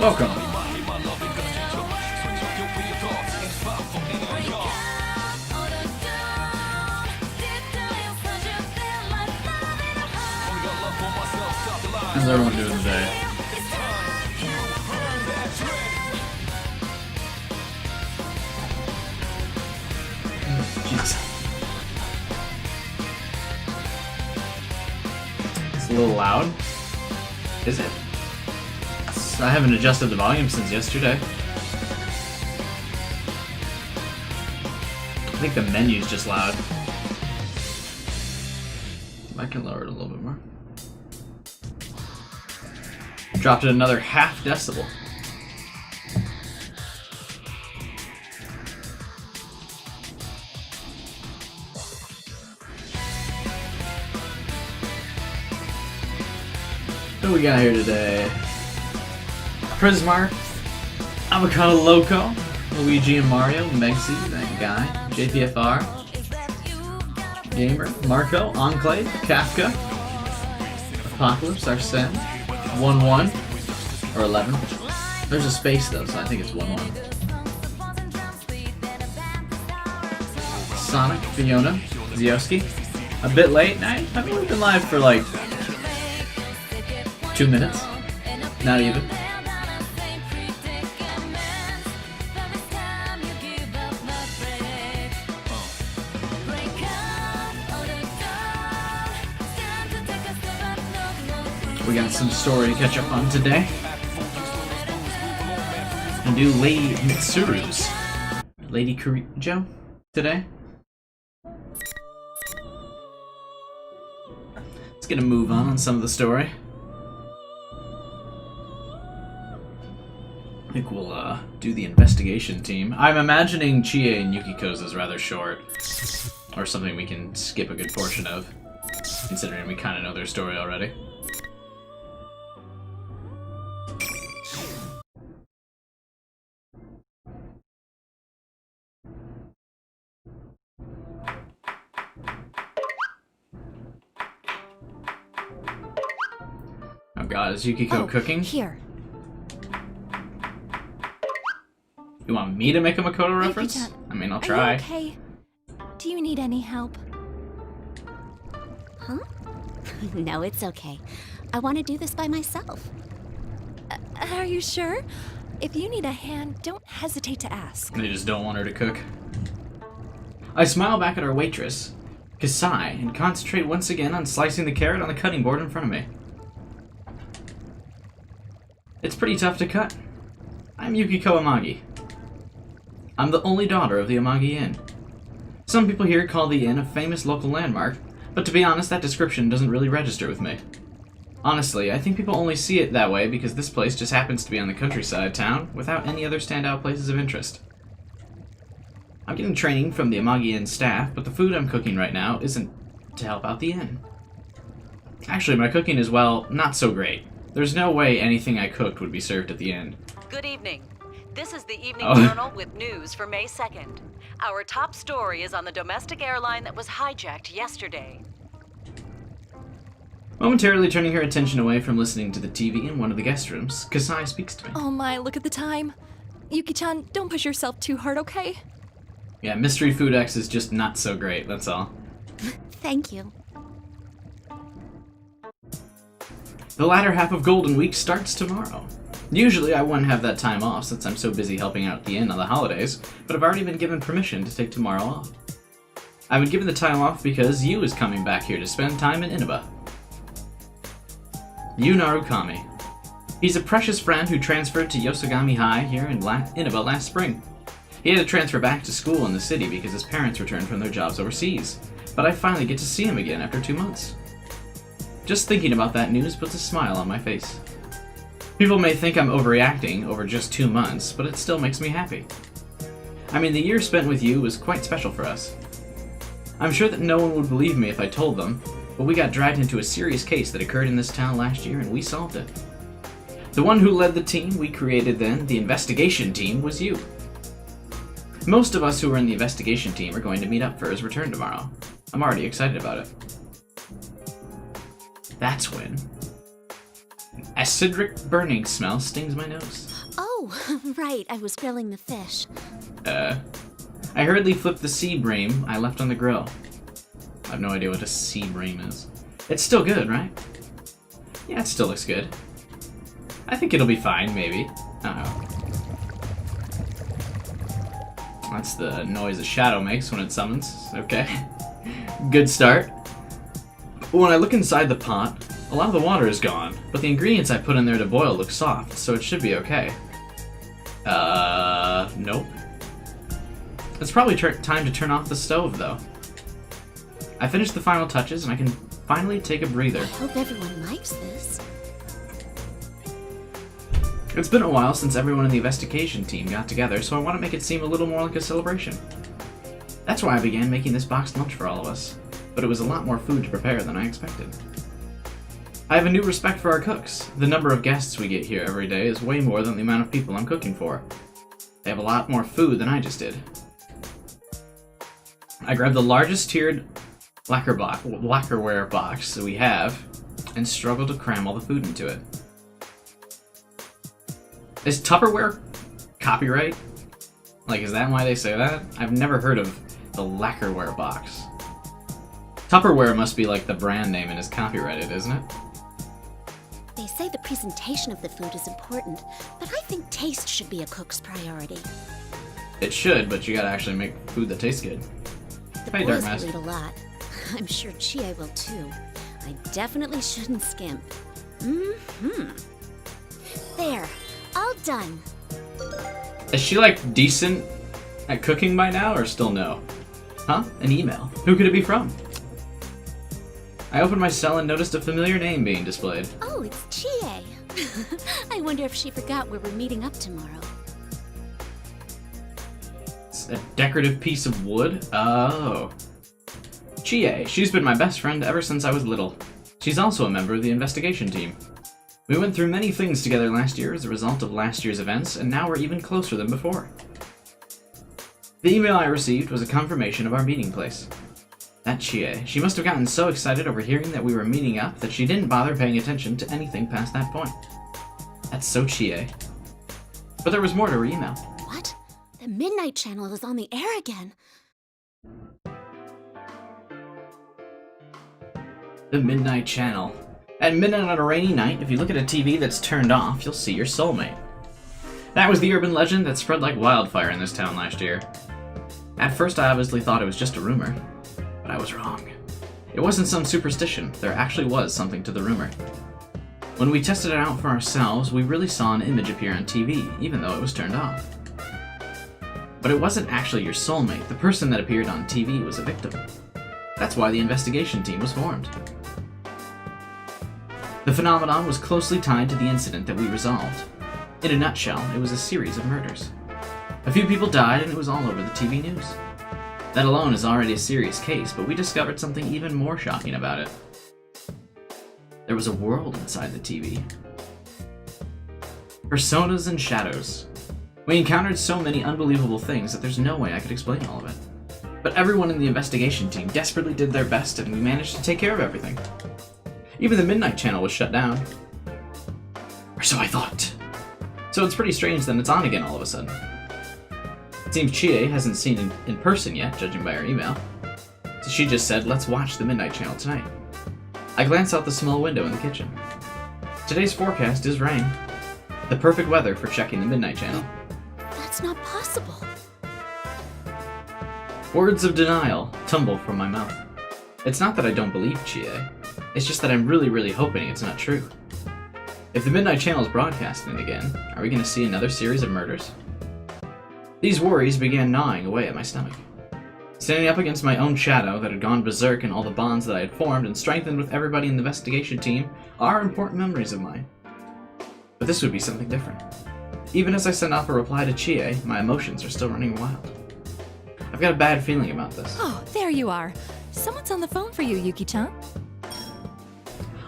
Welcome. How's everyone doing today? Jesus. It's a little loud. Is it? I haven't adjusted the volume since yesterday. I think the menu's just loud. I can lower it a little bit more. Dropped it another half decibel. What do we got here today? Prismar, Avocado Loco, Luigi and Mario, Megsy, that guy, JPFR, Gamer, Marco, Enclave, Kafka, Apocalypse, Arsene, 1-1, or 11. There's a space though, so I think it's 1-1. Sonic, Fiona, Zioski, a bit late. I mean, we've been live for like 2 minutes, not even. We got some story to catch up on today. And do Lady Mitsuru's Lady Kurijo today. Let's get a move on some of the story. I think we'll do the investigation team. I'm imagining Chie and Yukiko's is rather short. Or something we can skip a good portion of, considering we kind of know their story already. Oh god, is Yukiko cooking? Here. You want me to make a Makoto reference? I mean, I'll try. Are you okay? Do you need any help? Huh? No, it's okay. I want to do this by myself. Are you sure? If you need a hand, don't hesitate to ask. They just don't want her to cook. I smile back at our waitress, Kasai, and concentrate once again on slicing the carrot on the cutting board in front of me. It's pretty tough to cut. I'm Yukiko Amagi. I'm the only daughter of the Amagi Inn. Some people here call the inn a famous local landmark, but to be honest, that description doesn't really register with me. Honestly, I think people only see it that way because this place just happens to be on the countryside town without any other standout places of interest. I'm getting training from the Amagi Inn staff, but the food I'm cooking right now isn't to help out the inn. Actually, my cooking is, well, not so great. There's no way anything I cooked would be served at the inn. Good evening. This is the Evening Journal with news for May 2nd. Our top story is on the domestic airline that was hijacked yesterday. Momentarily turning her attention away from listening to the TV in one of the guest rooms, Kasai speaks to me. Oh my, look at the time. Yuki-chan, don't push yourself too hard, okay? Yeah, Mystery Food X is just not so great, that's all. Thank you. The latter half of Golden Week starts tomorrow. Usually I wouldn't have that time off since I'm so busy helping out the inn on the holidays, but I've already been given permission to take tomorrow off. I've been given the time off because Yu is coming back here to spend time in Inaba. Yu Narukami. He's a precious friend who transferred to Yosogami High here in Inaba last spring. He had to transfer back to school in the city because his parents returned from their jobs overseas, but I finally get to see him again after 2 months. Just thinking about that news puts a smile on my face. People may think I'm overreacting over just 2 months, but it still makes me happy. I mean, the year spent with you was quite special for us. I'm sure that no one would believe me if I told them, but we got dragged into a serious case that occurred in this town last year, and we solved it. The one who led the team we created then, the investigation team, was you. Most of us who are in the investigation team are going to meet up for his return tomorrow. I'm already excited about it. That's when an acidic burning smell stings my nose. Oh, right, I was grilling the fish. I hurriedly flipped the sea bream I left on the grill. I have no idea what a sea bream is. It's still good, right? Yeah, it still looks good. I think it'll be fine, maybe. I don't know. That's the noise a shadow makes when it summons. Okay. Good start. When I look inside the pot, a lot of the water is gone, but the ingredients I put in there to boil look soft, so it should be okay. Nope. It's probably time to turn off the stove, though. I finished the final touches, and I can finally take a breather. I hope everyone likes this. It's been a while since everyone in the investigation team got together, so I want to make it seem a little more like a celebration. That's why I began making this boxed lunch for all of us, but it was a lot more food to prepare than I expected. I have a new respect for our cooks. The number of guests we get here every day is way more than the amount of people I'm cooking for. They have a lot more food than I just did. I grabbed the largest tiered lacquerware box that we have and struggled to cram all the food into it. Is Tupperware copyright? Like, is that why they say that? I've never heard of the lacquerware box. Tupperware must be like the brand name and is copyrighted, isn't it? They say the presentation of the food is important, but I think taste should be a cook's priority. It should, but you gotta actually make food that tastes good. The Hey, boys Dark will eat a lot. I'm sure Chie will too. I definitely shouldn't skimp. There, all done. Is she like decent at cooking by now, or still no? Huh? An email. Who could it be from? I opened my cell and noticed a familiar name being displayed. Oh, it's Chie. I wonder if she forgot where we're meeting up tomorrow. It's a decorative piece of wood? Oh. Chie. She's been my best friend ever since I was little. She's also a member of the investigation team. We went through many things together last year as a result of last year's events, and now we're even closer than before. The email I received was a confirmation of our meeting place. That Chie. She must have gotten so excited over hearing that we were meeting up that she didn't bother paying attention to anything past that point. That's so Chie. But there was more to her email. What? The Midnight Channel is on the air again. The Midnight Channel. At midnight on a rainy night, if you look at a TV that's turned off, you'll see your soulmate. That was the urban legend that spread like wildfire in this town last year. At first I obviously thought it was just a rumor, but I was wrong. It wasn't some superstition, there actually was something to the rumor. When we tested it out for ourselves, we really saw an image appear on TV, even though it was turned off. But it wasn't actually your soulmate, the person that appeared on TV was a victim. That's why the investigation team was formed. The phenomenon was closely tied to the incident that we resolved. In a nutshell, it was a series of murders. A few people died and it was all over the TV news. That alone is already a serious case, but we discovered something even more shocking about it. There was a world inside the TV. Personas and shadows. We encountered so many unbelievable things that there's no way I could explain all of it. But everyone in the investigation team desperately did their best and we managed to take care of everything. Even the Midnight Channel was shut down. Or so I thought. So it's pretty strange that it's on again all of a sudden. It seems Chie hasn't seen it in person yet, judging by her email. So she just said, let's watch the Midnight Channel tonight. I glanced out the small window in the kitchen. Today's forecast is rain. The perfect weather for checking the Midnight Channel. That's not possible. Words of denial tumble from my mouth. It's not that I don't believe Chie. It's just that I'm really hoping it's not true. If the Midnight Channel is broadcasting again, are we going to see another series of murders? These worries began gnawing away at my stomach. Standing up against my own shadow that had gone berserk in all the bonds that I had formed and strengthened with everybody in the investigation team are important memories of mine. But this would be something different. Even as I send off a reply to Chie, my emotions are still running wild. I've got a bad feeling about this. Oh, there you are. Someone's on the phone for you, Yuki-chan.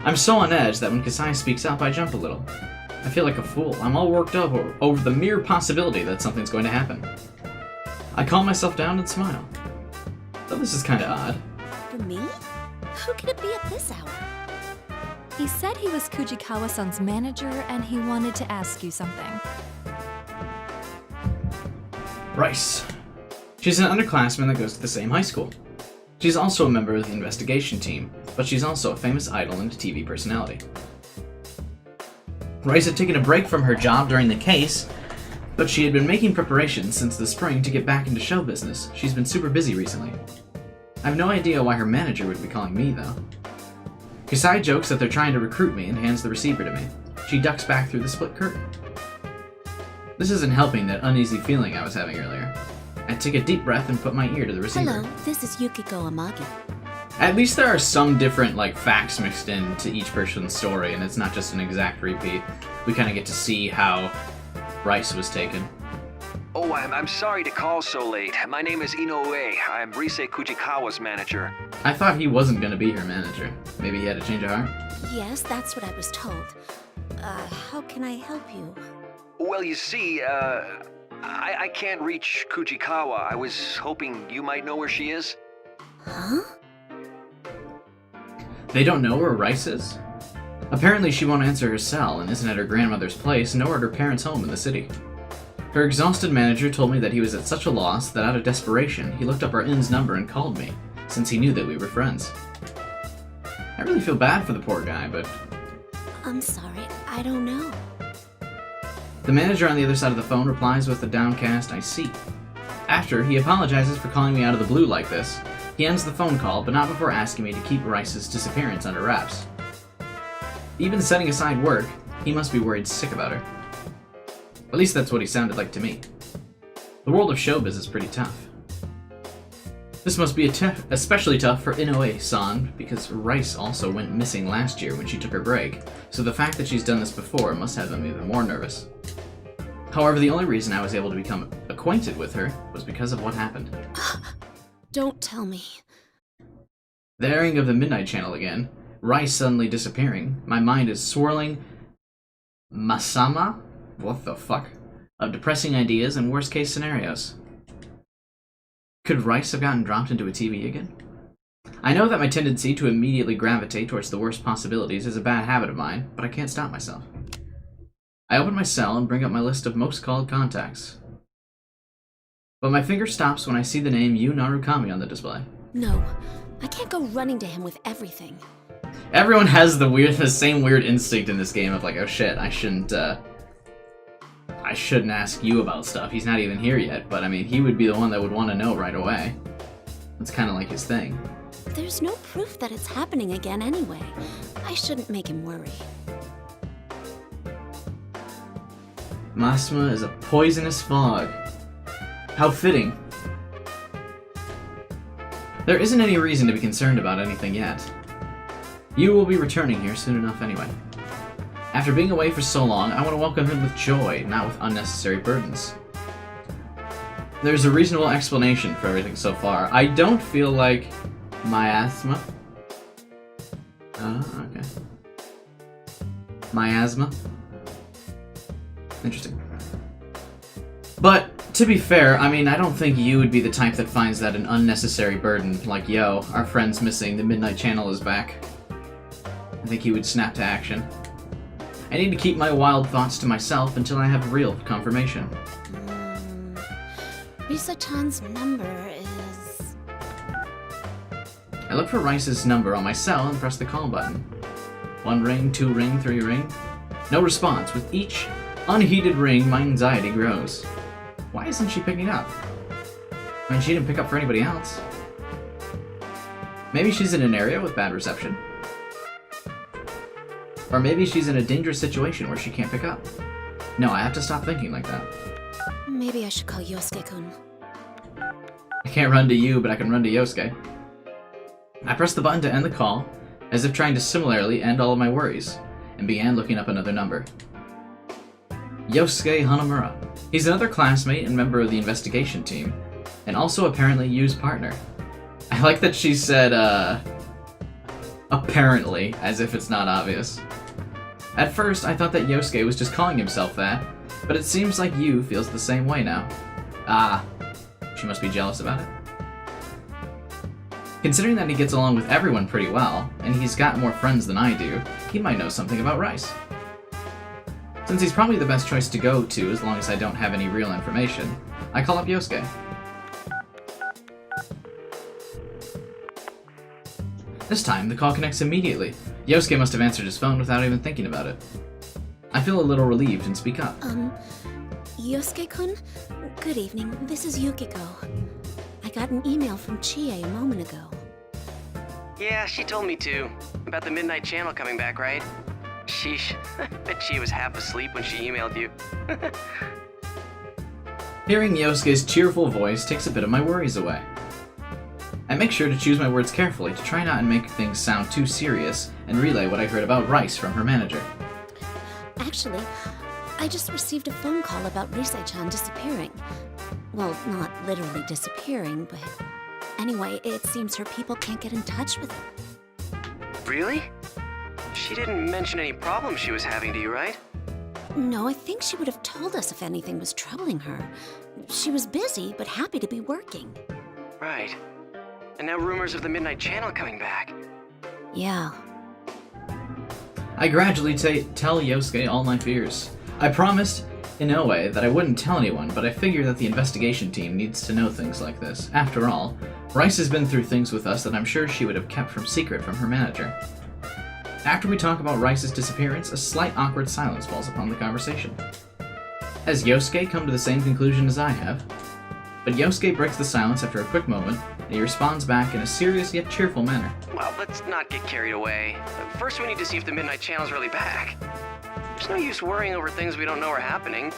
I'm so on edge that when Kasai speaks up, I jump a little. I feel like a fool. I'm all worked up over the mere possibility that something's going to happen. I calm myself down and smile. Though this is kinda odd. For me? Who could it be at this hour? He said he was Kujikawa-san's manager and he wanted to ask you something. Rice. She's an underclassman that goes to the same high school. She's also a member of the investigation team, but she's also a famous idol and a TV personality. Rice had taken a break from her job during the case, but she had been making preparations since the spring to get back into show business. She's been super busy recently. I have no idea why her manager would be calling me, though. Kasai jokes that they're trying to recruit me and hands the receiver to me. She ducks back through the split curtain. This isn't helping that uneasy feeling I was having earlier. I take a deep breath and put my ear to the receiver. Hello, this is Yukiko Amagi. At least there are some different, facts mixed into each person's story, and it's not just an exact repeat. We kind of get to see how Rice was taken. Oh, I'm sorry to call so late. My name is Inoue. I'm Rise Kujikawa's manager. I thought he wasn't going to be her manager. Maybe he had a change of heart? Yes, that's what I was told. How can I help you? Well, you see, I can't reach Kujikawa. I was hoping you might know where she is. Huh? They don't know where Rice is? Apparently she won't answer her cell and isn't at her grandmother's place nor at her parents' home in the city. Her exhausted manager told me that he was at such a loss that out of desperation he looked up our inn's number and called me, since he knew that we were friends. I really feel bad for the poor guy, but... I'm sorry, I don't know. The manager on the other side of the phone replies with a downcast "I see." After, he apologizes for calling me out of the blue like this. He ends the phone call, but not before asking me to keep Rice's disappearance under wraps. Even setting aside work, he must be worried sick about her. At least that's what he sounded like to me. The world of showbiz is pretty tough. This must be especially tough for Inoue-san, because Rice also went missing last year when she took her break, so the fact that she's done this before must have them even more nervous. However, the only reason I was able to become acquainted with her was because of what happened. Don't tell me. The airing of the Midnight Channel again, Rice suddenly disappearing, my mind is swirling masama? What the fuck? Of depressing ideas and worst case scenarios. Could Rice have gotten dropped into a TV again? I know that my tendency to immediately gravitate towards the worst possibilities is a bad habit of mine, but I can't stop myself. I open my cell and bring up my list of most called contacts. But my finger stops when I see the name Yu Narukami on the display. No, I can't go running to him with everything. Everyone has the same weird instinct in this game of oh shit, I shouldn't ask you about stuff. He's not even here yet, but I mean, he would be the one that would want to know right away. That's kind of like his thing. There's no proof that it's happening again anyway. I shouldn't make him worry. Masma is a poisonous fog. How fitting. There isn't any reason to be concerned about anything yet. You will be returning here soon enough anyway. After being away for so long, I want to welcome him with joy, not with unnecessary burdens. There's a reasonable explanation for everything so far. I don't feel like miasma. Okay. Miasma. Interesting. But, to be fair, I mean, I don't think you would be the type that finds that an unnecessary burden, like, yo, our friend's missing, the Midnight Channel is back. I think he would snap to action. I need to keep my wild thoughts to myself until I have real confirmation. Risa-chan's number is... I look for Rice's number on my cell and press the call button. 1 ring, 2 ring, 3 ring. No response. With each unheeded ring, my anxiety grows. Why isn't she picking up? I mean, she didn't pick up for anybody else. Maybe she's in an area with bad reception. Or maybe she's in a dangerous situation where she can't pick up. No, I have to stop thinking like that. Maybe I should call Yosuke-kun. I can't run to you, but I can run to Yosuke. I pressed the button to end the call, as if trying to similarly end all of my worries, and began looking up another number. Yosuke Hanamura. He's another classmate and member of the investigation team. and also apparently Yu's partner. I like that she said, apparently, as if it's not obvious. At first, I thought that Yosuke was just calling himself that, but it seems like Yu feels the same way now. Ah, she must be jealous about it. Considering that he gets along with everyone pretty well, and he's got more friends than I do, he might know something about Rice. Since he's probably the best choice to go to as long as I don't have any real information, I call up Yosuke. This time, the call connects immediately. Yosuke must have answered his phone without even thinking about it. I feel a little relieved and speak up. Yosuke-kun? Good evening. This is Yukiko. I got an email from Chie a moment ago. Yeah, she told me too. About the Midnight Channel coming back, right? Sheesh. Bet Chie was half asleep when she emailed you. Hearing Yosuke's cheerful voice takes a bit of my worries away. I make sure to choose my words carefully to try not and make things sound too serious and relay what I heard about Rice from her manager. Actually, I just received a phone call about Risai-chan disappearing. Well, not literally disappearing, but anyway, it seems her people can't get in touch with her. Really? She didn't mention any problems she was having to you, right? No, I think she would have told us if anything was troubling her. She was busy, but happy to be working. Right. And now rumors of the Midnight Channel coming back. Yeah. I gradually tell Yosuke all my fears. I promised, in no way, that I wouldn't tell anyone, but I figure that the investigation team needs to know things like this. After all, Rice has been through things with us that I'm sure she would have kept from secret from her manager. After we talk about Rice's disappearance, a slight awkward silence falls upon the conversation. Has Yosuke come to the same conclusion as I have? But Yosuke breaks the silence after a quick moment, and he responds back in a serious yet cheerful manner. Well, let's not get carried away. First, we need to see if the Midnight Channel's really back. There's no use worrying over things we don't know are happening.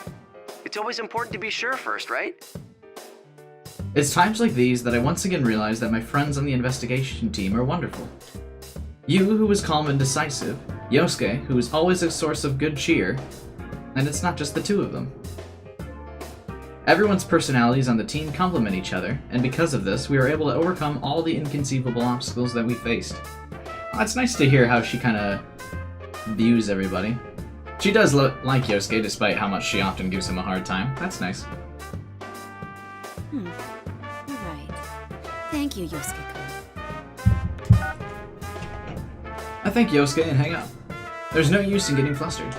It's always important to be sure first, right? It's times like these that I once again realize that my friends on the investigation team are wonderful. Yu, who is calm and decisive, Yosuke, who is always a source of good cheer, and it's not just the two of them. Everyone's personalities on the team complement each other, and because of this, we were able to overcome all the inconceivable obstacles that we faced. It's nice to hear how she kind of views everybody. She does like Yosuke, despite how much she often gives him a hard time. That's nice. Right. Thank you, Yosuke-kun. I thank Yosuke and hang up. There's no use in getting flustered.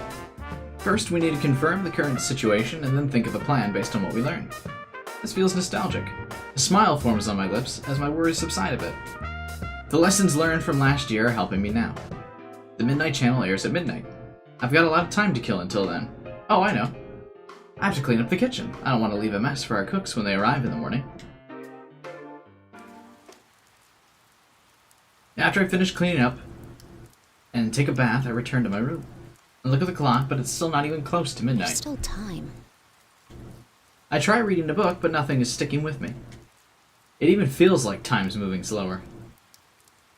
First, we need to confirm the current situation and then think of a plan based on what we learn. This feels nostalgic. A smile forms on my lips as my worries subside a bit. The lessons learned from last year are helping me now. The Midnight Channel airs at midnight. I've got a lot of time to kill until then. Oh, I know. I have to clean up the kitchen. I don't want to leave a mess for our cooks when they arrive in the morning. After I finish cleaning up and take a bath, I return to my room. I look at the clock, but it's still not even close to midnight. There's still time. I try reading the book, but nothing is sticking with me. It even feels like time's moving slower.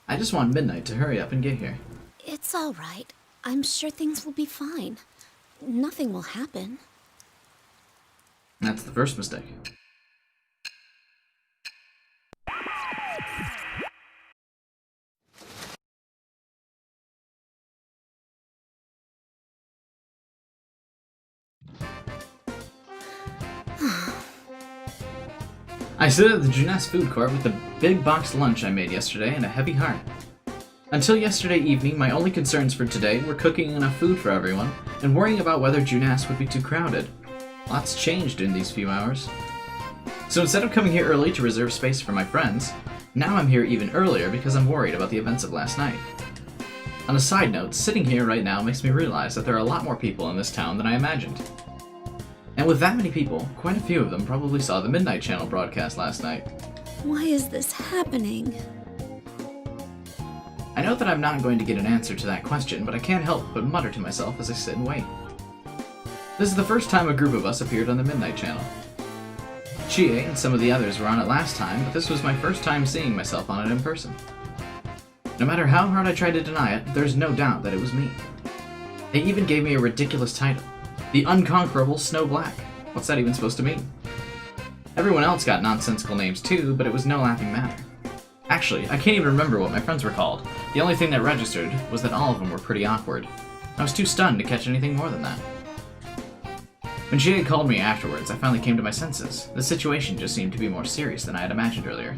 I just want midnight to hurry up and get here. It's all right. I'm sure things will be fine. Nothing will happen. That's the first mistake. I sit at the Junes food court with the big box lunch I made yesterday and a heavy heart. Until yesterday evening, my only concerns for today were cooking enough food for everyone and worrying about whether Junes would be too crowded. Lots changed in these few hours. So instead of coming here early to reserve space for my friends, now I'm here even earlier because I'm worried about the events of last night. On a side note, sitting here right now makes me realize that there are a lot more people in this town than I imagined. And with that many people, quite a few of them probably saw the Midnight Channel broadcast last night. Why is this happening? I know that I'm not going to get an answer to that question, but I can't help but mutter to myself as I sit and wait. This is the first time a group of us appeared on the Midnight Channel. Chie and some of the others were on it last time, but this was my first time seeing myself on it in person. No matter how hard I tried to deny it, there's no doubt that it was me. They even gave me a ridiculous title. The Unconquerable Snow Black. What's that even supposed to mean? Everyone else got nonsensical names too, but it was no laughing matter. Actually, I can't even remember what my friends were called. The only thing that registered was that all of them were pretty awkward. I was too stunned to catch anything more than that. When Chie called me afterwards, I finally came to my senses. The situation just seemed to be more serious than I had imagined earlier.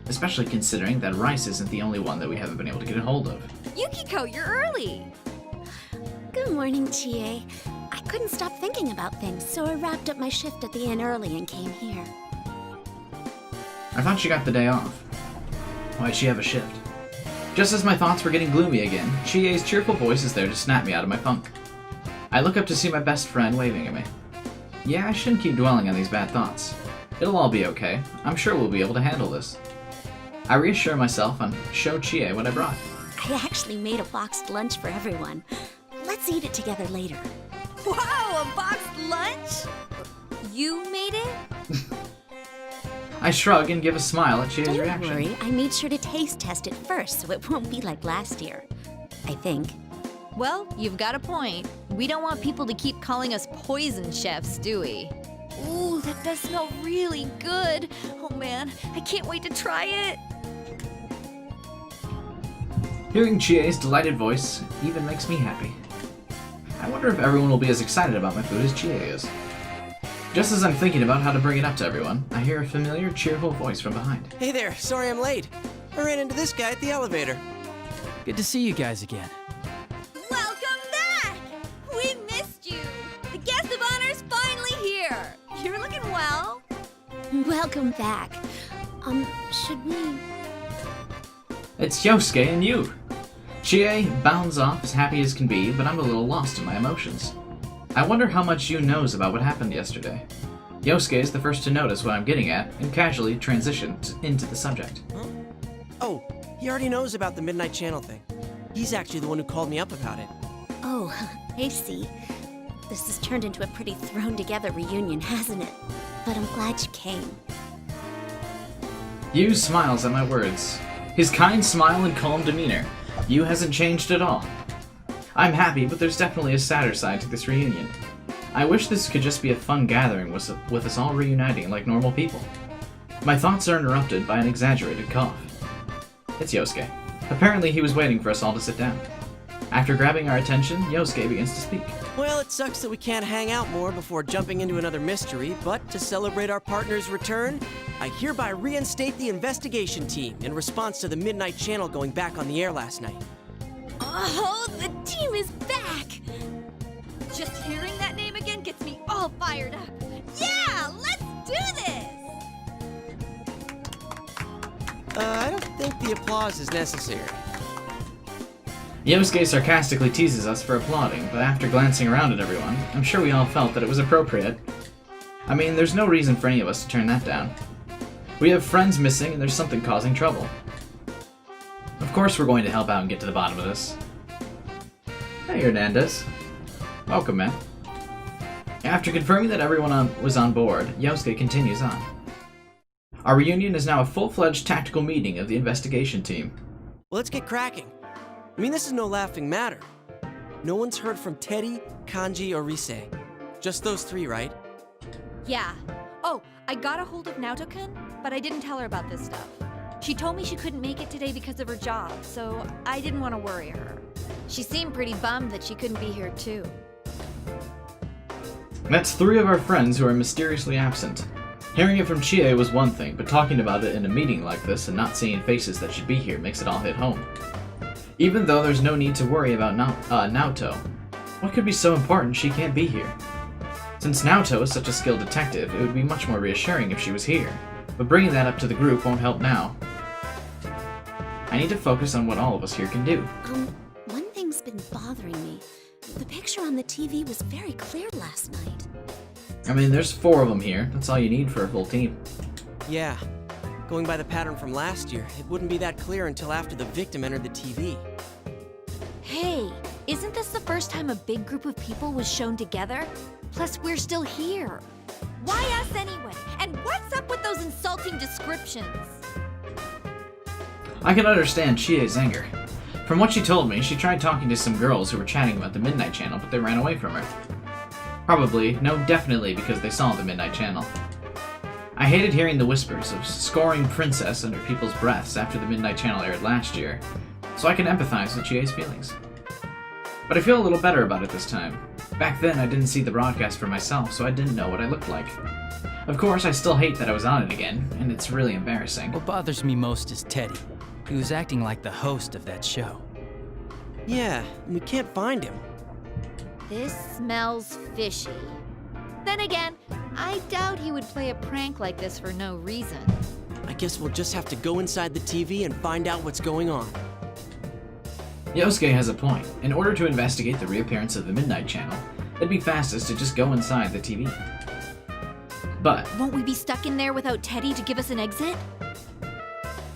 Especially considering that Rice isn't the only one that we haven't been able to get a hold of. Yukiko, you're early! Good morning, Chie. I couldn't stop thinking about things, so I wrapped up my shift at the inn early and came here. I thought she got the day off. Why'd she have a shift? Just as my thoughts were getting gloomy again, Chie's cheerful voice is there to snap me out of my funk. I look up to see my best friend waving at me. Yeah, I shouldn't keep dwelling on these bad thoughts. It'll all be okay. I'm sure we'll be able to handle this. I reassure myself and show Chie what I brought. I actually made a boxed lunch for everyone. Let's eat it together later. Wow, a boxed lunch? You made it? I shrug and give a smile at Chie's Don't reaction. worry, I made sure to taste test it first, so it won't be like last year. I think. Well, you've got a point. We don't want people to keep calling us poison chefs, do we? Ooh, that does smell really good. Oh man, I can't wait to try it. Hearing Chie's delighted voice even makes me happy. I wonder if everyone will be as excited about my food as Chie is. Just as I'm thinking about how to bring it up to everyone, I hear a familiar, cheerful voice from behind. Hey there, sorry I'm late. I ran into this guy at the elevator. Good to see you guys again. Welcome back! We missed you. The guest of honor's finally here. You're looking well. Welcome back. Should we... It's Yosuke and you! Chie bounds off as happy as can be, but I'm a little lost in my emotions. I wonder how much Yu knows about what happened yesterday. Yosuke is the first to notice what I'm getting at, and casually transitions into the subject. Huh? Oh, he already knows about the Midnight Channel thing. He's actually the one who called me up about it. Oh, I see. This has turned into a pretty thrown-together reunion, hasn't it? But I'm glad you came. Yu smiles at my words. His kind smile and calm demeanor. Yu hasn't changed at all. I'm happy, but there's definitely a sadder side to this reunion. I wish this could just be a fun gathering with us all reuniting like normal people. My thoughts are interrupted by an exaggerated cough. It's Yosuke. Apparently he was waiting for us all to sit down. After grabbing our attention, Yosuke begins to speak. Well, it sucks that we can't hang out more before jumping into another mystery, but to celebrate our partner's return, I hereby reinstate the investigation team in response to the Midnight Channel going back on the air last night. Oh, the team is back! Just hearing that name again gets me all fired up. Yeah, let's do this! I don't think the applause is necessary. Yosuke sarcastically teases us for applauding, but after glancing around at everyone, I'm sure we all felt that it was appropriate. I mean, there's no reason for any of us to turn that down. We have friends missing and there's something causing trouble. Of course we're going to help out and get to the bottom of this. Hey, Hernandez. Welcome, man. After confirming that everyone was on board, Yosuke continues on. Our reunion is now a full-fledged tactical meeting of the investigation team. Well, let's get cracking. I mean, this is no laughing matter. No one's heard from Teddy, Kanji, or Rise. Just those three, right? Yeah. Oh, I got a hold of Naoto-kun, but I didn't tell her about this stuff. She told me she couldn't make it today because of her job, so I didn't want to worry her. She seemed pretty bummed that she couldn't be here too. That's three of our friends who are mysteriously absent. Hearing it from Chie was one thing, but talking about it in a meeting like this and not seeing faces that should be here makes it all hit home. Even though there's no need to worry about Naoto, what could be so important she can't be here? Since Naoto is such a skilled detective, it would be much more reassuring if she was here, but bringing that up to the group won't help now. I need to focus on what all of us here can do. One thing's been bothering me. The picture on the TV was very clear last night. I mean, there's 4 of them here. That's all you need for a full team. Yeah. Going by the pattern from last year, it wouldn't be that clear until after the victim entered the TV. Hey, isn't this the first time a big group of people was shown together? Plus, we're still here. Why us anyway? And what's up with those insulting descriptions? I can understand Chie's anger. From what she told me, she tried talking to some girls who were chatting about the Midnight Channel, but they ran away from her. Probably, no, definitely because they saw the Midnight Channel. I hated hearing the whispers of scoring Princess under people's breaths after the Midnight Channel aired last year, so I can empathize with Chie's feelings. But I feel a little better about it this time. Back then, I didn't see the broadcast for myself, so I didn't know what I looked like. Of course, I still hate that I was on it again, and it's really embarrassing. What bothers me most is Teddy. He was acting like the host of that show. Yeah, we can't find him. This smells fishy. Then again, I doubt he would play a prank like this for no reason. I guess we'll just have to go inside the TV and find out what's going on. Yosuke has a point. In order to investigate the reappearance of the Midnight Channel, it'd be fastest to just go inside the TV. But Won't we be stuck in there without Teddy to give us an exit?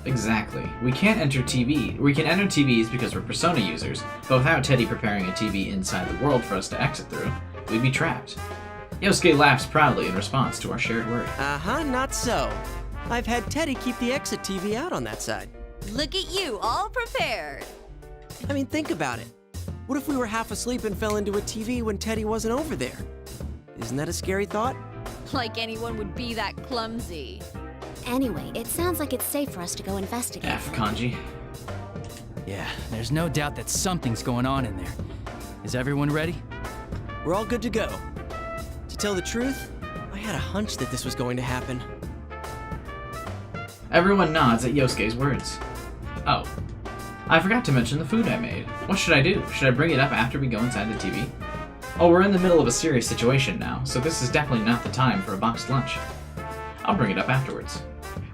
exactly, we can enter TVs because we're Persona users, but without Teddy preparing a TV inside the world for us to exit through, we'd be trapped. Yosuke laughs proudly in response to our shared word. Not so. I've had Teddy keep the exit TV out on that side. Look at you, all prepared. I mean, think about it. What if we were half asleep and fell into a TV when Teddy wasn't over there? Isn't that a scary thought? Like anyone would be that clumsy. Anyway, it sounds like it's safe for us to go investigate. F, Kanji. Yeah, there's no doubt that something's going on in there. Is everyone ready? We're all good to go. To tell the truth, I had a hunch that this was going to happen. Everyone nods at Yosuke's words. Oh, I forgot to mention the food I made. What should I do? Should I bring it up after we go inside the TV? Oh, we're in the middle of a serious situation now, so this is definitely not the time for a boxed lunch. I'll bring it up afterwards.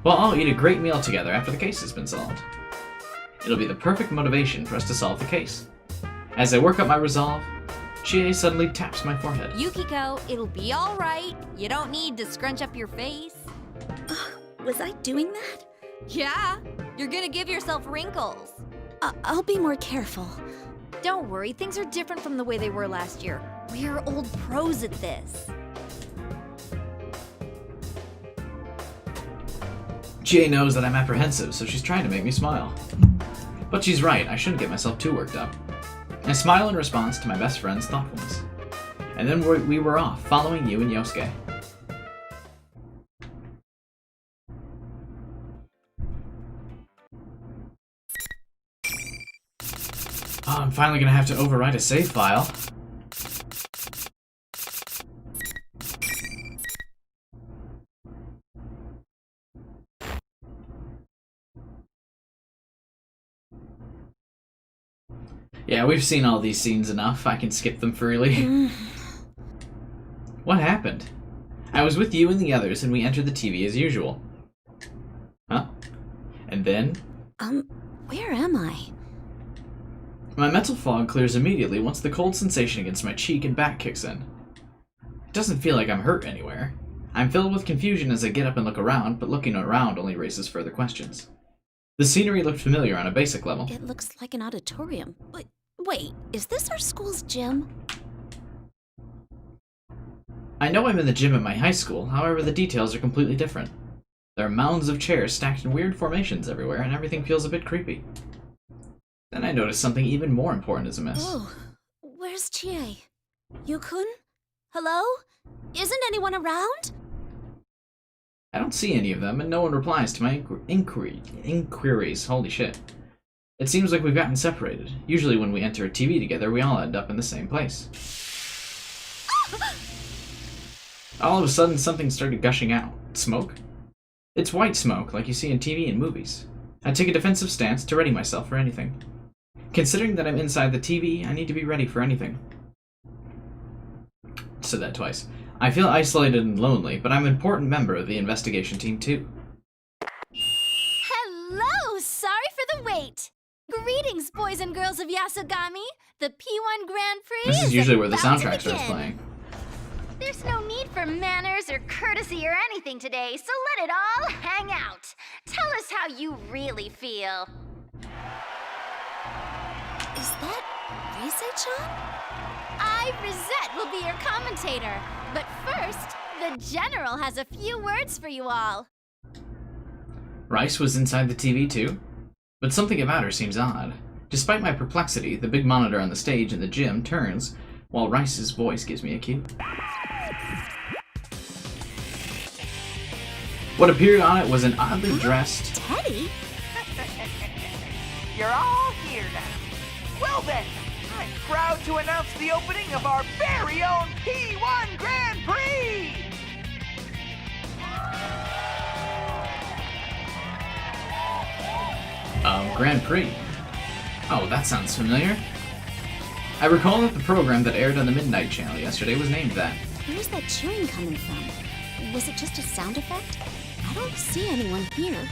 Well, I'll eat a great meal together after the case has been solved. It'll be the perfect motivation for us to solve the case. As I work up my resolve, Chie suddenly taps my forehead. Yukiko, it'll be all right. You don't need to scrunch up your face. Was I doing that? Yeah, you're gonna give yourself wrinkles. I'll be more careful. Don't worry, things are different from the way they were last year. We're old pros at this. Chie knows that I'm apprehensive, so she's trying to make me smile. But she's right, I shouldn't get myself too worked up. I smile in response to my best friend's thoughtfulness. And then we were off, following you and Yosuke. Oh, I'm finally gonna have to overwrite a save file. Yeah, we've seen all these scenes enough. I can skip them freely. What happened? I was with you and the others, and we entered the TV as usual. Huh? And then? Where am I? My mental fog clears immediately once the cold sensation against my cheek and back kicks in. It doesn't feel like I'm hurt anywhere. I'm filled with confusion as I get up and look around, but looking around only raises further questions. The scenery looked familiar on a basic level. It looks like an auditorium. Wait, is this our school's gym? I know I'm in the gym at my high school, however the details are completely different. There are mounds of chairs stacked in weird formations everywhere, and everything feels a bit creepy. Then I notice something even more important is amiss. Oh, where's Chie? Yukun? Hello? Isn't anyone around? I don't see any of them, and no one replies to my inquiries. Holy shit. It seems like we've gotten separated. Usually when we enter a TV together, we all end up in the same place. All of a sudden, something started gushing out. Smoke? It's white smoke, like you see in TV and movies. I take a defensive stance to ready myself for anything. Considering that I'm inside the TV, I need to be ready for anything. Said that twice. I feel isolated and lonely, but I'm an important member of the investigation team too. Hello! Sorry for the wait. Greetings, boys and girls of Yasogami. The P1 Grand Prix This is usually where the about to soundtrack starts begin. playing. There's no need for manners or courtesy or anything today, so let it all hang out. Tell us how you really feel. Is that Rise-chan? I, Rosette, will be your commentator. But first, the General has a few words for you all. Rice was inside the TV too? But something about her seems odd. Despite my perplexity, the big monitor on the stage in the gym turns, while Rice's voice gives me a cue. What appeared on it was an oddly dressed... Teddy? You're all here now. Well then, I'm proud to announce the opening of our very own P1 Grand Prix! Grand Prix. Oh, that sounds familiar. I recall that the program that aired on the Midnight Channel yesterday was named that. Where's that cheering coming from? Was it just a sound effect? I don't see anyone here.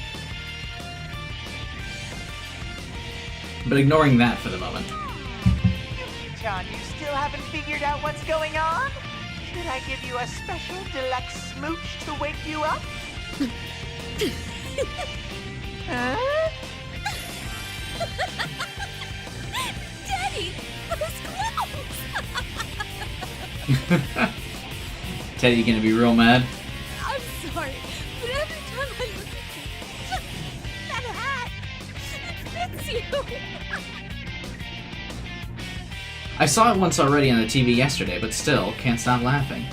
But ignoring that for the moment. Yuki-chan, you still haven't figured out what's going on? Should I give you a special deluxe smooch to wake you up? Huh? Daddy, those clothes! Teddy gonna be real mad. I'm sorry, but every time I look at you, that hat, it fits you. I saw it once already on the TV yesterday, but still, can't stop laughing.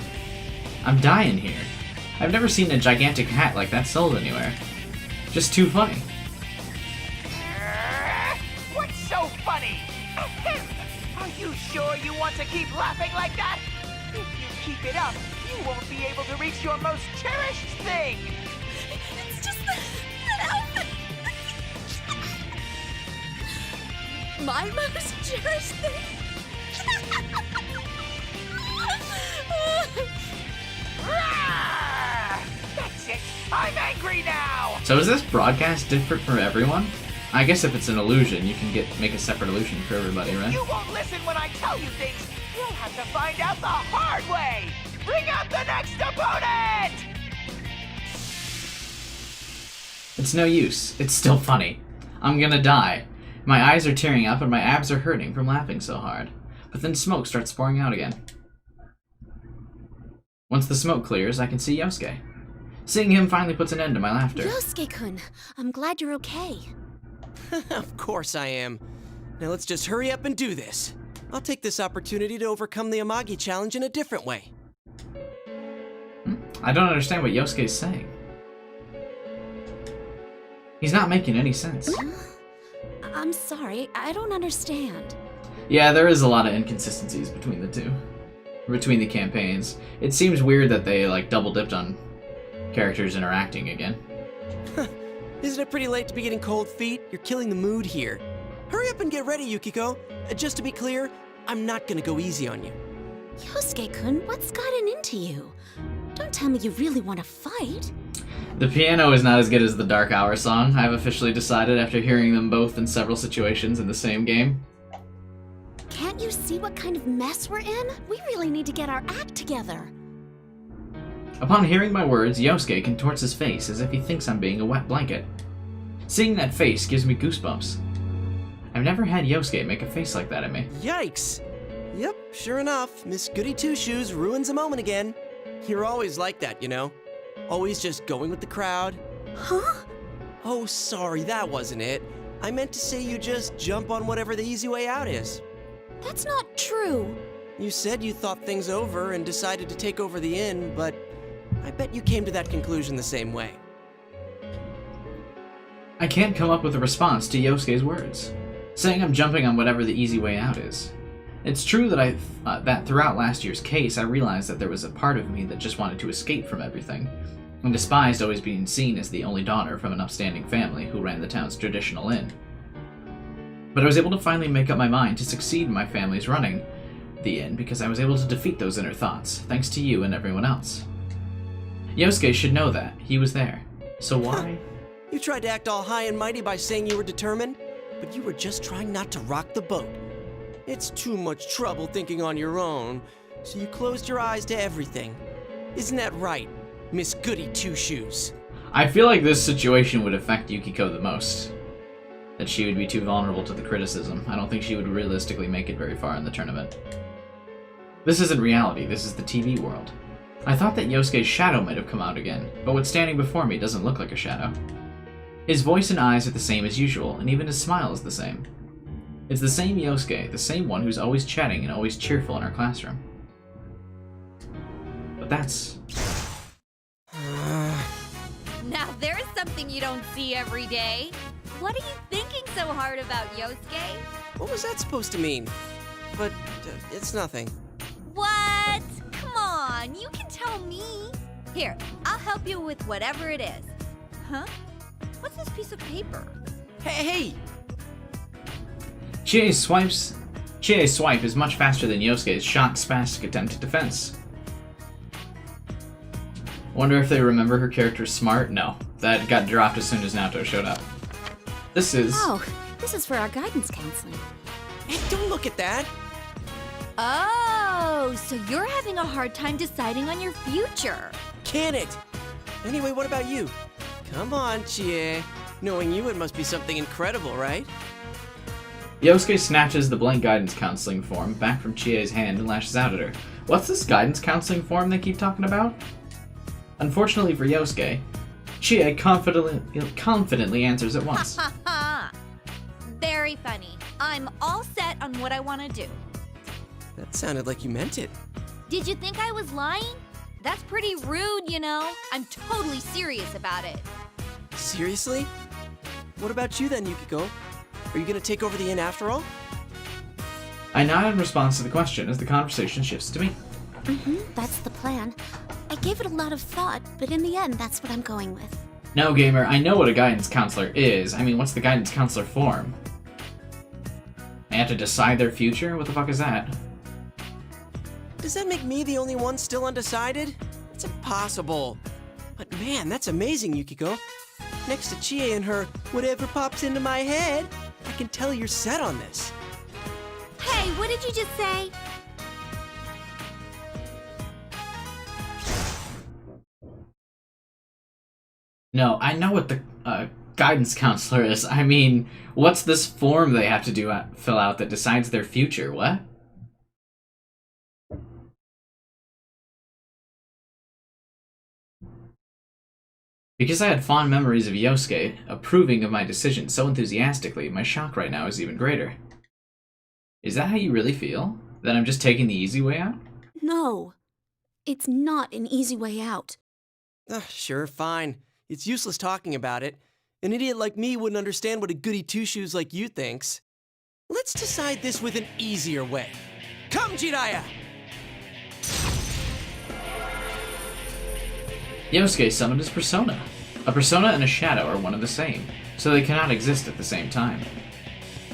I'm dying here. I've never seen a gigantic hat like that sold anywhere. Just too funny. What's so funny? Are you sure you want to keep laughing like that? If you keep it up, you won't be able to reach your most cherished thing. It's just that outfit. My most cherished thing. That's it. I'm angry now. So is this broadcast different for everyone? I guess if it's an illusion, you can make a separate illusion for everybody, right? You won't listen when I tell you things. You'll have to find out the hard way. Bring out the next opponent. It's no use. It's still funny. I'm gonna die. My eyes are tearing up and my abs are hurting from laughing so hard. But then smoke starts pouring out again. Once the smoke clears, I can see Yosuke. Seeing him finally puts an end to my laughter. Yosuke-kun, I'm glad you're okay. Of course I am. Now let's just hurry up and do this. I'll take this opportunity to overcome the Amagi challenge in a different way. I don't understand what Yosuke's saying. He's not making any sense. I'm sorry, I don't understand. Yeah, there is a lot of inconsistencies between the two. Between the campaigns. It seems weird that they, like, double-dipped on characters interacting again. Isn't it pretty late to be getting cold feet? You're killing the mood here. Hurry up and get ready, Yukiko. Just to be clear, I'm not gonna go easy on you. Yosuke-kun, what's gotten into you? Don't tell me you really want to fight. The piano is not as good as the Dark Hour song, I've officially decided after hearing them both in several situations in the same game. Can't you see what kind of mess we're in? We really need to get our act together. Upon hearing my words, Yosuke contorts his face as if he thinks I'm being a wet blanket. Seeing that face gives me goosebumps. I've never had Yosuke make a face like that at me. Yikes! Yep, sure enough, Miss Goody Two-Shoes ruins a moment again. You're always like that, you know? Always just going with the crowd. Huh? Oh, sorry, that wasn't it. I meant to say you just jump on whatever the easy way out is. That's not true. You said you thought things over and decided to take over the inn, but I bet you came to that conclusion the same way. I can't come up with a response to Yosuke's words, saying I'm jumping on whatever the easy way out is. It's true that that throughout last year's case, I realized that there was a part of me that just wanted to escape from everything, and despised always being seen as the only daughter from an upstanding family who ran the town's traditional inn. But I was able to finally make up my mind to succeed in my family's running the inn because I was able to defeat those inner thoughts, thanks to you and everyone else. Yosuke should know that. He was there. So why? You tried to act all high and mighty by saying you were determined, but you were just trying not to rock the boat. It's too much trouble thinking on your own, so you closed your eyes to everything. Isn't that right, Miss Goody Two-Shoes? I feel like this situation would affect Yukiko the most. That she would be too vulnerable to the criticism. I don't think she would realistically make it very far in the tournament. This isn't reality, this is the TV world. I thought that Yosuke's shadow might have come out again, but what's standing before me doesn't look like a shadow. His voice and eyes are the same as usual, and even his smile is the same. It's the same Yosuke, the same one who's always chatting and always cheerful in our classroom. But that's... something you don't see every day. What are you thinking so hard about, Yosuke? What was that supposed to mean? But it's nothing. What? Come on, you can tell me. Here, I'll help you with whatever it is. Huh? What's this piece of paper? Hey! Chie's swipe is much faster than Yosuke's shock spastic attempt at defense. Wonder if they remember her character's smart? No. That got dropped as soon as Naoto showed up. This is... Oh, this is for our guidance counseling. Hey, don't look at that! Oh, so you're having a hard time deciding on your future. Can it? Anyway, what about you? Come on, Chie. Knowing you, it must be something incredible, right? Yosuke snatches the blank guidance counseling form back from Chie's hand and lashes out at her. What's this guidance counseling form they keep talking about? Unfortunately for Yosuke, Chie confidently answers at once. Ha ha! Very funny. I'm all set on what I want to do. That sounded like you meant it. Did you think I was lying? That's pretty rude, you know. I'm totally serious about it. Seriously? What about you then, Yukiko? Are you gonna take over the inn after all? I nod in response to the question as the conversation shifts to me. That's the plan. I gave it a lot of thought, but in the end, that's what I'm going with. No, gamer, I know what a guidance counselor is. I mean, what's the guidance counselor form? They have to decide their future? What the fuck is that? Does that make me the only one still undecided? It's impossible. But man, that's amazing, Yukiko. Next to Chie and her whatever pops into my head, I can tell you're set on this. Hey, what did you just say? No, I know what the guidance counselor is. I mean, what's this form they have to fill out that decides their future? What? Because I had fond memories of Yosuke approving of my decision so enthusiastically, my shock right now is even greater. Is that how you really feel? That I'm just taking the easy way out? No, it's not an easy way out. Sure, fine. It's useless talking about it. An idiot like me wouldn't understand what a goody two-shoes like you thinks. Let's decide this with an easier way. Come, Jiraiya! Yosuke summoned his persona. A persona and a shadow are one and the same, so they cannot exist at the same time.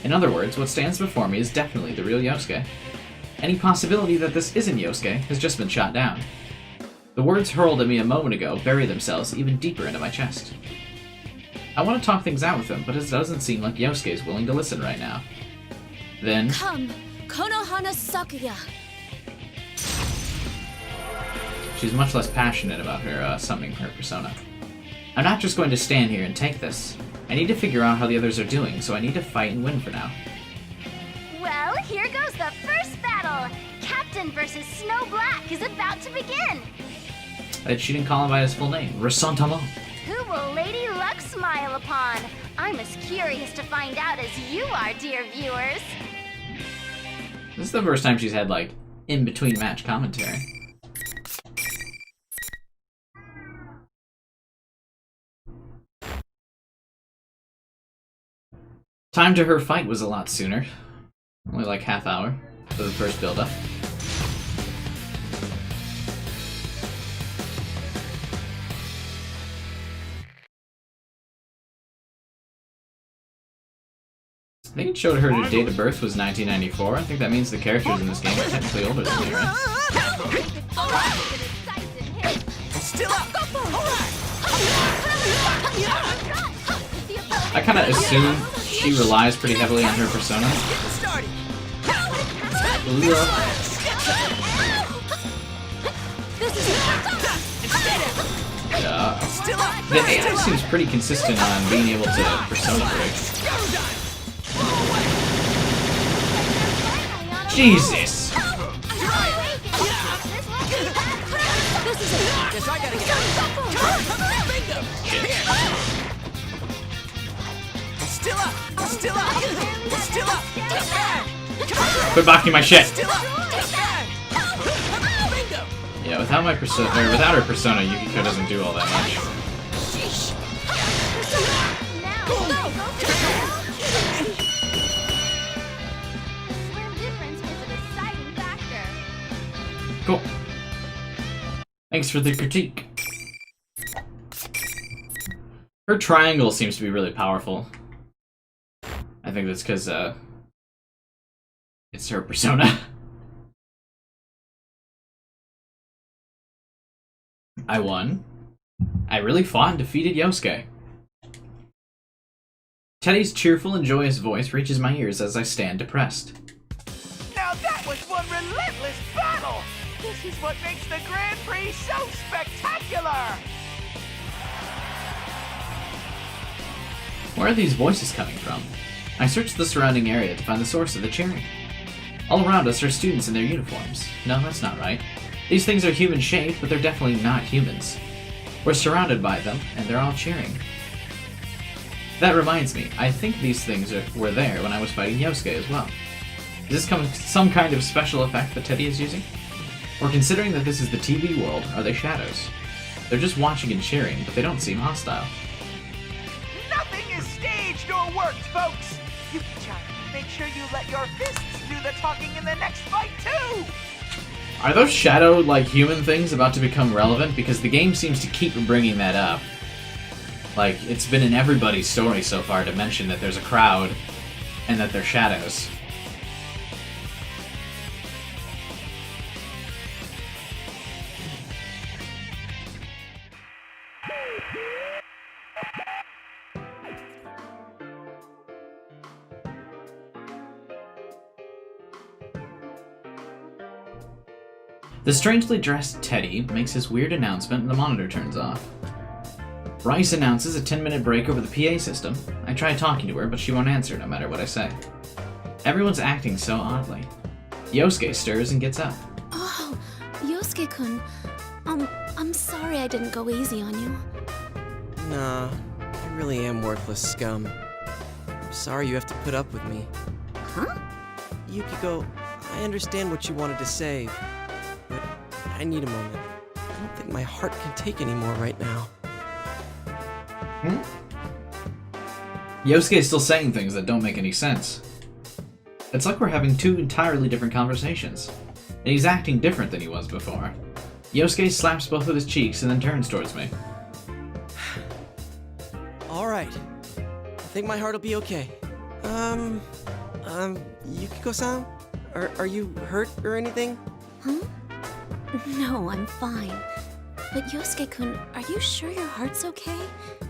In other words, what stands before me is definitely the real Yosuke. Any possibility that this isn't Yosuke has just been shot down. The words hurled at me a moment ago bury themselves even deeper into my chest. I want to talk things out with him, but it doesn't seem like Yosuke is willing to listen right now. Then... Come, Konohana Sakuya! She's much less passionate about her summoning her persona. I'm not just going to stand here and take this. I need to figure out how the others are doing, so I need to fight and win for now. Well, here goes the first battle. Captain versus Snow Black is about to begin. She didn't call him by his full name. Ressentiment. Who will Lady Luck smile upon? I'm as curious to find out as you are, dear viewers. This is the first time she's had, like, in-between match commentary. Time to her fight was a lot sooner. Only like half hour for the first build-up. I think it showed her date of birth was 1994. I think that means the characters in this game are technically older than me, right? Still up! I kind of assume she relies pretty heavily on her persona. Yeah. The AI seems pretty consistent on being able to persona break. Jesus! Quit blocking my shit! Yeah, without my persona, or without her persona, Yukiko doesn't do all that much. Thanks for the critique. Her triangle seems to be really powerful. I think that's because, it's her persona. I won. I really fought and defeated Yosuke. Teddy's cheerful and joyous voice reaches my ears as I stand depressed. Now that was one relentless battle! This is what makes the Grand Prix so spectacular! Where are these voices coming from? I search the surrounding area to find the source of the cheering. All around us are students in their uniforms. No, that's not right. These things are human-shaped, but they're definitely not humans. We're surrounded by them, and they're all cheering. That reminds me, I think these things were there when I was fighting Yosuke as well. Is this some kind of special effect that Teddy is using? Or considering that this is the TV world, are they shadows? They're just watching and cheering, but they don't seem hostile. Nothing is staged or worked, folks! Yuki-chan, make sure you let your fists do the talking in the next fight, too! Are those shadow-like human things about to become relevant? Because the game seems to keep bringing that up. Like, it's been in everybody's story so far to mention that there's a crowd and that they're shadows. The strangely dressed Teddy makes his weird announcement and the monitor turns off. Rice announces a 10-minute break over the PA system. I try talking to her, but she won't answer no matter what I say. Everyone's acting so oddly. Yosuke stirs and gets up. Oh, Yosuke-kun. I'm sorry I didn't go easy on you. Nah, I really am worthless scum. I'm sorry you have to put up with me. Huh? Yukiko, I understand what you wanted to say, but I need a moment. I don't think my heart can take any more right now. Yosuke is still saying things that don't make any sense. It's like we're having two entirely different conversations, and he's acting different than he was before. Yosuke slaps both of his cheeks and then turns towards me. Alright. I think my heart will be okay. Yukiko-san? Are you hurt or anything? Huh? No, I'm fine. But Yosuke-kun, are you sure your heart's okay?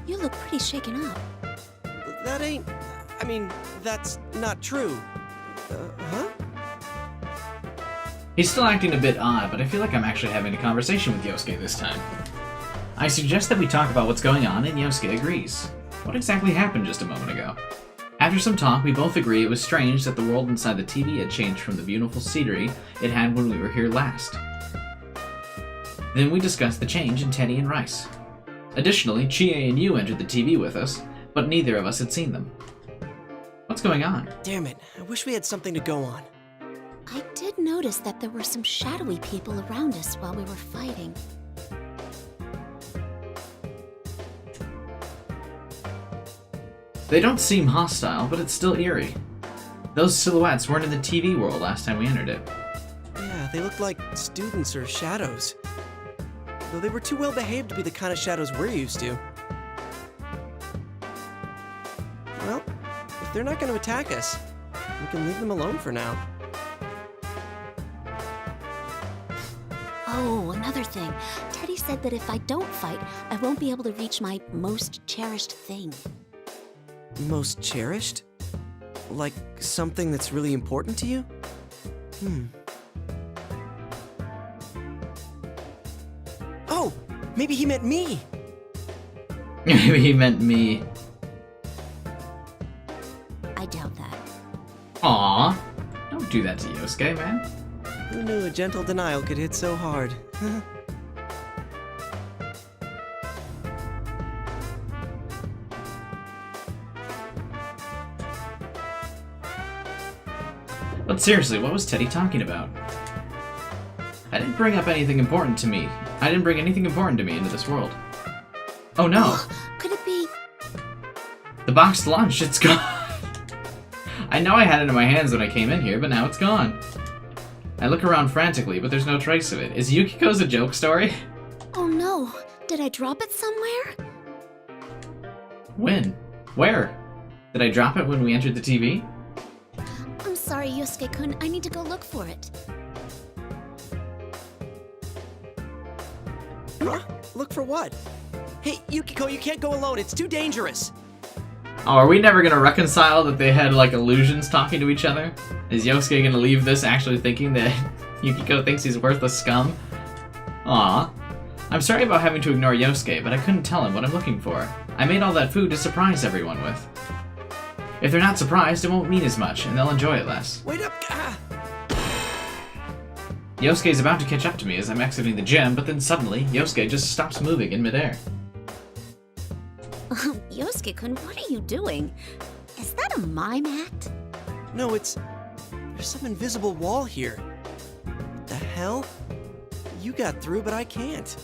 You look pretty shaken up. That ain't... I mean, that's not true. Huh? He's still acting a bit odd, but I feel like I'm actually having a conversation with Yosuke this time. I suggest that we talk about what's going on, and Yosuke agrees. What exactly happened just a moment ago? After some talk, we both agree it was strange that the world inside the TV had changed from the beautiful scenery it had when we were here last. Then we discussed the change in Teddy and Rice. Additionally, Chie and you entered the TV with us, but neither of us had seen them. What's going on? Damn it, I wish we had something to go on. I did notice that there were some shadowy people around us while we were fighting. They don't seem hostile, but it's still eerie. Those silhouettes weren't in the TV world last time we entered it. Yeah, they looked like students or shadows. Though they were too well behaved to be the kind of shadows we're used to. Well, if they're not going to attack us, we can leave them alone for now. Oh, another thing. Teddy said that if I don't fight, I won't be able to reach my most cherished thing. Most cherished? Like something that's really important to you? Oh, maybe he meant me! Maybe he meant me. I doubt that. Aww. Don't do that to Yosuke, man. Who knew a gentle denial could hit so hard? But seriously, what was Teddy talking about? I didn't bring up anything important to me. I didn't bring anything important to me into this world. Oh no! Could it be... The boxed lunch, it's gone! I know I had it in my hands when I came in here, but now it's gone. I look around frantically, but there's no trace of it. Is Yukiko's a joke story? Oh, did I drop it somewhere? When? Where? Did I drop it when we entered the TV? I'm sorry, Yosuke-kun. I need to go look for it. Huh? Look for what? Hey, Yukiko, you can't go alone. It's too dangerous. Oh, are we never gonna reconcile that they had, like, illusions talking to each other? Is Yosuke gonna leave this actually thinking that Yukiko thinks he's worthless scum? Aw. I'm sorry about having to ignore Yosuke, but I couldn't tell him what I'm looking for. I made all that food to surprise everyone with. If they're not surprised, it won't mean as much, and they'll enjoy it less. Wait up! Ah. Yosuke's about to catch up to me as I'm exiting the gym, but then suddenly, Yosuke just stops moving in midair. Yosuke-kun, what are you doing? Is that a mime act? No, it's... There's some invisible wall here. What the hell? You got through, but I can't.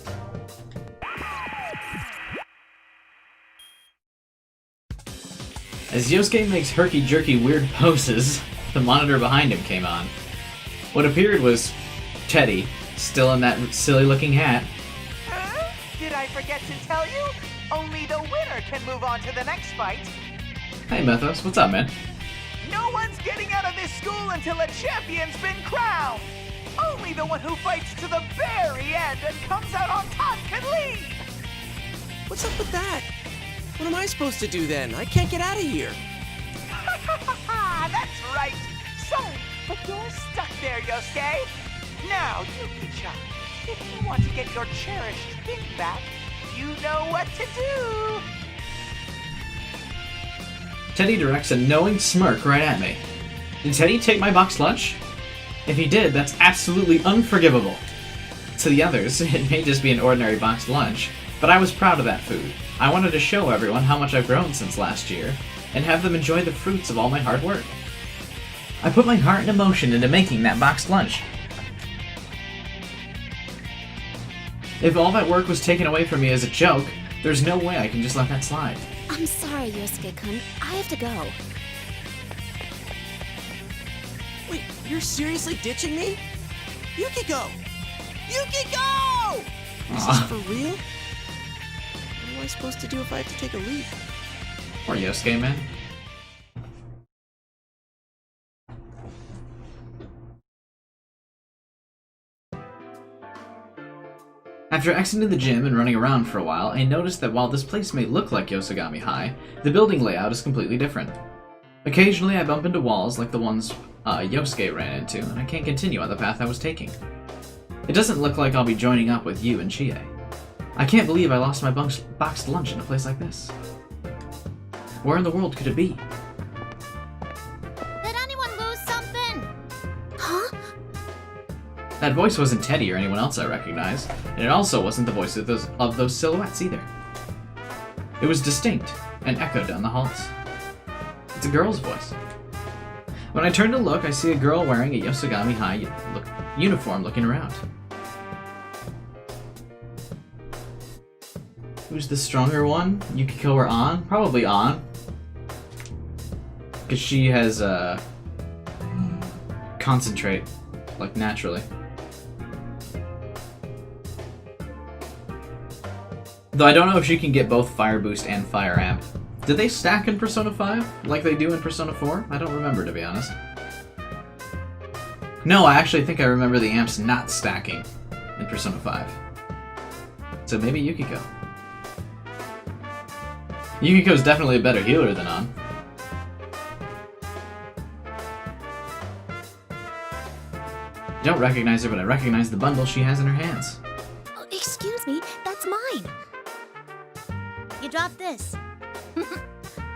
As Yosuke makes herky-jerky weird poses, the monitor behind him came on. What appeared was Teddy, still in that silly-looking hat. Huh? Did I forget to tell you? Only the winner can move on to the next fight. Hey, Mythos, what's up, man? No one's getting out of this school until a champion's been crowned. Only the one who fights to the very end and comes out on top can leave. What's up with that? What am I supposed to do then? I can't get out of here. That's right. So, but you're stuck there, Yosuke. Now, Yuki-chan, if you want to get your cherished thing back, you know what to do. Teddy directs a knowing smirk right at me. Did Teddy take my box lunch? If he did, that's absolutely unforgivable. To the others, it may just be an ordinary boxed lunch, but I was proud of that food. I wanted to show everyone how much I've grown since last year, and have them enjoy the fruits of all my hard work. I put my heart and emotion into making that boxed lunch. If all that work was taken away from me as a joke, there's no way I can just let that slide. I'm sorry, Yosuke-kun. I have to go. Wait, you're seriously ditching me? Yukiko! Yukiko! Is this for real? What am I supposed to do if I have to take a leave? Or Yosuke, man. After exiting the gym and running around for a while, I noticed that while this place may look like Yosogami High, the building layout is completely different. Occasionally I bump into walls like the ones Yosuke ran into, and I can't continue on the path I was taking. It doesn't look like I'll be joining up with you and Chie. I can't believe I lost my boxed lunch in a place like this. Where in the world could it be? Did anyone lose something? Huh? That voice wasn't Teddy or anyone else I recognized, and it also wasn't the voice of those silhouettes either. It was distinct and echoed down the halls. It's a girl's voice. When I turn to look, I see a girl wearing a Yosogami High uniform looking around. Who's the stronger one? Yukiko or An? Probably An. Because she has, concentrate, like, naturally. Though I don't know if she can get both Fire Boost and Fire Amp. Did they stack in Persona 5, like they do in Persona 4? I don't remember, to be honest. No, I actually think I remember the amps not stacking in Persona 5. So maybe Yukiko. Yukiko's definitely a better healer than An. I don't recognize her, but I recognize the bundle she has in her hands. Oh, excuse me, that's mine. You dropped this.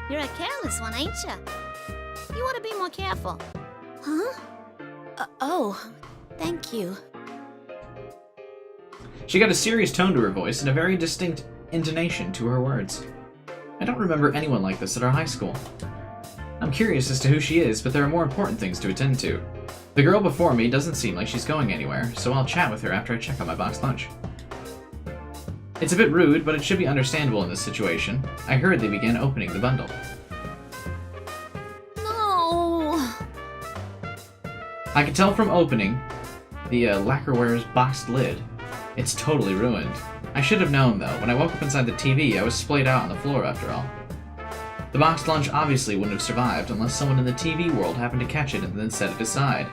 You're a careless one, ain't ya? You ought to be more careful. Huh? Oh, thank you. She got a serious tone to her voice and a very distinct intonation to her words. I don't remember anyone like this at our high school. I'm curious as to who she is, but there are more important things to attend to. The girl before me doesn't seem like she's going anywhere, so I'll chat with her after I check out my boxed lunch. It's a bit rude, but it should be understandable in this situation. I heard they began opening the bundle. No. I could tell from opening the lacquerware's boxed lid. It's totally ruined. I should have known, though. When I woke up inside the TV, I was splayed out on the floor after all. The boxed lunch obviously wouldn't have survived unless someone in the TV world happened to catch it and then set it aside.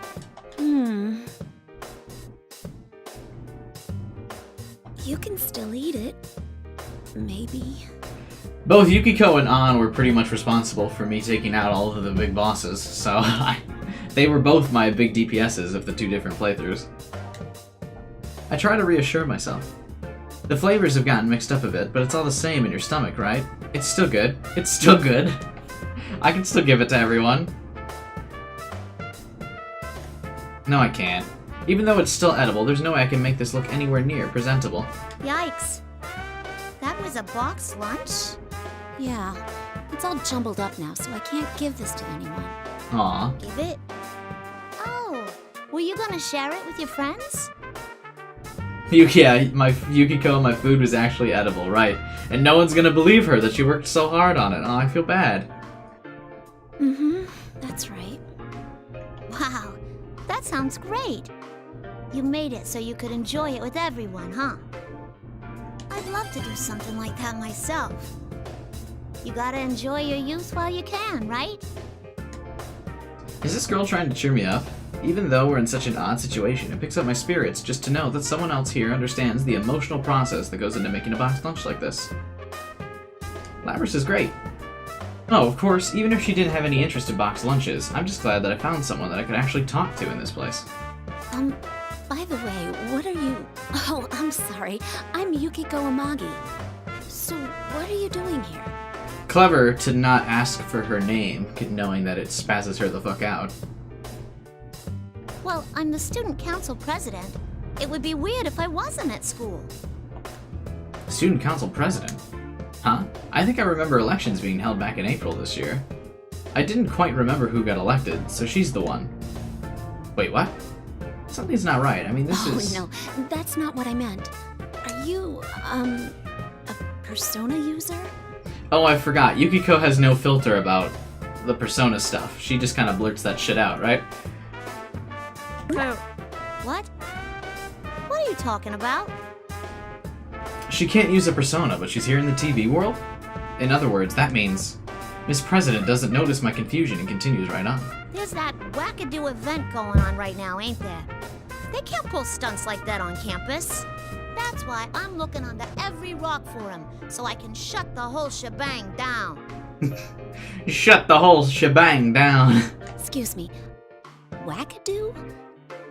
You can still eat it. Maybe. Both Yukiko and An were pretty much responsible for me taking out all of the big bosses, so they were both my big DPSs of the two different playthroughs. I try to reassure myself. The flavors have gotten mixed up a bit, but it's all the same in your stomach, right? It's still good. It's still good. I can still give it to everyone. No, I can't. Even though it's still edible, there's no way I can make this look anywhere near presentable. Yikes. That was a boxed lunch? Yeah. It's all jumbled up now, so I can't give this to anyone. Aw. Give it? Oh, were you gonna share it with your friends? Yeah, Yukiko, my food was actually edible, right? And no one's gonna believe her that she worked so hard on it. Oh, I feel bad. That's right. Wow, that sounds great. You made it so you could enjoy it with everyone, huh? I'd love to do something like that myself. You gotta enjoy your youth while you can, right? Is this girl trying to cheer me up? Even though we're in such an odd situation, it picks up my spirits just to know that someone else here understands the emotional process that goes into making a boxed lunch like this. Labrys is great. Oh, of course, even if she didn't have any interest in boxed lunches, I'm just glad that I found someone that I could actually talk to in this place. By the way, what are you... Oh, I'm sorry. I'm Yukiko Amagi. So, what are you doing here? Clever to not ask for her name, knowing that it spazzes her the fuck out. Well, I'm the student council president. It would be weird if I wasn't at school. Student council president? Huh? I think I remember elections being held back in April this year. I didn't quite remember who got elected, so she's the one. Wait, what? Something's not right. I mean, this is... Oh, no. That's not what I meant. Are you, a Persona user? Oh, I forgot. Yukiko has no filter about the Persona stuff. She just kind of blurts that shit out, right? What? What are you talking about? She can't use a Persona, but she's here in the TV world? In other words, that means Miss President doesn't notice my confusion and continues right on. There's that wackadoo event going on right now, ain't there? They can't pull stunts like that on campus. That's why I'm looking under every rock for him, so I can shut the whole shebang down. Shut the whole shebang down. Excuse me. Wackadoo?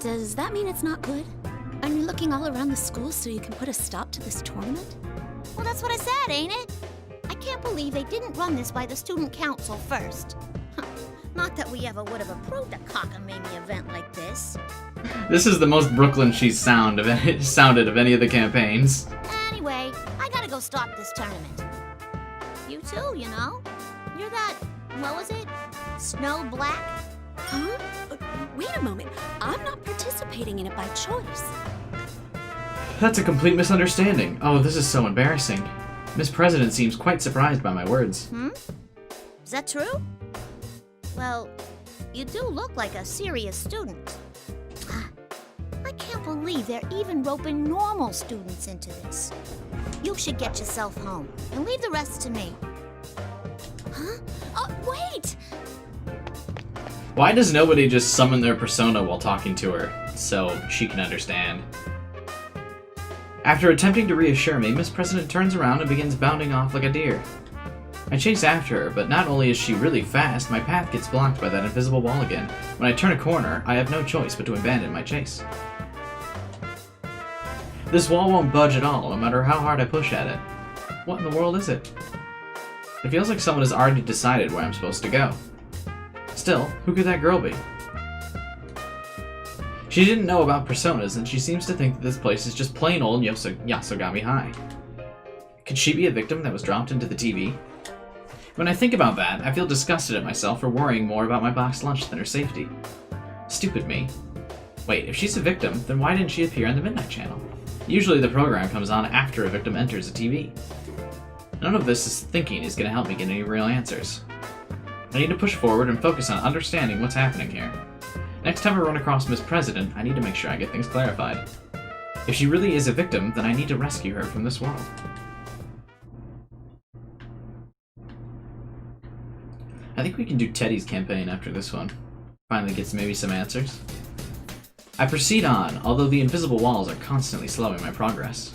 Does that mean it's not good? Are you looking all around the school so you can put a stop to this tournament? Well, that's what I said, ain't it? I can't believe they didn't run this by the student council first. Not that we ever would have approved a cockamamie event like this. This is the most Brooklyn she's sounded of any of the campaigns. Anyway, I gotta go stop this tournament. You too, you know? You're that, what was it? Snow Black? Huh? Wait a moment. I'm not participating in it by choice. That's a complete misunderstanding. Oh, this is so embarrassing. Miss President seems quite surprised by my words. Is that true? Well, you do look like a serious student. I can't believe they're even roping normal students into this. You should get yourself home and leave the rest to me. Huh? Oh, wait! Why does nobody just summon their persona while talking to her so she can understand? After attempting to reassure me, Miss President turns around and begins bounding off like a deer. I chase after her, but not only is she really fast, my path gets blocked by that invisible wall again. When I turn a corner, I have no choice but to abandon my chase. This wall won't budge at all, no matter how hard I push at it. What in the world is it? It feels like someone has already decided where I'm supposed to go. Still, who could that girl be? She didn't know about personas, and she seems to think that this place is just plain old Yasogami High. Could she be a victim that was dropped into the TV? When I think about that, I feel disgusted at myself for worrying more about my boxed lunch than her safety. Stupid me. Wait, if she's a victim, then why didn't she appear on the Midnight Channel? Usually the program comes on after a victim enters a TV. None of this thinking is going to help me get any real answers. I need to push forward and focus on understanding what's happening here. Next time I run across Miss President, I need to make sure I get things clarified. If she really is a victim, then I need to rescue her from this world. I think we can do Teddy's campaign after this one. Finally gets maybe some answers. I proceed on, although the invisible walls are constantly slowing my progress.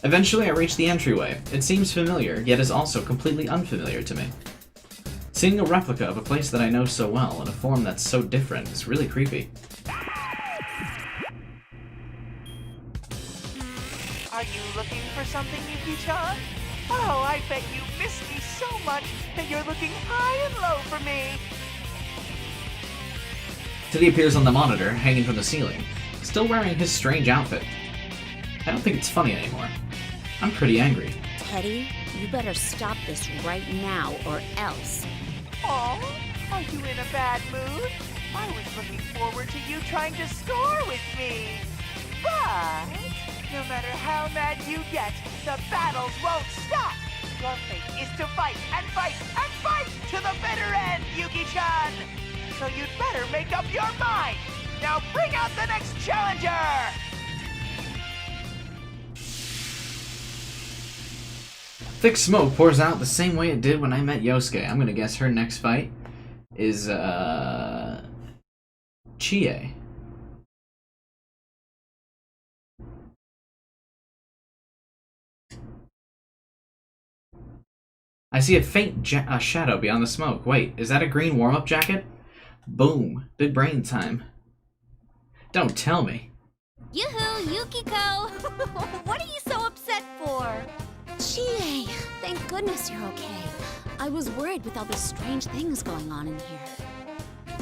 Eventually I reach the entryway. It seems familiar, yet is also completely unfamiliar to me. Seeing a replica of a place that I know so well in a form that's so different is really creepy. Are you looking for something, Yuki-chan? Oh, I bet you miss me so much that you're looking high and low for me. Teddy appears on the monitor, hanging from the ceiling, still wearing his strange outfit. I don't think it's funny anymore. I'm pretty angry. Teddy, you better stop this right now or else. Oh, are you in a bad mood? I was looking forward to you trying to score with me. But no matter how mad you get, the battles won't stop. Your fate is to fight and fight and fight to the bitter end, Yuki-chan. So you'd better make up your mind. Now bring out the next challenger. Thick smoke pours out the same way it did when I met Yosuke. I'm gonna guess her next fight is, Chie. I see a faint shadow beyond the smoke. Wait, is that a green warm-up jacket? Boom. Big brain time. Don't tell me. Yoo-hoo, Yukiko! What are you so upset for? Chie, thank goodness you're okay. I was worried with all these strange things going on in here.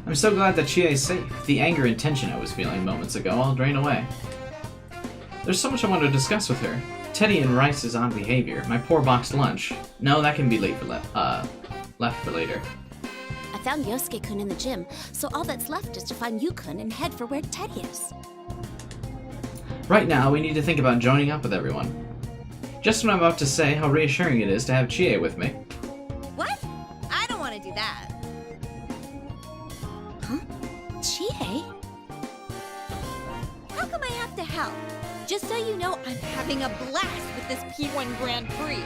I'm so glad that Chie is safe. The anger and tension I was feeling moments ago all drain away. There's so much I want to discuss with her. Teddy and Rice's odd behavior, my poor boxed lunch. No, that can be left for later. I found Yosuke-kun in the gym, so all that's left is to find Yu-kun and head for where Teddy is. Right now, we need to think about joining up with everyone. Just when I'm about to say how reassuring it is to have Chie with me. What? I don't want to do that. Huh? Chie? How come I have to help? Just so you know, I'm having a blast with this P1 Grand Prix.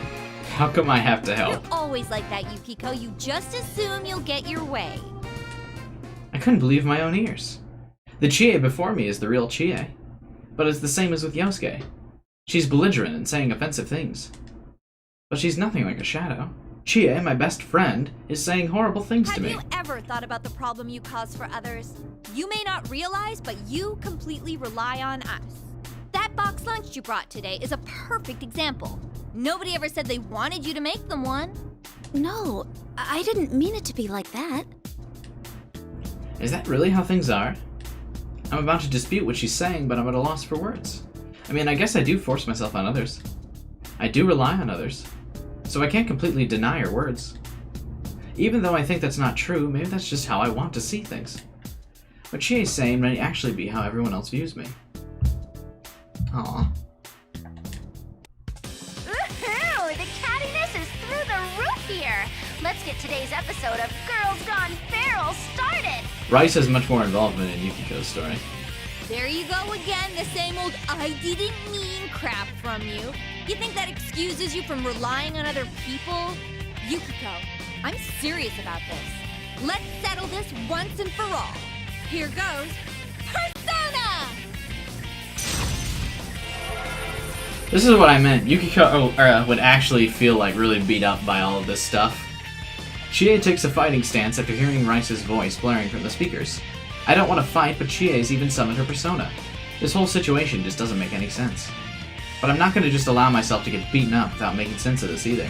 How come I have to help? You're always like that, Yukiko. You just assume you'll get your way. I couldn't believe my own ears. The Chie before me is the real Chie. But it's the same as with Yosuke. She's belligerent and saying offensive things. But she's nothing like a shadow. Chie, my best friend, is saying horrible things to me. Have you ever thought about the problem you cause for others? You may not realize, but you completely rely on us. That box lunch you brought today is a perfect example. Nobody ever said they wanted you to make them one. No, I didn't mean it to be like that. Is that really how things are? I'm about to dispute what she's saying, but I'm at a loss for words. I mean, I guess I do force myself on others. I do rely on others. So I can't completely deny her words. Even though I think that's not true, maybe that's just how I want to see things. What she is saying may actually be how everyone else views me. Aww. Woohoo! The cattiness is through the roof here. Let's get today's episode of Girls Gone Feral started. Rice has much more involvement in Yukiko's story. There you go again, the same old I didn't mean crap from you. You think that excuses you from relying on other people? Yukiko, I'm serious about this. Let's settle this once and for all. Here goes Persona! This is what I meant. Yukiko would actually feel like really beat up by all of this stuff. Chie takes a fighting stance after hearing Rice's voice blaring from the speakers. I don't want to fight, but Chie's even summoned her persona. This whole situation just doesn't make any sense. But I'm not going to just allow myself to get beaten up without making sense of this either.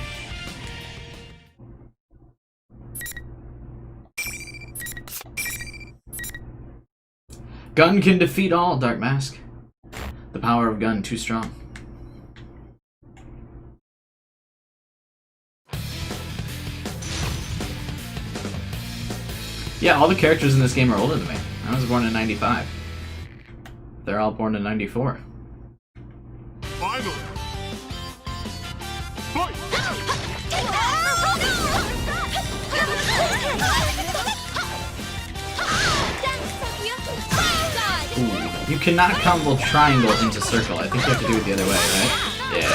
Gun can defeat all, Dark Mask. The power of gun too strong. Yeah, all the characters in this game are older than me. I was born in 95. They're all born in 94. Finally! Fight! Ooh, You cannot combo triangle into circle. I think you have to do it the other way, right? Yeah.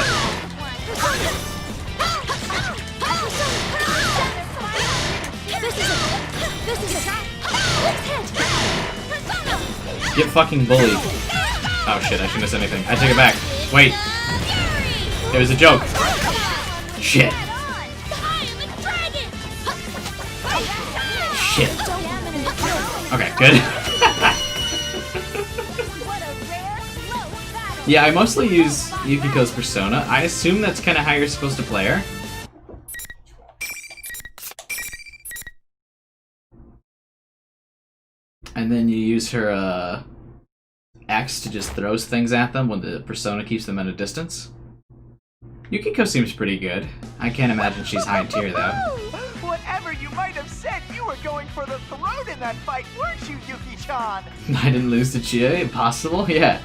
Get fucking bullied. Oh shit, I shouldn't have said anything. I take it back. Wait. It was a joke. Shit. Shit. Okay, good. Yeah, I mostly use Yukiko's persona. I assume that's kind of how you're supposed to play her. And then you use her axe to just throws things at them when the persona keeps them at a distance. Yukiko seems pretty good. I can't imagine she's high tier though. Whatever you might have said, you were going for the throat in that fight, weren't you, Yuki-chan? I didn't lose to Chie? Impossible? Yeah.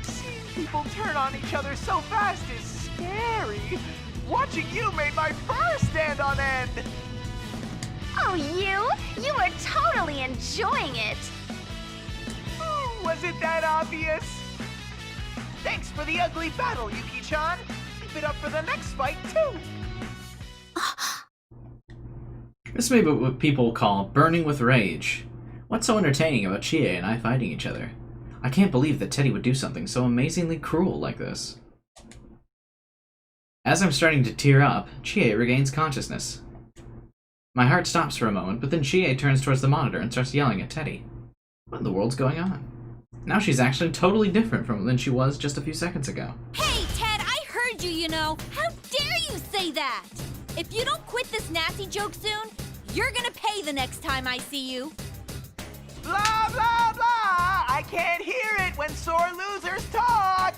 Seeing people turn on each other so fast is scary. Watching you made my fur stand on end. Oh, you were totally enjoying it. Was it that obvious? Thanks for the ugly battle, Yuki-chan. Keep it up for the next fight, too. This may be what people call burning with rage. What's so entertaining about Chie and I fighting each other? I can't believe that Teddy would do something so amazingly cruel like this. As I'm starting to tear up, Chie regains consciousness. My heart stops for a moment, but then Chie turns towards the monitor and starts yelling at Teddy. What in the world's going on? Now she's actually totally different than she was just a few seconds ago. Hey, Ted, I heard you, you know. How dare you say that? If you don't quit this nasty joke soon, you're gonna pay the next time I see you. Blah, blah, blah! I can't hear it when sore losers talk!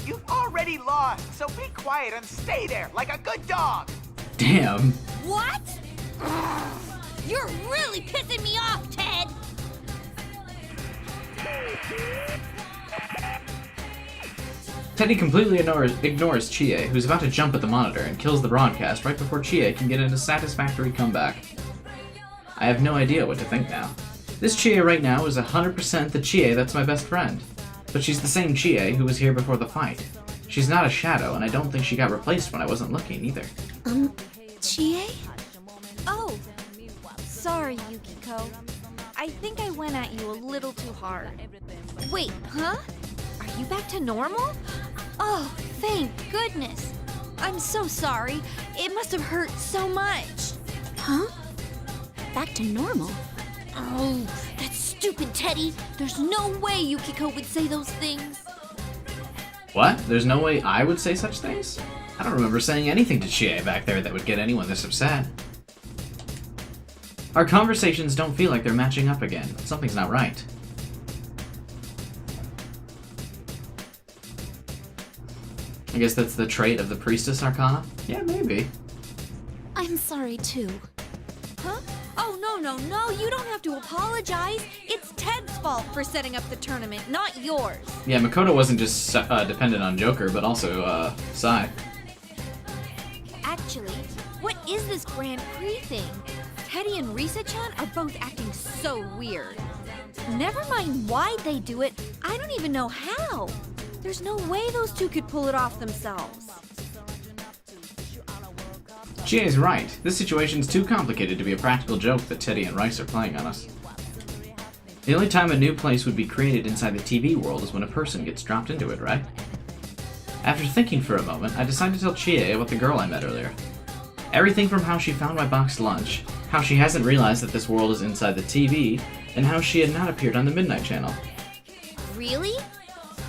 You've already lost, so be quiet and stay there like a good dog! Damn. What? You're really pissing me off, Ted! Teddy completely ignores Chie, who's about to jump at the monitor, and kills the broadcast right before Chie can get a satisfactory comeback. I have no idea what to think now. This Chie right now is 100% the Chie that's my best friend. But she's the same Chie who was here before the fight. She's not a shadow, and I don't think she got replaced when I wasn't looking either. Chie? Oh, sorry, Yukiko. I think I went at you a little too hard. Wait, huh? Are you back to normal? Oh, thank goodness. I'm so sorry. It must have hurt so much. Huh? Back to normal? Oh, that stupid Teddy. There's no way Yukiko would say those things. What? There's no way I would say such things? I don't remember saying anything to Chie back there that would get anyone this upset. Our conversations don't feel like they're matching up again. Something's not right. I guess that's the trait of the Priestess Arcana? Yeah, maybe. I'm sorry, too. Huh? Oh, no, you don't have to apologize. It's Ted's fault for setting up the tournament, not yours. Yeah, Makoto wasn't just dependent on Joker, but also, Sai. Actually, what is this Grand Prix thing? Teddy and Risa-chan are both acting so weird. Never mind why they do it, I don't even know how. There's no way those two could pull it off themselves. Chie's right. This situation's too complicated to be a practical joke that Teddy and Rice are playing on us. The only time a new place would be created inside the TV world is when a person gets dropped into it, right? After thinking for a moment, I decided to tell Chie about the girl I met earlier. Everything from how she found my boxed lunch, how she hasn't realized that this world is inside the TV, and how she had not appeared on the Midnight Channel. Really?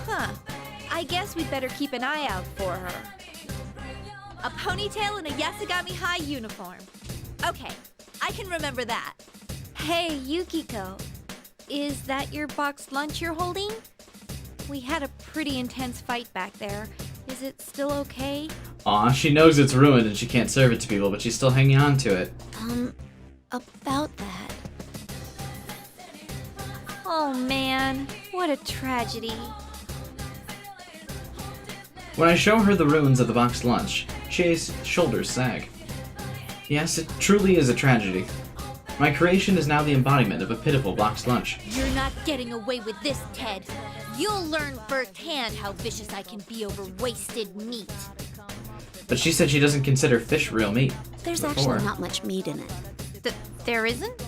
Huh. I guess we'd better keep an eye out for her. A ponytail and a Yasugami High uniform. Okay, I can remember that. Hey, Yukiko. Is that your boxed lunch you're holding? We had a pretty intense fight back there. Is it still okay? Aw, she knows it's ruined and she can't serve it to people, but she's still hanging on to it. About that. Oh man, what a tragedy. When I show her the ruins of the boxed lunch, Chie's shoulders sag. Yes, it truly is a tragedy. My creation is now the embodiment of a pitiful boxed lunch. You're not getting away with this, Ted. You'll learn firsthand how vicious I can be over wasted meat. But she said she doesn't consider fish real meat. There's before. actually not much meat in it. There isn't?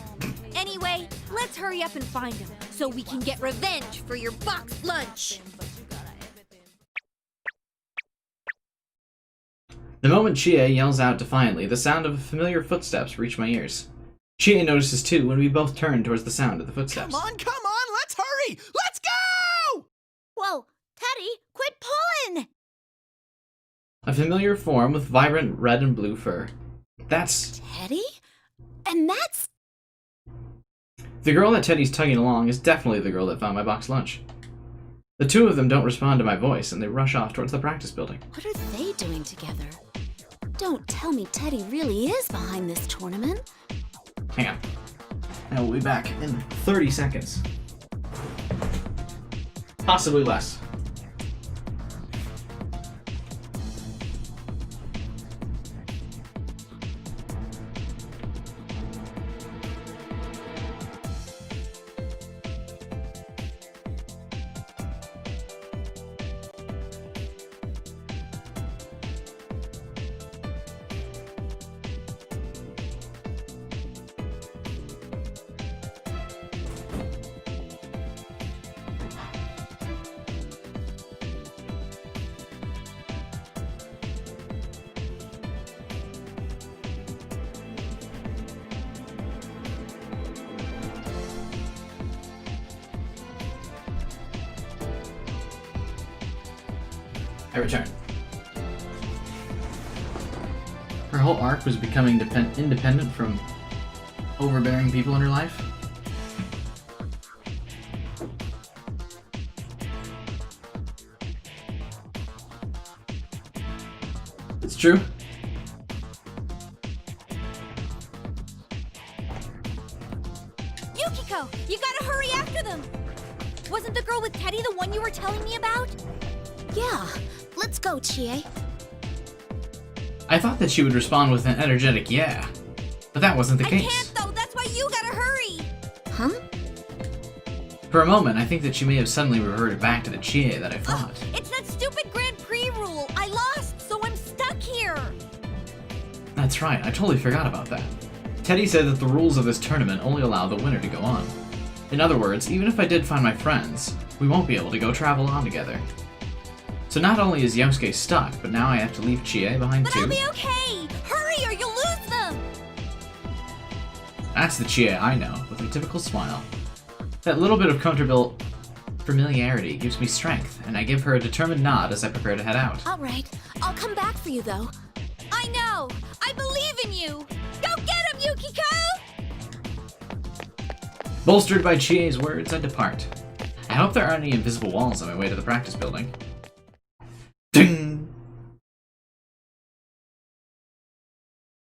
Anyway, let's hurry up and find him, so we can get revenge for your boxed lunch. The moment Chie yells out defiantly, the sound of familiar footsteps reach my ears. Chie notices too when we both turn towards the sound of the footsteps. Come on, let's hurry! Let's go! Whoa, Teddy, quit pulling! A familiar form with vibrant red and blue fur. That's... Teddy? And that's... The girl that Teddy's tugging along is definitely the girl that found my boxed lunch. The two of them don't respond to my voice, and they rush off towards the practice building. What are they doing together? Don't tell me Teddy really is behind this tournament. Hang on. I will be back in 30 seconds. Possibly less. I return. Her whole arc was becoming independent from overbearing people in her life. It's true. Yukiko, you gotta hurry after them! Wasn't the girl with Teddy the one you were telling me about? Yeah, let's go, Chie. I thought that she would respond with an energetic yeah, but that wasn't the case. I can't though, that's why you gotta hurry! Huh? For a moment, I think that she may have suddenly reverted back to the Chie that I fought. It's that stupid Grand Prix rule! I lost, so I'm stuck here! That's right, I totally forgot about that. Teddy said that the rules of this tournament only allow the winner to go on. In other words, even if I did find my friends, we won't be able to go travel on together. So not only is Yosuke stuck, but now I have to leave Chie behind But too. I'll be okay! Hurry or you'll lose them! That's the Chie I know, with a typical smile. That little bit of comfortable familiarity gives me strength, and I give her a determined nod as I prepare to head out. All right, I'll come back for you, though. I know! I believe in you! Go get him, Yukiko! Bolstered by Chie's words, I depart. I hope there aren't any invisible walls on my way to the practice building. Ding!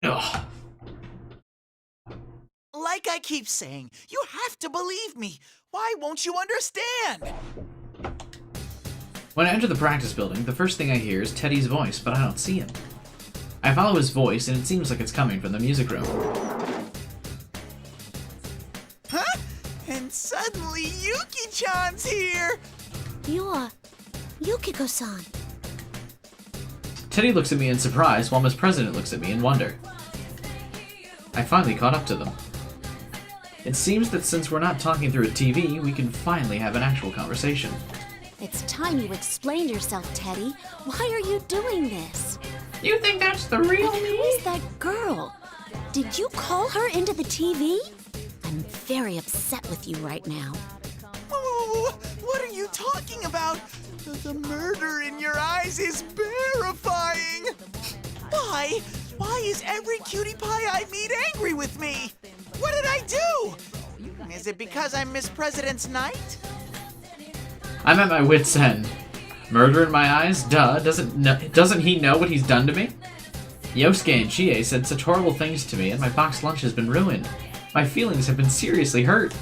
Ugh. Like I keep saying, you have to believe me. Why won't you understand? When I enter the practice building, the first thing I hear is Teddy's voice, but I don't see him. I follow his voice, and it seems like it's coming from the music room. Huh? And suddenly Yuki-chan's here! You're Yukiko-san. Teddy looks at me in surprise, while Miss President looks at me in wonder. I finally caught up to them. It seems that since we're not talking through a TV, we can finally have an actual conversation. It's time you explained yourself, Teddy. Why are you doing this? You think that's the real And me? who is that girl? Did you call her into the TV? I'm very upset with you right now. What are you talking about? The murder in your eyes is terrifying! Why? Why is every cutie pie I meet angry with me? What did I do? Is it because I'm Miss President's Knight? I'm at my wit's end. Murder in my eyes? Duh. Doesn't he know what he's done to me? Yosuke and Chie said such horrible things to me, and my boxed lunch has been ruined. My feelings have been seriously hurt.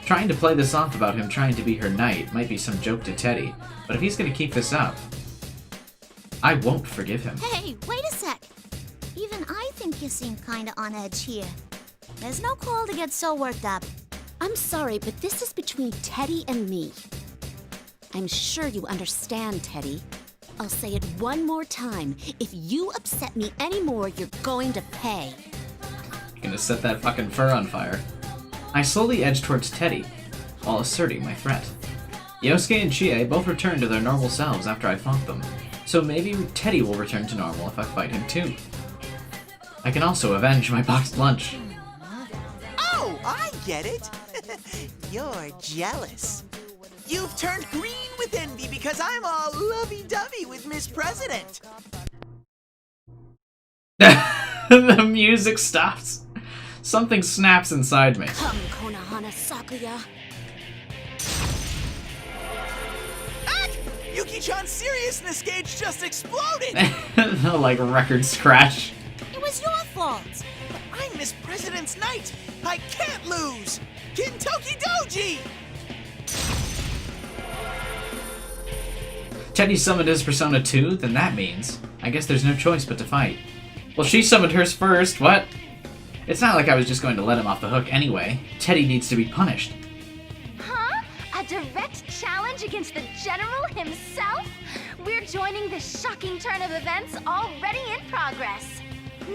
Trying to play this off about him trying to be her knight might be some joke to Teddy, but if he's gonna keep this up, I won't forgive him. Hey, wait a sec. Even I think you seem kinda on edge here. There's no call to get so worked up. I'm sorry, but this is between Teddy and me. I'm sure you understand, Teddy. I'll say it one more time. If you upset me anymore, you're going to pay. You're gonna set that fucking fur on fire. I slowly edged towards Teddy, while asserting my threat. Yosuke and Chie both returned to their normal selves after I fought them, so maybe Teddy will return to normal if I fight him too. I can also avenge my boxed lunch. Oh, I get it. You're jealous. You've turned green with envy because I'm all lovey-dovey with Miss President. The music stops. Something snaps inside me. Come, Konohana Sakuya. Yuki-chan's seriousness gauge just exploded! Like record scratch. It was your fault. But I'm Miss President's knight. I can't lose. Kintoki Doji! Teddy summoned his Persona 2, then that means I guess there's no choice but to fight. Well, she summoned hers first, what? It's not like I was just going to let him off the hook anyway. Teddy needs to be punished. Huh? A direct challenge against the General himself? We're joining this shocking turn of events already in progress.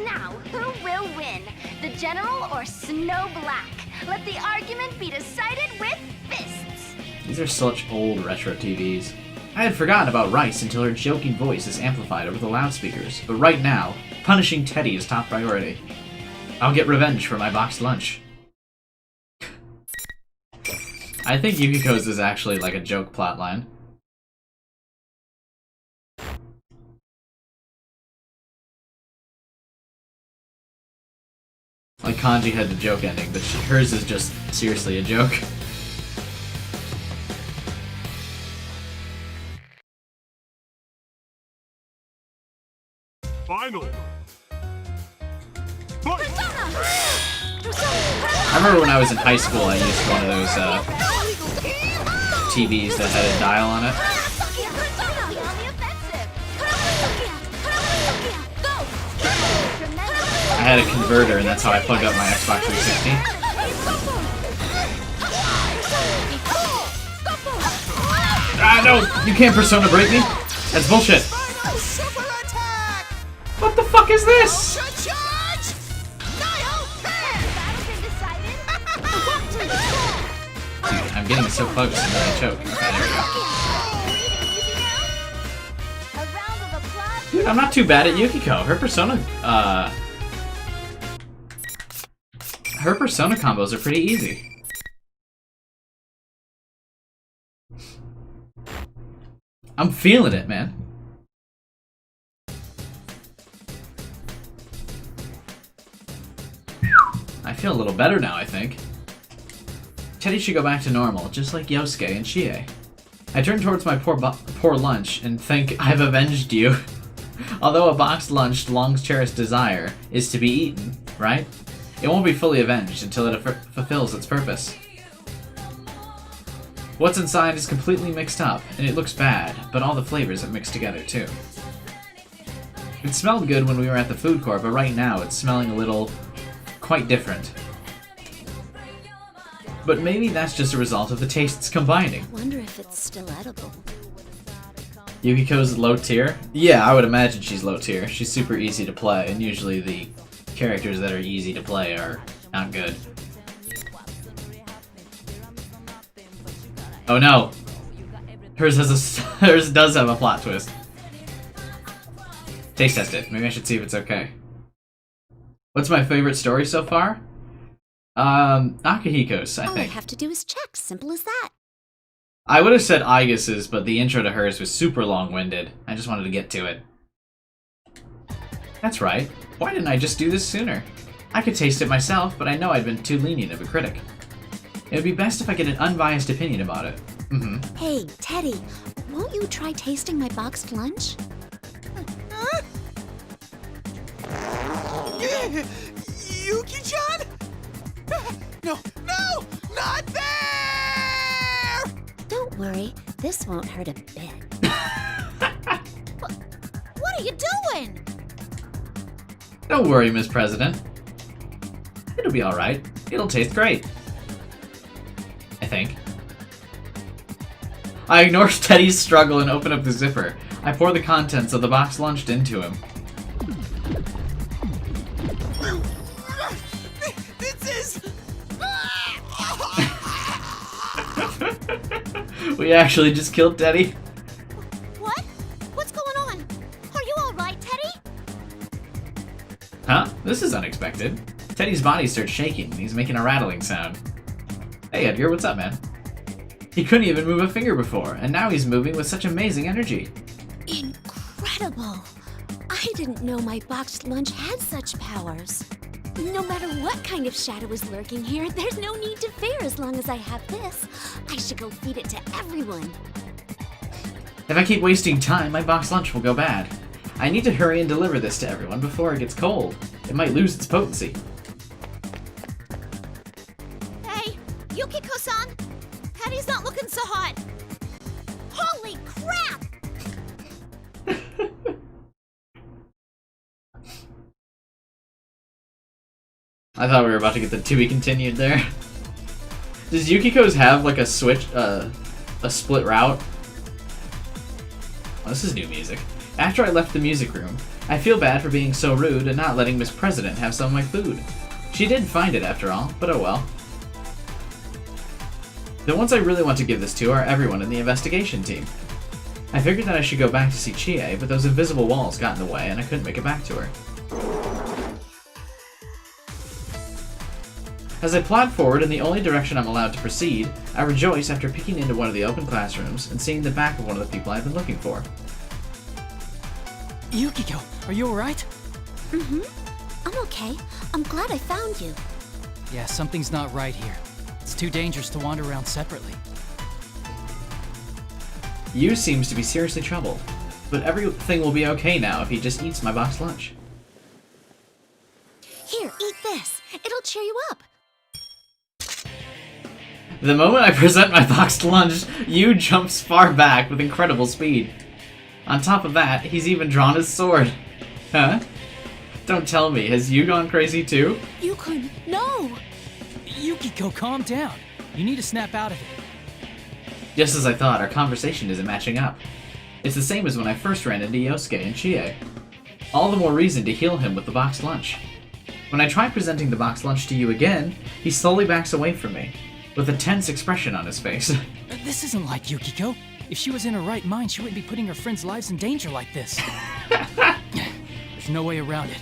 Now, who will win? The General or Snow Black? Let the argument be decided with fists. These are such old retro TVs. I had forgotten about Rice until her joking voice is amplified over the loudspeakers, but right now, punishing Teddy is top priority. I'll get revenge for my boxed lunch. I think Yukiko's is actually like a joke plotline. Like Kanji had the joke ending, but hers is just seriously a joke. Finally. I remember when I was in high school, I used one of those TVs that had a dial on it. I had a converter, and that's how I plugged up my Xbox 360. Ah, no! You can't Persona break me? That's bullshit. What the fuck is this? Dude, I'm getting so close and then I choke. Okay, there we go. Dude, I'm not too bad at Yukiko. Her Persona combos are pretty easy. I'm feeling it, man. I feel a little better now, I think. Teddy should go back to normal, just like Yosuke and Chie. I turn towards my poor lunch and think I've avenged you. Although a boxed lunch, long cherished desire, is to be eaten, right? It won't be fully avenged until it fulfills its purpose. What's inside is completely mixed up, and it looks bad, but all the flavors have mixed together too. It smelled good when we were at the food court, but right now it's smelling a little quite different. But maybe that's just a result of the tastes combining. I wonder if it's still edible. Yukiko's low tier? Yeah, I would imagine she's low tier. She's super easy to play, and usually the characters that are easy to play are not good. Oh no! Hers does have a plot twist. Taste test it. Maybe I should see if it's okay. What's my favorite story so far? Akihiko's, I think. All I have to do is check. Simple as that. I would have said Aigus's, but the intro to hers was super long-winded. I just wanted to get to it. That's right. Why didn't I just do this sooner? I could taste it myself, but I know I'd been too lenient of a critic. It would be best if I get an unbiased opinion about it. Hey, Teddy, won't you try tasting my boxed lunch? Yuki-chan? No, not there! Don't worry, this won't hurt a bit. What are you doing? Don't worry, Miss President. I It'll be alright. It'll taste great. I think. I ignore Teddy's struggle and open up the zipper. I pour the contents of the box lunched into him. This is... We actually just killed Teddy. What? What's going on? Are you alright, Teddy? Huh? This is unexpected. Teddy's body starts shaking, and he's making a rattling sound. Hey Edgar, what's up, man? He couldn't even move a finger before, and now he's moving with such amazing energy. Incredible! I didn't know my boxed lunch had such powers. No matter what kind of shadow is lurking here, there's no need to fear as long as I have this. I should go feed it to everyone. If I keep wasting time, my boxed lunch will go bad. I need to hurry and deliver this to everyone before it gets cold. It might lose its potency. Hey, Yukiko-san! Teddy's not looking so hot! Holy crap! I thought we were about to get the to be continued there. Does Yukiko's have like a switch, a split route? Oh, this is new music. After I left the music room, I feel bad for being so rude and not letting Miss President have some of my food. She did find it after all, but oh well. The ones I really want to give this to are everyone in the investigation team. I figured that I should go back to see Chie, but those invisible walls got in the way and I couldn't make it back to her. As I plod forward in the only direction I'm allowed to proceed, I rejoice after peeking into one of the open classrooms and seeing the back of one of the people I've been looking for. Yukiko, are you alright? Mm-hmm. I'm okay. I'm glad I found you. Yeah, something's not right here. It's too dangerous to wander around separately. Yu seems to be seriously troubled, but everything will be okay now if he just eats my boxed lunch. Here, eat this. It'll cheer you up. The moment I present my boxed lunch, Yu jumps far back with incredible speed. On top of that, he's even drawn his sword. Huh? Don't tell me, has Yu gone crazy too? You could... No! Yukiko, calm down. You need to snap out of it. Just as I thought, our conversation isn't matching up. It's the same as when I first ran into Yosuke and Chie. All the more reason to heal him with the boxed lunch. When I try presenting the boxed lunch to Yu again, he slowly backs away from me, with a tense expression on his face. This isn't like Yukiko. If she was in her right mind, she wouldn't be putting her friends' lives in danger like this. There's no way around it.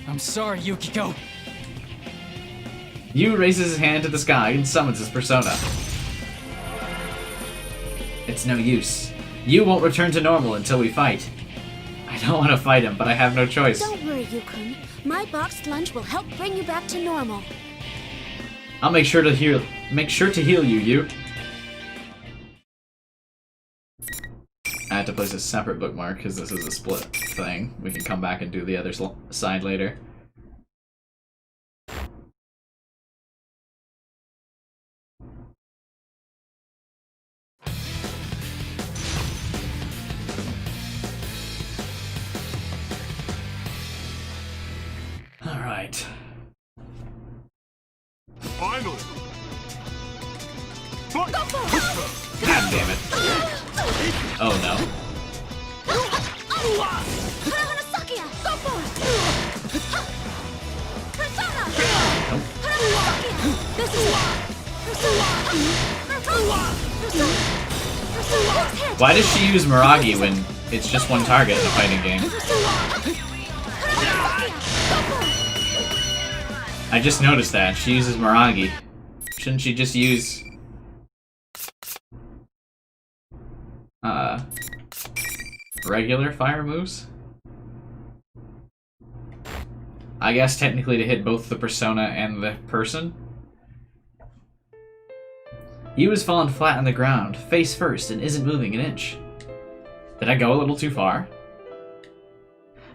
I'm sorry, Yukiko. Yu raises his hand to the sky and summons his persona. It's no use. Yu won't return to normal until we fight. I don't want to fight him, but I have no choice. Don't worry, Yukon. My boxed lunch will help bring you back to normal. I'll make sure to heal you, Yu. I had to place a separate bookmark because this is a split thing. We can come back and do the other side later. Alright. Finally! God damn it. Oh no. Why does she use Miragi when it's just one target in a fighting game? I just noticed that. She uses Miragi. Shouldn't she just use... regular fire moves? I guess technically to hit both the persona and the person? Yu has fallen flat on the ground, face first, and isn't moving an inch. Did I go a little too far?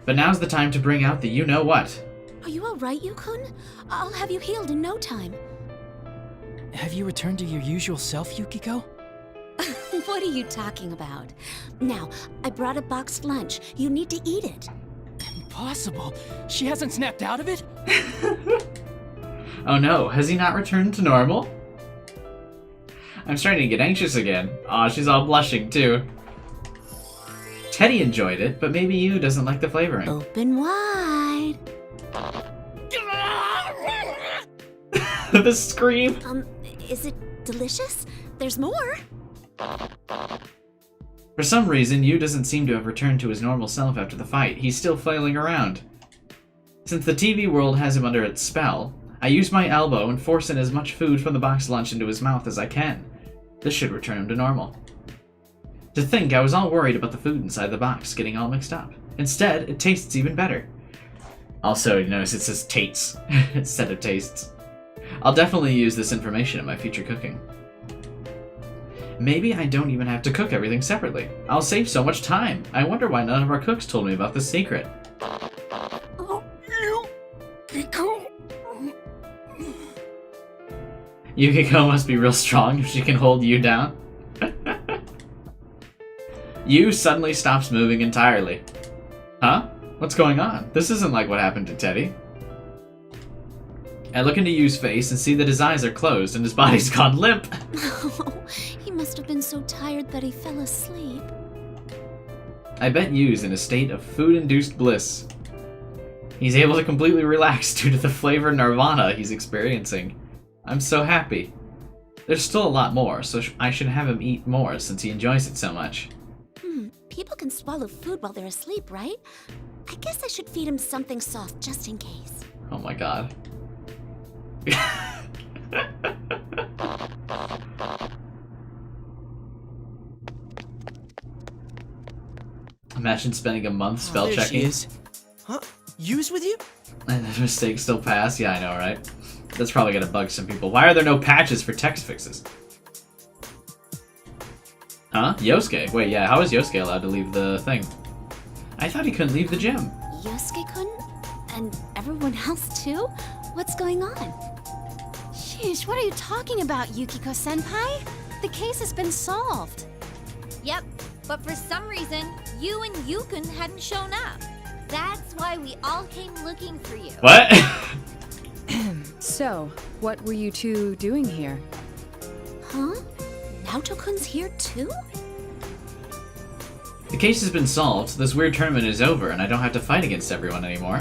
But now's the time to bring out the you-know-what. Are you alright, Yukon? I'll have you healed in no time. Have you returned to your usual self, Yukiko? What are you talking about? Now, I brought a boxed lunch. You need to eat it. Impossible. She hasn't snapped out of it? Oh no, has he not returned to normal? I'm starting to get anxious again. Aw, she's all blushing too. Teddy enjoyed it, but maybe you doesn't like the flavoring. Open wide. The scream. Is it delicious? There's more. For some reason, Yu doesn't seem to have returned to his normal self after the fight. He's still flailing around. Since the TV world has him under its spell, I use my elbow and force in as much food from the box lunch into his mouth as I can. This should return him to normal. To think, I was all worried about the food inside the box getting all mixed up. Instead, it tastes even better. Also, notice it says tates instead of tastes. I'll definitely use this information in my future cooking. Maybe I don't even have to cook everything separately. I'll save so much time. I wonder why none of our cooks told me about this secret. Yukiko must be real strong if she can hold you down. Yu suddenly stops moving entirely. Huh? What's going on? This isn't like what happened to Teddy. I look into Yu's face and see that his eyes are closed and his body's gone limp. He must have been so tired that he fell asleep. I bet Yu's in a state of food-induced bliss. He's able to completely relax due to the flavor nirvana he's experiencing. I'm so happy. There's still a lot more, so I should have him eat more since he enjoys it so much. People can swallow food while they're asleep, right? I guess I should feed him something soft just in case. Oh my god. Imagine spending a month spell there checking. She is. Huh? Yu's with you? And the mistakes still pass? Yeah, I know, right? That's probably gonna bug some people. Why are there no patches for text fixes? Huh? Yosuke? Wait, yeah, how is Yosuke allowed to leave the thing? I thought he couldn't leave the gym. Yosuke couldn't? And everyone else too? What's going on? Sheesh, what are you talking about, Yukiko-senpai? The case has been solved. Yep, but for some reason, you and Yukon hadn't shown up. That's why we all came looking for you. What? So, what were you two doing here? Huh? Naoto-kun's here too? The case has been solved, so this weird tournament is over, and I don't have to fight against everyone anymore.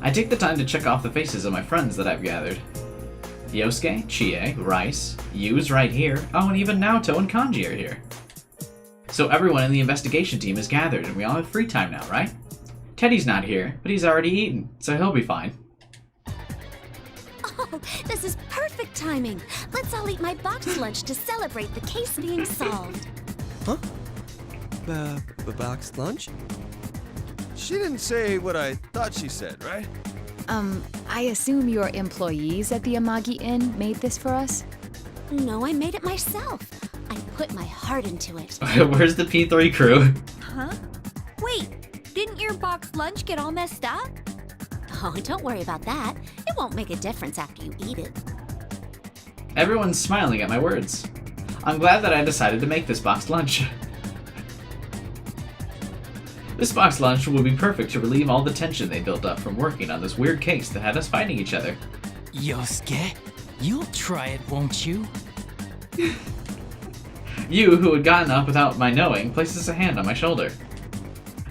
I take the time to check off the faces of my friends that I've gathered. Yosuke, Chie, Rice, Yu's right here, oh, and even Naoto and Kanji are here. So everyone in the investigation team is gathered, and we all have free time now, right? Teddy's not here, but he's already eaten, so he'll be fine. Oh, this is perfect timing. Let's all eat my box lunch to celebrate the case being solved. Huh? Box lunch? She didn't say what I thought she said, right? I assume your employees at the Amagi Inn made this for us? No, I made it myself. I put my heart into it. Where's the P3 crew? Huh? Wait, didn't your box lunch get all messed up? Oh, don't worry about that. It won't make a difference after you eat it. Everyone's smiling at my words. I'm glad that I decided to make this boxed lunch. This boxed lunch will be perfect to relieve all the tension they built up from working on this weird case that had us fighting each other. Yosuke, you'll try it, won't you? Yu, who had gotten up without my knowing, places a hand on my shoulder.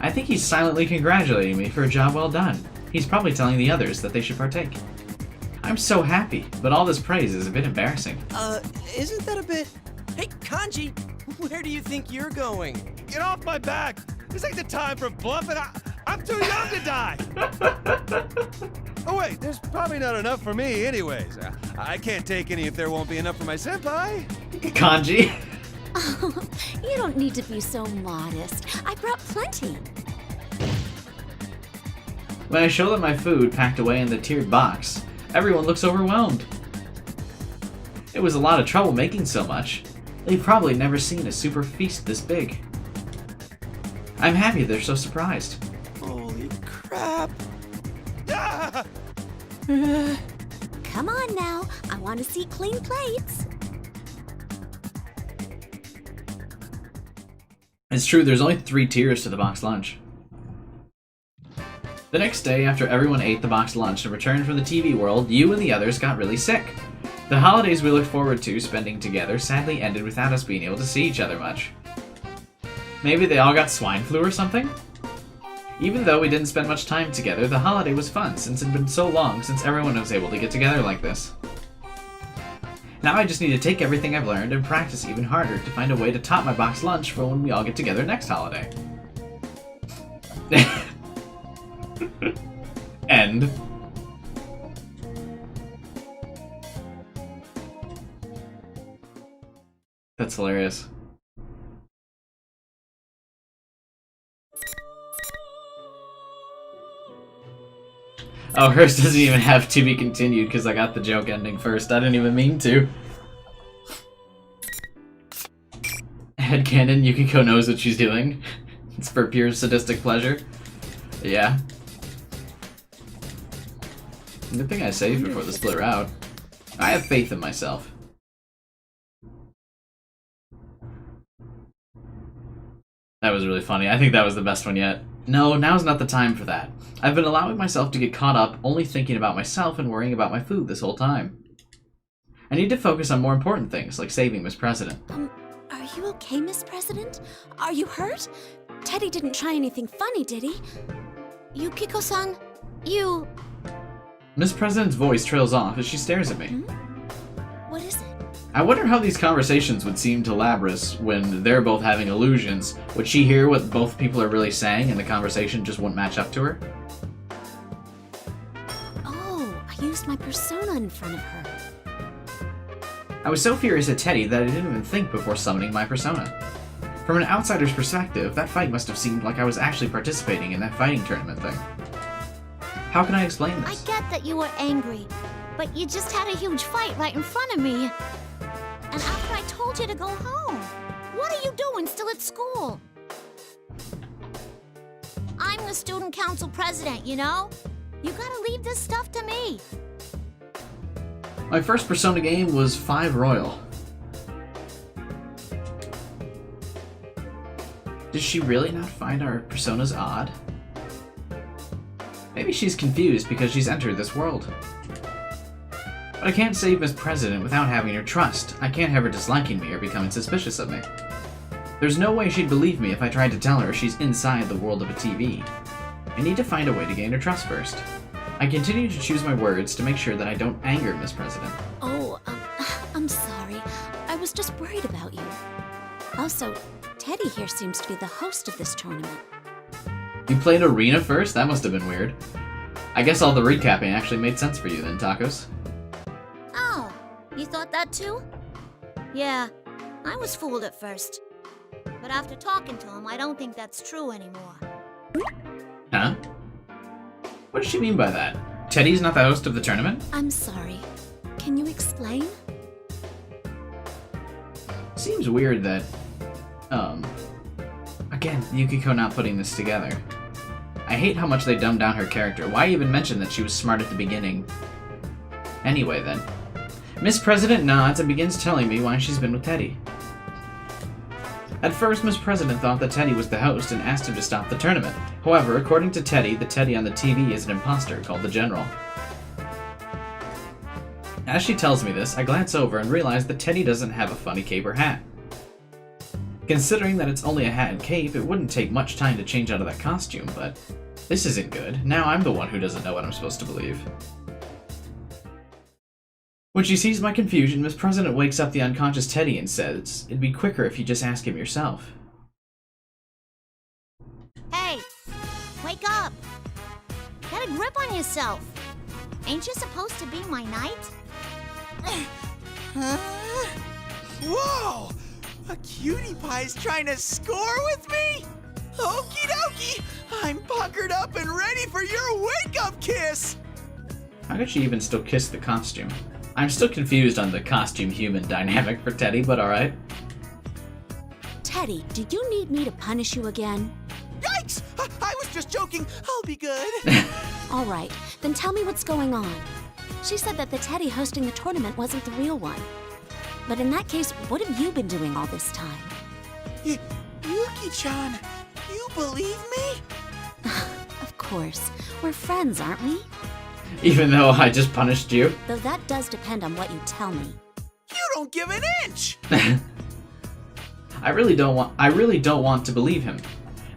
I think he's silently congratulating me for a job well done. He's probably telling the others that they should partake. I'm so happy, but all this praise is a bit embarrassing. Isn't that a bit... Hey, Kanji, where do you think you're going? Get off my back! This ain't the time for bluffing. I'm too young to die! Oh wait, there's probably not enough for me anyways. I can't take any if there won't be enough for my senpai. Kanji. Oh, you don't need to be so modest. I brought plenty. When I show them my food packed away in the tiered box, everyone looks overwhelmed. It was a lot of trouble making so much. They've probably never seen a super feast this big. I'm happy they're so surprised. Holy crap. Ah! Come on now. I want to see clean plates. It's true, there's only 3 tiers to the box lunch. The next day, after everyone ate the boxed lunch and returned from the TV world, you and the others got really sick. The holidays we looked forward to spending together sadly ended without us being able to see each other much. Maybe they all got swine flu or something? Even though we didn't spend much time together, the holiday was fun since it had been so long since everyone was able to get together like this. Now I just need to take everything I've learned and practice even harder to find a way to top my boxed lunch for when we all get together next holiday. End. That's hilarious. Oh, hers doesn't even have to be continued because I got the joke ending first. I didn't even mean to. Headcanon, Yukiko knows what she's doing. It's for pure sadistic pleasure. Yeah. Good thing I saved before the split out. I have faith in myself. That was really funny. I think that was the best one yet. No, now's not the time for that. I've been allowing myself to get caught up only thinking about myself and worrying about my food this whole time. I need to focus on more important things, like saving Miss President. Are you okay, Miss President? Are you hurt? Teddy didn't try anything funny, did he? Yukiko-san, you... Miss President's voice trails off as she stares at me. What is it? I wonder how these conversations would seem to Labris when they're both having illusions. Would she hear what both people are really saying and the conversation just wouldn't match up to her? Oh, I used my persona in front of her. I was so furious at Teddy that I didn't even think before summoning my persona. From an outsider's perspective, that fight must have seemed like I was actually participating in that fighting tournament thing. How can I explain this? I get that you were angry, but you just had a huge fight right in front of me. And after I told you to go home, what are you doing still at school? I'm the student council president, you know? You gotta leave this stuff to me. My first Persona game was 5 Royal. Does she really not find our personas odd? Maybe she's confused because she's entered this world. But I can't save Miss President without having her trust. I can't have her disliking me or becoming suspicious of me. There's no way she'd believe me if I tried to tell her she's inside the world of a TV. I need to find a way to gain her trust first. I continue to choose my words to make sure that I don't anger Miss President. Oh, I'm sorry. I was just worried about you. Also, Teddy here seems to be the host of this tournament. You played Arena first? That must have been weird. I guess all the recapping actually made sense for you then, Tacos. Oh, you thought that too? Yeah, I was fooled at first. But after talking to him, I don't think that's true anymore. Huh? What does she mean by that? Teddy's not the host of the tournament? I'm sorry. Can you explain? Seems weird that, again, Yukiko not putting this together. I hate how much they dumbed down her character. Why even mention that she was smart at the beginning? Anyway, then. Miss President nods and begins telling me why she's been with Teddy. At first, Miss President thought that Teddy was the host and asked him to stop the tournament. However, according to Teddy, the Teddy on the TV is an imposter called the General. As she tells me this, I glance over and realize that Teddy doesn't have a funny cape or hat. Considering that it's only a hat and cape, it wouldn't take much time to change out of that costume, but this isn't good. Now I'm the one who doesn't know what I'm supposed to believe. When she sees my confusion, Miss President wakes up the unconscious Teddy and says, "It'd be quicker if you just ask him yourself." Hey, wake up. Get a grip on yourself. Ain't you supposed to be my knight? Huh? Whoa! A cutie pie's trying to score with me? Okie dokie! I'm puckered up and ready for your wake-up kiss! How could she even still kiss the costume? I'm still confused on the costume-human dynamic for Teddy, but alright. Teddy, do you need me to punish you again? Yikes! I was just joking. I'll be good. All right, then tell me what's going on. She said that the Teddy hosting the tournament wasn't the real one. But in that case, what have you been doing all this time? Yuki-chan, you believe me? Of course. We're friends, aren't we? Even though I just punished you. Though that does depend on what you tell me. You don't give an inch! I really don't want to believe him.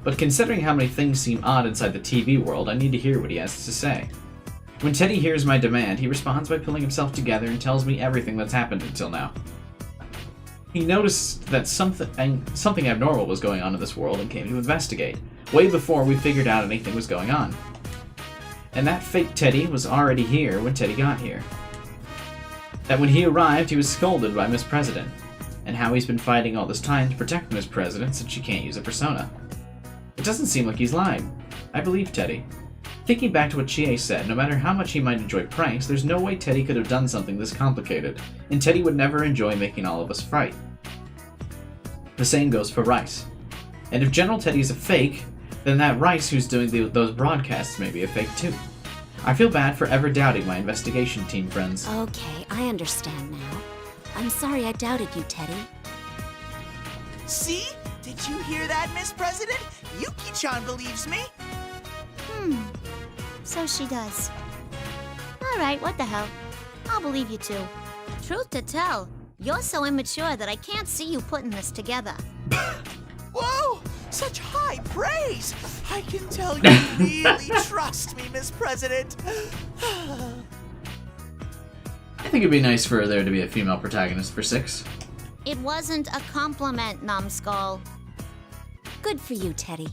But considering how many things seem odd inside the TV world, I need to hear what he has to say. When Teddy hears my demand, he responds by pulling himself together and tells me everything that's happened until now. He noticed that something abnormal was going on in this world and came to investigate, way before we figured out anything was going on. And that fake Teddy was already here when Teddy got here. That when he arrived, he was scolded by Miss President, and how he's been fighting all this time to protect Miss President since she can't use a persona. It doesn't seem like he's lying. I believe Teddy. Thinking back to what Chie said, no matter how much he might enjoy pranks, there's no way Teddy could have done something this complicated, and Teddy would never enjoy making all of us fight. The same goes for Rice. And if General Teddy's a fake, then that Rice who's doing those broadcasts may be a fake too. I feel bad for ever doubting my investigation team friends. Okay, I understand now. I'm sorry I doubted you, Teddy. See? Did you hear that, Miss President? Yuki-chan believes me. So she does. Alright, what the hell? I'll believe you too. Truth to tell, you're so immature that I can't see you putting this together. Whoa! Such high praise! I can tell you really trust me, Miss President. I think it'd be nice for there to be a female protagonist for 6. It wasn't a compliment, numbskull. Good for you, Teddy.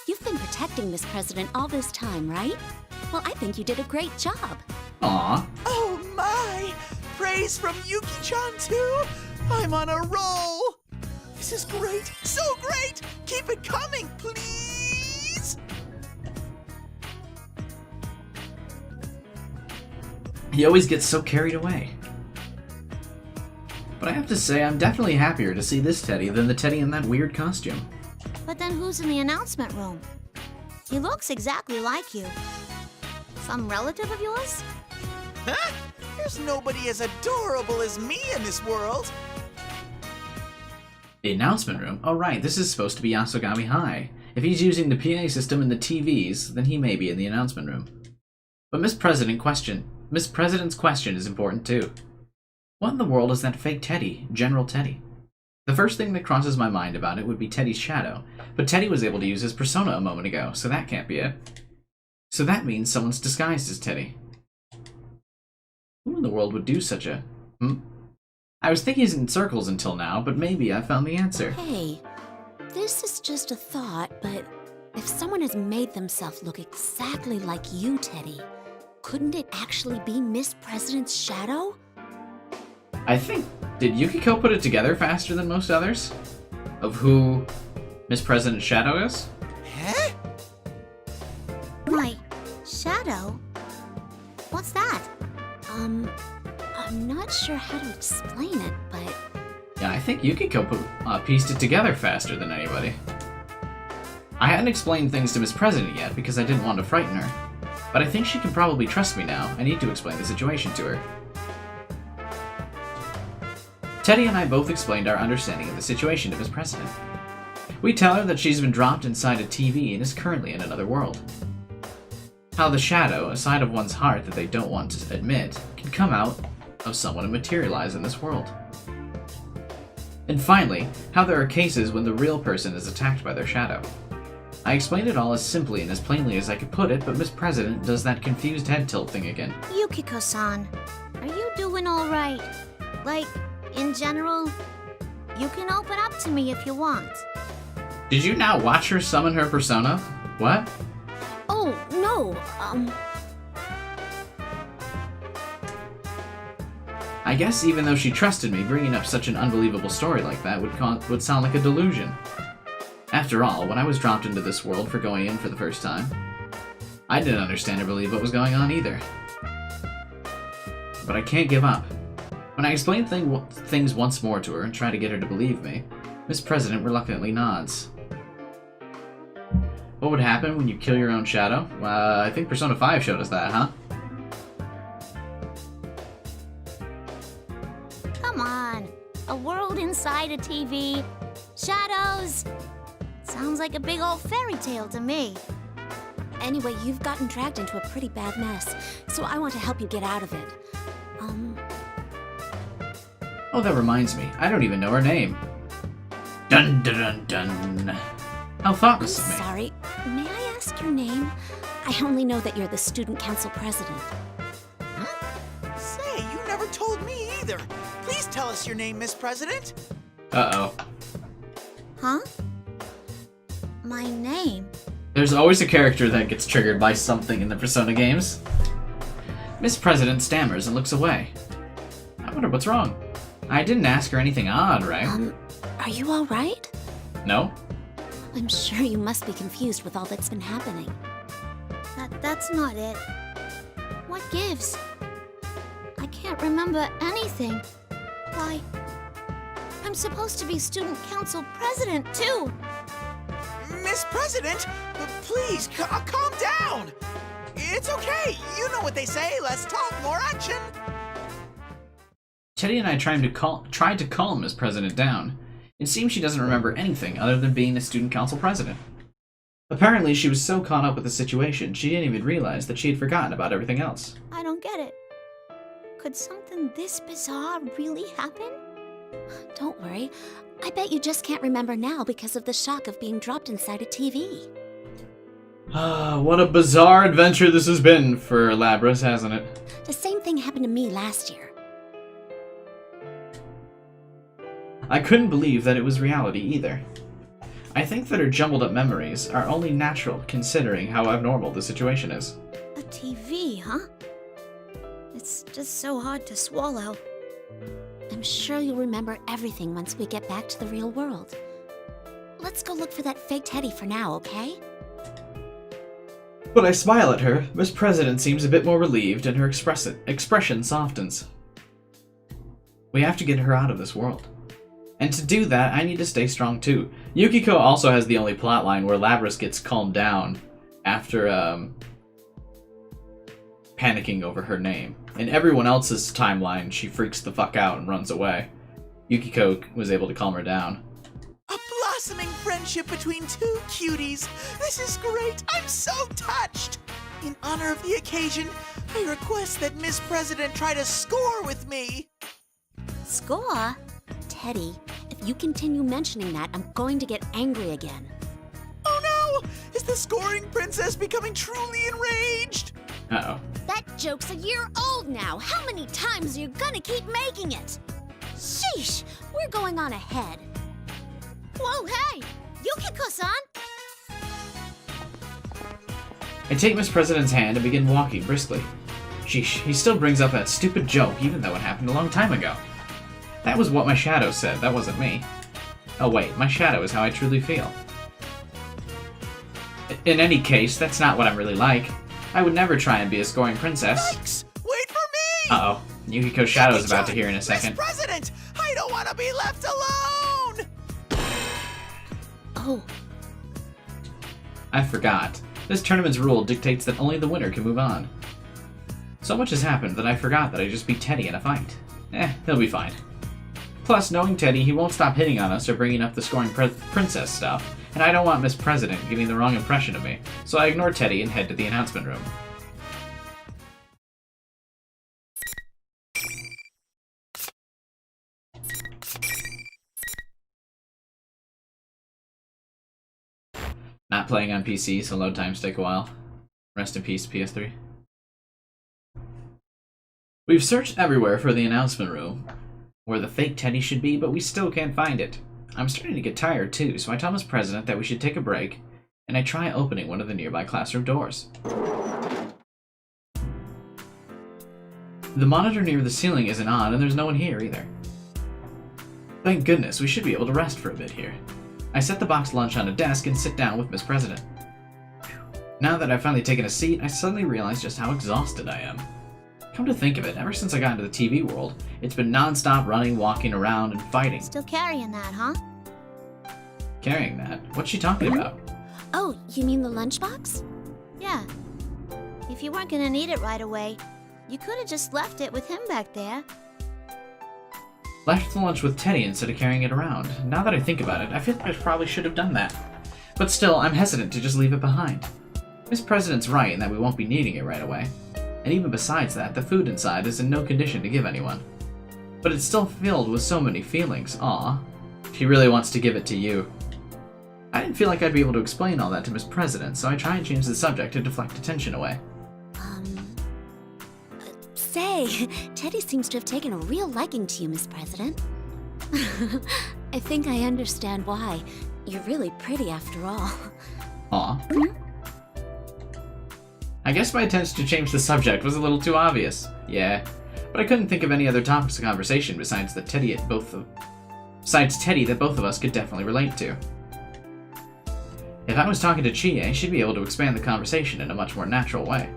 You've been protecting Miss President all this time, right? Well, I think you did a great job. Aww. Oh my! Praise from Yuki-chan too? I'm on a roll! This is great! So great! Keep it coming, please! He always gets so carried away. But I have to say, I'm definitely happier to see this Teddy than the Teddy in that weird costume. But then who's in the announcement room? He looks exactly like you. Some relative of yours? Huh? There's nobody as adorable as me in this world. The announcement room? Oh right, this is supposed to be Yasogami High. If he's using the PA system in the TVs, then he may be in the announcement room. But Miss President's question is important too. What in the world is that fake Teddy, General Teddy? The first thing that crosses my mind about it would be Teddy's shadow, but Teddy was able to use his persona a moment ago, so that can't be it. So that means someone's disguised as Teddy. Who in the world would do such a... I was thinking in circles until now, but maybe I found the answer. Hey, this is just a thought, but if someone has made themselves look exactly like you, Teddy, couldn't it actually be Miss President's shadow? I think... Did Yukiko put it together faster than most others? Of who Miss President's shadow is? Huh? My shadow? What's that? I'm not sure how to explain it, but... Yeah, I think Yukiko pieced it together faster than anybody. I hadn't explained things to Miss President yet because I didn't want to frighten her. But I think she can probably trust me now. I need to explain the situation to her. Teddy and I both explained our understanding of the situation to Miss President. We tell her that she's been dropped inside a TV and is currently in another world. How the shadow, a side of one's heart that they don't want to admit, can come out of someone and materialize in this world. And finally, how there are cases when the real person is attacked by their shadow. I explained it all as simply and as plainly as I could put it, but Miss President does that confused head tilt thing again. Yukiko-san, are you doing all right? Like, in general, you can open up to me if you want. Did you now watch her summon her persona? What? Oh, no, I guess even though she trusted me, bringing up such an unbelievable story like that would sound like a delusion. After all, when I was dropped into this world for going in for the first time, I didn't understand or believe what was going on either. But I can't give up. When I explain things once more to her and try to get her to believe me, Miss President reluctantly nods. What would happen when you kill your own shadow? I think Persona 5 showed us that, huh? Come on, a world inside a TV, shadows. Sounds like a big old fairy tale to me. Anyway, you've gotten dragged into a pretty bad mess, so I want to help you get out of it. Oh, that reminds me. I don't even know her name. Dun dun dun dun. How thoughtless of me. Sorry, may I ask your name? I only know that you're the student council president. Say, you never told me either. Please tell us your name, Miss President. Uh-oh. Huh? My name? There's always a character that gets triggered by something in the Persona games. Miss President stammers and looks away. I wonder what's wrong. I didn't ask her anything odd, right? Are you all right? No? I'm sure you must be confused with all that's been happening. That's not it. What gives? I can't remember anything. Why? I'm supposed to be student council president, too. Miss President, please, calm down. It's okay. You know what they say. Less talk, more action. Teddy and I tried to calm Miss President down. It seems she doesn't remember anything other than being the student council president. Apparently, she was so caught up with the situation, she didn't even realize that she had forgotten about everything else. I don't get it. Could something this bizarre really happen? Don't worry. I bet you just can't remember now because of the shock of being dropped inside a TV. Ah, what a bizarre adventure this has been for Labras, hasn't it? The same thing happened to me last year. I couldn't believe that it was reality either. I think that her jumbled up memories are only natural considering how abnormal the situation is. A TV, huh? It's just so hard to swallow. I'm sure you'll remember everything once we get back to the real world. Let's go look for that fake Teddy for now, okay? When I smile at her, Miss President seems a bit more relieved and her expression softens. We have to get her out of this world. And to do that, I need to stay strong too. Yukiko also has the only plotline where Labras gets calmed down after panicking over her name. In everyone else's timeline, she freaks the fuck out and runs away. Yukiko was able to calm her down. A blossoming friendship between two cuties. This is great. I'm so touched. In honor of the occasion, I request that Miss President try to score with me. Score? Teddy, if you continue mentioning that, I'm going to get angry again. Oh no! Is the scoring princess becoming truly enraged? Uh-oh. That joke's a year old now. How many times are you gonna keep making it? Sheesh, we're going on ahead. Whoa, hey! Yukiko-san! I take Miss President's hand and begin walking briskly. Sheesh, he still brings up that stupid joke even though it happened a long time ago. That was what my shadow said, that wasn't me. Oh wait, my shadow is how I truly feel. In any case, that's not what I'm really like. I would never try and be a scoring princess. Yikes! Wait for me! Uh-oh. Yukiko's shadow is about to hear in a second. Miss President! I don't want to be left alone! Oh. I forgot. This tournament's rule dictates that only the winner can move on. So much has happened that I forgot that I just beat Teddy in a fight. He'll be fine. Plus, knowing Teddy, he won't stop hitting on us or bringing up the scoring princess stuff, and I don't want Miss President giving the wrong impression of me, so I ignore Teddy and head to the announcement room. Not playing on PC, so load times take a while. Rest in peace, PS3. We've searched everywhere for the announcement room, where the fake Teddy should be, but we still can't find it. I'm starting to get tired too, so I tell Miss President that we should take a break, and I try opening one of the nearby classroom doors. The monitor near the ceiling isn't on, and there's no one here either. Thank goodness, we should be able to rest for a bit here. I set the boxed lunch on a desk and sit down with Miss President. Now that I've finally taken a seat, I suddenly realize just how exhausted I am. Come to think of it, ever since I got into the TV world, it's been non-stop running, walking around, and fighting. Still carrying that, huh? Carrying that? What's she talking about? Oh, you mean the lunchbox? Yeah. If you weren't gonna need it right away, you could have just left it with him back there. Left the lunch with Teddy instead of carrying it around. Now that I think about it, I feel like I probably should have done that. But still, I'm hesitant to just leave it behind. Miss President's right in that we won't be needing it right away. And even besides that, the food inside is in no condition to give anyone. But it's still filled with so many feelings. Aw. She really wants to give it to you. I didn't feel like I'd be able to explain all that to Miss President, so I try and change the subject to deflect attention away. Say, Teddy seems to have taken a real liking to you, Miss President. I think I understand why. You're really pretty after all. Aw. I guess my attempt to change the subject was a little too obvious. Yeah, but I couldn't think of any other topics of conversation besides Teddy that both of us could definitely relate to. If I was talking to Chie, she'd be able to expand the conversation in a much more natural way.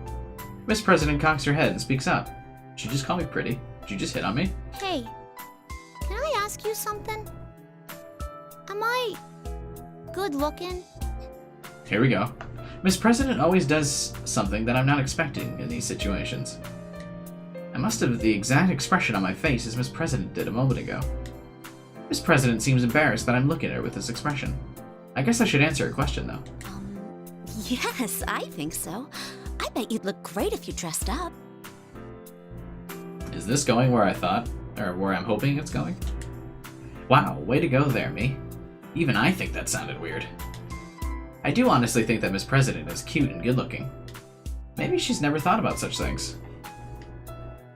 Miss President cocks her head and speaks up. Did you just call me pretty? Did you just hit on me? Hey, can I ask you something? Am I good looking? Here we go. Miss President always does something that I'm not expecting in these situations. I must have the exact expression on my face as Miss President did a moment ago. Miss President seems embarrassed that I'm looking at her with this expression. I guess I should answer her question, though. Yes, I think so. I bet you'd look great if you dressed up. Is this going where I thought, or where I'm hoping it's going? Wow, way to go there, me. Even I think that sounded weird. I do honestly think that Miss President is cute and good-looking. Maybe she's never thought about such things.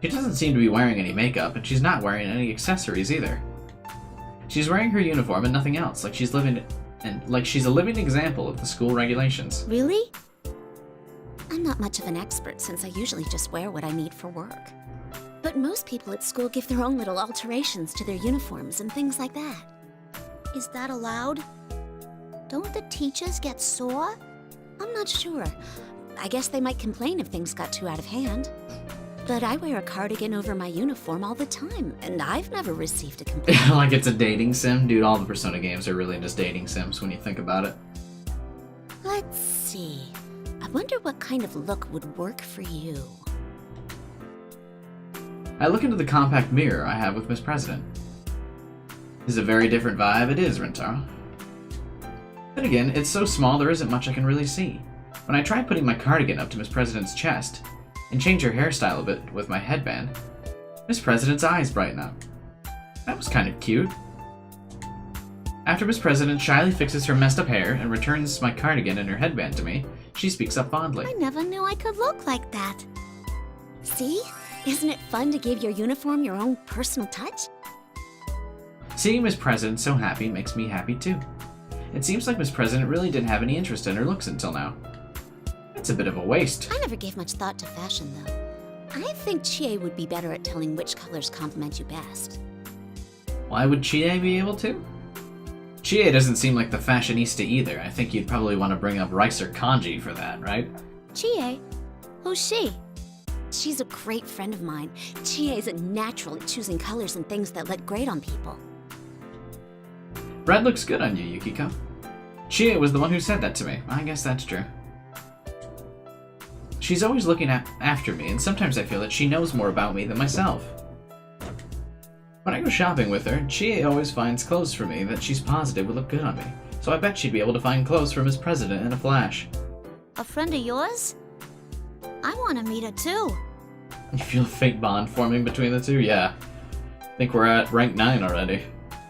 She doesn't seem to be wearing any makeup, and she's not wearing any accessories either. She's wearing her uniform and nothing else, like she's a living example of the school regulations. Really? I'm not much of an expert since I usually just wear what I need for work. But most people at school give their own little alterations to their uniforms and things like that. Is that allowed? Don't the teachers get sore? I'm not sure. I guess they might complain if things got too out of hand. But I wear a cardigan over my uniform all the time, and I've never received a complaint. Like it's a dating sim? Dude, all the Persona games are really just dating sims when you think about it. Let's see. I wonder what kind of look would work for you. I look into the compact mirror I have with Miss President. It's a very different vibe, it is, Rentaro. Then again, it's so small there isn't much I can really see. When I try putting my cardigan up to Miss President's chest, and change her hairstyle a bit with my headband, Miss President's eyes brighten up. That was kind of cute. After Miss President shyly fixes her messed up hair and returns my cardigan and her headband to me, she speaks up fondly. I never knew I could look like that. See? Isn't it fun to give your uniform your own personal touch? Seeing Miss President so happy makes me happy too. It seems like Miss President really didn't have any interest in her looks until now. It's a bit of a waste. I never gave much thought to fashion, though. I think Chie would be better at telling which colors compliment you best. Why would Chie be able to? Chie doesn't seem like the fashionista either. I think you'd probably want to bring up Rice or Kanji for that, right? Chie? Who's she? She's a great friend of mine. Chie is a natural at choosing colors and things that look great on people. Red looks good on you, Yukiko. Chie was the one who said that to me. I guess that's true. She's always looking after me, and sometimes I feel that she knows more about me than myself. When I go shopping with her, Chie always finds clothes for me that she's positive would look good on me, so I bet she'd be able to find clothes for Miss President in a flash. A friend of yours? I want to meet her too. You feel a fake bond forming between the two? Yeah. I think we're at rank 9 already.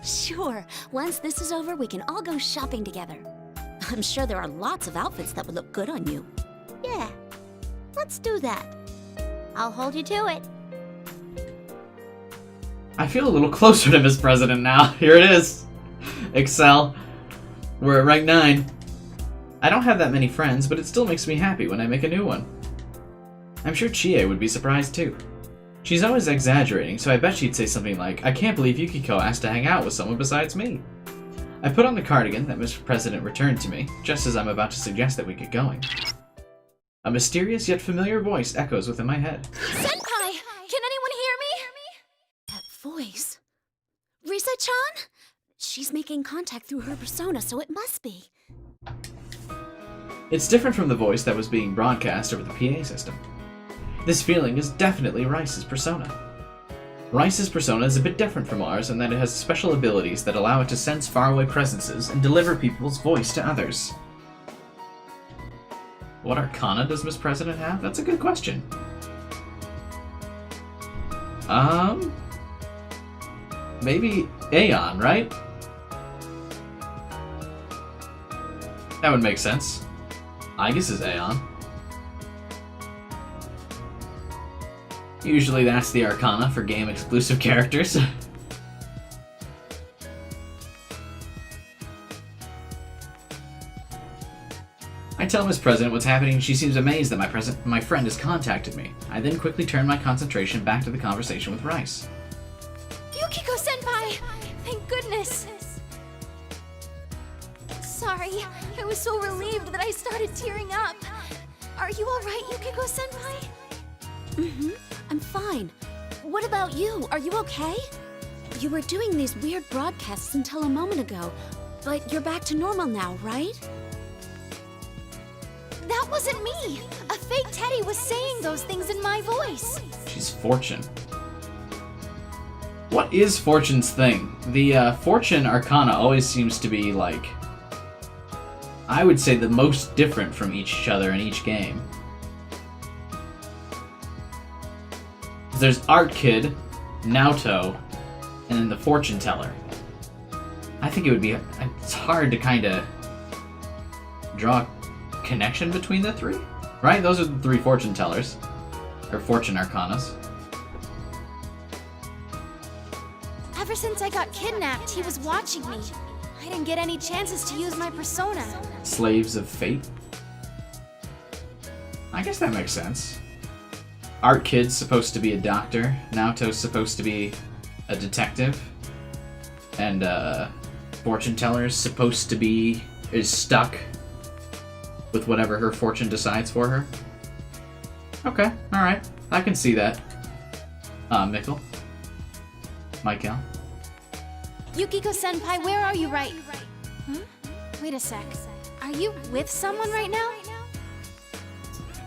Sure. Once this is over, we can all go shopping together. I'm sure there are lots of outfits that would look good on you. Yeah. Let's do that. I'll hold you to it. I feel a little closer to Miss President now. Here it is. Excel. We're at rank 9. I don't have that many friends, but it still makes me happy when I make a new one. I'm sure Chie would be surprised too. She's always exaggerating, so I bet she'd say something like, I can't believe Yukiko asked to hang out with someone besides me. I put on the cardigan that Miss President returned to me, just as I'm about to suggest that we get going. A mysterious yet familiar voice echoes within my head. Senpai! Can anyone hear me? That voice. Risa-chan? She's making contact through her persona, so it must be. It's different from the voice that was being broadcast over the PA system. This feeling is definitely Rice's persona. Rice's persona is a bit different from ours in that it has special abilities that allow it to sense faraway presences and deliver people's voice to others. What arcana does Miss President have? That's a good question. Maybe Aeon, right? That would make sense. Aegis is Aeon. Usually that's the arcana for game-exclusive characters. I tell Miss President what's happening and she seems amazed that my friend has contacted me. I then quickly turn my concentration back to the conversation with Rice. Yukiko-senpai! Thank goodness! Sorry, I was so relieved that I started tearing up. Are you alright, Yukiko-senpai? Mm-hmm. I'm fine. What about you? Are you okay? You were doing these weird broadcasts until a moment ago, but you're back to normal now, right? That wasn't me! A fake Teddy was saying those things in my voice. She's Fortune. What is Fortune's thing? The Fortune Arcana always seems to be, like, I would say the most different from each other in each game. There's Art Kid, Naoto, and then the Fortune Teller. I think it would be, it's hard to kind of draw a connection between the three, right? Those are the three Fortune Tellers, or Fortune Arcanas. Ever since I got kidnapped, he was watching me. I didn't get any chances to use my persona. Slaves of Fate? I guess that makes sense. Art Kid's supposed to be a doctor, Naoto's supposed to be a detective, and Fortune Teller's supposed to be, is stuck with whatever her fortune decides for her. Okay, alright. I can see that. Michael? Yukiko-senpai, where are you right? Huh? Wait a sec. Are you with someone right now?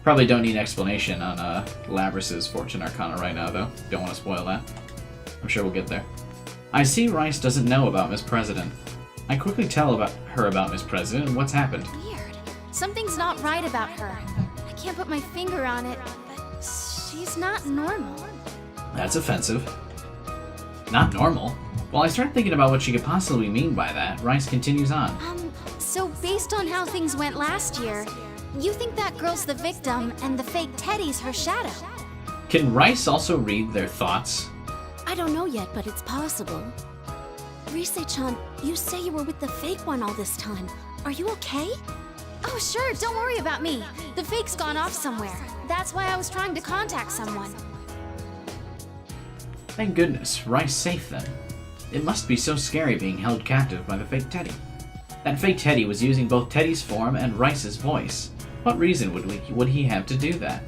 Probably don't need explanation on Labrys's Fortune Arcana right now, though. Don't want to spoil that. I'm sure we'll get there. I see Rice doesn't know about Miss President. I quickly tell her about Miss President and what's happened. Weird. Something's not right about her. I can't put my finger on it, but she's not normal. That's offensive. Not normal? Well, I start thinking about what she could possibly mean by that. Rice continues on. So based on how things went last year, you think that girl's the victim and the fake Teddy's her shadow? Can Rice also read their thoughts? I don't know yet, but it's possible. Rise-chan, you say you were with the fake one all this time. Are you okay? Oh, sure, don't worry about me. The fake's gone off somewhere. That's why I was trying to contact someone. Thank goodness, Rice safe then. It must be so scary being held captive by the fake Teddy. That fake Teddy was using both Teddy's form and Rice's voice. What reason would he have to do that?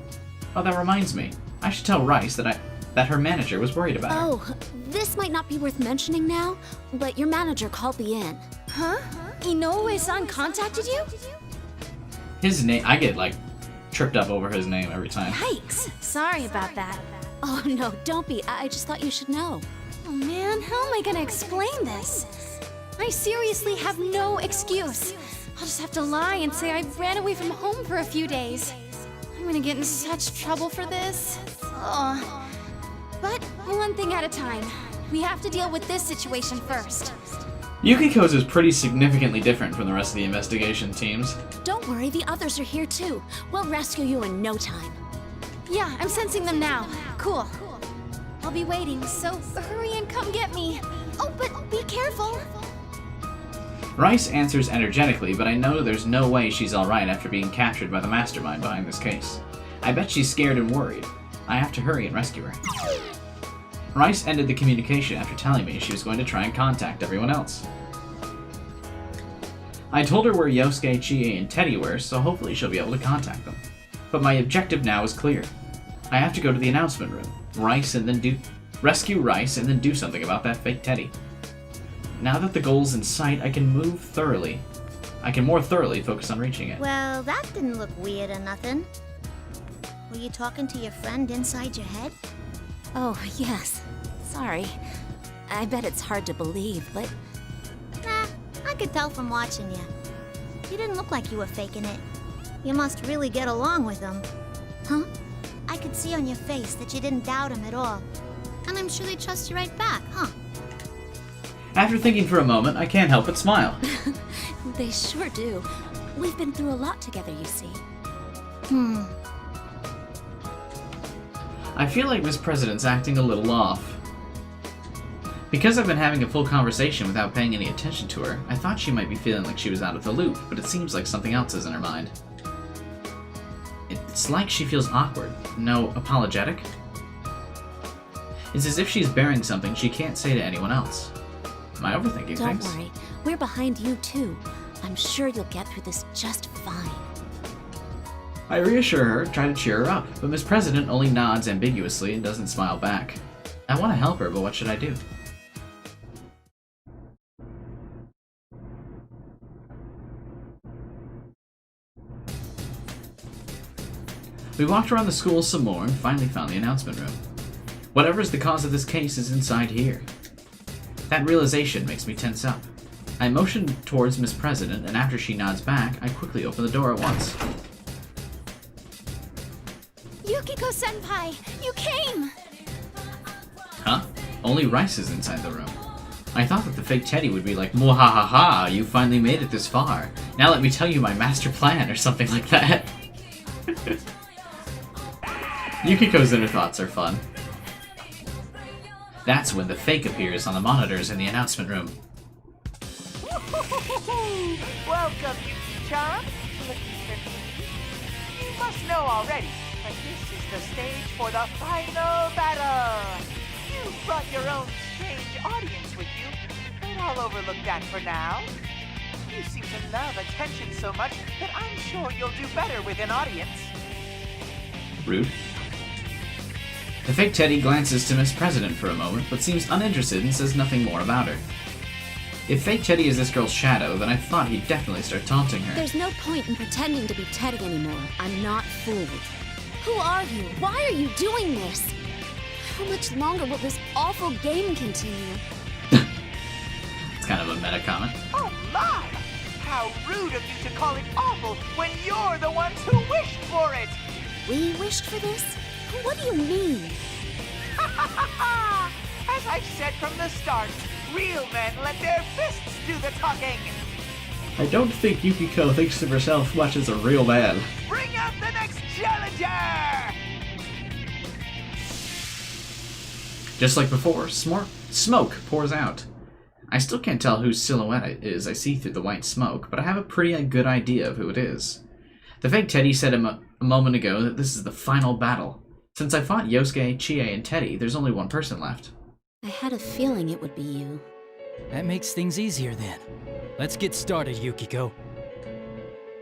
Oh, that reminds me. I should tell Rice that her manager was worried about her. Oh, this might not be worth mentioning now, but your manager called me in. Huh? Inoue-san contacted you? His name, I get like tripped up over his name every time. Yikes! Sorry about that. Oh no, don't be. I just thought you should know. Oh man, how am I gonna explain this? I seriously have no excuse. I'll just have to lie and say I ran away from home for a few days. I'm gonna get in such trouble for this. Ugh. But one thing at a time. We have to deal with this situation first. Yukiko's is pretty significantly different from the rest of the investigation teams. Don't worry, the others are here too. We'll rescue you in no time. Yeah, I'm sensing them now. Cool. I'll be waiting, so hurry and come get me. Oh, but be careful. Rice answers energetically, but I know there's no way she's alright after being captured by the mastermind behind this case. I bet she's scared and worried. I have to hurry and rescue her. Rice ended the communication after telling me she was going to try and contact everyone else. I told her where Yosuke, Chie, and Teddy were, so hopefully she'll be able to contact them. But my objective now is clear. I have to go to the announcement room, rescue Rice, and then do something about that fake Teddy. Now that the goal's in sight, I can more thoroughly focus on reaching it. Well, that didn't look weird or nothing. Were you talking to your friend inside your head? Oh, yes. Sorry. I bet it's hard to believe, but... Nah, I could tell from watching you. You didn't look like you were faking it. You must really get along with him. Huh? I could see on your face that you didn't doubt him at all. And I'm sure they trust you right back, huh? After thinking for a moment, I can't help but smile. They sure do. We've been through a lot together, you see. I feel like Miss President's acting a little off. Because I've been having a full conversation without paying any attention to her, I thought she might be feeling like she was out of the loop, but it seems like something else is in her mind. It's like she feels awkward. No, apologetic. It's as if she's bearing something she can't say to anyone else. Am I overthinking things? Don't worry. We're behind you, too. I'm sure you'll get through this just fine. I reassure her, try to cheer her up, but Miss President only nods ambiguously and doesn't smile back. I want to help her, but what should I do? We walked around the school some more and finally found the announcement room. Whatever is the cause of this case is inside here. That realization makes me tense up. I motion towards Miss President, and after she nods back, I quickly open the door at once. Yukiko-senpai, you came! Huh? Only Rice is inside the room. I thought that the fake Teddy would be like, "Mwahaha, you finally made it this far. Now let me tell you my master plan," or something like that. Yukiko's inner thoughts are fun. That's when the fake appears on the monitors in the announcement room. Welcome, Yuki-chan. You must know already, but this is the stage for the final battle. You brought your own strange audience with you, but I'll overlook that for now. You seem to love attention so much that I'm sure you'll do better with an audience. Rude. The fake Teddy glances to Miss President for a moment, but seems uninterested and says nothing more about her. If fake Teddy is this girl's shadow, then I thought he'd definitely start taunting her. There's no point in pretending to be Teddy anymore. I'm not fooled. Who are you? Why are you doing this? How much longer will this awful game continue? It's kind of a meta comment. Oh my! How rude of you to call it awful when you're the ones who wished for it! We wished for this? What do you mean? As I've said from the start, real men let their fists do the talking. I don't think Yukiko thinks of herself much as a real man. Bring out the next challenger! Just like before, smoke pours out. I still can't tell whose silhouette it is I see through the white smoke, but I have a pretty good idea of who it is. The fake Teddy said a moment ago that this is the final battle. Since I fought Yosuke, Chie, and Teddy, there's only one person left. I had a feeling it would be you. That makes things easier then. Let's get started, Yukiko.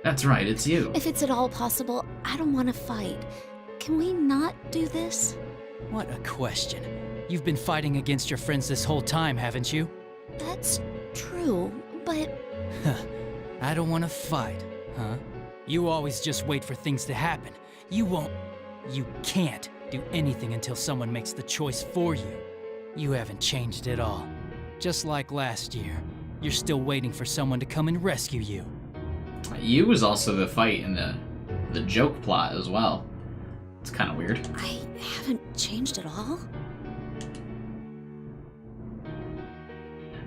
That's right, it's you. If it's at all possible, I don't want to fight. Can we not do this? What a question. You've been fighting against your friends this whole time, haven't you? That's true, but... I don't want to fight, huh? You always just wait for things to happen. You can't do anything until someone makes the choice for you. You haven't changed at all. Just like last year, you're still waiting for someone to come and rescue you. You was also the fight in the joke plot as well. It's kind of weird. I haven't changed at all?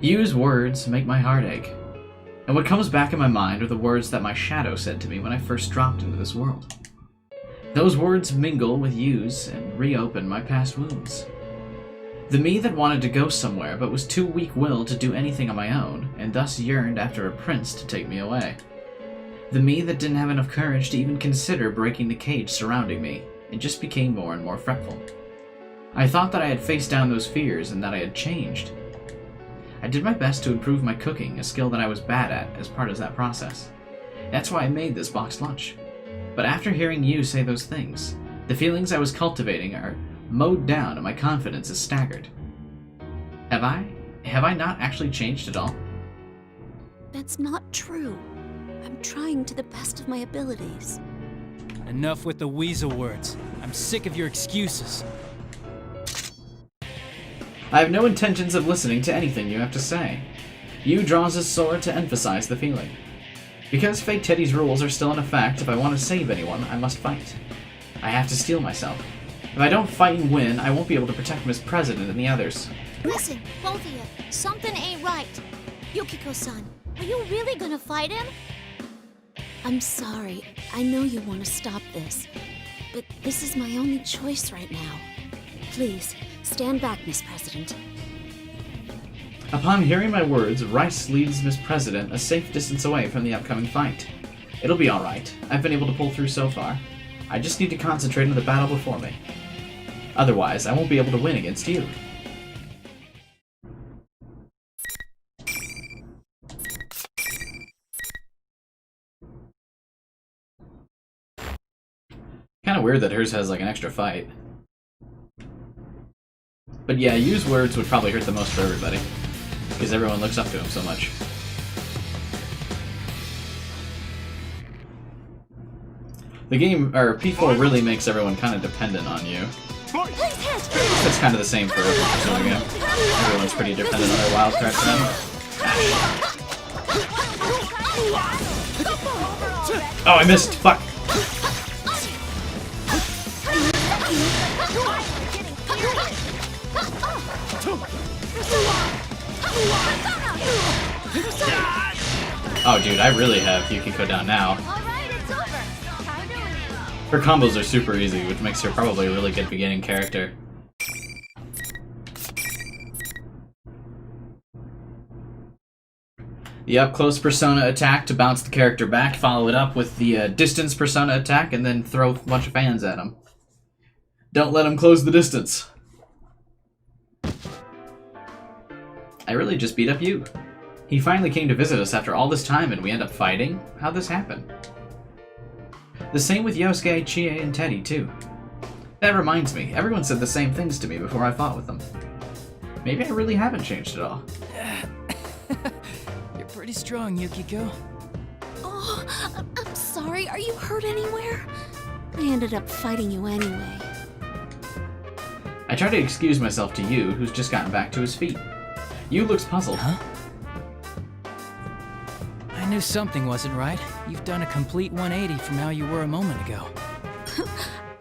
Yu's words make my heart ache. And what comes back in my mind are the words that my shadow said to me when I first dropped into this world. Those words mingle with Yu's and reopen my past wounds. The me that wanted to go somewhere but was too weak-willed to do anything on my own, and thus yearned after a prince to take me away. The me that didn't have enough courage to even consider breaking the cage surrounding me, and just became more and more fretful. I thought that I had faced down those fears and that I had changed. I did my best to improve my cooking, a skill that I was bad at as part of that process. That's why I made this boxed lunch. But after hearing you say those things, the feelings I was cultivating are mowed down and my confidence is staggered. Have I not actually changed at all? That's not true. I'm trying to the best of my abilities. Enough with the weasel words. I'm sick of your excuses. I have no intentions of listening to anything you have to say. You draws his sword to emphasize the feeling. Because Fake Teddy's rules are still in effect, if I want to save anyone, I must fight. I have to steel myself. If I don't fight and win, I won't be able to protect Miss President and the others. Listen, both of you, something ain't right. Yukiko-san, are you really gonna fight him? I'm sorry. I know you want to stop this. But this is my only choice right now. Please, stand back, Miss President. Upon hearing my words, Rice leads Miss President a safe distance away from the upcoming fight. It'll be alright. I've been able to pull through so far. I just need to concentrate on the battle before me. Otherwise, I won't be able to win against you. Kinda weird that hers has like an extra fight. But yeah, Yu's words would probably hurt the most for everybody, because everyone looks up to him so much. The game, or P4 really makes everyone kind of dependent on you. That's kind of the same for every game. Everyone's pretty dependent on their wild card friend. Oh, I missed! Fuck! Oh, dude, I really have Yukiko down now. Her combos are super easy, which makes her probably a really good beginning character. The up-close persona attack to bounce the character back, follow it up with the distance persona attack, and then throw a bunch of fans at him. Don't let him close the distance. I really just beat up Yu. He finally came to visit us after all this time and we end up fighting? How'd this happen? The same with Yosuke, Chie, and Teddy, too. That reminds me, everyone said the same things to me before I fought with them. Maybe I really haven't changed at all. You're pretty strong, Yukiko. Oh, I'm sorry. Are you hurt anywhere? I ended up fighting you anyway. I try to excuse myself to Yu, who's just gotten back to his feet. Yu looks puzzled. Huh? I knew something wasn't right. You've done a complete 180 from how you were a moment ago.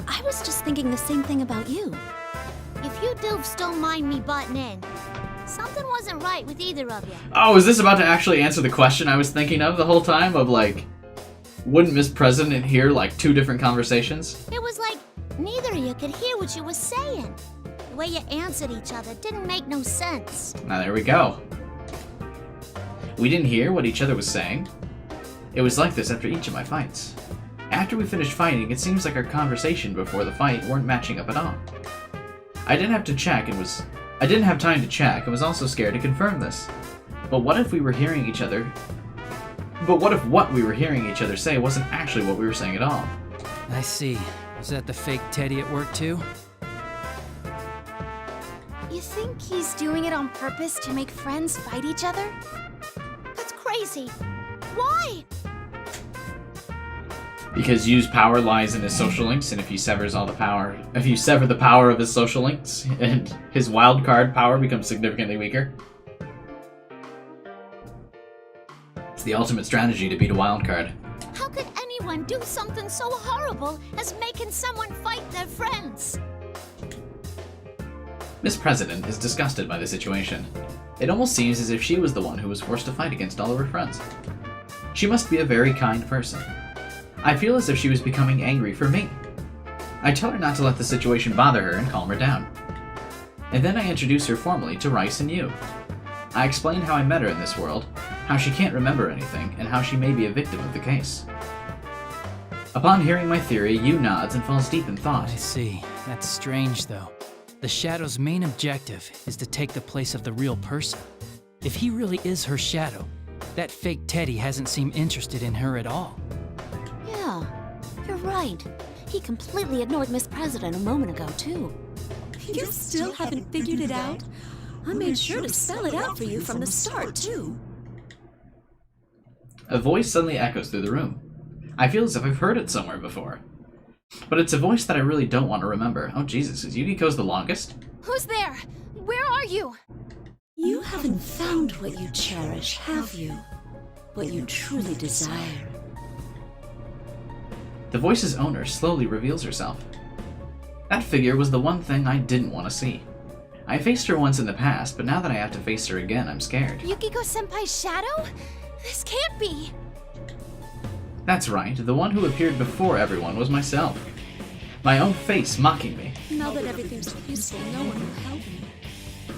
I was just thinking the same thing about you. If you doofs don't mind me butting in, something wasn't right with either of you. Oh, is this about to actually answer the question I was thinking of the whole time? Of like, wouldn't Miss President hear like 2 different conversations? It was like neither of you could hear what you were saying. The way you answered each other didn't make no sense. Now there we go. We didn't hear what each other was saying. It was like this after each of my fights. After we finished fighting, it seems like our conversation before the fight weren't matching up at all. I didn't have time to check and was also scared to confirm this. But what if we were hearing each other? But what if what we were hearing each other say wasn't actually what we were saying at all? I see. Was that the fake Teddy at work too? You think he's doing it on purpose to make friends fight each other? That's crazy. Why? Because Yu's power lies in his social links, and if he sever the power of his social links, and his wild card power becomes significantly weaker. It's the ultimate strategy to beat a wild card. How could anyone do something so horrible as making someone fight their friends? Miss President is disgusted by the situation. It almost seems as if she was the one who was forced to fight against all of her friends. She must be a very kind person. I feel as if she was becoming angry for me. I tell her not to let the situation bother her and calm her down. And then I introduce her formally to Rice and Yu. I explain how I met her in this world, how she can't remember anything, and how she may be a victim of the case. Upon hearing my theory, Yu nods and falls deep in thought. I see. That's strange, though. The Shadow's main objective is to take the place of the real person. If he really is her shadow, that fake Teddy hasn't seemed interested in her at all. Yeah, you're right. He completely ignored Miss President a moment ago, too. You still haven't figured it out? I made sure to spell it out for you from the start, too. A voice suddenly echoes through the room. I feel as if I've heard it somewhere before. But it's a voice that I really don't want to remember. Oh Jesus, is Yukiko's the longest? Who's there? Where are you? You haven't found what you cherish, have you? what you truly desire. The voice's owner slowly reveals herself. That figure was the one thing I didn't want to see. I faced her once in the past, but now that I have to face her again, I'm scared. Yukiko-senpai's shadow? This can't be! That's right, the one who appeared before everyone was myself. My own face mocking me. Now that everything's peaceful, no one will help me.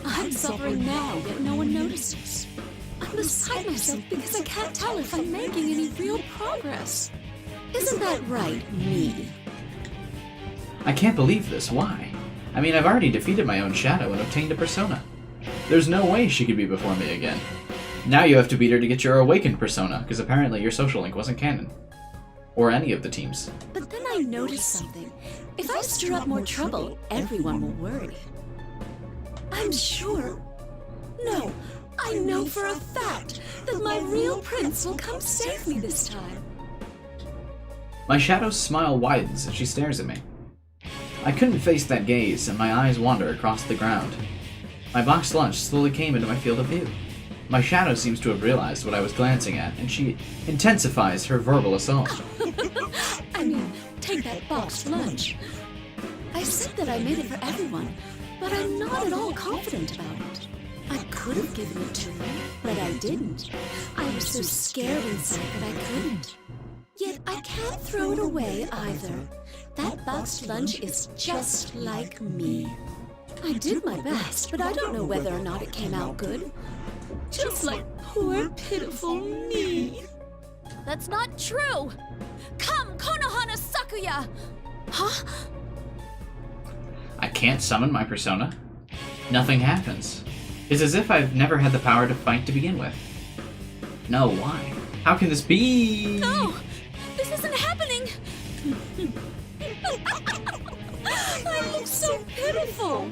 I'm suffering now, yet no one notices. I'm beside myself because I can't tell if I'm making any real progress. Isn't that right, me? I can't believe this, why? I mean, I've already defeated my own shadow and obtained a persona. There's no way she could be before me again. Now you have to beat her to get your awakened persona, because apparently your social link wasn't canon. Or any of the teams. But then I noticed something. If I stir up more trouble, everyone will worry. I'm sure. No, I know for a fact that my real prince will come save me this time. My shadow's smile widens as she stares at me. I couldn't face that gaze, and my eyes wander across the ground. My boxed lunch slowly came into my field of view. My shadow seems to have realized what I was glancing at, and she intensifies her verbal assault. I mean, take that boxed lunch. I said that I made it for everyone, but I'm not at all confident about it. I could have given it to her, but I didn't. I was so scared inside that I couldn't. Yet I can't throw it away either. That boxed lunch is just like me. I did my best, but I don't know whether or not it came out good. Just like poor, pitiful me. That's not true! Come, Konohana Sakuya! Huh? I can't summon my persona? Nothing happens. It's as if I've never had the power to fight to begin with. No, why? How can this be? No! This isn't happening! I look so pitiful.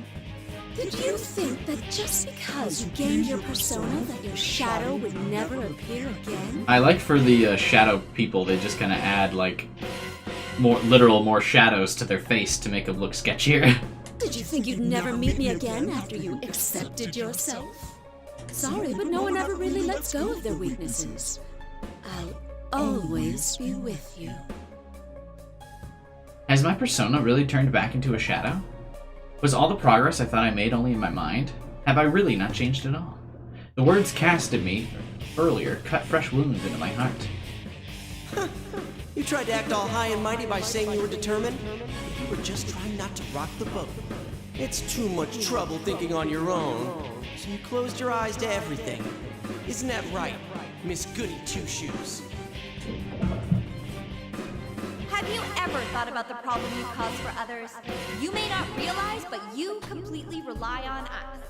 Did you think that just because you gained your persona that your shadow would never appear again? I like for the shadow people, they just kind of add, like, more shadows to their face to make them look sketchier. Did you think you'd never meet me again after you accepted yourself? Sorry, but no one ever really lets go of their weaknesses. I'll always be with you. Has my persona really turned back into a shadow? Was all the progress I thought I made only in my mind? Have I really not changed at all? The words cast at me earlier cut fresh wounds into my heart. You tried to act all high and mighty by saying you were determined, but you were just trying not to rock the boat. It's too much trouble thinking on your own, so you closed your eyes to everything. Isn't that right, Miss Goody Two-Shoes? Have you ever thought about the problem you cause for others? You may not realize, but you completely rely on us.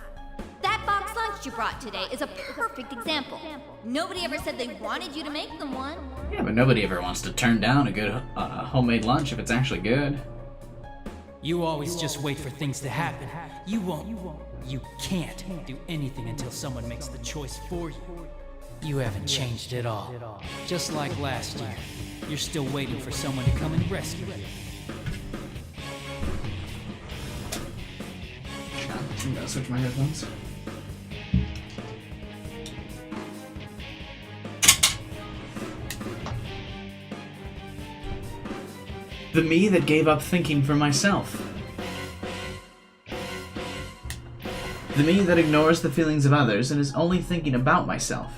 That box lunch you brought today is a perfect example. Nobody ever said they wanted you to make them one. Yeah, but nobody ever wants to turn down a good homemade lunch if it's actually good. You always just wait for things to happen. You can't do anything until someone makes the choice for you. You haven't changed at all. Just like last year. You're still waiting for someone to come and rescue you. I'm gonna switch my headphones. The me that gave up thinking for myself. The me that ignores the feelings of others and is only thinking about myself.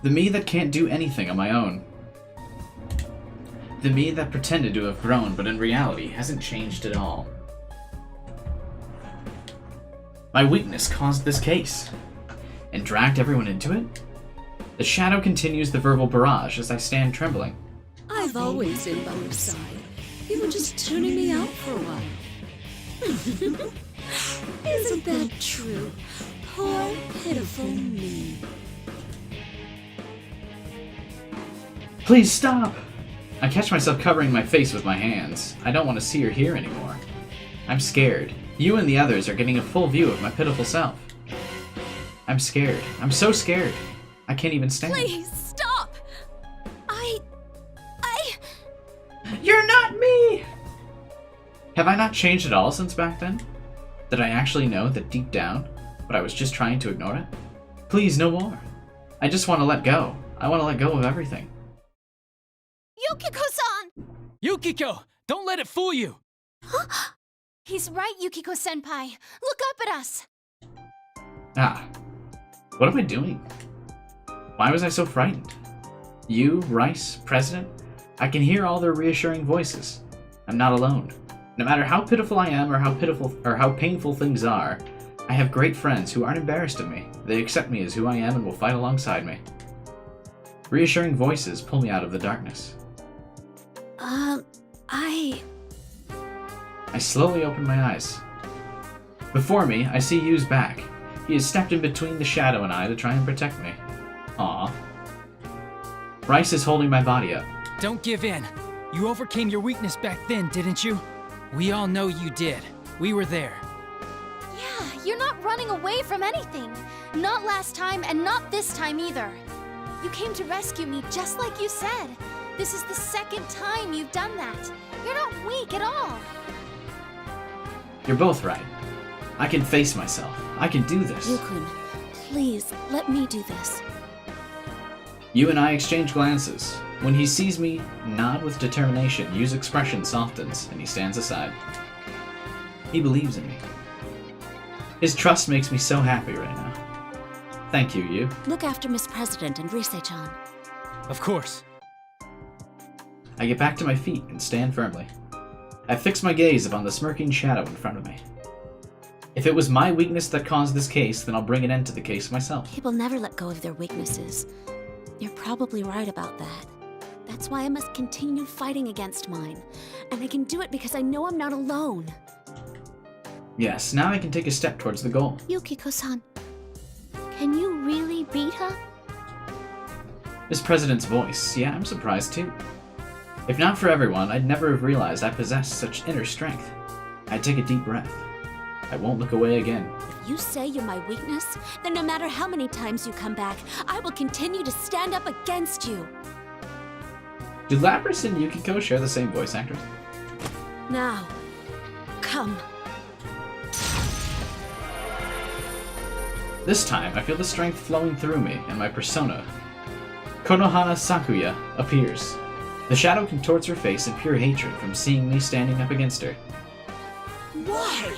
The me that can't do anything on my own. The me that pretended to have grown, but in reality hasn't changed at all. My weakness caused this case, and dragged everyone into it. The shadow continues the verbal barrage as I stand trembling. I've always been by your side. You were just tuning me out for a while. Isn't that true? Poor, pitiful me. Please stop! I catch myself covering my face with my hands. I don't want to see or hear anymore. I'm scared. You and the others are getting a full view of my pitiful self. I'm scared. I'm so scared. I can't even stand. Please, stop! You're not me! Have I not changed at all since back then? Did I actually know that deep down, but I was just trying to ignore it? Please, no more. I just want to let go. I want to let go of everything. Yukiko-san! Yukiko! Don't let it fool you! He's right, Yukiko-senpai. Look up at us! Ah. What am I doing? Why was I so frightened? You, Rice, President? I can hear all their reassuring voices. I'm not alone. No matter how pitiful I am or how painful things are, I have great friends who aren't embarrassed of me. They accept me as who I am and will fight alongside me. Reassuring voices pull me out of the darkness. I slowly open my eyes. Before me, I see Yu's back. He has stepped in between the shadow and I to try and protect me. Aww. Rice is holding my body up. Don't give in. You overcame your weakness back then, didn't you? We all know you did. We were there. Yeah, you're not running away from anything. Not last time and not this time either. You came to rescue me just like you said. This is the second time you've done that. You're not weak at all. You're both right. I can face myself. I can do this. Yukun, please, let me do this. Yu and I exchange glances. When he sees me nod with determination, Yu's expression softens, and he stands aside. He believes in me. His trust makes me so happy right now. Thank you, Yu. Look after Miss President and Rise-chan. Of course. I get back to my feet and stand firmly. I fix my gaze upon the smirking shadow in front of me. If it was my weakness that caused this case, then I'll bring an end to the case myself. People never let go of their weaknesses. You're probably right about that. That's why I must continue fighting against mine. And I can do it because I know I'm not alone. Yes, now I can take a step towards the goal. Yukiko-san, can you really beat her? Miss President's voice. Yeah, I'm surprised too. If not for everyone, I'd never have realized I possessed such inner strength. I'd take a deep breath. I won't look away again. If you say you're my weakness, then no matter how many times you come back, I will continue to stand up against you. Do Lapras and Yukiko share the same voice actors? Now, come. This time, I feel the strength flowing through me, and my persona, Konohana Sakuya, appears. The shadow contorts her face in pure hatred from seeing me standing up against her. Why?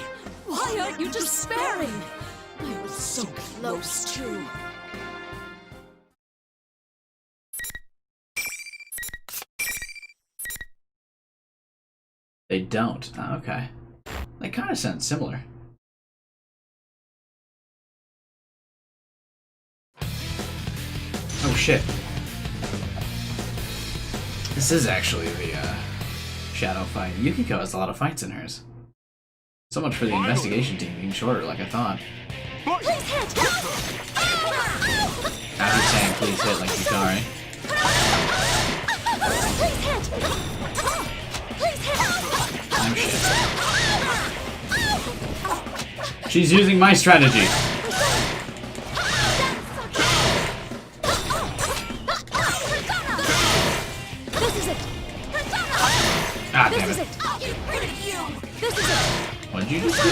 Why aren't you despairing? I was so close to. They don't. Oh, okay. They kind of sound similar. Oh shit. This is actually the shadow fight. Yukiko has a lot of fights in hers. So much for the investigation team being shorter like I thought. Please hit! I keep saying please hit like Yukari. Please hit! Please hit! Oh shit. She's using my strategy. This is it! Ah, This damn is it. it! Get rid of you! This is it! What did you just do?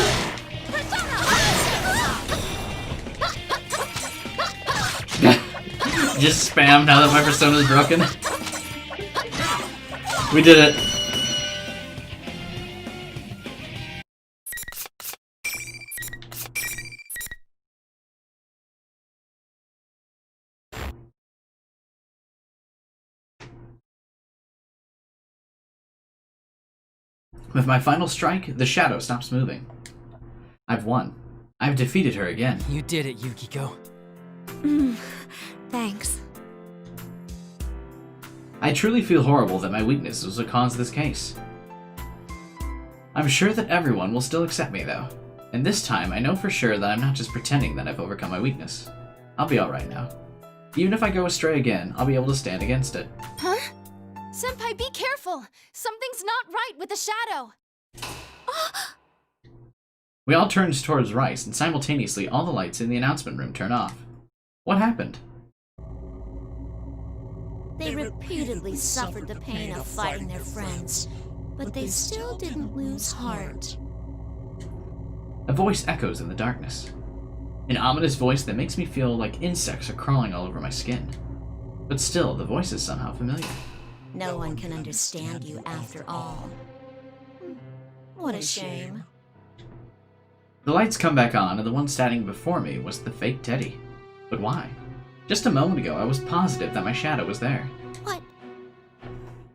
Just spam now that my persona is broken. We did it. With my final strike, the shadow stops moving. I've won. I've defeated her again. You did it, Yukiko. Thanks. I truly feel horrible that my weakness was what caused this case. I'm sure that everyone will still accept me, though. And this time, I know for sure that I'm not just pretending that I've overcome my weakness. I'll be alright now. Even if I go astray again, I'll be able to stand against it. Huh? Senpai, be careful! Something's not right with the shadow! We all turn towards Rice, and simultaneously all the lights in the announcement room turn off. What happened? They repeatedly suffered the pain of fighting their friends, but they still didn't lose heart. A voice echoes in the darkness. An ominous voice that makes me feel like insects are crawling all over my skin. But still, the voice is somehow familiar. No one can understand you after all. What a shame. The lights come back on, and the one standing before me was the fake Teddy. But why? Just a moment ago, I was positive that my shadow was there.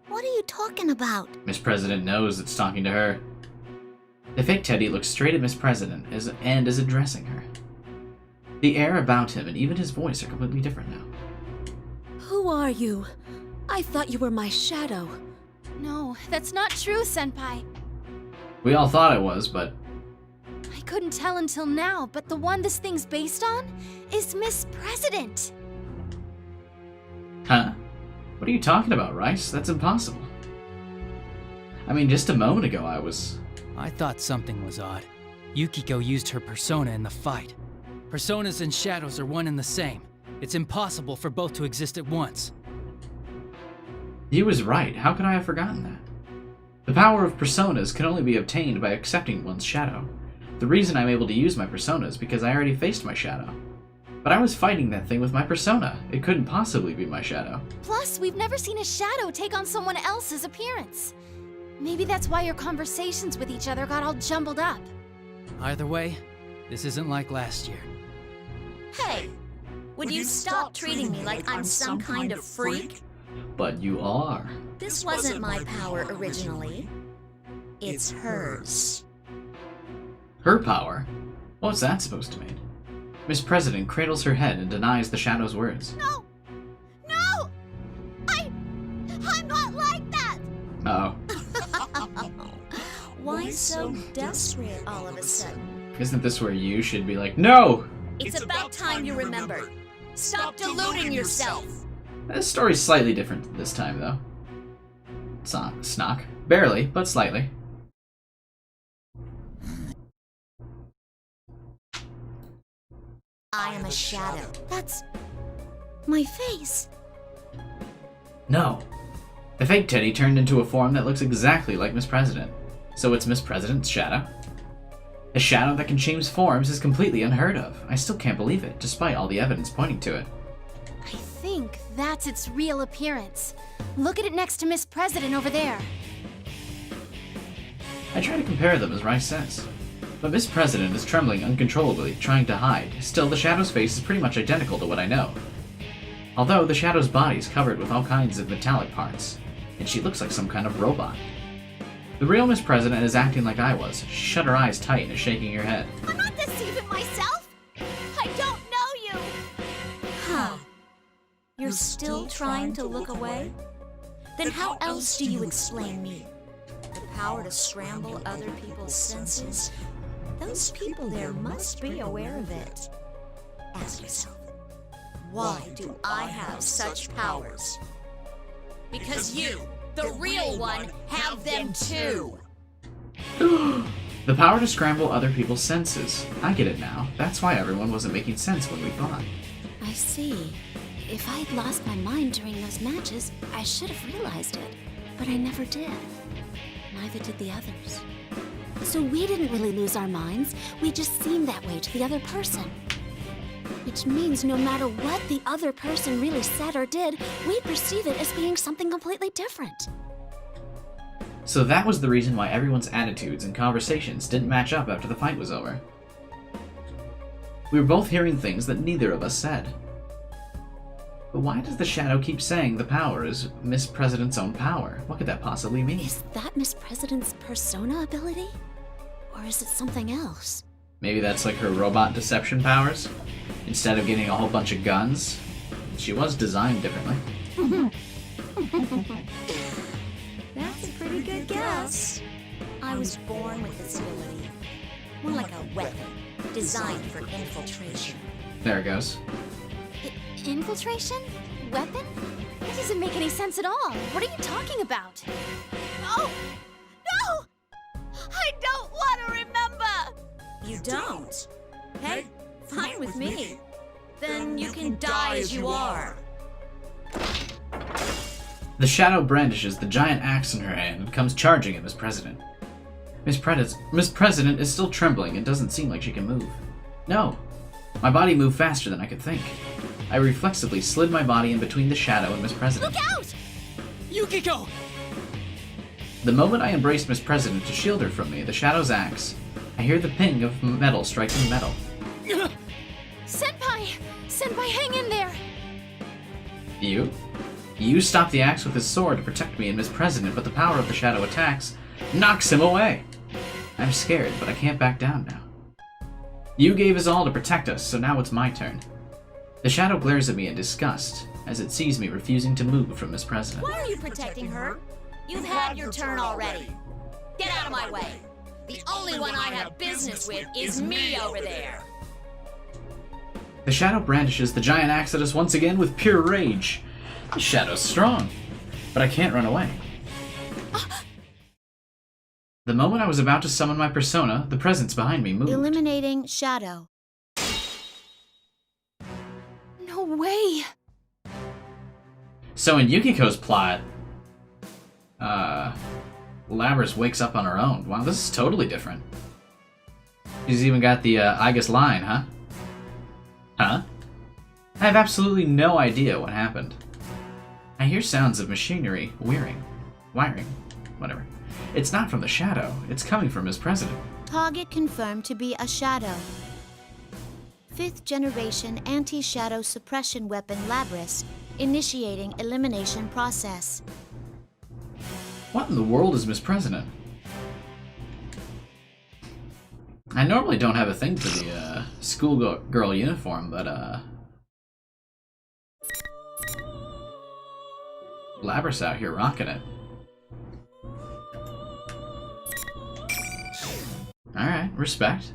What are you talking about? Miss President knows it's talking to her. The fake Teddy looks straight at Miss President and is addressing her. The air about him and even his voice are completely different now. Who are you? I thought you were my shadow. No, that's not true, Senpai. We all thought it was, but... I couldn't tell until now, but the one this thing's based on is Miss President. Huh? What are you talking about, Rice? That's impossible. I mean, just a moment ago I thought something was odd. Yukiko used her persona in the fight. Personas and shadows are one and the same. It's impossible for both to exist at once. You was right. How could I have forgotten that? The power of personas can only be obtained by accepting one's shadow. The reason I'm able to use my persona is because I already faced my shadow. But I was fighting that thing with my persona. It couldn't possibly be my shadow. Plus, we've never seen a shadow take on someone else's appearance. Maybe that's why your conversations with each other got all jumbled up. Either way, this isn't like last year. Hey, would you stop treating me like I'm some kind of freak? But you are. This wasn't my power originally. It's hers. Her power? What's that supposed to mean? Miss President cradles her head and denies the shadow's words. No! No! I'm not like that! Uh-oh. Why so desperate all of a sudden? Isn't this where you should be like, no! It's about time you remembered. Stop deluding yourself! This story's slightly different this time, though. Snock. Barely, but slightly. I am a shadow. That's my face. No. The fake Teddy turned into a form that looks exactly like Miss President. So it's Miss President's shadow? A shadow that can change forms is completely unheard of. I still can't believe it, despite all the evidence pointing to it. I think that's its real appearance. Look at it next to Miss President over there. I try to compare them as Rice says. But Miss President is trembling uncontrollably, trying to hide. Still, the Shadow's face is pretty much identical to what I know. Although, the Shadow's body is covered with all kinds of metallic parts, and she looks like some kind of robot. The real Miss President is acting like I was. She shut her eyes tight and is shaking her head. I'm not deceiving myself! I don't know you! Huh. You're still trying to look away? Then how else do you explain me? The power to scramble other people's senses? Those people there must be aware of it. Ask yourself, why do I have such powers? Because you, the real one, have them too! The power to scramble other people's senses. I get it now. That's why everyone wasn't making sense when we fought. I see. If I'd lost my mind during those matches, I should have realized it. But I never did. Neither did the others. So we didn't really lose our minds, we just seemed that way to the other person. Which means no matter what the other person really said or did, we perceive it as being something completely different. So that was the reason why everyone's attitudes and conversations didn't match up after the fight was over. We were both hearing things that neither of us said. But why does the Shadow keep saying the power is Miss President's own power? What could that possibly mean? Is that Miss President's persona ability? Or is it something else? Maybe that's like her robot deception powers? Instead of getting a whole bunch of guns, she was designed differently. That's a pretty good guess. I was born with this ability. More like a weapon, designed for infiltration. There it goes. Infiltration? Weapon? That doesn't make any sense at all. What are you talking about? No! No! I don't want to remember! You don't? Hey, fine with me. Then you can die as you are. The Shadow brandishes the giant axe in her hand and comes charging at Miss President. Miss President is still trembling and doesn't seem like she can move. No. My body moved faster than I could think. I reflexively slid my body in between the shadow and Miss President. Look out! Yukiko! The moment I embraced Miss President to shield her from me, the shadow's axe, I hear the ping of metal striking metal. Senpai! Senpai, hang in there! You stop the axe with his sword to protect me and Miss President, but the power of the shadow attacks knocks him away. I'm scared, but I can't back down now. You gave his all to protect us, so now it's my turn. The shadow glares at me in disgust as it sees me refusing to move from Miss President. Why are you protecting her? You've had your turn already. Get out of my way. The only one I have business with is me over there. The shadow brandishes the giant axe at us once again with pure rage. The shadow's strong, but I can't run away. The moment I was about to summon my persona, the presence behind me moved. Eliminating shadow. No way! So in Yukiko's plot, Labrys wakes up on her own. Wow, this is totally different. She's even got the I guess line, huh? Huh? I have absolutely no idea what happened. I hear sounds of machinery wiring, whatever. It's not from the shadow, it's coming from Miss President. Target confirmed to be a shadow. 5th generation anti-shadow suppression weapon Labrys, initiating elimination process. What in the world is Miss President? I normally don't have a thing for the schoolgirl uniform, but Labrys out here rocking it. Alright, respect.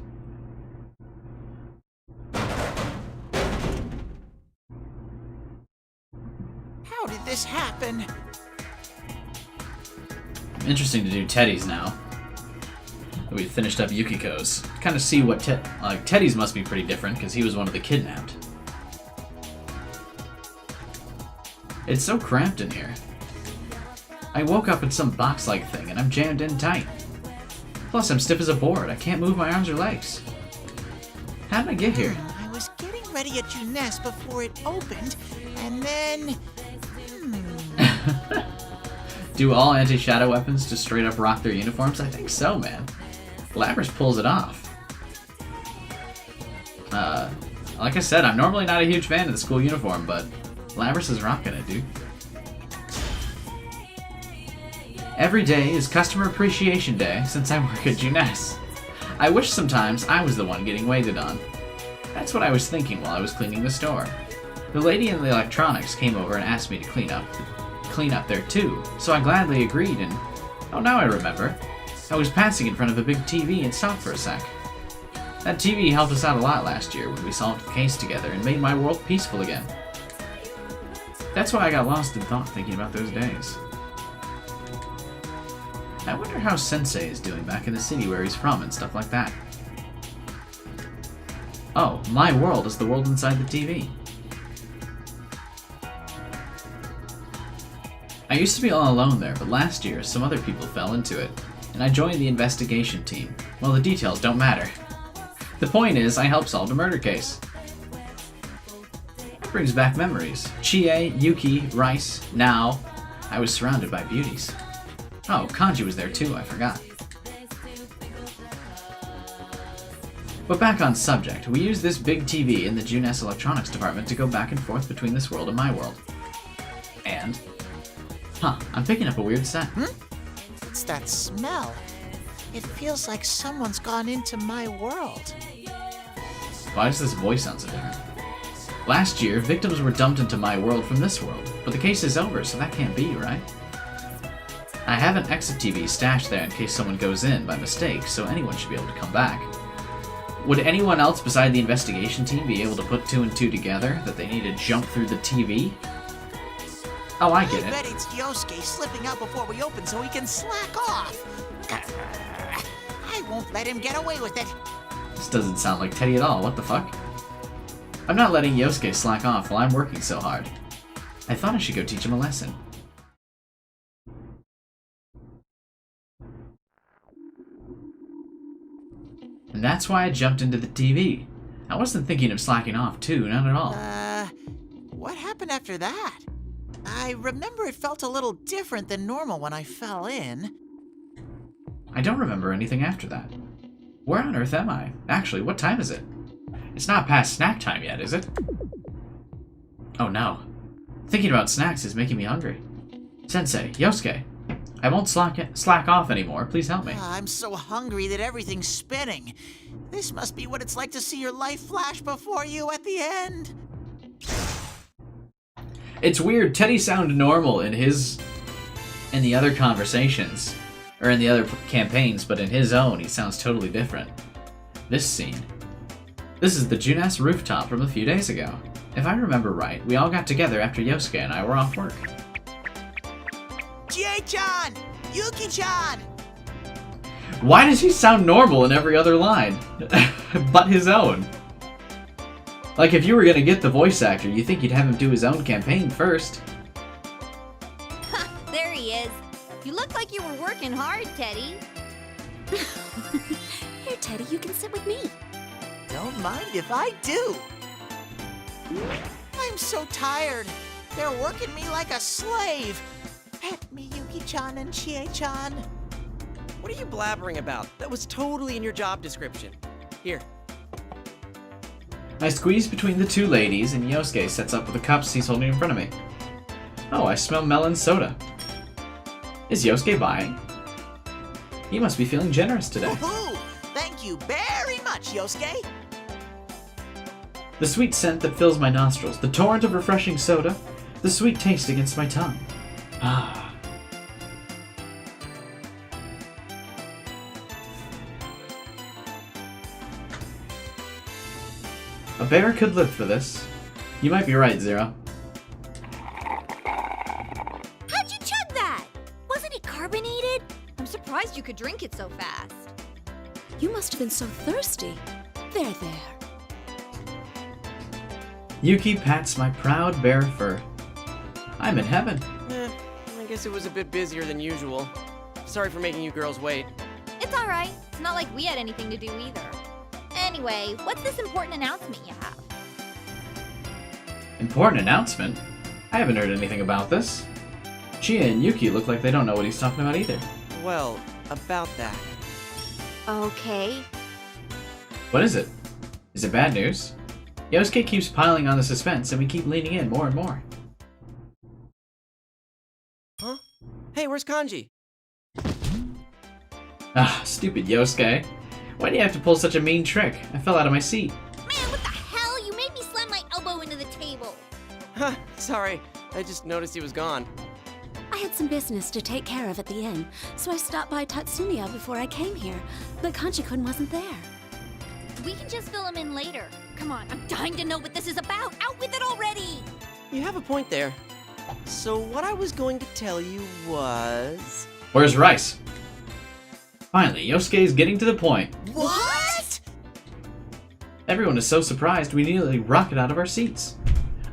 How did this happen? Interesting to do Teddy's now. We finished up Yukiko's. Kind of see what Teddy's must be pretty different because he was one of the kidnapped. It's so cramped in here. I woke up in some box-like thing and I'm jammed in tight. Plus, I'm stiff as a board. I can't move my arms or legs. How did I get here? I was getting ready at Juness before it opened, and then... Do all anti-shadow weapons just straight up rock their uniforms? I think so, man. Labrys pulls it off. Like I said, I'm normally not a huge fan of the school uniform, but Labrys is rocking it, dude. Every day is Customer Appreciation Day since I work at Juness. I wish sometimes I was the one getting waited on. That's what I was thinking while I was cleaning the store. The lady in the electronics came over and asked me to clean up there too, so I gladly agreed and... Oh, now I remember. I was passing in front of a big TV and stopped for a sec. That TV helped us out a lot last year when we solved the case together and made my world peaceful again. That's why I got lost in thought thinking about those days. I wonder how Sensei is doing back in the city where he's from and stuff like that. Oh, my world is the world inside the TV. I used to be all alone there, but last year some other people fell into it, and I joined the investigation team. Well, the details don't matter. The point is, I helped solve a murder case. It brings back memories. Chie, Yuki, Rice, Nao. I was surrounded by beauties. Oh, Kanji was there too, I forgot. But back on subject, we use this big TV in the Juness Electronics department to go back and forth between this world and my world. And... Huh, I'm picking up a weird scent. It's that smell. It feels like someone's gone into my world. Why does this voice sound so different? Last year, victims were dumped into my world from this world, but the case is over, so that can't be, right? I have an exit TV stashed there in case someone goes in by mistake, so anyone should be able to come back. Would anyone else beside the investigation team be able to put 2 and 2 together that they need to jump through the TV? Oh, I get it. I bet it's Yosuke slipping out before we open so he can slack off. I won't let him get away with it. This doesn't sound like Teddy at all, what the fuck? I'm not letting Yosuke slack off while I'm working so hard. I thought I should go teach him a lesson. And that's why I jumped into the TV. I wasn't thinking of slacking off, too, not at all. What happened after that? I remember it felt a little different than normal when I fell in. I don't remember anything after that. Where on earth am I? Actually, what time is it? It's not past snack time yet, is it? Oh no. Thinking about snacks is making me hungry. Sensei, Yosuke, I won't slack off anymore. Please help me. I'm so hungry that everything's spinning. This must be what it's like to see your life flash before you at the end. It's weird. Teddy sounded normal in the other conversations, or in the other campaigns, but in his own, he sounds totally different. This scene. This is the Junas rooftop from a few days ago. If I remember right, we all got together after Yosuke and I were off work. Chie-chan! Yuki-chan! Why does he sound normal in every other line? But his own. Like, if you were gonna get the voice actor, you think you'd have him do his own campaign first. There he is. You look like you were working hard, Teddy. Here, Teddy, you can sit with me. Don't mind if I do. I'm so tired. They're working me like a slave. Pet me, Yuki-chan and Chie-chan. What are you blabbering about? That was totally in your job description. Here. I squeeze between the two ladies, and Yosuke sets up with the cups he's holding in front of me. Oh, I smell melon soda. Is Yosuke buying? He must be feeling generous today. Woohoo! Thank you very much, Yosuke. The sweet scent that fills my nostrils, the torrent of refreshing soda, the sweet taste against my tongue. Ah. A bear could live for this. You might be right, Zero. How'd you chug that? Wasn't it carbonated? I'm surprised you could drink it so fast. You must have been so thirsty. There. Yuki pats my proud bear fur. I'm in heaven. I guess it was a bit busier than usual. Sorry for making you girls wait. It's alright. It's not like we had anything to do either. Anyway, what's this important announcement you have? Important announcement? I haven't heard anything about this. Chia and Yuki look like they don't know what he's talking about either. Well, about that. Okay. What is it? Is it bad news? Yosuke keeps piling on the suspense and we keep leaning in more and more. Huh? Hey, where's Kanji? Ah, stupid Yosuke. Why do you have to pull such a mean trick? I fell out of my seat. Man, what the hell? You made me slam my elbow into the table. Huh, sorry. I just noticed he was gone. I had some business to take care of at the inn, so I stopped by Tatsumiya before I came here, but Kanji-kun wasn't there. We can just fill him in later. Come on, I'm dying to know what this is about. Out with it already! You have a point there. So what I was going to tell you was... Where's Rice? Finally, Yosuke is getting to the point. What? Everyone is so surprised we nearly rocket out of our seats.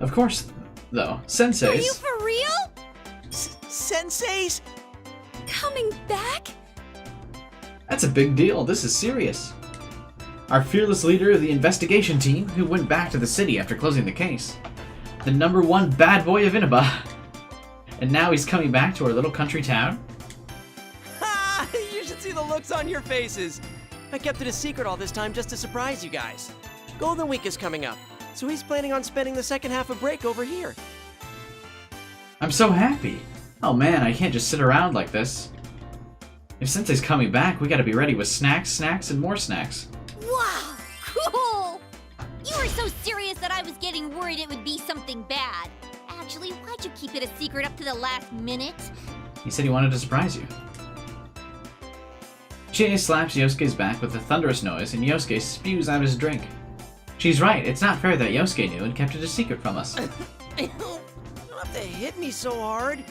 Of course, though, Sensei's... Are you for real? Sensei's? Coming back? That's a big deal. This is serious. Our fearless leader of the investigation team, who went back to the city after closing the case. The #1 bad boy of Inaba. And now he's coming back to our little country town? Ha! You should see the looks on your faces. I kept it a secret all this time just to surprise you guys. Golden Week is coming up, so he's planning on spending the second half of break over here. I'm so happy. Oh man, I can't just sit around like this. If Sensei's coming back, we gotta be ready with snacks, and more snacks. Wow, cool! You were so serious that I was getting worried it would be something bad. Actually, why'd you keep it a secret up to the last minute? He said he wanted to surprise you. Chie slaps Yosuke's back with a thunderous noise, and Yosuke spews out his drink. She's right, it's not fair that Yosuke knew and kept it a secret from us. You don't have to hit me so hard.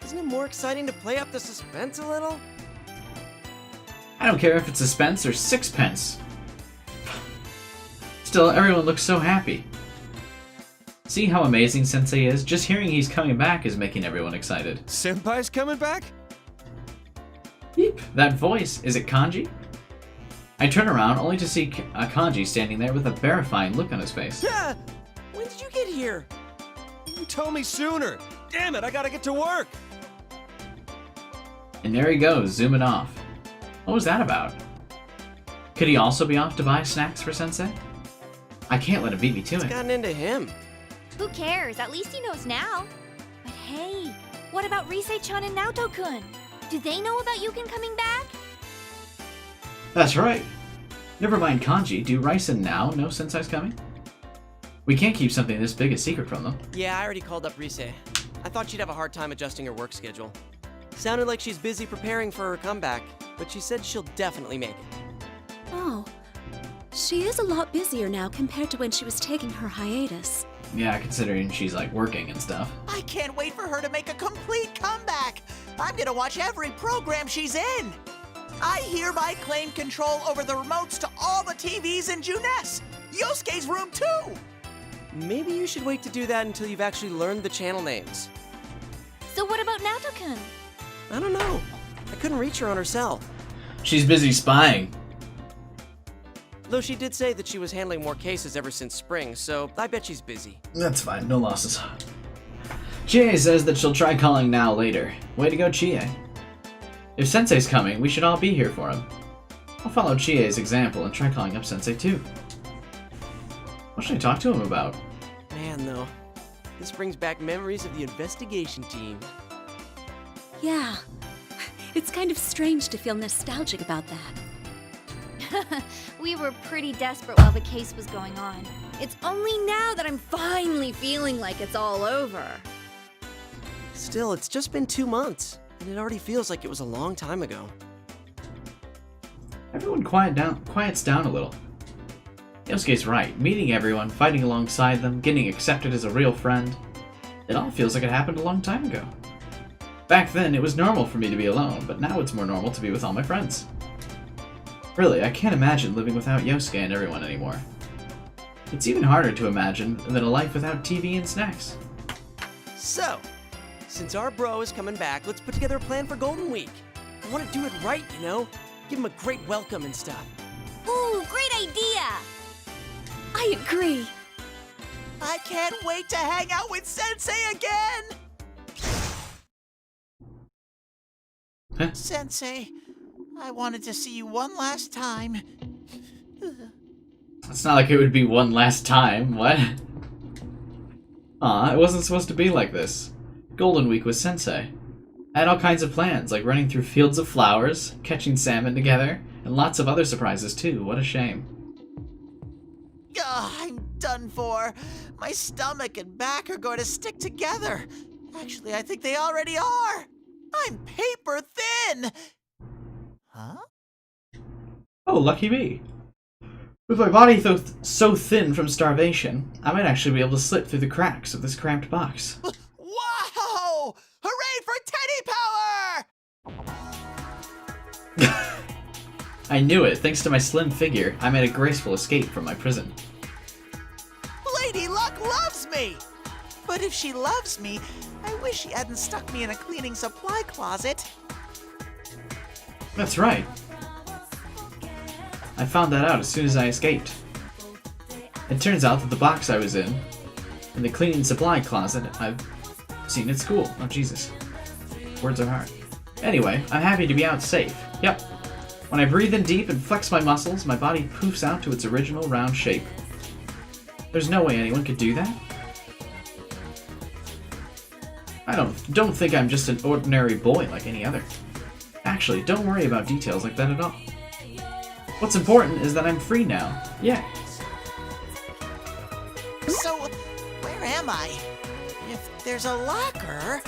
Isn't it more exciting to play up the suspense a little? I don't care if it's suspense or sixpence. Still, everyone looks so happy. See how amazing Sensei is? Just hearing he's coming back is making everyone excited. Senpai's coming back? Beep, that voice. Is it Kanji? I turn around only to see Kanji standing there with a terrifying look on his face. Yeah! When did you get here? You told me sooner. Damn it, I gotta get to work. And there he goes, zooming off. What was that about? Could he also be off to buy snacks for Sensei? I can't let him beat me to What's it. gotten into him? Who cares? At least he knows now. But hey, what about Risei-chan and Naoto-kun? Do they know about Yukin coming back? That's right. Never mind Kanji, do Rice and Now know Sensei's coming? We can't keep something this big a secret from them. Yeah, I already called up Risei. I thought she'd have a hard time adjusting her work schedule. Sounded like she's busy preparing for her comeback, but she said she'll definitely make it. Oh, she is a lot busier now compared to when she was taking her hiatus. Yeah, considering she's like working and stuff. I can't wait for her to make a complete comeback. I'm gonna watch every program she's in. I hereby claim control over the remotes to all the TVs in Juness. Yosuke's room too. Maybe you should wait to do that until you've actually learned the channel names. So what about Naoto-kun? I don't know. I couldn't reach her on her cell. She's busy spying. Though she did say that she was handling more cases ever since spring, so I bet she's busy. That's fine, no losses. Chie says that she'll try calling Now later. Way to go, Chie. If Sensei's coming, we should all be here for him. I'll follow Chie's example and try calling up Sensei too. What should I talk to him about? Man, though, this brings back memories of the investigation team. Yeah, it's kind of strange to feel nostalgic about that. We were pretty desperate while the case was going on. It's only now that I'm finally feeling like it's all over. Still, it's just been 2 months, and it already feels like it was a long time ago. Everyone quiets down a little. Yosuke's right. Meeting everyone, fighting alongside them, getting accepted as a real friend. It all feels like it happened a long time ago. Back then, it was normal for me to be alone, but now it's more normal to be with all my friends. Really, I can't imagine living without Yosuke and everyone anymore. It's even harder to imagine than a life without TV and snacks. So, since our bro is coming back, let's put together a plan for Golden Week. I want to do it right, you know? Give him a great welcome and stuff. Ooh, great idea! I agree. I can't wait to hang out with Sensei again! Huh? Sensei, I wanted to see you one last time. It's not like it would be one last time, what? Aw, it wasn't supposed to be like this. Golden Week was Sensei. I had all kinds of plans, like running through fields of flowers, catching salmon together, and lots of other surprises too. What a shame. Ugh, I'm done for. My stomach and back are going to stick together. Actually, I think they already are. I'm paper thin. Huh? Oh, lucky me. With my body so thin from starvation, I might actually be able to slip through the cracks of this cramped box. Whoa! Hooray for teddy power! I knew it. Thanks to my slim figure, I made a graceful escape from my prison. Lady Luck loves me! But if she loves me, I wish she hadn't stuck me in a cleaning supply closet. That's right. I found that out as soon as I escaped. It turns out that the box I was in the cleaning supply closet, I've seen at school. Oh, Jesus. Words are hard. Anyway, I'm happy to be out safe. Yep. When I breathe in deep and flex my muscles, my body poofs out to its original round shape. There's no way anyone could do that. I don't think I'm just an ordinary boy like any other. Actually, don't worry about details like that at all. What's important is that I'm free now. Yeah. So, where am I? If there's a locker...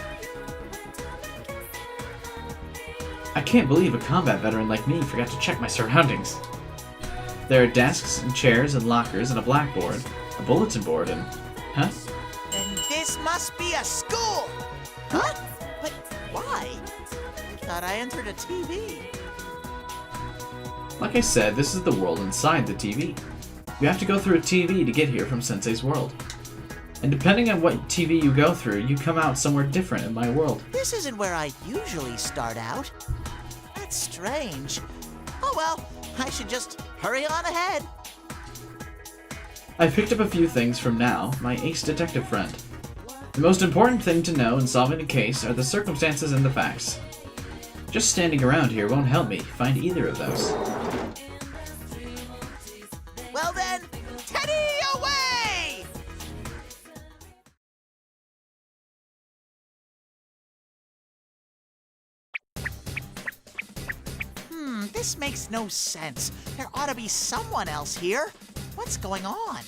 I can't believe a combat veteran like me forgot to check my surroundings. There are desks and chairs and lockers and a blackboard, a bulletin board, and... Huh? Then this must be a school! Huh? But why? I thought I entered a TV. Like I said, this is the world inside the TV. You have to go through a TV to get here from Sensei's world. And depending on what TV you go through, you come out somewhere different in my world. This isn't where I usually start out. That's strange. Oh well, I should just hurry on ahead. I picked up a few things from Now, my ace detective friend. The most important thing to know in solving a case are the circumstances and the facts. Just standing around here won't help me find either of those. Well then, Teddy away! This makes no sense. There ought to be someone else here. What's going on?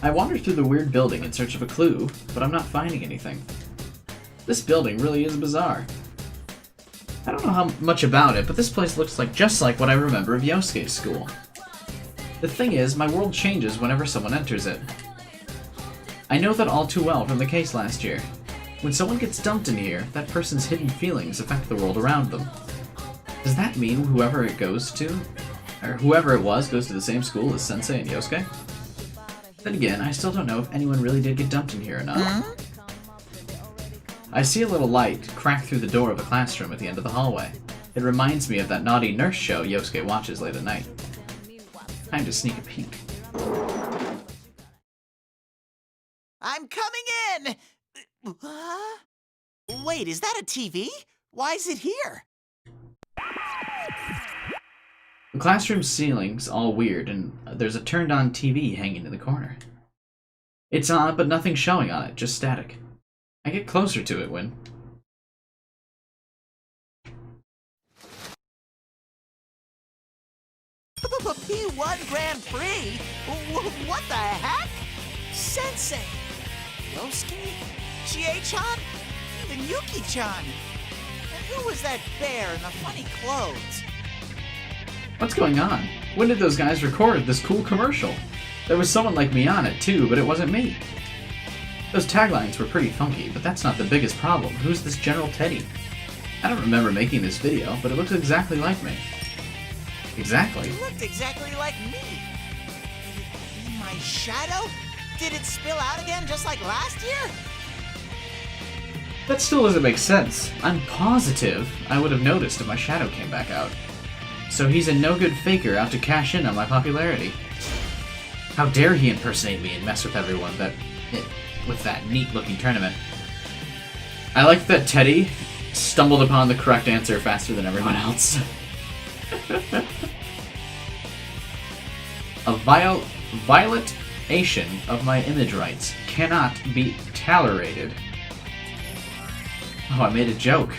I wandered through the weird building in search of a clue, but I'm not finding anything. This building really is bizarre. I don't know how much about it, but this place looks just like what I remember of Yosuke's school. The thing is, my world changes whenever someone enters it. I know that all too well from the case last year. When someone gets dumped in here, that person's hidden feelings affect the world around them. Does that mean whoever it was goes to the same school as Sensei and Yosuke? Then again, I still don't know if anyone really did get dumped in here or not. I see a little light crack through the door of a classroom at the end of the hallway. It reminds me of that naughty nurse show Yosuke watches late at night. Time to sneak a peek. I'm coming in! Wait, is that a TV? Why is it here? The classroom ceiling's all weird, and there's a turned-on TV hanging in the corner. It's on, but nothing's showing on it, just static. I get closer to it when... P1 Grand Prix? What the heck? Sensei! Yosuke? Chie-chan? Even Yuki-chan? And who was that bear in the funny clothes? What's going on? When did those guys record this cool commercial? There was someone like me on it too, but it wasn't me. Those taglines were pretty funky, but that's not the biggest problem. Who's this General Teddy? I don't remember making this video, but it looks exactly like me. Exactly. You looked exactly like me. In my shadow? Did it spill out again just like last year? That still doesn't make sense. I'm positive I would have noticed if my shadow came back out. So he's a no-good faker out to cash in on my popularity. How dare he impersonate me and mess with everyone with that neat-looking tournament. I like that Teddy stumbled upon the correct answer faster than everyone else. A violation of my image rights cannot be tolerated. Oh, I made a joke.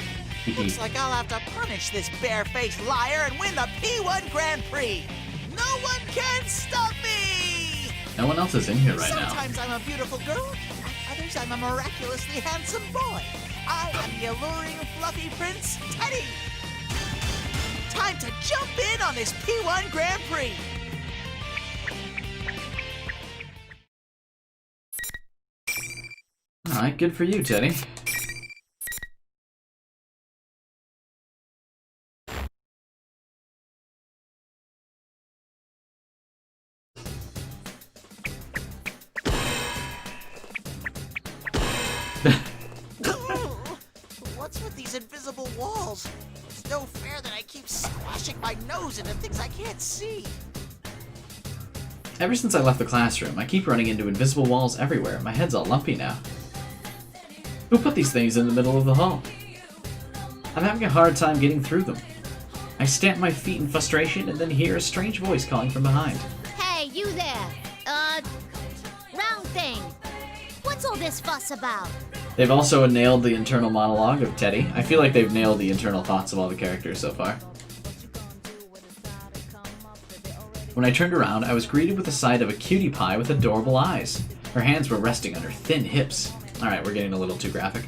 Looks like I'll have to punish this barefaced liar and win the P1 Grand Prix. No one can stop me! No one else is in here right now. Sometimes I'm a beautiful girl, at others I'm a miraculously handsome boy. I am the alluring, fluffy Prince Teddy. Time to jump in on this P1 Grand Prix. Alright, good for you, Teddy. What's with these invisible walls? It's no fair that I keep squashing my nose into things I can't see. Ever since I left the classroom, I keep running into invisible walls everywhere. My head's all lumpy now. Who put these things in the middle of the hall? I'm having a hard time getting through them. I stamp my feet in frustration and then hear a strange voice calling from behind. Hey, you there! Round thing! What's all this fuss about? They've also nailed the internal monologue of Teddy. I feel like they've nailed the internal thoughts of all the characters so far. When I turned around, I was greeted with the sight of a cutie pie with adorable eyes. Her hands were resting on her thin hips. Alright, we're getting a little too graphic.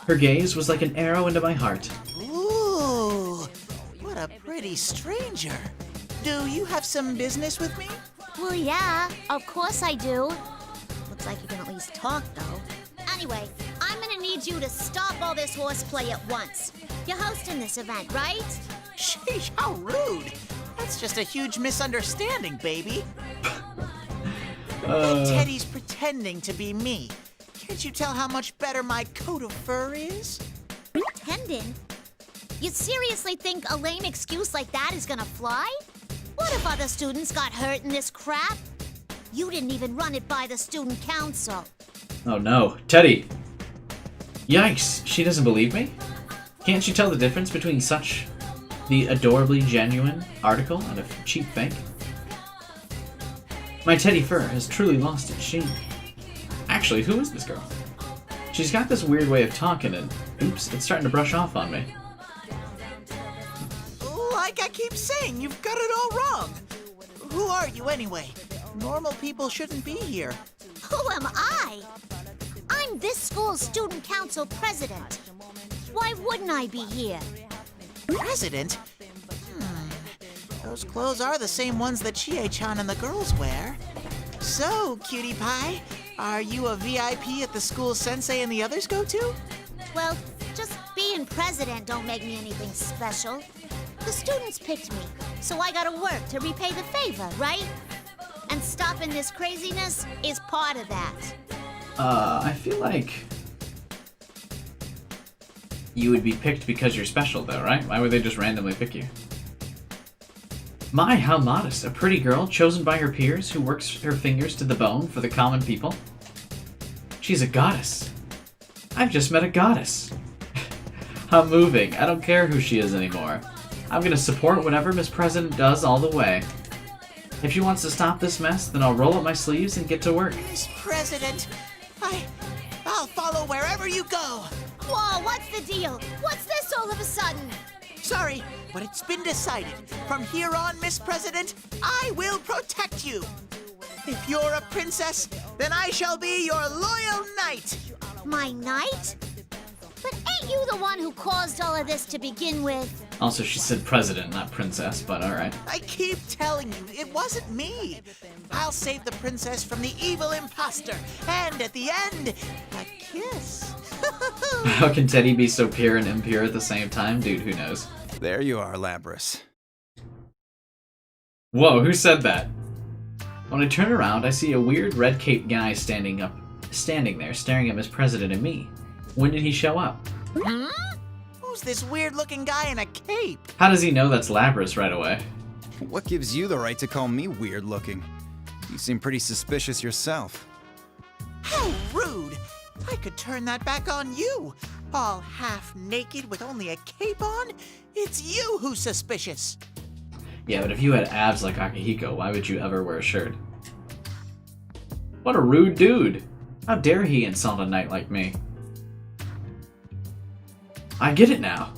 Her gaze was like an arrow into my heart. Ooh, what a pretty stranger. Do you have some business with me? Well, yeah, of course I do. Looks like you can at least talk, though. Anyway, I'm gonna need you to stop all this horseplay at once. You're hosting this event, right? Sheesh, how rude. That's just a huge misunderstanding, baby. Teddy's pretending to be me. Can't you tell how much better my coat of fur is? Pretending? You seriously think a lame excuse like that is gonna fly? What if other students got hurt in this crap? You didn't even run it by the student council. Oh no. Teddy! Yikes, she doesn't believe me? Can't she tell the difference between the adorably genuine article and a cheap fake? My teddy fur has truly lost its sheen. Actually, who is this girl? She's got this weird way of talking and, oops, it's starting to brush off on me. Like I keep saying, you've got it all wrong. Who are you anyway? Normal people shouldn't be here. Who am I? I'm this school's student council president. Why wouldn't I be here? President? Those clothes are the same ones that Chie-chan and the girls wear. So, cutie pie, are you a VIP at the school Sensei and the others go to? Well, just being president don't make me anything special. The students picked me, so I gotta work to repay the favor, right? And stopping this craziness is part of that. I feel like you would be picked because you're special, though, right? Why would they just randomly pick you? My, how modest. A pretty girl chosen by her peers who works her fingers to the bone for the common people. She's a goddess. I've just met a goddess. How moving. I don't care who she is anymore. I'm gonna support whatever Miss President does all the way. If she wants to stop this mess, then I'll roll up my sleeves and get to work. Miss President, I'll follow wherever you go. Whoa, what's the deal? What's this all of a sudden? Sorry, but it's been decided. From here on, Miss President, I will protect you. If you're a princess, then I shall be your loyal knight. My knight? But ain't you the one who caused all of this to begin with? Also, she said president, not princess, but alright. I keep telling you, it wasn't me. I'll save the princess from the evil imposter. And at the end, a kiss. How can Teddy be so pure and impure at the same time? Dude, who knows? There you are, Lapras. Whoa, who said that? When I turn around, I see a weird red-caped guy standing there, staring at Miss President and me. When did he show up? Hmm? Who's this weird-looking guy in a cape? How does he know that's Lapras right away? What gives you the right to call me weird-looking? You seem pretty suspicious yourself. How rude! I could turn that back on you. All half-naked with only a cape on? It's you who's suspicious. Yeah, but if you had abs like Akihiko, why would you ever wear a shirt? What a rude dude! How dare he insult a knight like me? I get it now.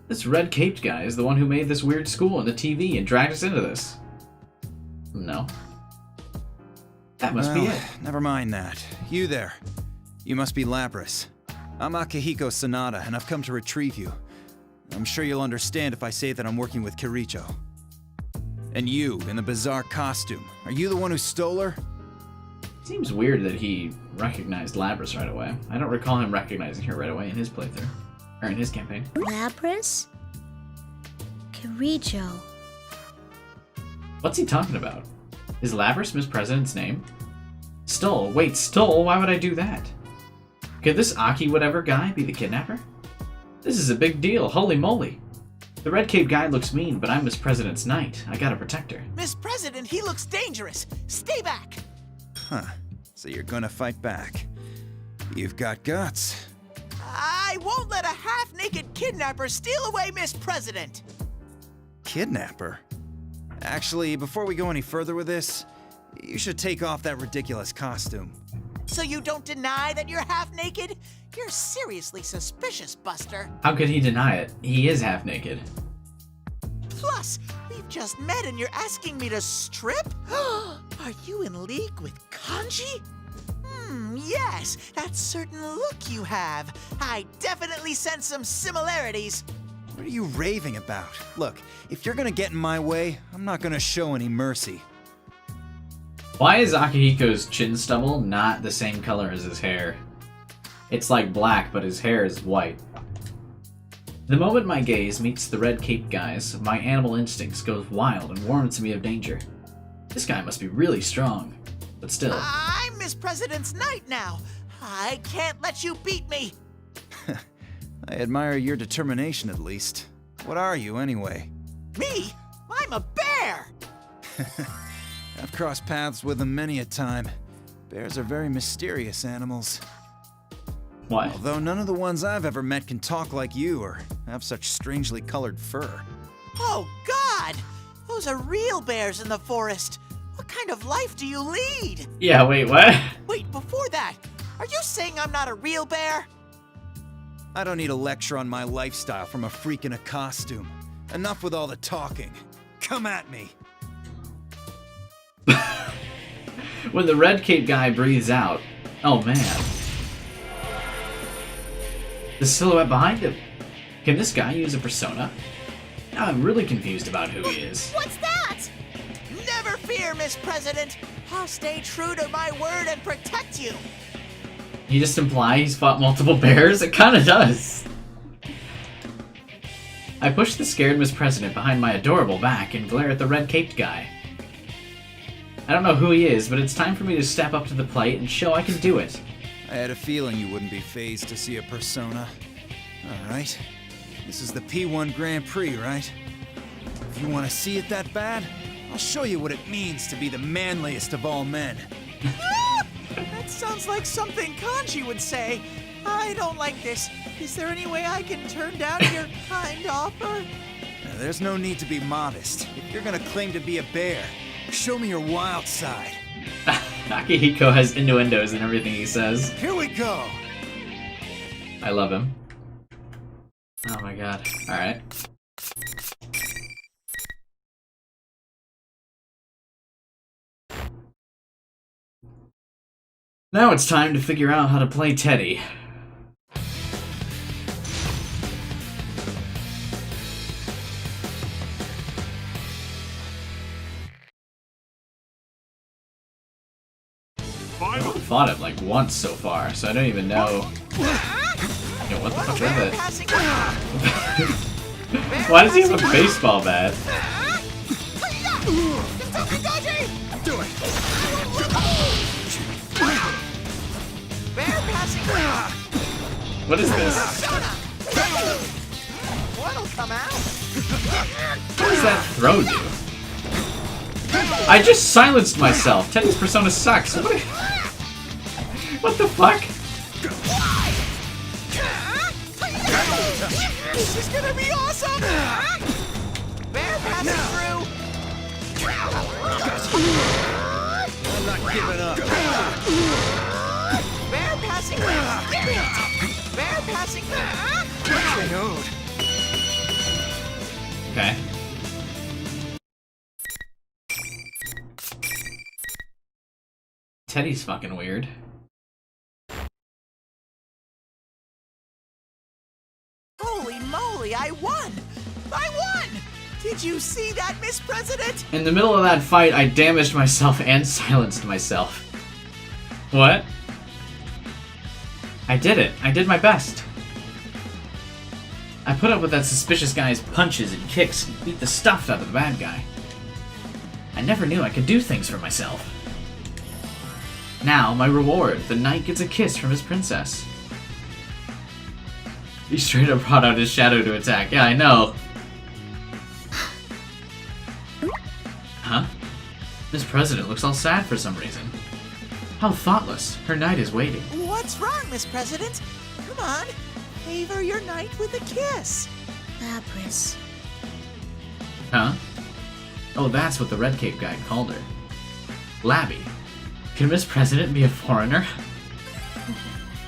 This red-caped guy is the one who made this weird school and the TV and dragged us into this. No. That must be it. Never mind that. You there. You must be Lapras. I'm Akihiko Sanada, and I've come to retrieve you. I'm sure you'll understand if I say that I'm working with Kiricho. And you, in the bizarre costume, are you the one who stole her? Seems weird that he recognized Lapras right away. I don't recall him recognizing her right away in his playthrough. Or in his campaign. Lapras? Kiricho. What's he talking about? Is Lapras Miss President's name? Stole? Wait, stole? Why would I do that? Could this Aki whatever guy be the kidnapper? This is a big deal, holy moly. The red cape guy looks mean, but I'm Miss President's knight. I gotta protect her. Miss President, he looks dangerous. Stay back. Huh. So you're gonna fight back. You've got guts. I won't let a half-naked kidnapper steal away Miss President. Kidnapper? Actually, before we go any further with this, you should take off that ridiculous costume. So you don't deny that you're half-naked? You're seriously suspicious, Buster. How could he deny it? He is half naked. Plus, we've just met and you're asking me to strip? Are you in league with Kanji? Yes, that certain look you have. I definitely sense some similarities. What are you raving about? Look, if you're gonna get in my way, I'm not gonna show any mercy. Why is Akihiko's chin stubble not the same color as his hair? It's like black, but his hair is white. The moment my gaze meets the red-caped guy's, my animal instincts goes wild and warns me of danger. This guy must be really strong, but still. I'm Miss President's knight now. I can't let you beat me. I admire your determination, at least. What are you, anyway? Me? I'm a bear! I've crossed paths with them many a time. Bears are very mysterious animals. Why? Although none of the ones I've ever met can talk like you or have such strangely colored fur. Oh, God! Those are real bears in the forest. What kind of life do you lead? Yeah, wait, what? Wait, before that, are you saying I'm not a real bear? I don't need a lecture on my lifestyle from a freak in a costume. Enough with all the talking. Come at me. When the red cape guy breathes out, oh man. The silhouette behind him. Can this guy use a persona? Now I'm really confused about who he is. What's that? Never fear, Miss President. I'll stay true to my word and protect you. You just imply he's fought multiple bears? It kinda does. I push the scared Miss President behind my adorable back and glare at the red-caped guy. I don't know who he is, but it's time for me to step up to the plate and show I can do it. I had a feeling you wouldn't be fazed to see a persona. Alright. This is the P1 Grand Prix, right? If you want to see it that bad, I'll show you what it means to be the manliest of all men. That sounds like something Kanji would say. I don't like this. Is there any way I can turn down your kind offer? Now, there's no need to be modest. If you're gonna claim to be a bear, show me your wild side. Akihiko has innuendos in everything he says. Here we go! I love him. Oh my god. Alright. Now it's time to figure out how to play Teddy. I've fought it like once so far, so I don't even know. Yo, what the fuck is it? Why does he have a baseball bat? Do it. Bear passing. What is this? What'll come out? What does that throw do? I just silenced myself. Teddy's persona sucks. What the fuck? This is gonna be awesome! Bear passing through! I'm not giving up. Bear passing through! Bear passing through! Okay. Teddy's fucking weird. Holy moly, I won! I won! Did you see that, Miss President? In the middle of that fight, I damaged myself and silenced myself. What? I did it. I did my best. I put up with that suspicious guy's punches and kicks and beat the stuff out of the bad guy. I never knew I could do things for myself. Now, my reward. The knight gets a kiss from his princess. He straight up brought out his shadow to attack. Yeah, I know. Huh? This president looks all sad for some reason. How thoughtless. Her knight is waiting. What's wrong, Miss President? Come on, favor your knight with a kiss. Empress. Huh? Oh, that's what the red cape guy called her. Labby. Can Miss President be a foreigner?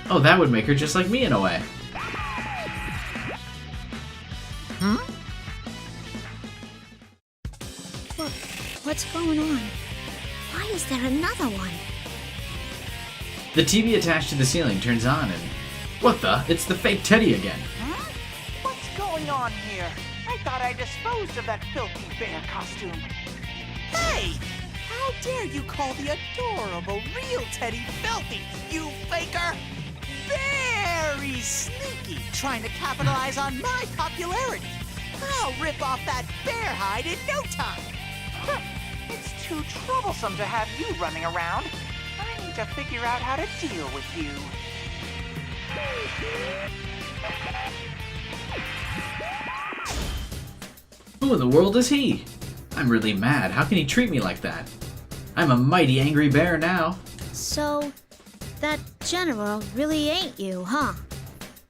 Oh, that would make her just like me in a way. Huh? What's going on? Why is there another one? The TV attached to the ceiling turns on and... What the? It's the fake Teddy again. Huh? What's going on here? I thought I disposed of that filthy bear costume. Hey! How dare you call the adorable real Teddy filthy, you faker! Very sneaky, trying to capitalize on my popularity. I'll rip off that bear hide in no time. Huh. It's too troublesome to have you running around. I need to figure out how to deal with you. Who in the world is he? I'm really mad. How can he treat me like that? I'm a mighty angry bear now. So, that general really ain't you, huh?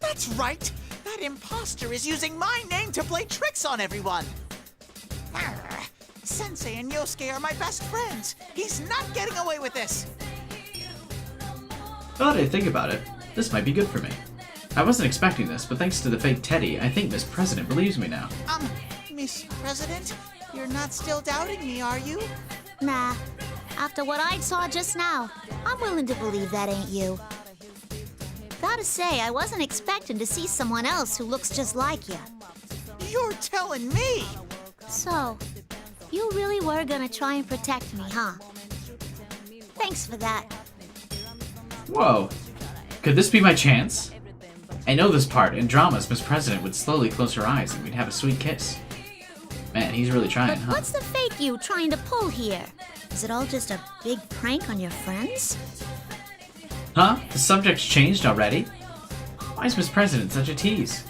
That's right. That imposter is using my name to play tricks on everyone. Arr, Sensei and Yosuke are my best friends. He's not getting away with this. Now that I think about it, this might be good for me. I wasn't expecting this, but thanks to the fake Teddy, I think Miss President believes me now. Miss President, you're not still doubting me, are you? Nah. After what I saw just now, I'm willing to believe that ain't you. Gotta say, I wasn't expecting to see someone else who looks just like you. You're telling me? So, you really were gonna try and protect me, huh? Thanks for that. Whoa. Could this be my chance? I know this part. In dramas, Miss President would slowly close her eyes and we'd have a sweet kiss. Man, he's really trying, But huh? what's the fake you trying to pull here? Is it all just a big prank on your friends? Huh? The subject's changed already? Why is Miss President such a tease?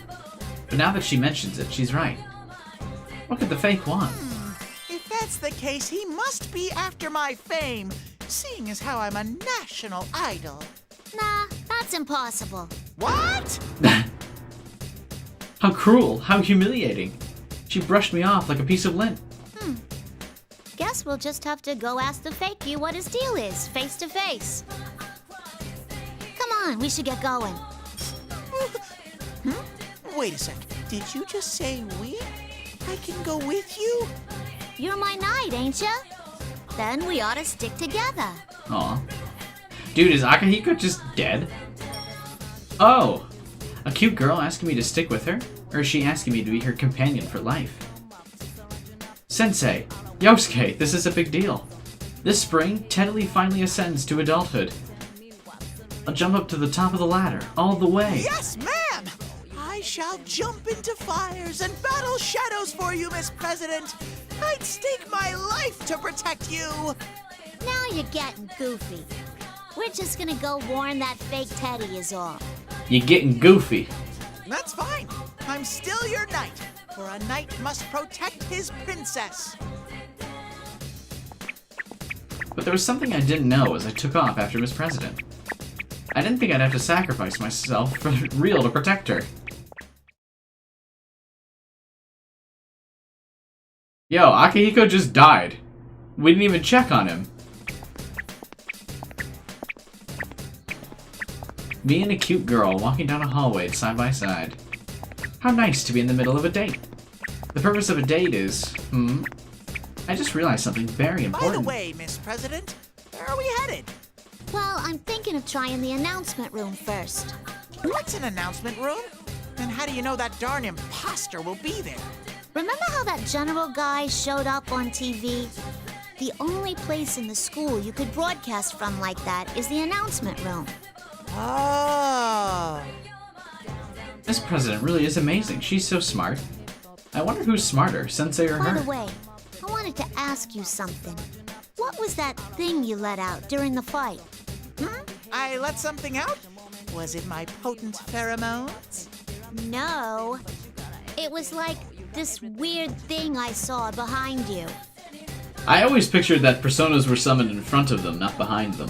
But now that she mentions it, she's right. What could the fake want? If that's the case, he must be after my fame, seeing as how I'm a national idol. Nah, that's impossible. What? How cruel, how humiliating. She brushed me off like a piece of lint. Guess we'll just have to go ask the fake you what his deal is, face to face. Come on, we should get going. Wait a sec. Did you just say we? I can go with you? You're my knight, ain't ya? Then we ought to stick together. Aw. Dude, is Akihiko just dead? Oh! A cute girl asking me to stick with her? Or is she asking me to be her companion for life? Sensei! Yosuke, this is a big deal. This spring, Teddy finally ascends to adulthood. I'll jump up to the top of the ladder, all the way. Yes, ma'am! I shall jump into fires and battle shadows for you, Miss President. I'd stake my life to protect you. Now you're getting goofy. We're just gonna go warn that fake Teddy is all. You're getting goofy. That's fine. I'm still your knight, for a knight must protect his princess. But there was something I didn't know as I took off after Miss President. I didn't think I'd have to sacrifice myself for real to protect her. Yo, Akihiko just died. We didn't even check on him. Me and a cute girl walking down a hallway side by side. How nice to be in the middle of a date. The purpose of a date is, I just realized something very important. By the way, Miss President, where are we headed? Well, I'm thinking of trying the announcement room first. What's an announcement room? And how do you know that darn imposter will be there? Remember how that general guy showed up on TV? The only place in the school you could broadcast from like that is the announcement room. Oh. This president really is amazing. She's so smart. I wonder who's smarter, Sensei or By her? the way, I wanted to ask you something. What was that thing you let out during the fight? I let something out? Was it my potent pheromones? No. It was like this weird thing I saw behind you. I always pictured that personas were summoned in front of them, not behind them.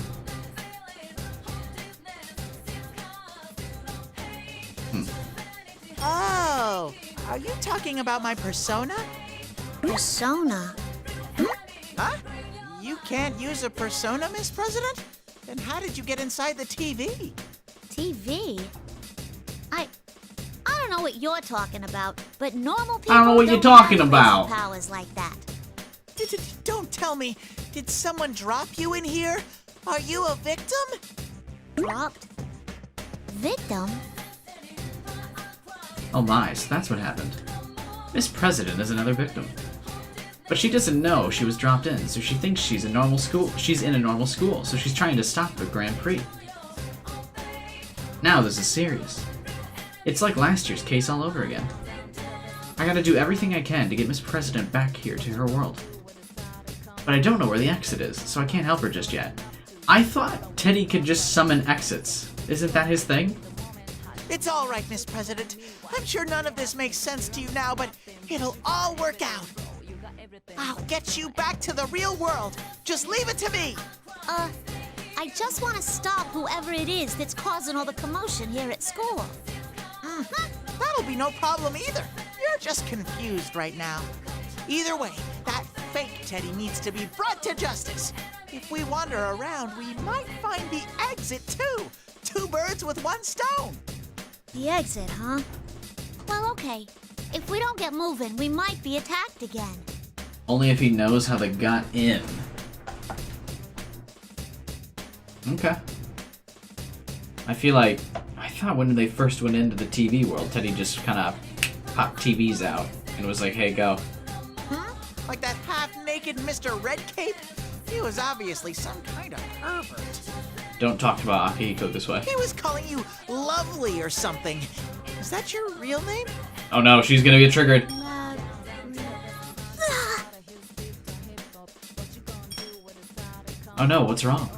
Oh, are you talking about my persona? Persona? Huh? You can't use a persona, Miss President? Then how did you get inside the TV? TV? I don't know what you're talking about, but normal people I don't know what you're talking about. Powers like that. Don't tell me. Did someone drop you in here? Are you a victim? Dropped? Victim? Oh my, so that's what happened. Miss President is another victim. But she doesn't know she was dropped in, so she thinks she's in a normal school, so she's trying to stop the Grand Prix. Now this is serious. It's like last year's case all over again. I gotta do everything I can to get Miss President back here to her world. But I don't know where the exit is, so I can't help her just yet. I thought Teddy could just summon exits. Isn't that his thing? It's all right, Miss President. I'm sure none of this makes sense to you now, but It'll all work out. I'll get you back to the real world. Just leave it to me. I just want to stop whoever it is that's causing all the commotion here at school. That'll be no problem either. You're just confused right now. Either way, that fake Teddy needs to be brought to justice. If we wander around, we might find the exit too. 2 birds with 1 stone. The exit, huh? Well, okay. If we don't get moving, we might be attacked again. Only if he knows how they got in. Okay. I thought when they first went into the TV world, Teddy just kind of popped TVs out and was like, hey, go. Like that half-naked Mr. Red Cape? He was obviously some kind of pervert. Don't talk about Akihiko this way. He was calling you lovely or something. Is that your real name? Oh no, she's gonna get triggered. Oh no, what's wrong?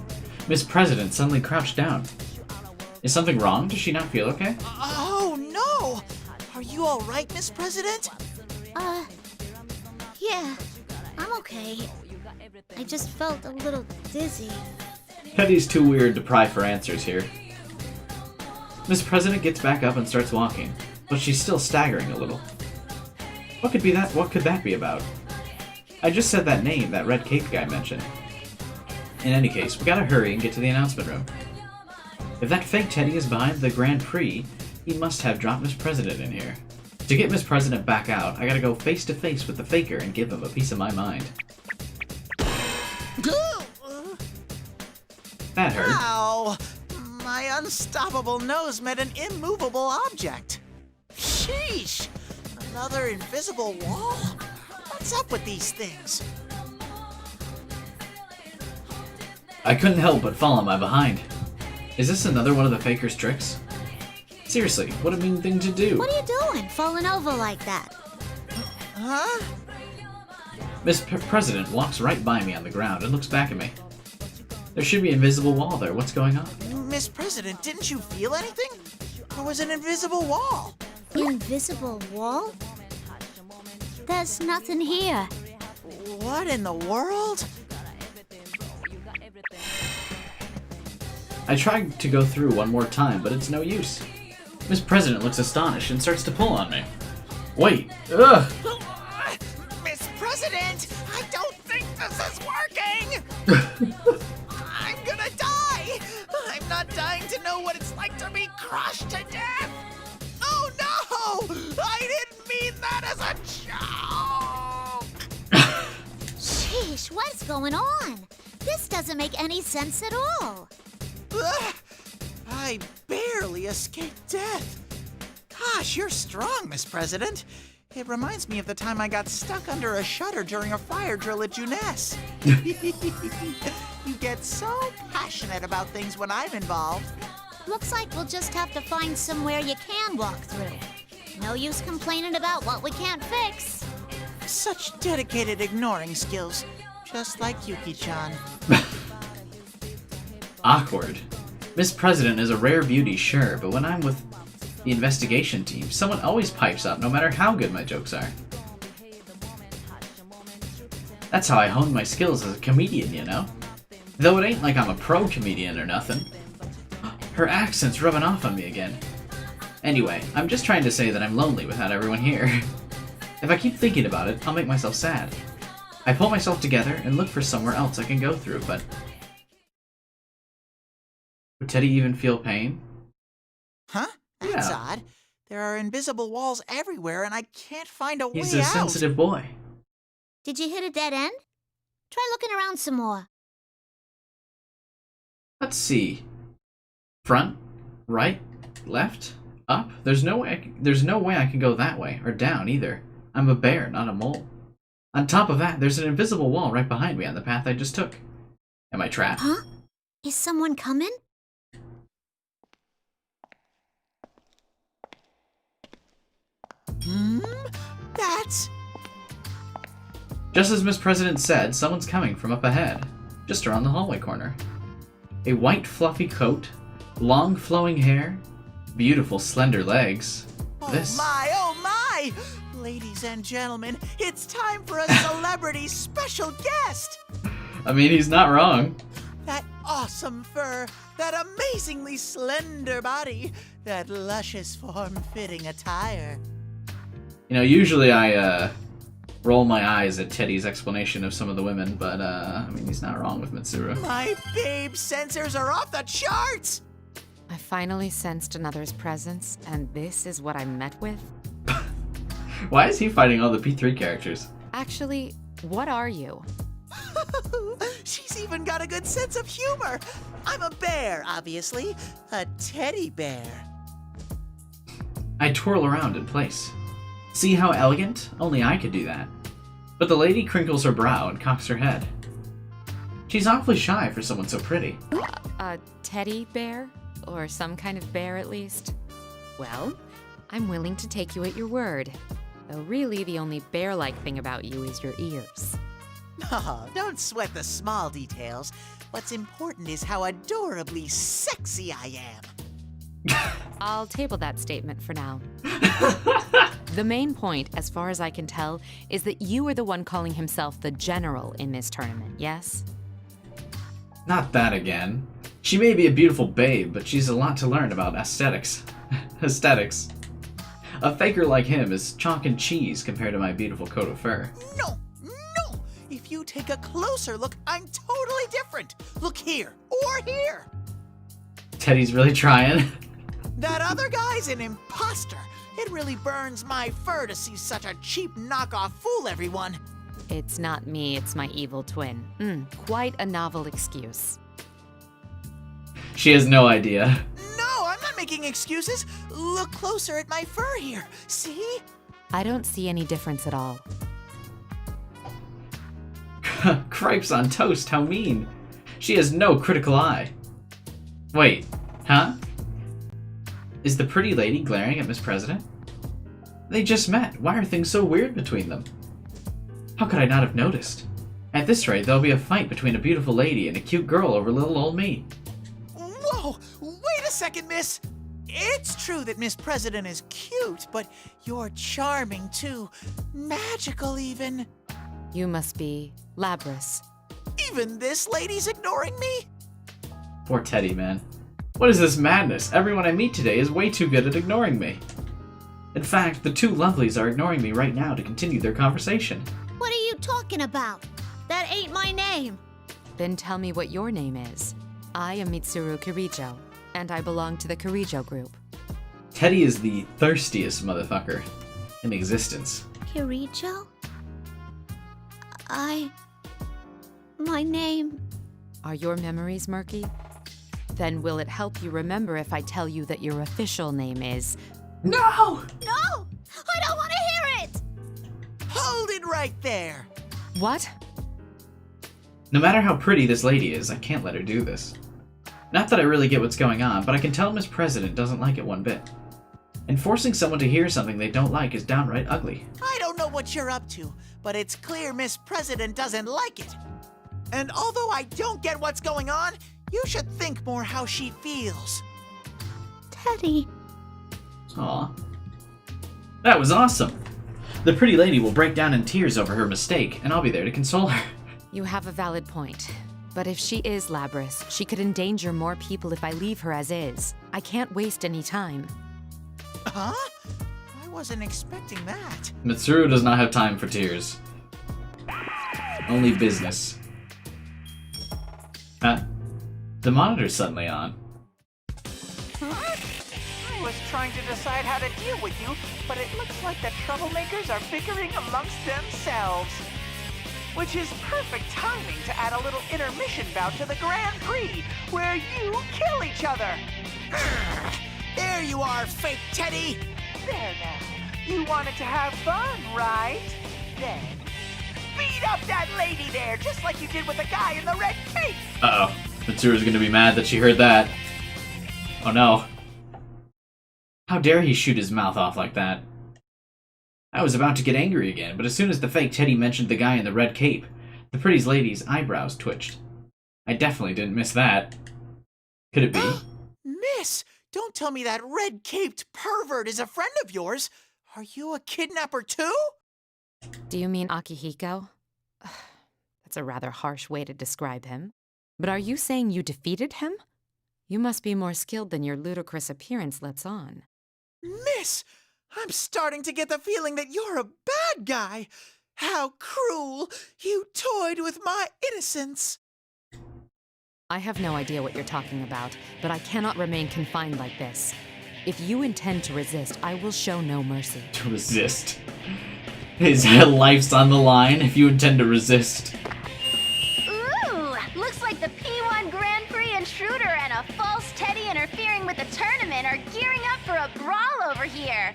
Miss President suddenly crouched down. Is something wrong? Does she not feel okay? Oh no! Are you alright, Miss President? Yeah, I'm okay. I just felt a little dizzy. Teddy's too weird to pry for answers here. Miss President gets back up and starts walking, but she's still staggering a little. What could that be about? I just said that name that red cape guy mentioned. In any case, we gotta hurry and get to the announcement room. If that fake Teddy is behind the Grand Prix, he must have dropped Miss President in here. To get Miss President back out, I gotta go face to face with the faker and give him a piece of my mind. That hurt. Ow! My unstoppable nose met an immovable object. Sheesh! Another invisible wall? What's up with these things? I couldn't help but fall on my behind. Is this another one of the faker's tricks? Seriously, what a mean thing to do. What are you doing, falling over like that? Huh? Miss President walks right by me on the ground and looks back at me. There should be an invisible wall there. What's going on? Miss President, didn't you feel anything? There was an invisible wall. Invisible wall? There's nothing here. What in the world? I tried to go through one more time, but it's no use. Miss President looks astonished and starts to pull on me. Wait, ugh! Miss President, I don't think this is working! I'm gonna die! I'm not dying to know what it's like to be crushed to death! Oh no! I didn't mean that as a joke! Sheesh, what's going on? This doesn't make any sense at all. I barely escaped death. Gosh, you're strong, Miss President. It reminds me of the time I got stuck under a shutter during a fire drill at Juness. You get so passionate about things when I'm involved. Looks like we'll just have to find somewhere you can walk through. No use complaining about what we can't fix. Such dedicated ignoring skills, just like Yuki-chan. Awkward. Miss President is a rare beauty, sure, but when I'm with the investigation team, someone always pipes up, no matter how good my jokes are. That's how I honed my skills as a comedian, you know? Though it ain't like I'm a pro comedian or nothing. Her accent's rubbing off on me again. Anyway, I'm just trying to say that I'm lonely without everyone here. If I keep thinking about it, I'll make myself sad. I pull myself together and look for somewhere else I can go through, but... Would Teddy even feel pain? Huh? That's odd. There are invisible walls everywhere, and I can't find a way out. He's a sensitive boy. Did you hit a dead end? Try looking around some more. Let's see. Front, right, left, up. There's no way I can go that way or down either. I'm a bear, not a mole. On top of that, there's an invisible wall right behind me on the path I just took. Am I trapped? Huh? Is someone coming? That's... Just as Miss President said, someone's coming from up ahead, just around the hallway corner. A white fluffy coat, long flowing hair, beautiful slender legs. Oh my! Ladies and gentlemen, it's time for a celebrity special guest! I mean, he's not wrong. That awesome fur, that amazingly slender body, that luscious form-fitting attire. You know, usually I roll my eyes at Teddy's explanation of some of the women, but I mean, he's not wrong with Mitsuru. My babe sensors are off the charts! I finally sensed another's presence, and this is what I'm met with? Why is he fighting all the P3 characters? Actually, what are you? She's even got a good sense of humor. I'm a bear, obviously. A teddy bear. I twirl around in place. See how elegant? Only I could do that. But the lady crinkles her brow and cocks her head. She's awfully shy for someone so pretty. A teddy bear? Or some kind of bear, at least? Well, I'm willing to take you at your word. Though really, the only bear-like thing about you is your ears. Oh, don't sweat the small details. What's important is how adorably sexy I am. I'll table that statement for now. The main point, as far as I can tell, is that you are the one calling himself the general in this tournament, yes? Not that again. She may be a beautiful babe, but she's a lot to learn about aesthetics. Aesthetics. A faker like him is chalk and cheese compared to my beautiful coat of fur. No! If you take a closer look, I'm totally different. Look here, or here. Teddy's really trying. That other guy's an imposter. It really burns my fur to see such a cheap knockoff fool everyone. It's not me, it's my evil twin. Quite a novel excuse. She has no idea. No, I'm not making excuses. Look closer at my fur here. See? I don't see any difference at all. Cripes on toast, how mean. She has no critical eye. Wait, huh? Is the pretty lady glaring at Miss President? They just met. Why are things so weird between them? How could I not have noticed? At this rate, there'll be a fight between a beautiful lady and a cute girl over little old me. Whoa! Wait a second, miss! It's true that Miss President is cute, but you're charming too. Magical, even. You must be Labrys. Even this lady's ignoring me? Poor Teddy, man. What is this madness? Everyone I meet today is way too good at ignoring me. In fact, the two lovelies are ignoring me right now to continue their conversation. What are you talking about? That ain't my name. Then tell me what your name is. I am Mitsuru Kirijo, and I belong to the Kirijo group. Teddy is the thirstiest motherfucker in existence. Kirijo? My name... Are your memories murky? Then will it help you remember if I tell you that your official name is... No! No! I don't want to hear it! Hold it right there! What? No matter how pretty this lady is, I can't let her do this. Not that I really get what's going on, but I can tell Miss President doesn't like it one bit. And forcing someone to hear something they don't like is downright ugly. I don't know what you're up to, but it's clear Miss President doesn't like it. And although I don't get what's going on, you should think more how she feels. Teddy. Aw. That was awesome! The pretty lady will break down in tears over her mistake, and I'll be there to console her. You have a valid point. But if she is Labrys, she could endanger more people if I leave her as is. I can't waste any time. Huh? I wasn't expecting that. Mitsuru does not have time for tears. Only business. The monitor's suddenly on. Huh? I was trying to decide how to deal with you, but it looks like the troublemakers are bickering amongst themselves. Which is perfect timing to add a little intermission bout to the Grand Prix, where you kill each other. There you are, fake Teddy! There now. You wanted to have fun, right? Then, beat up that lady there, just like you did with the guy in the red cape! Uh-oh. Mitsuru's gonna be mad that she heard that. Oh no. How dare he shoot his mouth off like that? I was about to get angry again, but as soon as the fake Teddy mentioned the guy in the red cape, the pretty lady's eyebrows twitched. I definitely didn't miss that. Could it be? Miss, don't tell me that red-caped pervert is a friend of yours. Are you a kidnapper too? Do you mean Akihiko? That's a rather harsh way to describe him. But are you saying you defeated him? You must be more skilled than your ludicrous appearance lets on. Miss, I'm starting to get the feeling that you're a bad guy. How cruel! You toyed with my innocence. I have no idea what you're talking about, but I cannot remain confined like this. If you intend to resist, I will show no mercy. To resist? His life's on the line if you intend to resist. Ooh, looks like the P1 Grand Prix intruder and a false Teddy interfering with the tournament are gearing up for a brawl over here.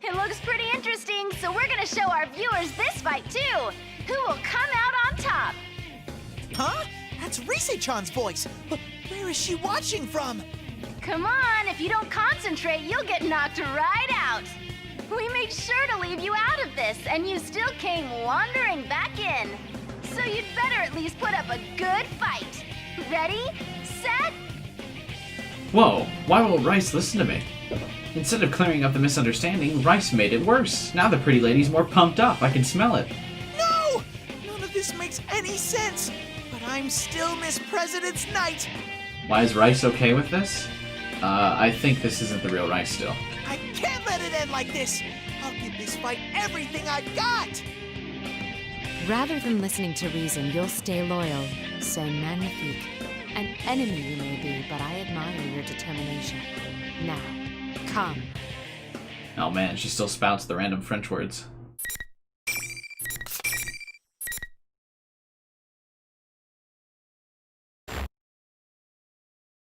It looks pretty interesting, so we're gonna show our viewers this fight too. Who will come out on top? Huh? That's Rise-chan's voice. But where is she watching from? Come on, if you don't concentrate, you'll get knocked right out. We made sure to leave you out of this, and you still came wandering back in. So you'd better at least put up a good fight. Ready, set? Whoa, why won't Rice listen to me? Instead of clearing up the misunderstanding, Rice made it worse. Now the pretty lady's more pumped up. I can smell it. No! None of this makes any sense. But I'm still Miss President's Knight. Why is Rice okay with this? I think this isn't the real Rice still. I can't let it end like this. I'll give this fight everything I've got. Rather than listening to reason, you'll stay loyal. C'est magnifique. An enemy you may be, but I admire your determination. Now, come. Oh man, she still spouts the random French words.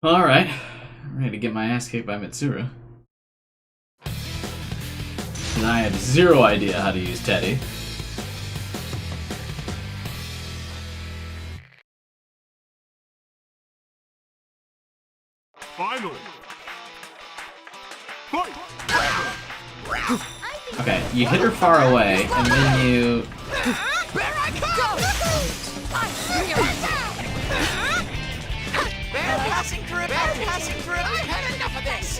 Alright, I'm ready to get my ass kicked by Mitsuru. And I have zero idea how to use Teddy. Finally! Okay, you hit her far away, and then you... Bear passing through, bear passing through. I've had enough of this.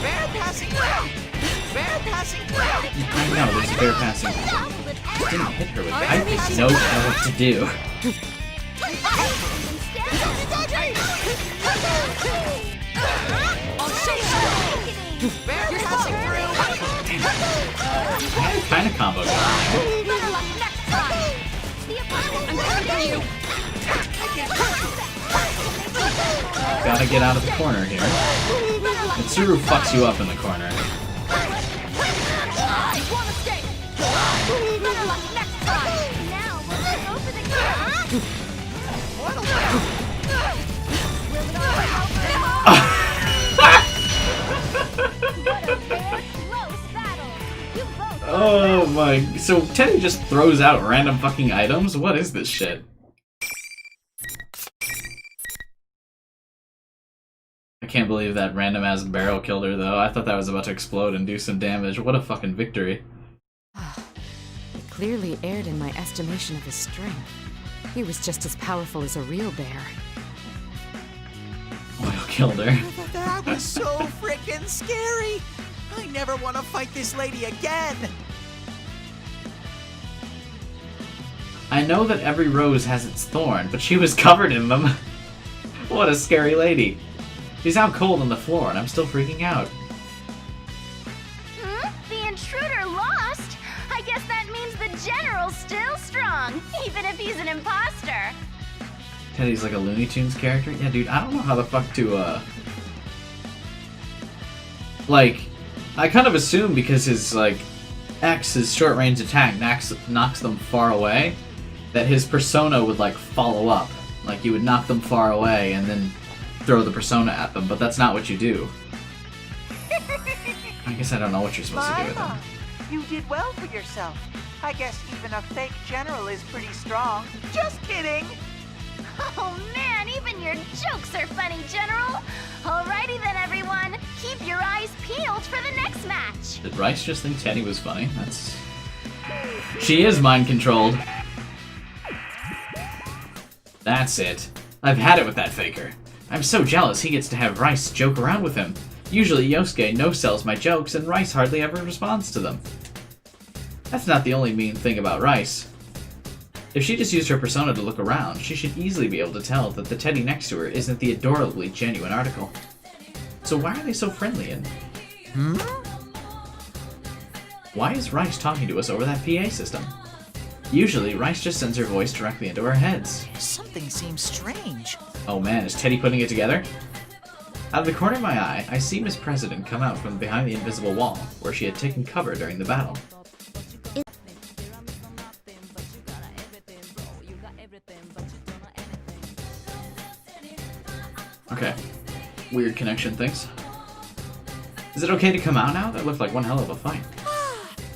Bear passing through. Bear passing through. I know, there's a bear passing through. I didn't hit her with it. I know what to do. Bear passing through. Kind of combo going on. I'm coming for you. Gotta get out of the corner here. Mitsuru fucks you up in the corner. Oh my... So Teddy just throws out random fucking items? What is this shit? I can't believe that random ass barrel killed her though. I thought that was about to explode and do some damage. What a fucking victory. It clearly erred in my estimation of his strength. He was just as powerful as a real bear. Oil killed her. That was so frickin' scary. I never want to fight this lady again. I know that every rose has its thorn, but she was covered in them. What a scary lady. She's out cold on the floor, and I'm still freaking out. The intruder lost? I guess that means the general's still strong, even if he's an imposter. Teddy's like a Looney Tunes character? Yeah, dude, I don't know how the fuck to, like, I kind of assume because his, like, his short-range attack knocks them far away, that his persona would, like, follow up. Like, you would knock them far away and then throw the persona at them, but that's not what you do. I guess I don't know what you're supposed to do with them. You did well for yourself. I guess even a fake general is pretty strong. Just kidding! Oh man, even your jokes are funny, General! Alrighty then, everyone. Keep your eyes peeled for the next match. Did Rice just think Teddy was funny? That's... She is mind-controlled. That's it. I've had it with that faker. I'm so jealous he gets to have Rice joke around with him. Usually Yosuke no-sells my jokes and Rice hardly ever responds to them. That's not the only mean thing about Rice. If she just used her persona to look around, she should easily be able to tell that the teddy next to her isn't the adorably genuine article. So why are they so friendly and... Why is Rice talking to us over that PA system? Usually, Rice just sends her voice directly into our heads. Something seems strange. Oh man, is Teddy putting it together? Out of the corner of my eye, I see Miss President come out from behind the invisible wall, where she had taken cover during the battle. Okay. Weird connection things. Is it okay to come out now? That looked like one hell of a fight.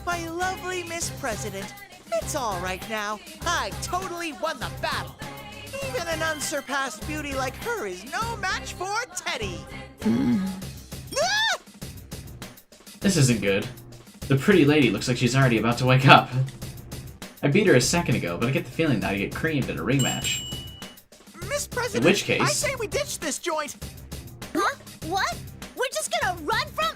My lovely Miss President. It's all right now. I totally won the battle. Even an unsurpassed beauty like her is no match for Teddy. This isn't good. The pretty lady looks like she's already about to wake up. I beat her a second ago, but I get the feeling that I get creamed in a rematch. Miss President, in which case... I say we ditch this joint. Huh? What? We're just gonna run from...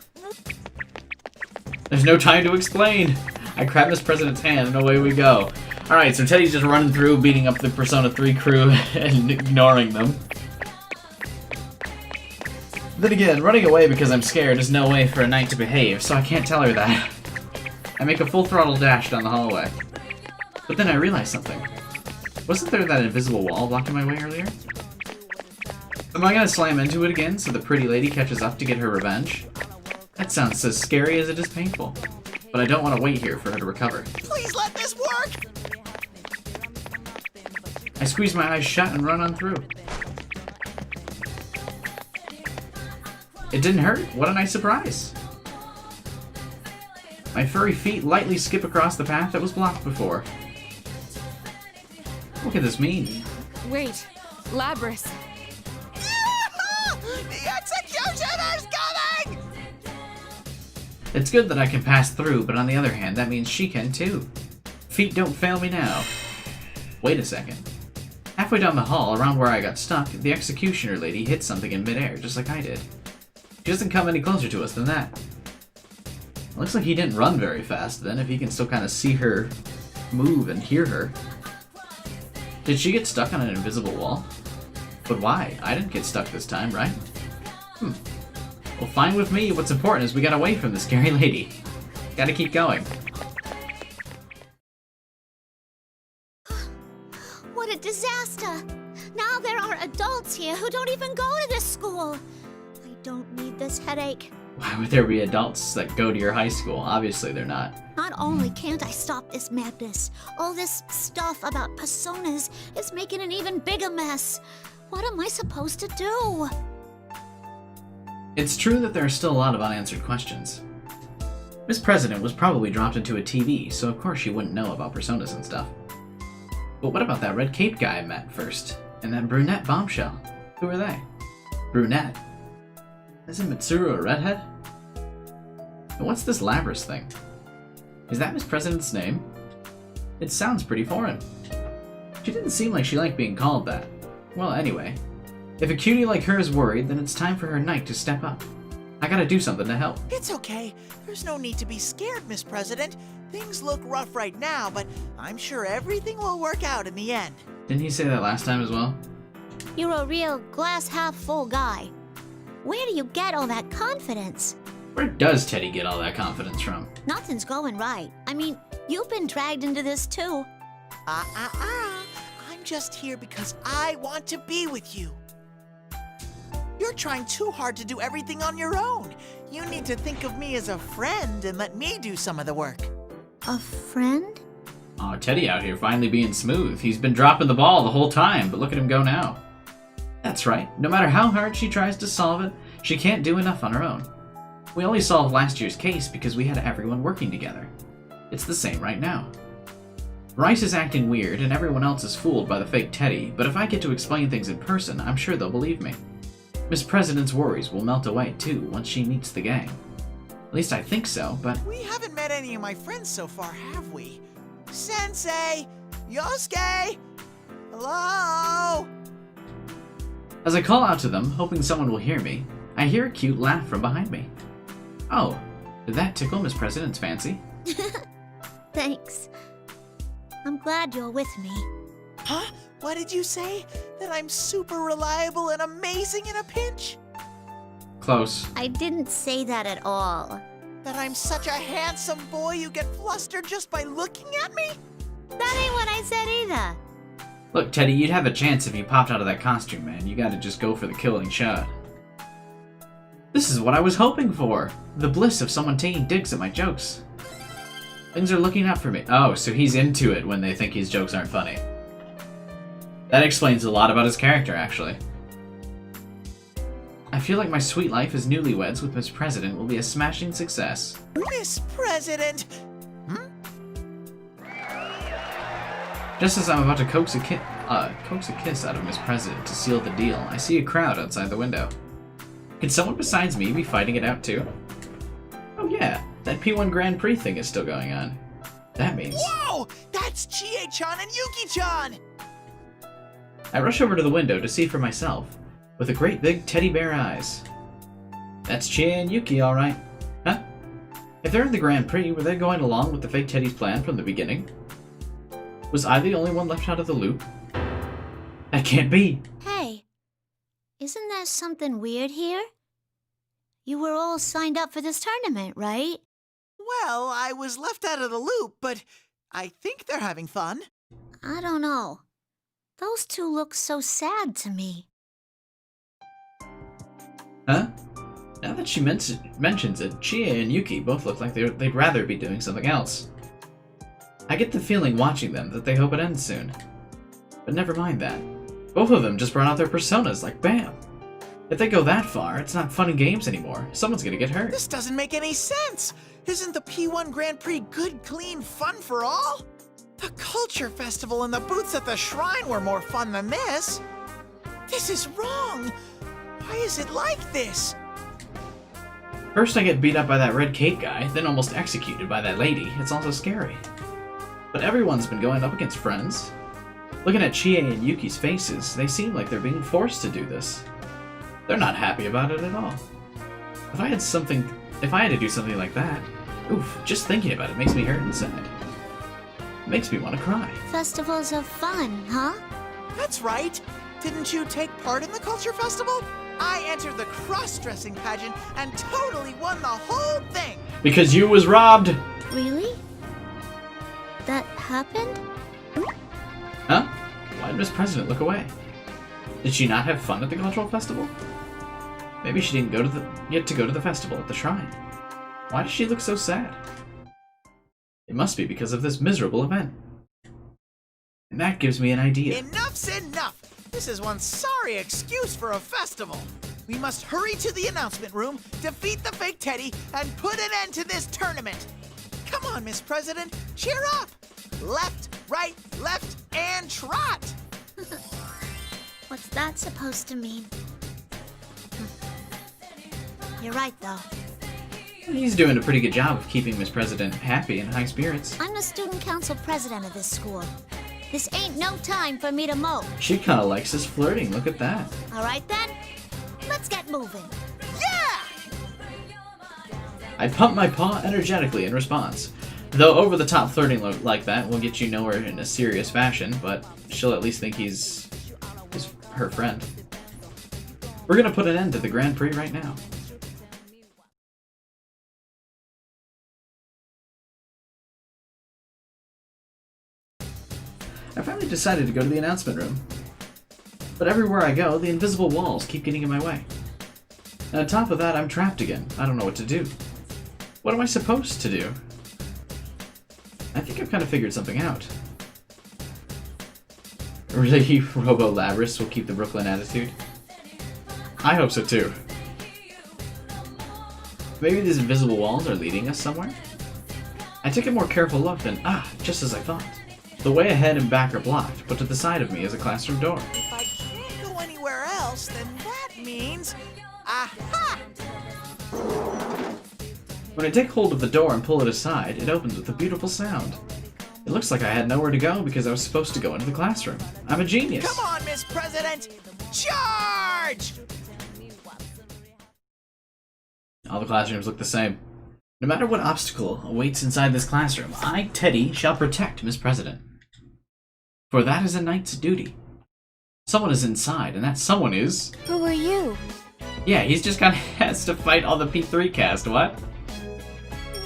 There's no time to explain. I grab Miss President's hand and away we go. Alright, so Teddy's just running through, beating up the Persona 3 crew and ignoring them. Then again, running away because I'm scared is no way for a knight to behave, so I can't tell her that. I make a full throttle dash down the hallway. But then I realize something. Wasn't there that invisible wall blocking my way earlier? Am I gonna slam into it again so the pretty lady catches up to get her revenge? That sounds as scary as it is painful. But I don't want to wait here for her to recover. Please let this work! I squeeze my eyes shut and run on through. It didn't hurt. What a nice surprise. My furry feet lightly skip across the path that was blocked before. What could this mean? Wait, Labrys. The executioner's coming! It's good that I can pass through, but on the other hand, that means she can too. Feet don't fail me now. Wait a second. Halfway down the hall, around where I got stuck, the executioner lady hit something in midair, just like I did. She doesn't come any closer to us than that. Looks like he didn't run very fast then, if he can still kind of see her move and hear her. Did she get stuck on an invisible wall? But why? I didn't get stuck this time, right? Well, fine with me. What's important is we got away from the scary lady. Gotta keep going. What a disaster! Now there are adults here who don't even go to this school. I don't need this headache. Why would there be adults that go to your high school? Obviously they're not. Not only can't I stop this madness, all this stuff about personas is making an even bigger mess. What am I supposed to do? It's true that there are still a lot of unanswered questions. Miss President was probably dropped into a TV, so of course she wouldn't know about personas and stuff. But what about that red cape guy I met first? And that brunette bombshell? Who are they? Brunette? Isn't Mitsuru a redhead? And what's this Labrys thing? Is that Miss President's name? It sounds pretty foreign. She didn't seem like she liked being called that. Well, anyway. If a cutie like her is worried, then it's time for her knight to step up. I gotta do something to help. It's okay. There's no need to be scared, Miss President. Things look rough right now, but I'm sure everything will work out in the end. Didn't he say that last time as well? You're a real glass-half-full guy. Where do you get all that confidence? Where does Teddy get all that confidence from? Nothing's going right. I mean, you've been dragged into this too. I'm just here because I want to be with you. You're trying too hard to do everything on your own. You need to think of me as a friend and let me do some of the work. A friend? Aw, Teddy out here finally being smooth. He's been dropping the ball the whole time, but look at him go now. That's right. No matter how hard she tries to solve it, she can't do enough on her own. We only solved last year's case because we had everyone working together. It's the same right now. Rice is acting weird and everyone else is fooled by the fake Teddy, but if I get to explain things in person, I'm sure they'll believe me. Miss President's worries will melt away too once she meets the gang. At least I think so, but... We haven't met any of my friends so far, have we? Sensei! Yosuke! Hello? As I call out to them, hoping someone will hear me, I hear a cute laugh from behind me. Oh, did that tickle Miss President's fancy? Thanks. I'm glad you're with me. Huh? What did you say? That I'm super reliable and amazing in a pinch? Close. I didn't say that at all. That I'm such a handsome boy you get flustered just by looking at me? That ain't what I said either. Look, Teddy, you'd have a chance if you popped out of that costume, man. You gotta just go for the killing shot. This is what I was hoping for. The bliss of someone taking digs at my jokes. Things are looking up for me. Oh, so he's into it when they think his jokes aren't funny. That explains a lot about his character, actually. I feel like my sweet life as newlyweds with Miss President will be a smashing success. Miss President! Just as I'm about to coax a kiss out of Miss President to seal the deal, I see a crowd outside the window. Could someone besides me be fighting it out too? Oh yeah, that P1 Grand Prix thing is still going on. That means... Whoa! That's Chie-chan and Yuki-chan! I rush over to the window to see for myself, with a great big teddy bear eyes. That's Chie and Yuki, alright. Huh? If they're in the Grand Prix, were they going along with the fake Teddy's plan from the beginning? Was I the only one left out of the loop? That can't be! Hey, isn't there something weird here? You were all signed up for this tournament, right? Well, I was left out of the loop, but I think they're having fun. I don't know. Those two look so sad to me. Huh? Now that she mentions it, Chie and Yuki both look like they'd rather be doing something else. I get the feeling watching them that they hope it ends soon. But never mind that. Both of them just brought out their personas like bam. If they go that far, it's not fun and games anymore. Someone's gonna get hurt. This doesn't make any sense! Isn't the P1 Grand Prix good, clean fun for all? The Culture Festival and the booths at the shrine were more fun than this. This is wrong! Why is it like this? First I get beat up by that red cape guy, then almost executed by that lady. It's also scary. But everyone's been going up against friends. Looking at Chie and Yuki's faces, they seem like they're being forced to do this. They're not happy about it at all. If I had to do something like that, oof, just thinking about it makes me hurt inside. It makes me want to cry. Festivals are fun, huh? That's right. Didn't you take part in the Culture Festival? I entered the cross-dressing pageant and totally won the whole thing! Because you was robbed! Really? That happened? Huh? Why did Miss President look away? Did she not have fun at the cultural festival? Maybe she didn't get to go to the festival at the shrine. Why does she look so sad? It must be because of this miserable event. And that gives me an idea. Enough's enough! This is one sorry excuse for a festival. We must hurry to the announcement room, defeat the fake Teddy, and put an end to this tournament. Come on, Miss President, cheer up! Left, right, left, and trot! What's that supposed to mean? You're right, though. He's doing a pretty good job of keeping Miss President happy and high spirits. I'm the student council president of this school. This ain't no time for me to mope. She kinda likes us flirting, look at that. All right, then. Let's get moving. I pump my paw energetically in response. Though over-the-top flirting like that will get you nowhere in a serious fashion, but she'll at least think he's her friend. We're gonna put an end to the Grand Prix right now. I finally decided to go to the announcement room. But everywhere I go, the invisible walls keep getting in my way. And on top of that, I'm trapped again. I don't know what to do. What am I supposed to do? I think I've kind of figured something out. Really, Robo Labris will keep the Brooklyn attitude? I hope so too. Maybe these invisible walls are leading us somewhere? I took a more careful look and just as I thought. The way ahead and back are blocked, but to the side of me is a classroom door. If I can't go anywhere else, then that means... Aha! When I take hold of the door and pull it aside, it opens with a beautiful sound. It looks like I had nowhere to go because I was supposed to go into the classroom. I'm a genius! Come on, Miss President! Charge! All the classrooms look the same. No matter what obstacle awaits inside this classroom, I, Teddy, shall protect Miss President. For that is a knight's duty. Someone is inside, and that someone is... Who are you? Yeah, he's just kinda has to fight all the P3 cast, what?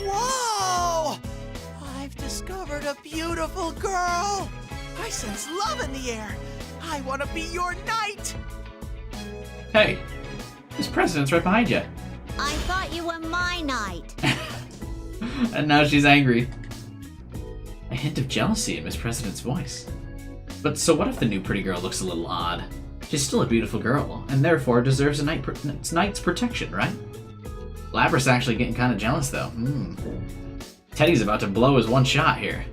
Whoa! I've discovered a beautiful girl! I sense love in the air! I want to be your knight! Hey, Miss President's right behind you. I thought you were my knight. And now she's angry. A hint of jealousy in Miss President's voice. But so what if the new pretty girl looks a little odd? She's still a beautiful girl, and therefore deserves a knight's protection, right? Lapras actually getting kind of jealous, though. Teddy's about to blow his one shot here.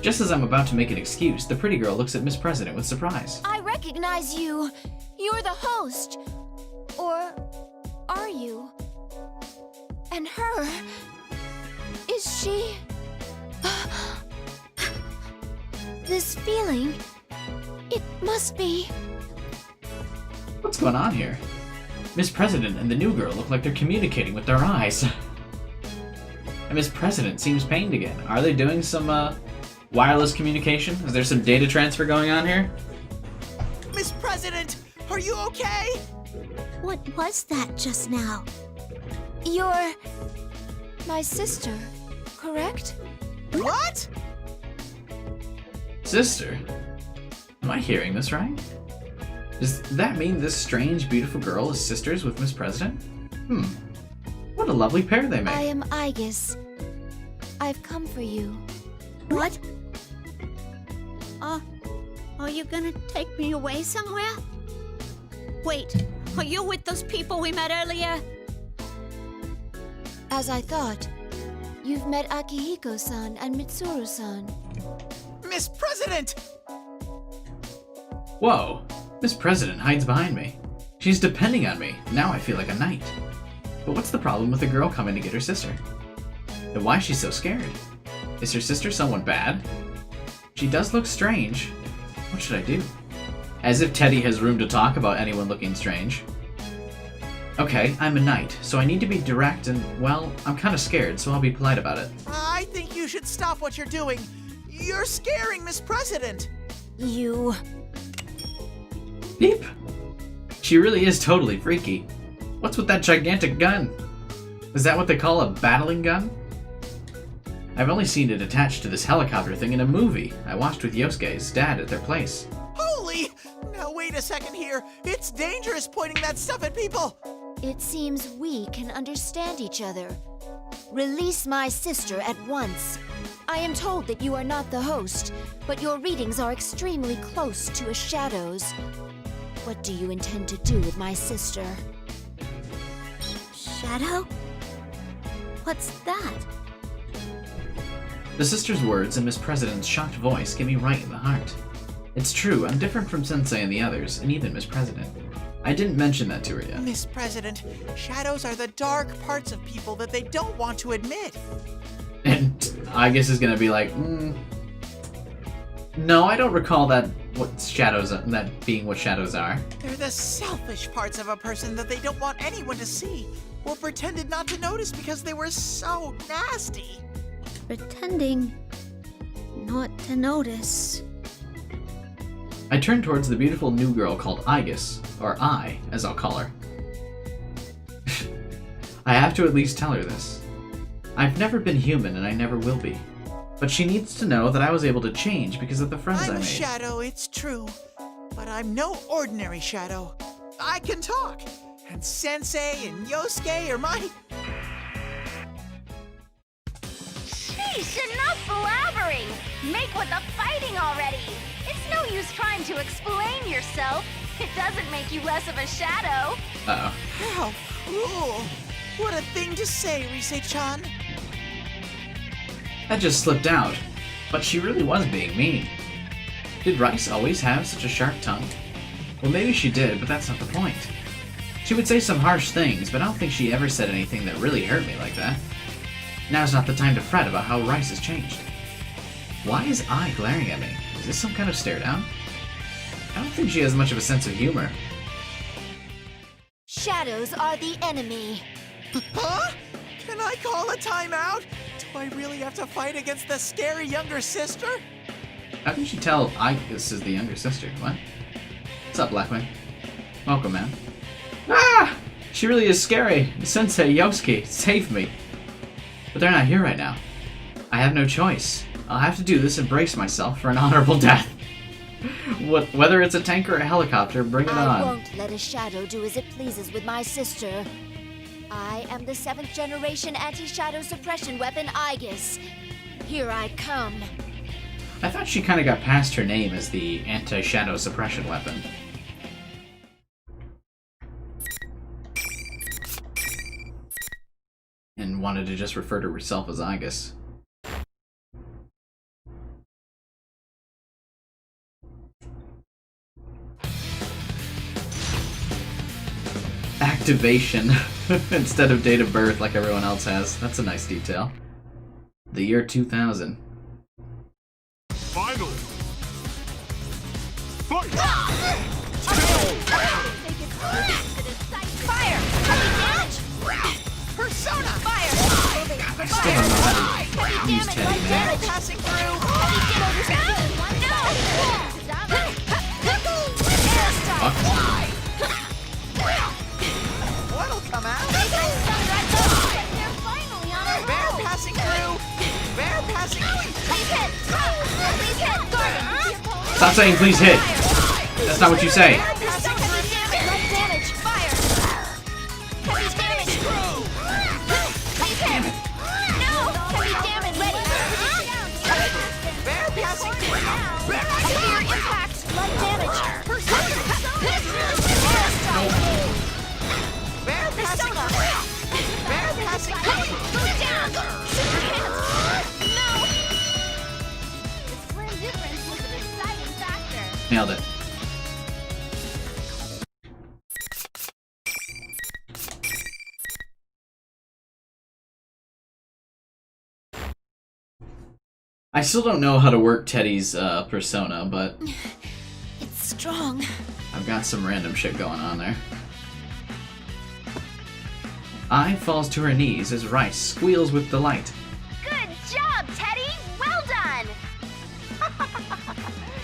Just as I'm about to make an excuse, the pretty girl looks at Miss President with surprise. I recognize you. You're the host. Or are you? And her... is she... This feeling... it must be... What's going on here? Miss President and the new girl look like they're communicating with their eyes. And Miss President seems pained again. Are they doing some, wireless communication? Is there some data transfer going on here? Miss President, are you okay? What was that just now? You're... my sister, correct? What? Sister? Am I hearing this right? Does that mean this strange, beautiful girl is sisters with Miss President? What a lovely pair they make. I am Aegis. I've come for you. What? Are you gonna take me away somewhere? Wait, are you with those people we met earlier? As I thought, you've met Akihiko-san and Mitsuru-san. Miss President! Whoa, Miss President hides behind me. She's depending on me. Now I feel like a knight. But what's the problem with the girl coming to get her sister? And why is she so scared? Is her sister someone bad? She does look strange. What should I do? As if Teddy has room to talk about anyone looking strange. Okay, I'm a knight, so I need to be direct and, well, I'm kind of scared, so I'll be polite about it. I think you should stop what you're doing. You're scaring Miss President. You... Beep! She really is totally freaky. What's with that gigantic gun? Is that what they call a battling gun? I've only seen it attached to this helicopter thing in a movie I watched with Yosuke's dad at their place. Holy! Now wait a second here. It's dangerous pointing that stuff at people. It seems we can understand each other. Release my sister at once. I am told that you are not the host, but your readings are extremely close to a shadow's. What do you intend to do with my sister? Shadow? What's that? The sister's words and Miss President's shocked voice get me right in the heart. It's true, I'm different from Sensei and the others, and even Miss President. I didn't mention that to her yet. Miss President, shadows are the dark parts of people that they don't want to admit. And I guess is gonna be like, no, I don't recall that being what shadows are. They're the selfish parts of a person that they don't want anyone to see, or pretended not to notice because they were so nasty. Pretending not to notice. I turned towards the beautiful new girl called Aegis, or I, as I'll call her. I have to at least tell her this. I've never been human and I never will be. But she needs to know that I was able to change because of the friends I I'm made. a shadow, it's true. But I'm no ordinary shadow. I can talk. And Sensei and Yosuke are my... Sheesh, enough blabbering! Make with the fighting already! It's no use trying to explain yourself. It doesn't make you less of a shadow. Uh-oh. How cruel! What a thing to say, Rise-chan. That just slipped out. But she really was being mean. Did Rice always have such a sharp tongue? Well, maybe she did, but that's not the point. She would say some harsh things, but I don't think she ever said anything that really hurt me like that. Now's not the time to fret about how Rice has changed. Why is I glaring at me? Is this some kind of stare down? I don't think she has much of a sense of humor. Shadows are the enemy. Huh? Can I call a timeout? Do I really have to fight against the scary younger sister? How can she tell Agus is the younger sister? What? What's up, Blackwing? Welcome, man. Ah! She really is scary. Sensei Yosuke, save me. But they're not here right now. I have no choice. I'll have to do this and brace myself for an honorable death. Whether it's a tank or a helicopter, bring it on. I won't let a shadow do as it pleases with my sister. I am the 7th generation anti-shadow suppression weapon, Aegis. Here I come. I thought she kind of got past her name as the anti-shadow suppression weapon. And wanted to just refer to herself as Aegis. Activation instead of date of birth like everyone else has. That's a nice detail. The year 2000. Finally! Fight! Fire! Heavy damage! Persona! Fire! I still don't know how to use Teddy, man. Passing through! No! What'll come out? They're finally on a Bear roll! passing through! Bear passing Please hit! Please hit! Guardian! Stop saying please hit. That's not what you say. Light damage! Fire! Heavy damage! Please hit! No! Heavy damage! Ready! Bear passing through! Severe impact! Light damage! Bear passing through! Bear passing through! Move down! Super hit! No! The slim difference was an exciting factor. Nailed it. I still don't know how to work Teddy's persona, but It's strong. I've got some random shit going on there. Ai falls to her knees as Rice squeals with delight. Good job, Teddy! Well done!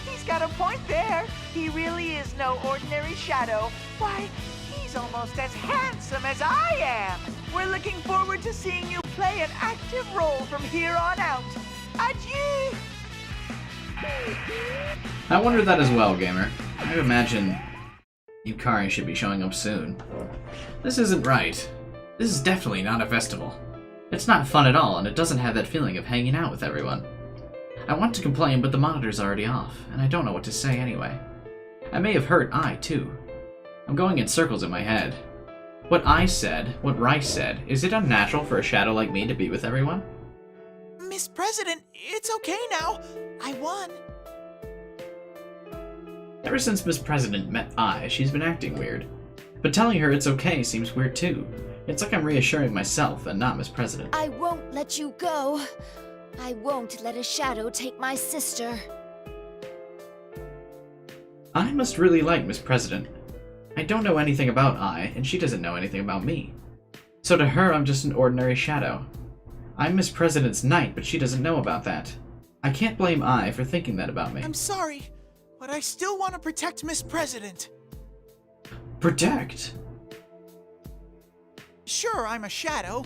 He's got a point there. He really is no ordinary shadow. Why, he's almost as handsome as I am. We're looking forward to seeing you play an active role from here on out. Adieu! I wondered that as well, gamer. I imagine Yukari should be showing up soon. This isn't right. This is definitely not a festival. It's not fun at all, and it doesn't have that feeling of hanging out with everyone. I want to complain, but the monitor's already off, and I don't know what to say anyway. I may have hurt Ai, too. I'm going in circles in my head. What I said, what Rice said, is it unnatural for a shadow like me to be with everyone? Miss President, it's okay now. I won. Ever since Miss President met Ai, she's been acting weird. But telling her it's okay seems weird too. It's like I'm reassuring myself and not Miss President. I won't let you go. I won't let a shadow take my sister. I must really like Miss President. I don't know anything about Ai, and she doesn't know anything about me. So to her, I'm just an ordinary shadow. I'm Miss President's knight, but she doesn't know about that. I can't blame Ai for thinking that about me. I'm sorry, but I still want to protect Miss President. Protect? Sure, I'm a shadow,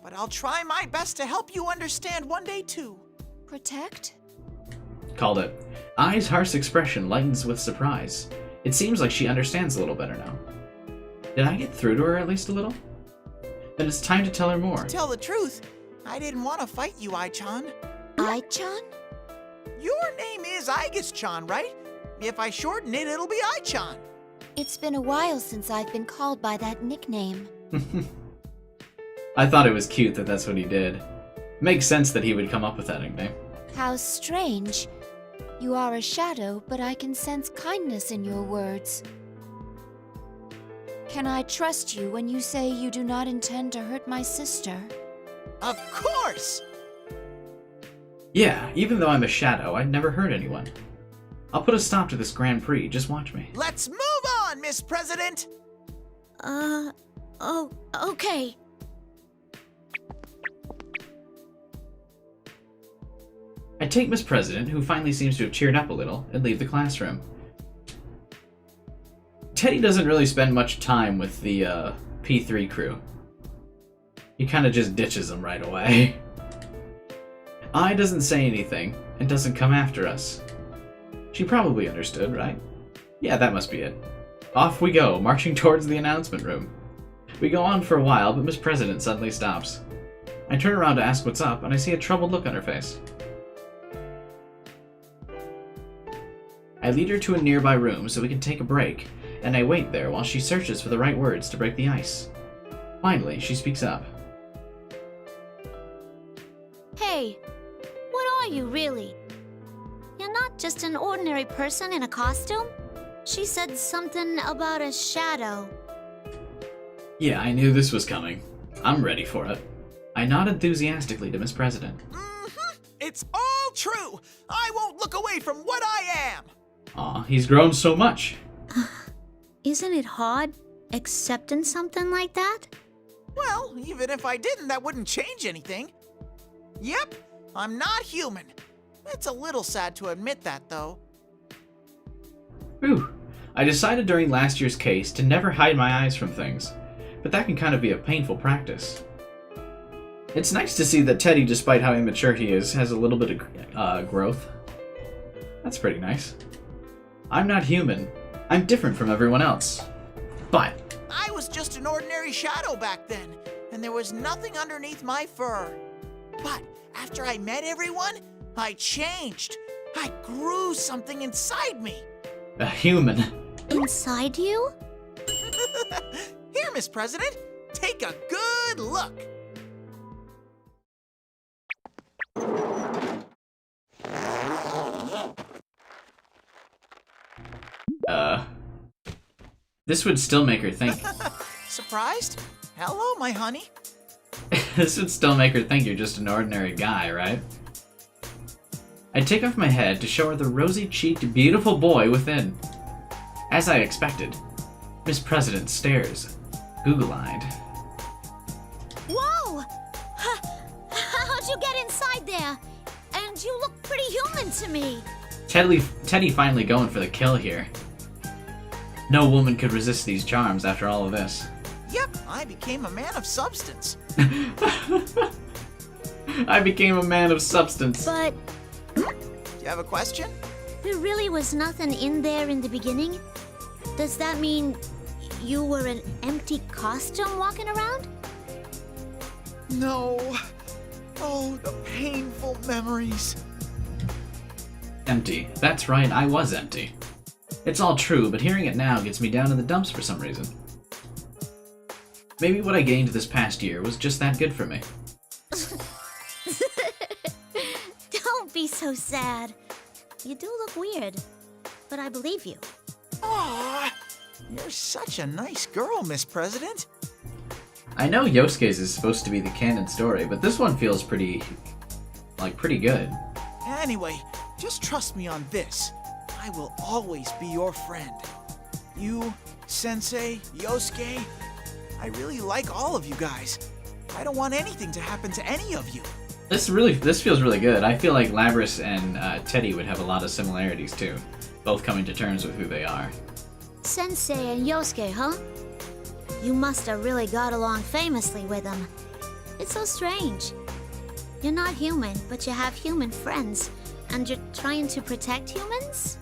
but I'll try my best to help you understand one day too. Protect? Called it. Ai's harsh expression lightens with surprise. It seems like she understands a little better now. Did I get through to her at least a little? Then it's time to tell her more. To tell the truth, I didn't want to fight you, Ai-chan. Ai-chan? Your name is Aegis-chan, right? If I shorten it, it'll be Ai-chan. It's been a while since I've been called by that nickname. I thought it was cute that that's what he did. Makes sense that he would come up with that nickname. How strange. You are a shadow, but I can sense kindness in your words. Can I trust you when you say you do not intend to hurt my sister? Of course! Yeah, even though I'm a shadow, I'd never hurt anyone. I'll put a stop to this Grand Prix, just watch me. Let's move on, Miss President! Oh, okay. I take Miss President, who finally seems to have cheered up a little, and leave the classroom. Teddy doesn't really spend much time with the P3 crew. He kind of just ditches them right away. I doesn't say anything, and doesn't come after us. She probably understood, right? Yeah, that must be it. Off we go, marching towards the announcement room. We go on for a while, but Miss President suddenly stops. I turn around to ask what's up, and I see a troubled look on her face. I lead her to a nearby room so we can take a break, and I wait there while she searches for the right words to break the ice. Finally, she speaks up. Hey, what are you really? You're not just an ordinary person in a costume? She said something about a shadow. Yeah, I knew this was coming. I'm ready for it. I nod enthusiastically to Miss President. It's all true! I won't look away from what I am! Aw, he's grown so much. Isn't it hard accepting something like that? Well, even if I didn't, that wouldn't change anything. Yep, I'm not human. It's a little sad to admit that, though. Whew. I decided during last year's case to never hide my eyes from things, but that can kind of be a painful practice. It's nice to see that Teddy, despite how immature he is, has a little bit of growth. That's pretty nice. I'm not human. I'm different from everyone else. But I was just an ordinary shadow back then, and there was nothing underneath my fur. But after I met everyone, I changed. I grew something inside me. a human. Inside you? Here, Miss President, take a good look. This would still make her think. Surprised? Hello, my honey. This would still make her think you're just an ordinary guy, right? I take off my head to show her the rosy-cheeked, beautiful boy within. As I expected, Miss President stares, goggle-eyed. Whoa! How'd you get inside there? And you look pretty human to me. Teddy finally going for the kill here. No woman could resist these charms after all of this. Yep, I became a man of substance. I became a man of substance. But do you have a question? There really was nothing in there in the beginning? Does that mean you were an empty costume walking around? No. Oh, the painful memories. Empty. That's right, I was empty. It's all true, but hearing it now gets me down in the dumps for some reason. Maybe what I gained this past year was just that good for me. Don't be so sad. You do look weird, but I believe you. Aw, you're such a nice girl, Miss President. I know Yosuke's is supposed to be the canon story, but this one feels pretty good. Anyway, just trust me on this. I will always be your friend. You, Sensei, Yosuke, I really like all of you guys. I don't want anything to happen to any of you. This feels really good. I feel like Labris and Teddy would have a lot of similarities too, both coming to terms with who they are. Sensei and Yosuke, huh? You must have really got along famously with them. It's so strange. You're not human, but you have human friends, and you're trying to protect humans?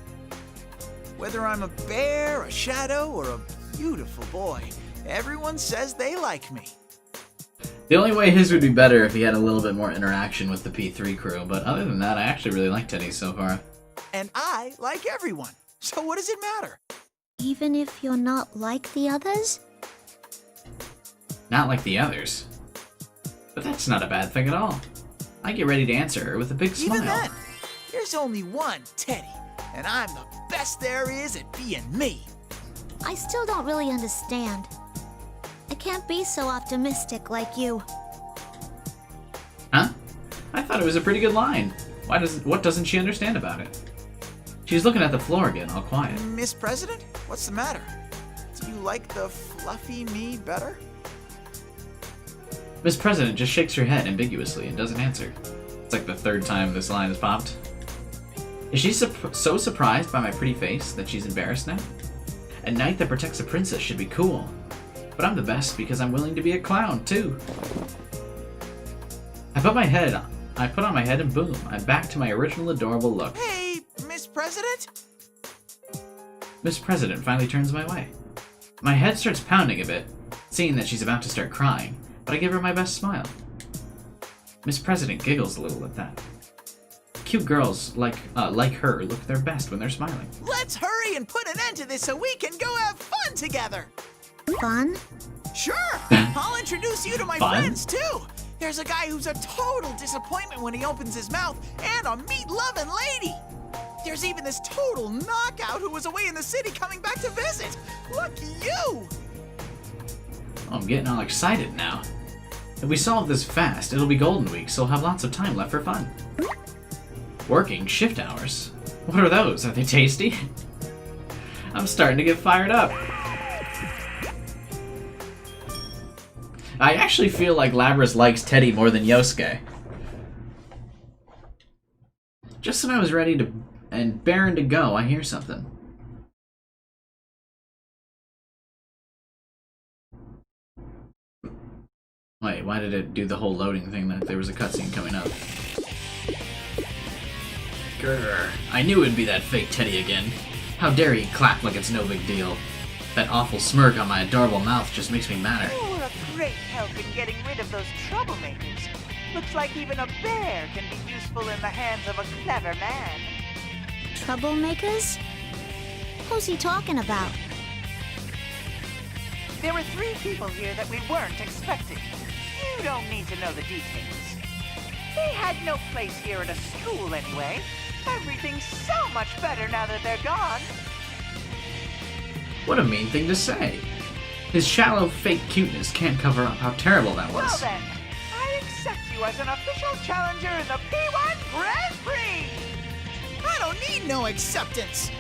Whether I'm a bear, a shadow, or a beautiful boy, everyone says they like me. The only way his would be better if he had a little bit more interaction with the P3 crew, but other than that, I actually really like Teddy so far. And I like everyone, so what does it matter? Even if you're not like the others? Not like the others. But that's not a bad thing at all. I get ready to answer her with a big smile. Even then, there's only one Teddy, and I'm the best there is at being me. I still don't really understand. I can't be so optimistic like you. Huh? I thought it was a pretty good line. What doesn't she understand about it? She's looking at the floor again, all quiet. Miss President, what's the matter? Do you like the fluffy me better? Miss President just shakes her head ambiguously and doesn't answer. It's like the third time this line has popped. Is she so surprised by my pretty face that she's embarrassed now? A knight that protects a princess should be cool. But I'm the best because I'm willing to be a clown, too. I put on my head and boom, I'm back to my original adorable look. Hey, Miss President? Miss President finally turns my way. My head starts pounding a bit, seeing that she's about to start crying, but I give her my best smile. Miss President giggles a little at that. Cute girls like her look their best when they're smiling. Let's hurry and put an end to this so we can go have fun together. Fun? Sure. I'll introduce you to my Fun? friends, too. There's a guy who's a total disappointment when he opens his mouth, and a meat-loving lady. There's even this total knockout who was away in the city coming back to visit. Lucky you! Oh, I'm getting all excited now. If we solve this fast, it'll be Golden Week, so we'll have lots of time left for fun. Working shift hours? What are those? Are they tasty? I'm starting to get fired up. I actually feel like Lapras likes Teddy more than Yosuke. Just when I was ready to and barren to go, I hear something. Wait, why did it do the whole loading thing like there was a cutscene coming up? Grr, I knew it'd be that fake Teddy again. How dare he clap like it's no big deal. That awful smirk on my adorable mouth just makes me madder. You were a great help in getting rid of those troublemakers. Looks like even a bear can be useful in the hands of a clever man. Troublemakers? Who's he talking about? There were 3 people here that we weren't expecting. You don't need to know the details. They had no place here at a school anyway. Everything's so much better now that they're gone. What a mean thing to say. His shallow, fake cuteness can't cover up how terrible that was. Well then, I accept you as an official challenger in the P1 Grand Prix! I don't need no acceptance.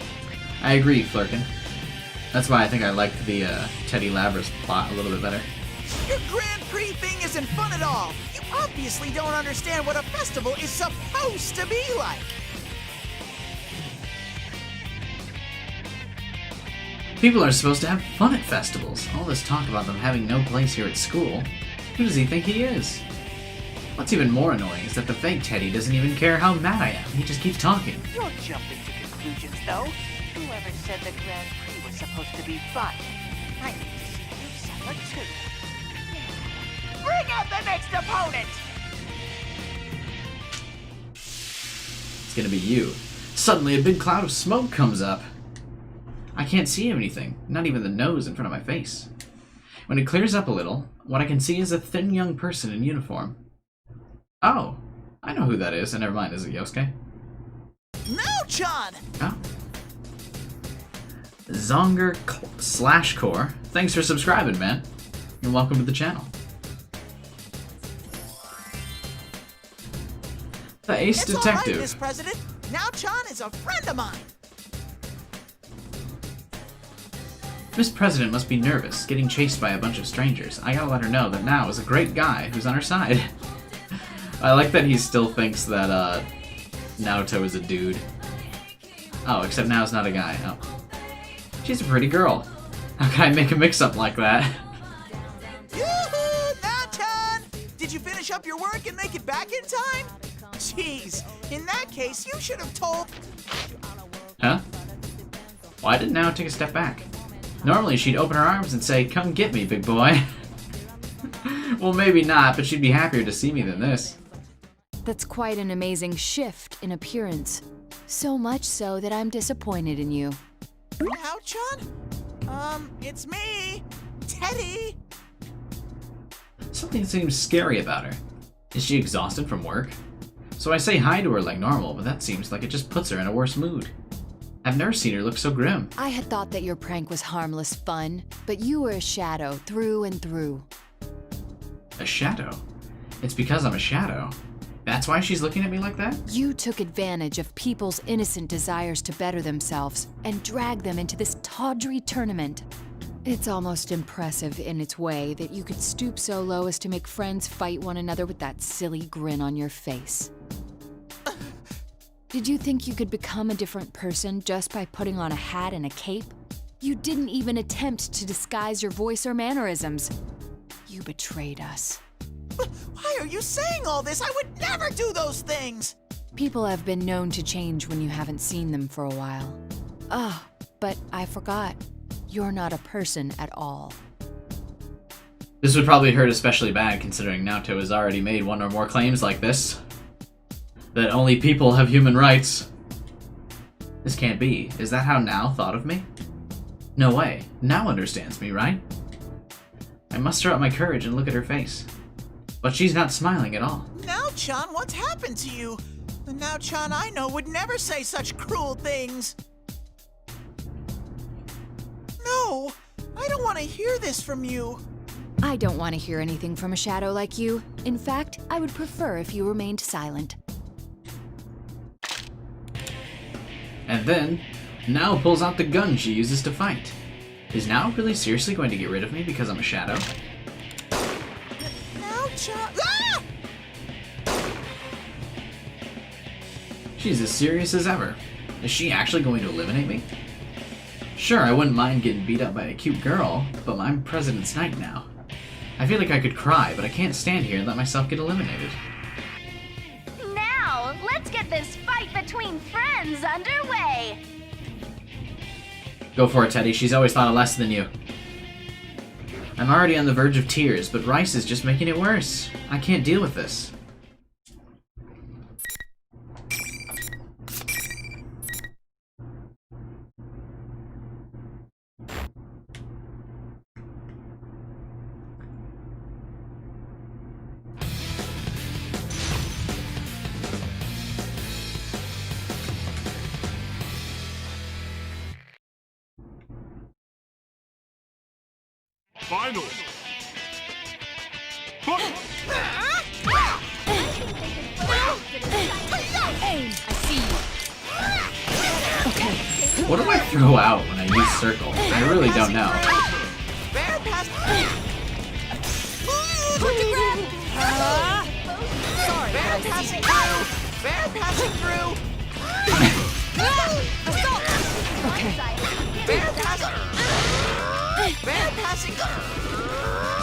I agree, Flurkin. That's why I think I liked the Teddy Lapras plot a little bit better. Your Grand Prix thing isn't fun at all. You obviously don't understand what a festival is supposed to be like. People are supposed to have fun at festivals. All this talk about them having no place here at school. Who does he think he is? What's even more annoying is that the fake Teddy doesn't even care how mad I am. He just keeps talking. You're jumping to conclusions, though. Whoever said the Grand Prix was supposed to be fun? I need to see you suffer too. Bring out the next opponent! It's gonna be you. Suddenly a big cloud of smoke comes up. I can't see anything, not even the nose in front of my face. When it clears up a little, what I can see is a thin young person in uniform. Oh, I know who that is, and never mind, is it Yosuke? Now-chan! Oh. Zonger/Core, thanks for subscribing, man. And welcome to the channel. The Ace It's Detective. all right, Miss President. Now-chan is a friend of mine. Miss President must be nervous, getting chased by a bunch of strangers. I gotta let her know that Now is a great guy who's on her side. I like that he still thinks that Naoto is a dude. Oh, except Nao's not a guy. Oh. She's a pretty girl. How can I make a mix-up like that? Yoo-hoo, Now-chan! Did you finish up your work and make it back in time? Jeez, in that case, you should have told... Huh? Why did Nao take a step back? Normally she'd open her arms and say, "Come get me, big boy." Well, maybe not, but she'd be happier to see me than this. That's quite an amazing shift in appearance. So much so that I'm disappointed in you. Now-chan? It's me, Teddy. Something seems scary about her. Is she exhausted from work? So I say hi to her like normal, but that seems like it just puts her in a worse mood. I've never seen her look so grim. I had thought that your prank was harmless fun, but you were a shadow through and through. A shadow? It's because I'm a shadow. That's why she's looking at me like that? You took advantage of people's innocent desires to better themselves and dragged them into this tawdry tournament. It's almost impressive in its way that you could stoop so low as to make friends fight one another with that silly grin on your face. Did you think you could become a different person just by putting on a hat and a cape? You didn't even attempt to disguise your voice or mannerisms. You betrayed us. Why are you saying all this? I would never do those things! People have been known to change when you haven't seen them for a while. Ah, but I forgot. You're not a person at all. This would probably hurt especially bad considering Naoto has already made one or more claims like this. That only people have human rights. This can't be. Is that how Nao thought of me? No way. Nao understands me, right? I muster up my courage and look at her face. But she's not smiling at all. Nao-chan, what's happened to you? The Nao-chan I know would never say such cruel things. No, I don't want to hear this from you. I don't want to hear anything from a shadow like you. In fact, I would prefer if you remained silent. And then, Nao pulls out the gun she uses to fight. Is Nao really seriously going to get rid of me because I'm a shadow? Nao-chan... Ah! She's as serious as ever. Is she actually going to eliminate me? Sure, I wouldn't mind getting beat up by a cute girl, but I'm President's Knight now. I feel like I could cry, but I can't stand here and let myself get eliminated. Now, let's get this fight between friends underway. Go for it, Teddy. She's always thought of less than you. I'm already on the verge of tears, but Rice is just making it worse. I can't deal with this. Final. Aim! I see you. Okay. What do I throw out when I use circle? I really don't know. Sorry, bear passing through! Bear passing through! Okay. Bear passing through!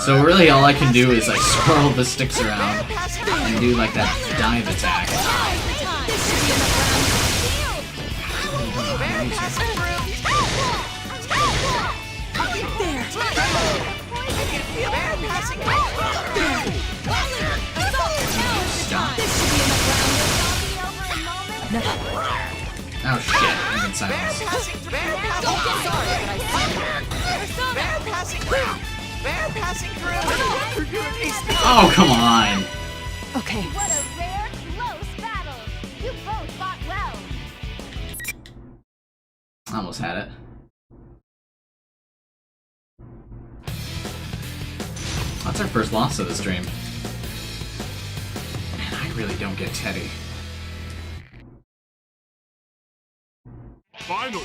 So really all I can do is like swirl the sticks around and do like that dive attack. Bear passing through! There! Bear passing through! Stop. Oh shit, I'm in silence. Bear passing through! Oh, come on! Okay. What a rare, close battle. You both fought well. Almost had it. That's our first loss of the stream. Man, I really don't get Teddy. Final.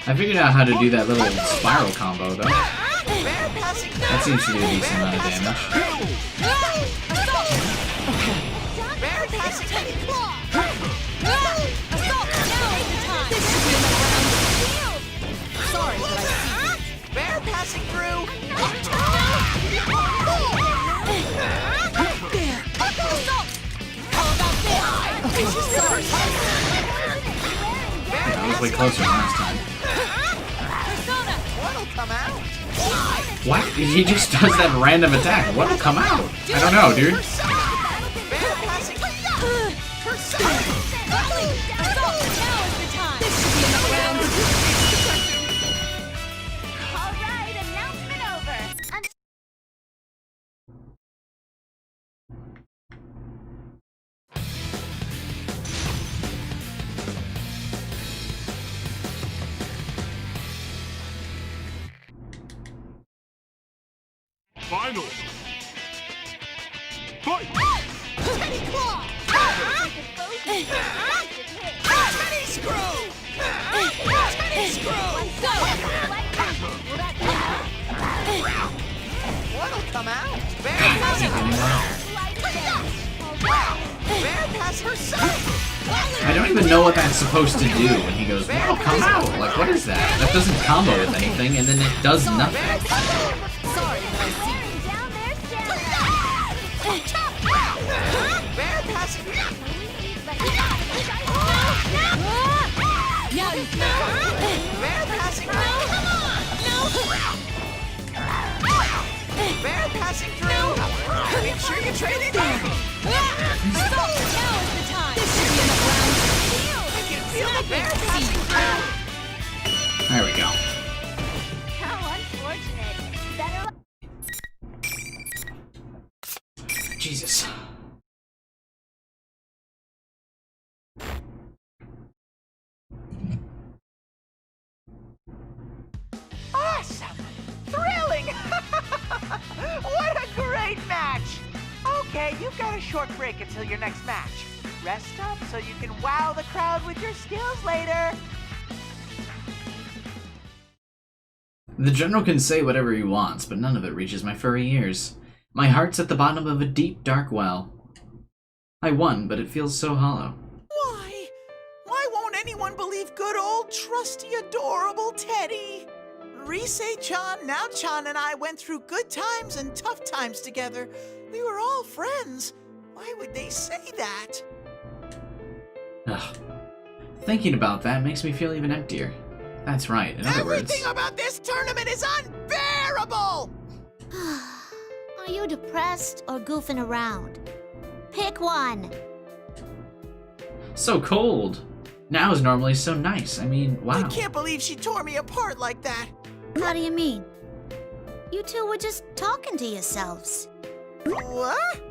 I figured out how to do that little spiral combo, though. That seems to do a decent amount of damage. Sorry, but I see. Bear passing through! There! Okay, sorry. Yeah, I was way closer last time. What'll come out? What? He just does that random attack. What'll come out? I don't know, dude. Bear passing All right, announcement over. Final. Fight! Teddy Claw! Teddy Screw! Teddy Screw! What'll come out? Bear passing! Bear passing! I don't even know what that's supposed to do when he goes, "Wow, come out!" Like, what is that? That doesn't combo with anything, and then it does nothing. Sorry, Bear passing. Bear passing. Bear passing through. Make sure you trade it. Now is the time. This should be enough rounds. I can feel the bear passing through. There we go. How unfortunate. Better Jesus. Awesome! Thrilling! What a great match! Okay, you've got a short break until your next match. Rest up so you can wow the crowd with your skills later. The general can say whatever he wants, but none of it reaches my furry ears. My heart's at the bottom of a deep, dark well. I won, but it feels so hollow. Why? Why won't anyone believe good old, trusty, adorable Teddy? Risei-chan, Nao-chan, and I went through good times and tough times together. We were all friends. Why would they say that? Ugh. Thinking about that makes me feel even emptier. That's right, in other words... Everything about this tournament is unbearable! Are you depressed or goofing around? Pick one. So cold. Now is normally so nice. I mean, wow. I can't believe she tore me apart like that. How do you mean? You two were just talking to yourselves. What?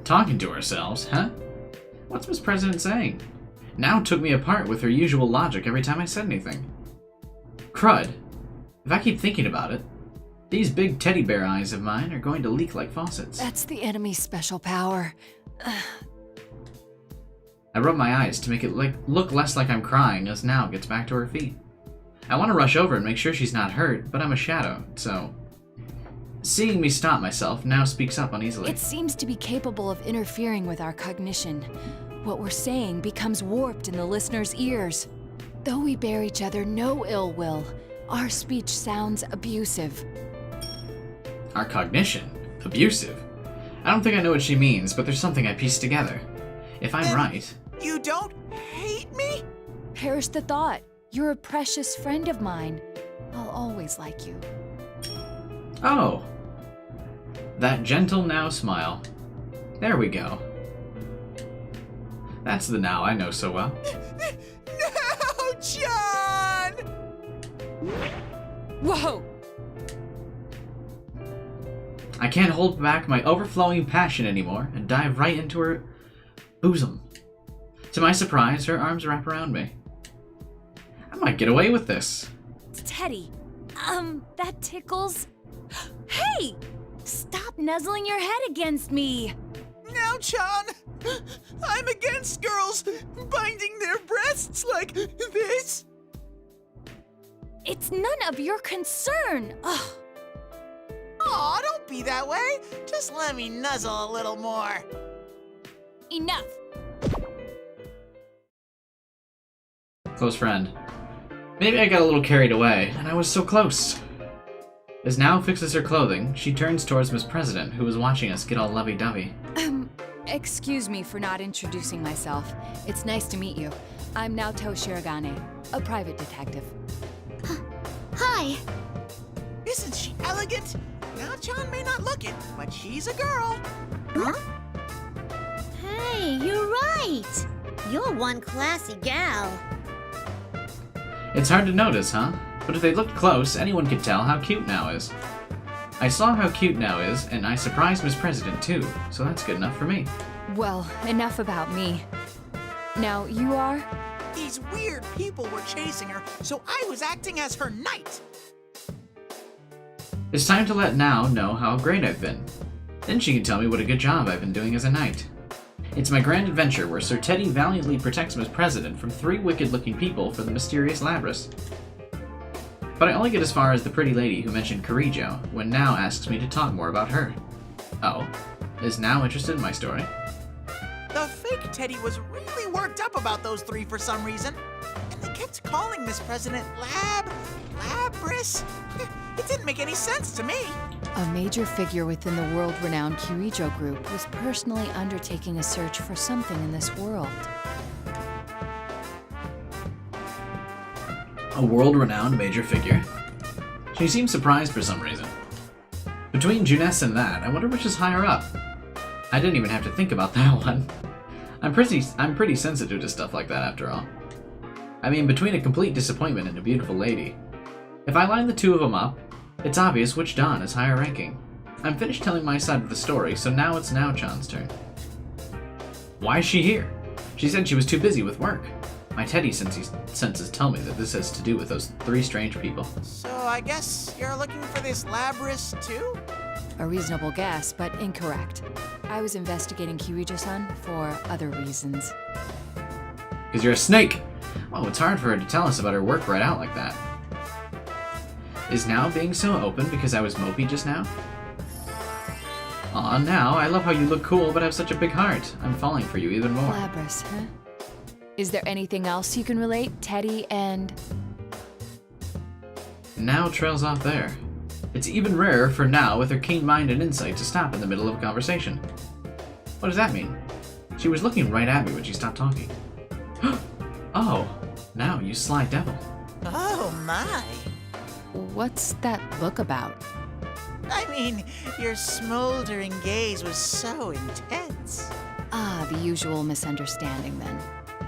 Talking to ourselves, huh? What's Miss President saying? Now took me apart with her usual logic every time I said anything. Crud. If I keep thinking about it, these big teddy bear eyes of mine are going to leak like faucets. That's the enemy's special power. I rub my eyes to make it look less like I'm crying as Now gets back to her feet. I want to rush over and make sure she's not hurt, but I'm a shadow, so... Seeing me stop myself, Now speaks up uneasily. It seems to be capable of interfering with our cognition. What we're saying becomes warped in the listener's ears. Though we bear each other no ill will, our speech sounds abusive. Our cognition? Abusive? I don't think I know what she means, but there's something I pieced together. If I'm right... You don't hate me? Perish the thought. You're a precious friend of mine. I'll always like you. Oh. That gentle Now smile. There we go. That's the Now I know so well. No, John! Whoa! I can't hold back my overflowing passion anymore and dive right into her bosom. To my surprise, her arms wrap around me. I might get away with this. Teddy, that tickles. Hey! Stop nuzzling your head against me! Now, John, I'm against girls binding their breasts like this. It's none of your concern. Ugh. Aw, don't be that way. Just let me nuzzle a little more. Enough. Close friend. Maybe I got a little carried away, and I was so close. As Now fixes her clothing, she turns towards Miss President, who was watching us get all lovey-dovey. Excuse me for not introducing myself. It's nice to meet you. I'm Naoto Shirogane, a private detective. Hi. Isn't she elegant? Now, John may not look it, but she's a girl. Huh? Hey, you're right. You're one classy gal. It's hard to notice, huh? But if they looked close, anyone could tell how cute Now is. I saw how cute Now is, and I surprised Miss President too, so that's good enough for me. Well, enough about me. Now, you are? These weird people were chasing her, so I was acting as her knight. It's time to let Now know how great I've been. Then she can tell me what a good job I've been doing as a knight. It's my grand adventure where Sir Teddy valiantly protects Miss President from 3 wicked-looking people for the mysterious Labrys. But I only get as far as the pretty lady who mentioned Kirijo, when Now asks me to talk more about her. Oh, is Now interested in my story? The fake Teddy was really worked up about those three for some reason. And they kept calling Miss President Labrys. It didn't make any sense to me. A major figure within the world-renowned Kirijo group was personally undertaking a search for something in this world. A world-renowned major figure? She seems surprised for some reason. Between Juness and that, I wonder which is higher up. I didn't even have to think about that one. I'm pretty sensitive to stuff like that after all. I mean, between a complete disappointment and a beautiful lady. If I line the two of them up, it's obvious which Dawn is higher ranking. I'm finished telling my side of the story, so now it's Now-chan's turn. Why is she here? She said she was too busy with work. My Teddy senses tell me that this has to do with those three strange people. So I guess you're looking for this Labrys too? A reasonable guess, but incorrect. I was investigating Kirijo-san for other reasons. Because you're a snake! Oh, it's hard for her to tell us about her work right out like that. Is Now being so open because I was mopey just now? Aw, Now, I love how you look cool but have such a big heart. I'm falling for you even more. Labrys, huh? Is there anything else you can relate, Teddy and... Now trails off there. It's even rarer for Now with her keen mind and insight to stop in the middle of a conversation. What does that mean? She was looking right at me when she stopped talking. Oh, Now, you sly devil. Oh my. What's that look about? I mean, your smoldering gaze was so intense. Ah, the usual misunderstanding then.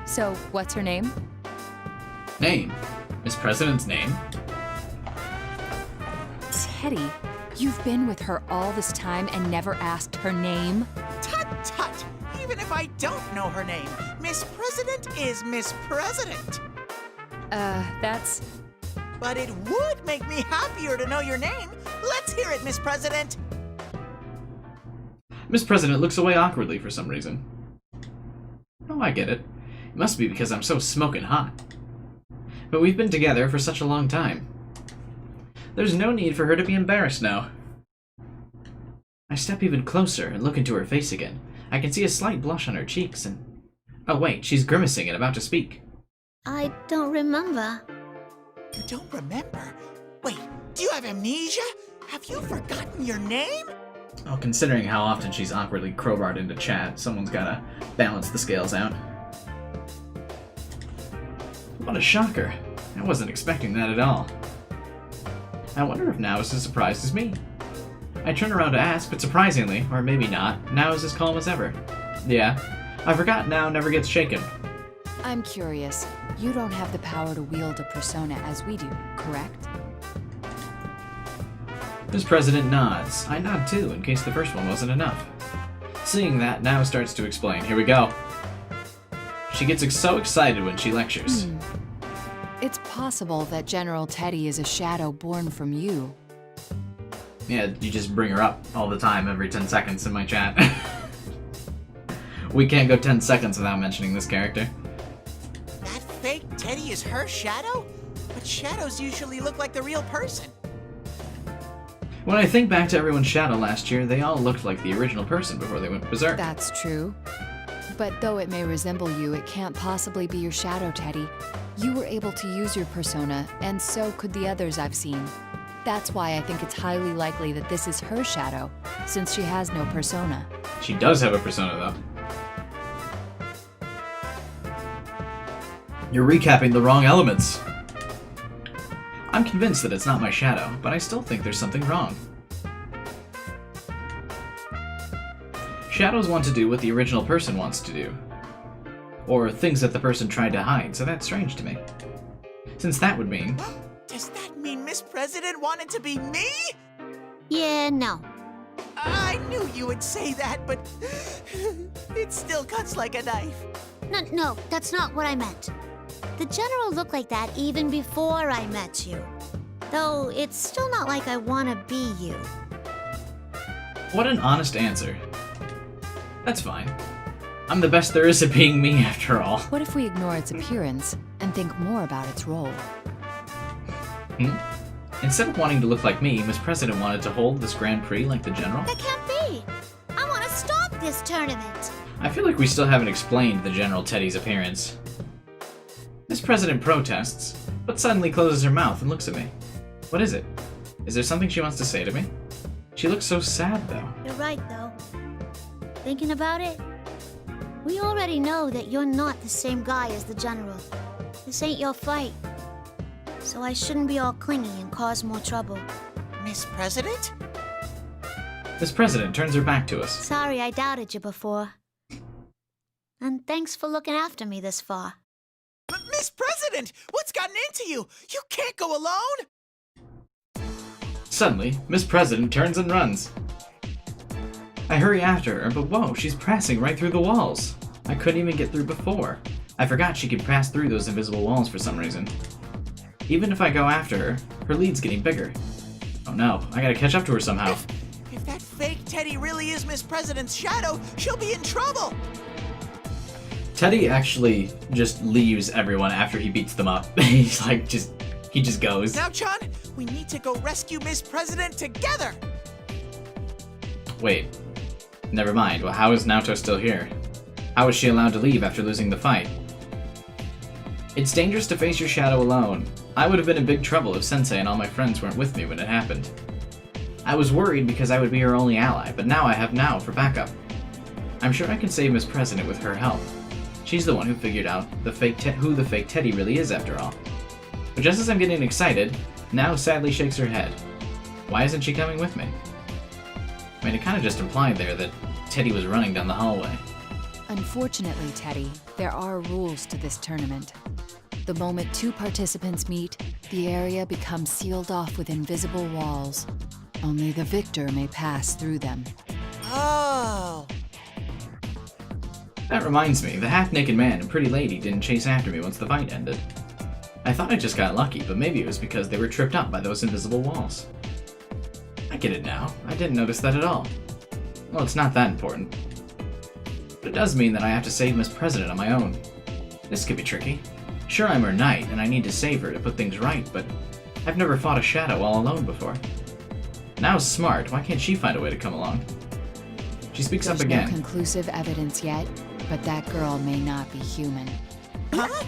So, what's her name? Name? Miss President's name? Teddy, you've been with her all this time and never asked her name? Tut tut! Even if I don't know her name, Miss President is Miss President. That's... But it would make me happier to know your name. Let's hear it, Miss President. Miss President looks away awkwardly for some reason. Oh, I get it. It must be because I'm so smoking hot. But we've been together for such a long time. There's no need for her to be embarrassed now. I step even closer and look into her face again. I can see a slight blush on her cheeks and... Oh wait, she's grimacing and about to speak. I don't remember. You don't remember? Wait, do you have amnesia? Have you forgotten your name? Oh, considering how often she's awkwardly crowbarred into chat, someone's gotta balance the scales out. What a shocker. I wasn't expecting that at all. I wonder if Now is as surprised as me. I turn around to ask, but surprisingly, or maybe not, Now is as calm as ever. Yeah, I forgot Now never gets shaken. I'm curious. You don't have the power to wield a persona as we do, correct? Miss President nods. I nod too, in case the first one wasn't enough. Seeing that, Now starts to explain. Here we go. She gets so excited when she lectures. It's possible that General Teddy is a shadow born from you. Yeah, you just bring her up all the time, every 10 seconds in my chat. We can't go 10 seconds without mentioning this character. That fake Teddy is her shadow? But shadows usually look like the real person. When I think back to everyone's shadow last year, they all looked like the original person before they went berserk. That's true. But though it may resemble you, it can't possibly be your shadow, Teddy. You were able to use your persona, and so could the others I've seen. That's why I think it's highly likely that this is her shadow, since she has no persona. She does have a persona, though. You're recapping the wrong elements. I'm convinced that it's not my shadow, but I still think there's something wrong. Shadows want to do what the original person wants to do. Or things that the person tried to hide, so that's strange to me. Since that would mean... Does that mean Miss President wanted to be me? Yeah, no. I knew you would say that, but it still cuts like a knife. No, that's not what I meant. The General looked like that even before I met you. Though it's still not like I want to be you. What an honest answer. That's fine. I'm the best there is at being me, after all. What if we ignore its appearance and think more about its role? Instead of wanting to look like me, Miss President wanted to hold this Grand Prix like the General? That can't be! I want to stop this tournament! I feel like we still haven't explained the General Teddy's appearance. Miss President protests, but suddenly closes her mouth and looks at me. What is it? Is there something she wants to say to me? She looks so sad, though. You're right, though. Thinking about it, we already know that you're not the same guy as the General. This ain't your fight. So I shouldn't be all clingy and cause more trouble. Miss President? Miss President turns her back to us. Sorry I doubted you before. And thanks for looking after me this far. Miss President! What's gotten into you? You can't go alone! Suddenly, Miss President turns and runs. I hurry after her, but whoa, she's passing right through the walls. I couldn't even get through before. I forgot she could pass through those invisible walls for some reason. Even if I go after her, her lead's getting bigger. Oh no, I gotta catch up to her somehow. If that fake Teddy really is Miss President's shadow, she'll be in trouble! Teddy actually just leaves everyone after he beats them up. He's like, he just goes. Now, Chan, we need to go rescue Miss President together! Wait, never mind. Well, how is Naoto still here? How was she allowed to leave after losing the fight? It's dangerous to face your shadow alone. I would have been in big trouble if Sensei and all my friends weren't with me when it happened. I was worried because I would be her only ally, but now I have Nao for backup. I'm sure I can save Miss President with her help. She's the one who figured out who the fake Teddy really is after all. But just as I'm getting excited, Nao sadly shakes her head. Why isn't she coming with me? I mean, it kind of just implied there that Teddy was running down the hallway. Unfortunately, Teddy, there are rules to this tournament. The moment two participants meet, the area becomes sealed off with invisible walls. Only the victor may pass through them. Oh! That reminds me, the half-naked man and pretty lady didn't chase after me once the fight ended. I thought I just got lucky, but maybe it was because they were tripped up by those invisible walls. I get it now. I didn't notice that at all. Well, it's not that important. But it does mean that I have to save Miss President on my own. This could be tricky. Sure, I'm her knight, and I need to save her to put things right, but I've never fought a shadow all alone before. Nao's smart. Why can't she find a way to come along? She speaks up again. There's no conclusive evidence yet, but that girl may not be human. Huh?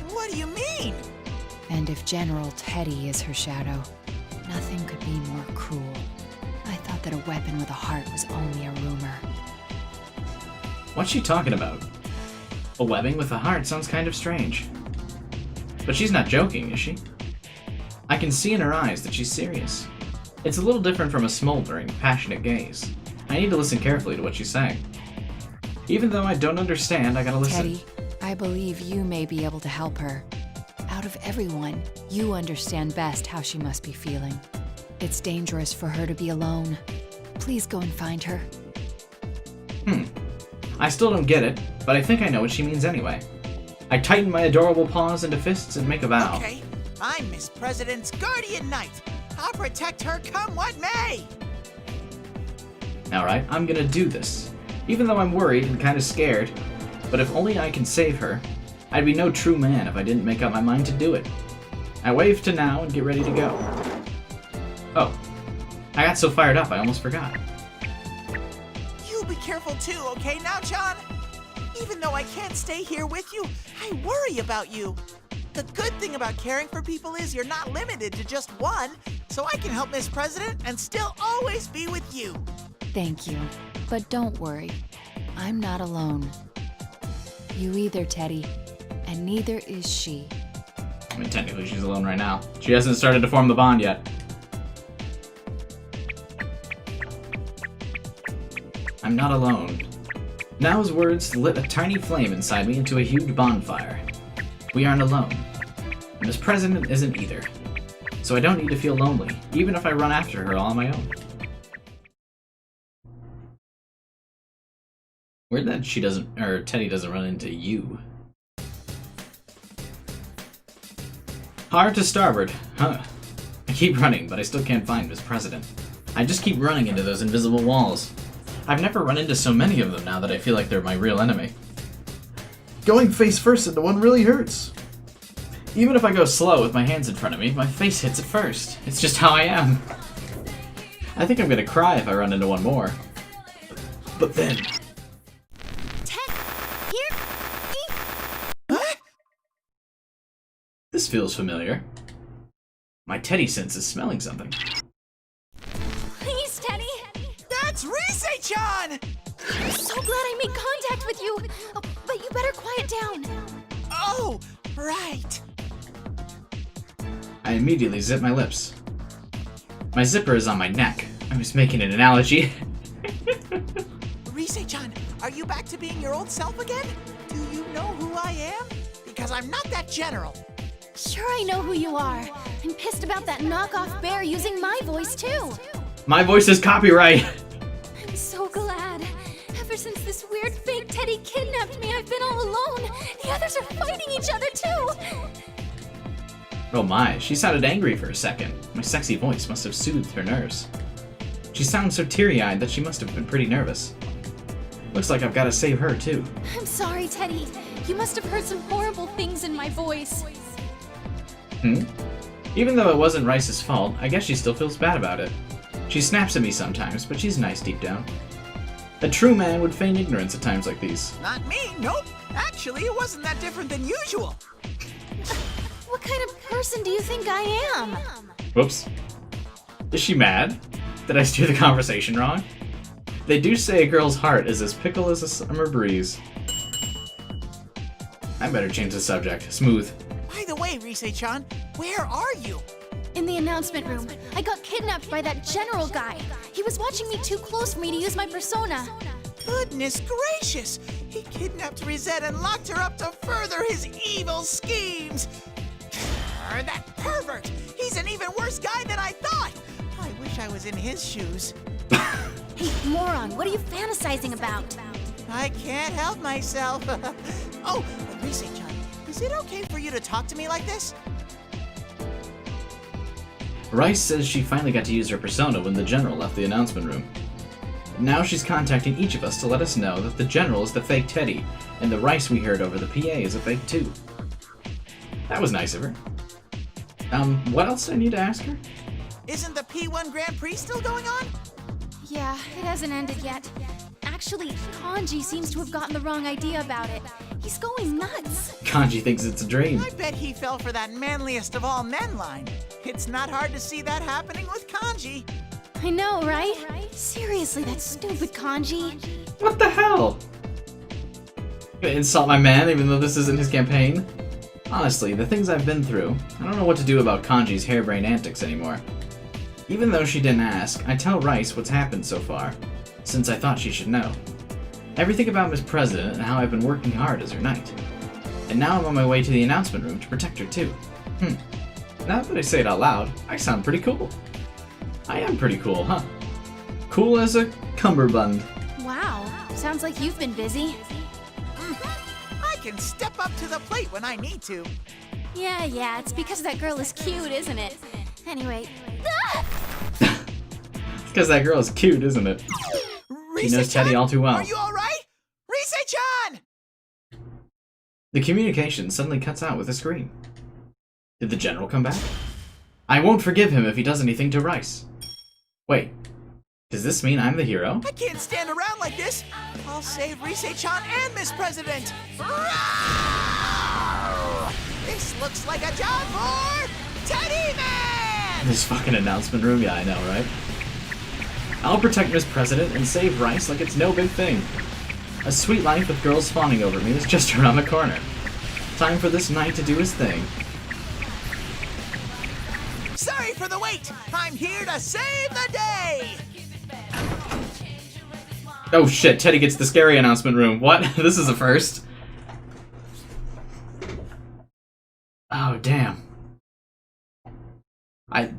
What do you mean? And if General Teddy is her shadow, nothing could be more cruel. I thought that a weapon with a heart was only a rumor. What's she talking about? A webbing with a heart sounds kind of strange. But she's not joking, is she? I can see in her eyes that she's serious. It's a little different from a smoldering, passionate gaze. I need to listen carefully to what she's saying. Even though I don't understand, I gotta listen. Teddy, I believe you may be able to help her. Out of everyone, you understand best how she must be feeling. It's dangerous for her to be alone. Please go and find her. I still don't get it, but I think I know what she means anyway. I tighten my adorable paws into fists and make a vow. Okay, I'm Miss President's guardian knight. I'll protect her come what may. Alright, I'm gonna do this. Even though I'm worried and kinda scared. But if only I can save her, I'd be no true man if I didn't make up my mind to do it. I wave to Nao and get ready to go. Oh, I got so fired up I almost forgot. You be careful too, okay now, John? Even though I can't stay here with you, I worry about you. The good thing about caring for people is you're not limited to just one, so I can help Miss President and still always be with you. Thank you, but don't worry. I'm not alone. You either, Teddy, and neither is she. I mean, technically she's alone right now. She hasn't started to form the bond yet. I'm not alone. Nao's words lit a tiny flame inside me into a huge bonfire. We aren't alone. And Miss President isn't either. So I don't need to feel lonely, even if I run after her all on my own. Weird that Teddy doesn't run into you. Hard to starboard, huh? I keep running, but I still can't find Miss President. I just keep running into those invisible walls. I've never run into so many of them now that I feel like they're my real enemy. Going face first into one really hurts. Even if I go slow with my hands in front of me, my face hits it first. It's just how I am. I think I'm gonna cry if I run into one more. But then... This feels familiar. My Teddy sense is smelling something. Please, Teddy! That's Rise-chan! I'm so glad I made contact with you, but you better quiet down. Oh, right. I immediately zip my lips. My zipper is on my neck. I was making an analogy. Rise-chan, are you back to being your old self again? Do you know who I am? Because I'm not that general. Sure, I know who you are. I'm pissed about that knockoff bear using my voice, too. My voice is copyright. I'm so glad. Ever since this weird fake Teddy kidnapped me, I've been all alone. The others are fighting each other, too. Oh my, she sounded angry for a second. My sexy voice must have soothed her nerves. She sounds so teary-eyed that she must have been pretty nervous. Looks like I've got to save her, too. I'm sorry, Teddy. You must have heard some horrible things in my voice. Even though it wasn't Rice's fault, I guess she still feels bad about it. She snaps at me sometimes, but she's nice deep down. A true man would feign ignorance at times like these. Not me, nope. Actually, it wasn't that different than usual. What kind of person do you think I am? Whoops. Is she mad? Did I steer the conversation wrong? They do say a girl's heart is as fickle as a summer breeze. I better change the subject. Smooth. By the way, Rise-chan, where are you? In the announcement room. I got kidnapped by that general guy. He was watching me too close for me to use my persona. Goodness gracious! He kidnapped Rizette and locked her up to further his evil schemes! That pervert! He's an even worse guy than I thought! I wish I was in his shoes. Hey, moron, what are you fantasizing about? I can't help myself. Oh, Rise-chan, is it okay for you to talk to me like this? Rice says she finally got to use her persona when the General left the announcement room. Now she's contacting each of us to let us know that the General is the fake Teddy, and the Rice we heard over the PA is a fake too. That was nice of her. What else do I need to ask her? Isn't the P1 Grand Prix still going on? Yeah, it hasn't ended yet. Actually, Kanji seems to have gotten the wrong idea about it. He's going nuts. Kanji thinks it's a dream. I bet he fell for that manliest of all men line. It's not hard to see that happening with Kanji. I know, right? Seriously, that stupid Kanji. What the hell? Gonna insult my man even though this isn't his campaign? Honestly, the things I've been through, I don't know what to do about Kanji's harebrained antics anymore. Even though she didn't ask, I tell Rice what's happened so far, since I thought she should know. Everything about Miss President and how I've been working hard as her knight. And now I'm on my way to the announcement room to protect her too. Now that I say it out loud, I sound pretty cool. I am pretty cool, huh? Cool as a cummerbund. Wow, sounds like you've been busy. I can step up to the plate when I need to. Yeah, it's because that girl is cute, isn't it? Anyway. It's because that girl is cute, isn't it? She knows Teddy all too well. Are you alright? Rise-chan! The communication suddenly cuts out with a scream. Did the General come back? I won't forgive him if he does anything to Rice. Wait, does this mean I'm the hero? I can't stand around like this. I'll save Rise-chan and Miss President. This looks like a job for Teddy Man! This fucking announcement room? Yeah, I know, right? I'll protect Miss President and save Rice like it's no big thing. A sweet life with girls fawning over me is just around the corner. Time for this knight to do his thing. Sorry for the wait! I'm here to save the day! Oh shit, Teddy gets the scary announcement room. What? This is a first. Oh, damn.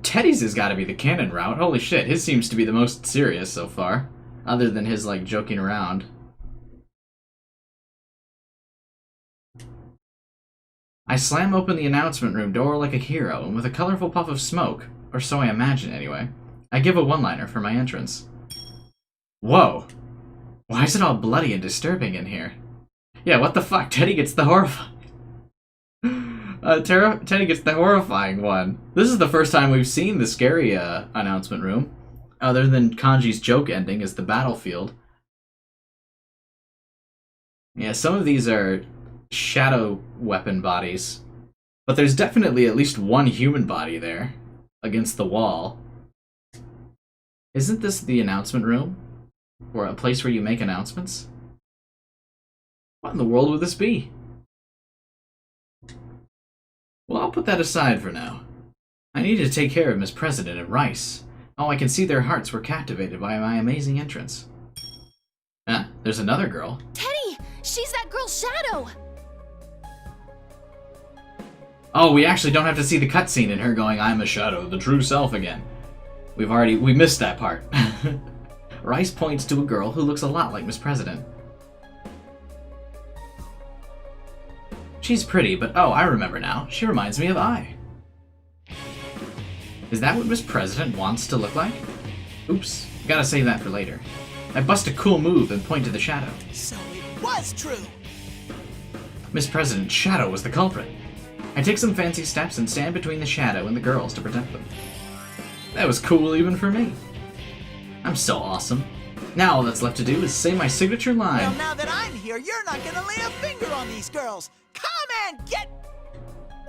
Teddy's has got to be the canon route. Holy shit, his seems to be the most serious so far. Other than his, like, joking around. I slam open the announcement room door like a hero, and with a colorful puff of smoke, or so I imagine anyway, I give a one-liner for my entrance. Whoa! Why is it all bloody and disturbing in here? Yeah, what the fuck? Teddy gets the horrifying... Teddy gets the horrifying one. This is the first time we've seen the scary announcement room, other than Kanji's joke ending as the battlefield. Yeah, some of these are shadow weapon bodies. But there's definitely at least one human body there, against the wall. Isn't this the announcement room? Or a place where you make announcements? What in the world would this be? Well, I'll put that aside for now. I needed to take care of Miss President and Rice. Oh, I can see their hearts were captivated by my amazing entrance. Ah, there's another girl. Teddy! She's that girl's shadow! Oh, we actually don't have to see the cutscene in her going, I'm a shadow, the true self again. We missed that part. Rice points to a girl who looks a lot like Miss President. She's pretty, but oh, I remember now. She reminds me of I. Is that what Miss President wants to look like? Oops, gotta save that for later. I bust a cool move and point to the shadow. So it was true! Miss President's shadow was the culprit. I take some fancy steps and stand between the shadow and the girls to protect them. That was cool even for me. I'm so awesome. Now all that's left to do is say my signature line. Well, now that I'm here, you're not gonna lay a finger on these girls! Come and get...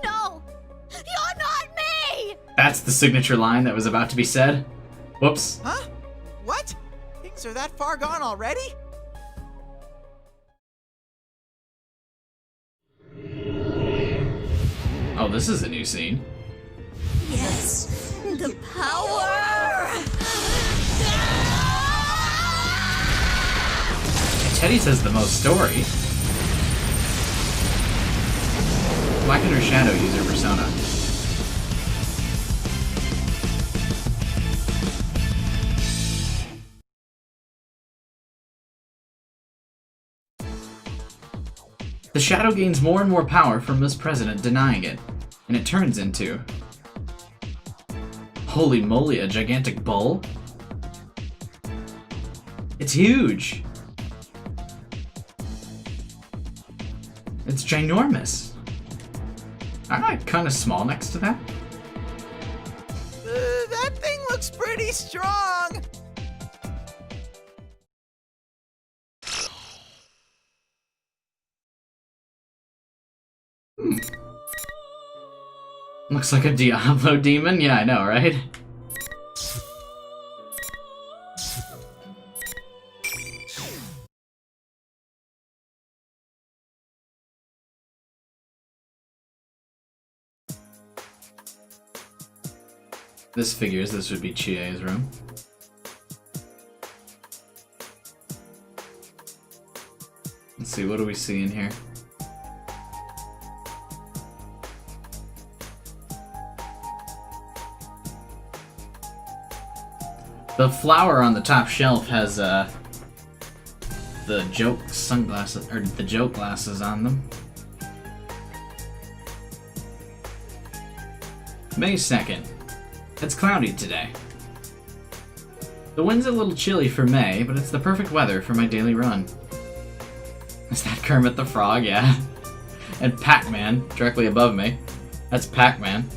No! You're not me! That's the signature line that was about to be said. Whoops. Huh? What? Things are that far gone already? Oh, this is a new scene. Yes! The power! Teddy says the most story. Blacken her shadow user persona. The shadow gains more and more power from Miss President denying it, and it turns into... Holy moly, a gigantic bull? It's huge! It's ginormous. Aren't I kind of small next to that? That thing looks pretty strong! Looks like a Diablo demon? Yeah, I know, right? This figures this would be Chie's room. Let's see, what do we see in here? The flower on the top shelf has the joke sunglasses, or the joke glasses on them. May 2nd. It's cloudy today. The wind's a little chilly for May, but it's the perfect weather for my daily run. Is that Kermit the Frog? Yeah. And Pac-Man, directly above me. That's Pac-Man.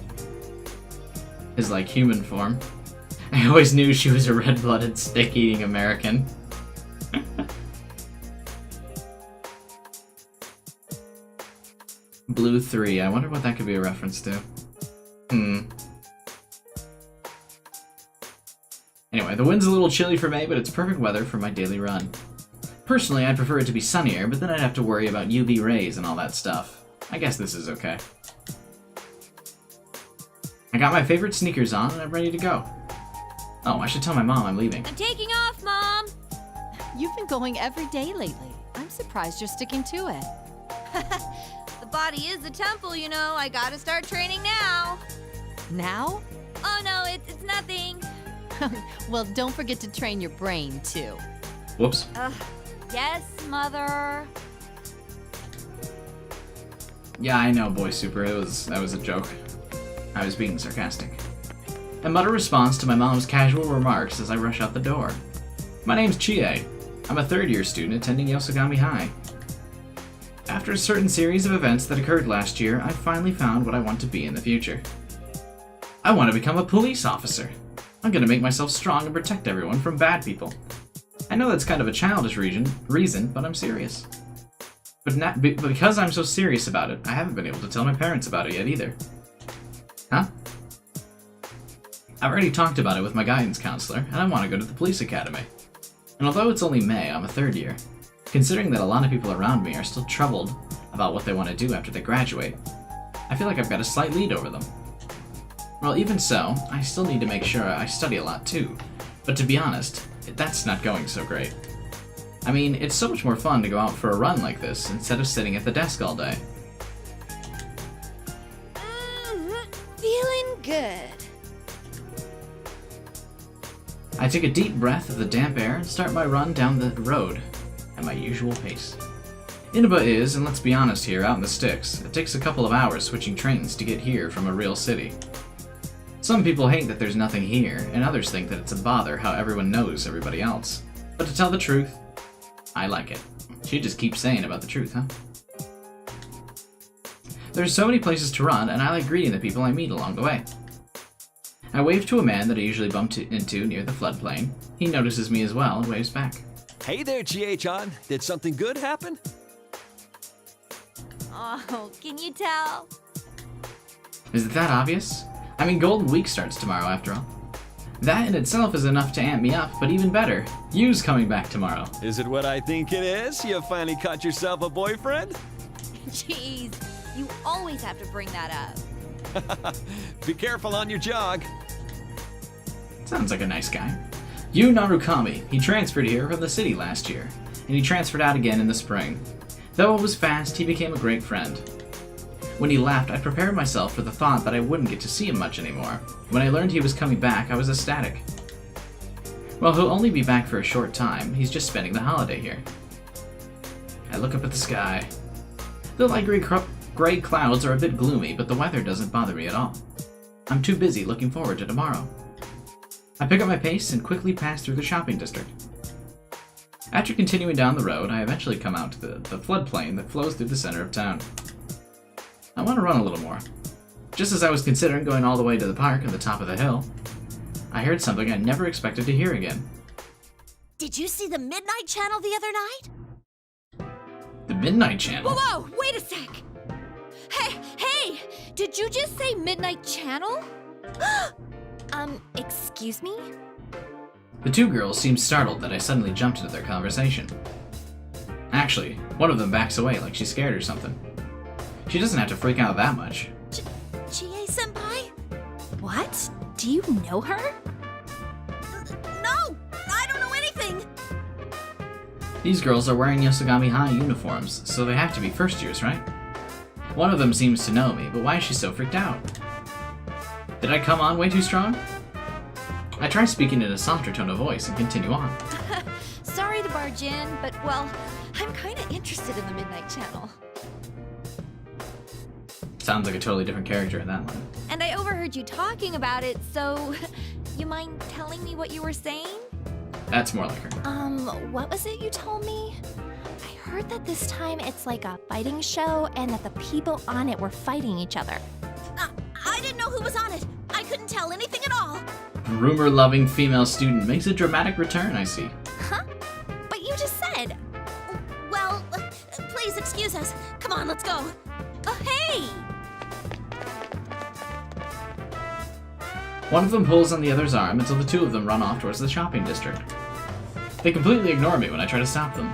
His, like, human form. I always knew she was a red-blooded, stick-eating American. Blue 3, I wonder what that could be a reference to. Anyway, the wind's a little chilly for May, but it's perfect weather for my daily run. Personally, I'd prefer it to be sunnier, but then I'd have to worry about UV rays and all that stuff. I guess this is okay. I got my favorite sneakers on, and I'm ready to go. Oh, I should tell my mom I'm leaving. I'm taking off, Mom! You've been going every day lately. I'm surprised you're sticking to it. The body is the temple, you know. I gotta start training now. Now? Oh no, it's nothing. Well, don't forget to train your brain, too. Whoops. Yes, Mother. Yeah, I know, Boy Super. That was a joke. I was being sarcastic. I mutter response to my mom's casual remarks as I rush out the door. My name's Chie. I'm a third-year student attending Yosogami High. After a certain series of events that occurred last year, I finally found what I want to be in the future. I want to become a police officer. I'm gonna make myself strong and protect everyone from bad people. I know that's kind of a childish reason, but I'm serious. But because I'm so serious about it, I haven't been able to tell my parents about it yet either. Huh? I've already talked about it with my guidance counselor, and I want to go to the police academy. And although it's only May, I'm a third year. Considering that a lot of people around me are still troubled about what they want to do after they graduate, I feel like I've got a slight lead over them. Well, even so, I still need to make sure I study a lot too. But to be honest, that's not going so great. I mean, it's so much more fun to go out for a run like this instead of sitting at the desk all day. Feeling good. I take a deep breath of the damp air and start my run down the road at my usual pace. Inaba is, and let's be honest here, out in the sticks. It takes a couple of hours switching trains to get here from a real city. Some people hate that there's nothing here, and others think that it's a bother how everyone knows everybody else. But to tell the truth, I like it. She just keeps saying about the truth, huh? There's so many places to run, and I like greeting the people I meet along the way. I wave to a man that I usually bump into near the floodplain. He notices me as well and waves back. Hey there, Chie-chan. Did something good happen? Oh, can you tell? Is it that obvious? I mean, Golden Week starts tomorrow, after all. That in itself is enough to amp me up, but even better, you's coming back tomorrow. Is it what I think it is? You finally caught yourself a boyfriend? Jeez, you always have to bring that up. Be careful on your jog. Sounds like a nice guy. Yu Narukami. He transferred here from the city last year, and he transferred out again in the spring. Though it was fast, he became a great friend. When he left, I prepared myself for the thought that I wouldn't get to see him much anymore. When I learned he was coming back, I was ecstatic. Well, he'll only be back for a short time. He's just spending the holiday here. I look up at the sky. The light gray clouds are a bit gloomy, but the weather doesn't bother me at all. I'm too busy looking forward to tomorrow. I pick up my pace and quickly pass through the shopping district. After continuing down the road, I eventually come out to the floodplain that flows through the center of town. I want to run a little more. Just as I was considering going all the way to the park at the top of the hill, I heard something I never expected to hear again. Did you see the Midnight Channel the other night? The Midnight Channel? Whoa, wait a sec! Hey! Did you just say Midnight Channel? Excuse me? The two girls seemed startled that I suddenly jumped into their conversation. Actually, one of them backs away like she's scared or something. She doesn't have to freak out that much. Chie-senpai? What? Do you know her? No! I don't know anything! These girls are wearing Yosogami High uniforms, so they have to be first years, right? One of them seems to know me, but why is she so freaked out? Did I come on way too strong? I try speaking in a softer tone of voice and continue on. Sorry to barge in, but well, I'm kinda interested in the Midnight Channel. Sounds like a totally different character in that line. And I overheard you talking about it, so you mind telling me what you were saying? That's more like her. What was it you told me? I heard that this time it's like a fighting show and that the people on it were fighting each other. I didn't know who was on it. I couldn't tell anything at all. Rumor-loving female student makes a dramatic return, I see. Huh? But you just said... Well, please excuse us. Come on, let's go. Hey! One of them pulls on the other's arm until the two of them run off towards the shopping district. They completely ignore me when I try to stop them.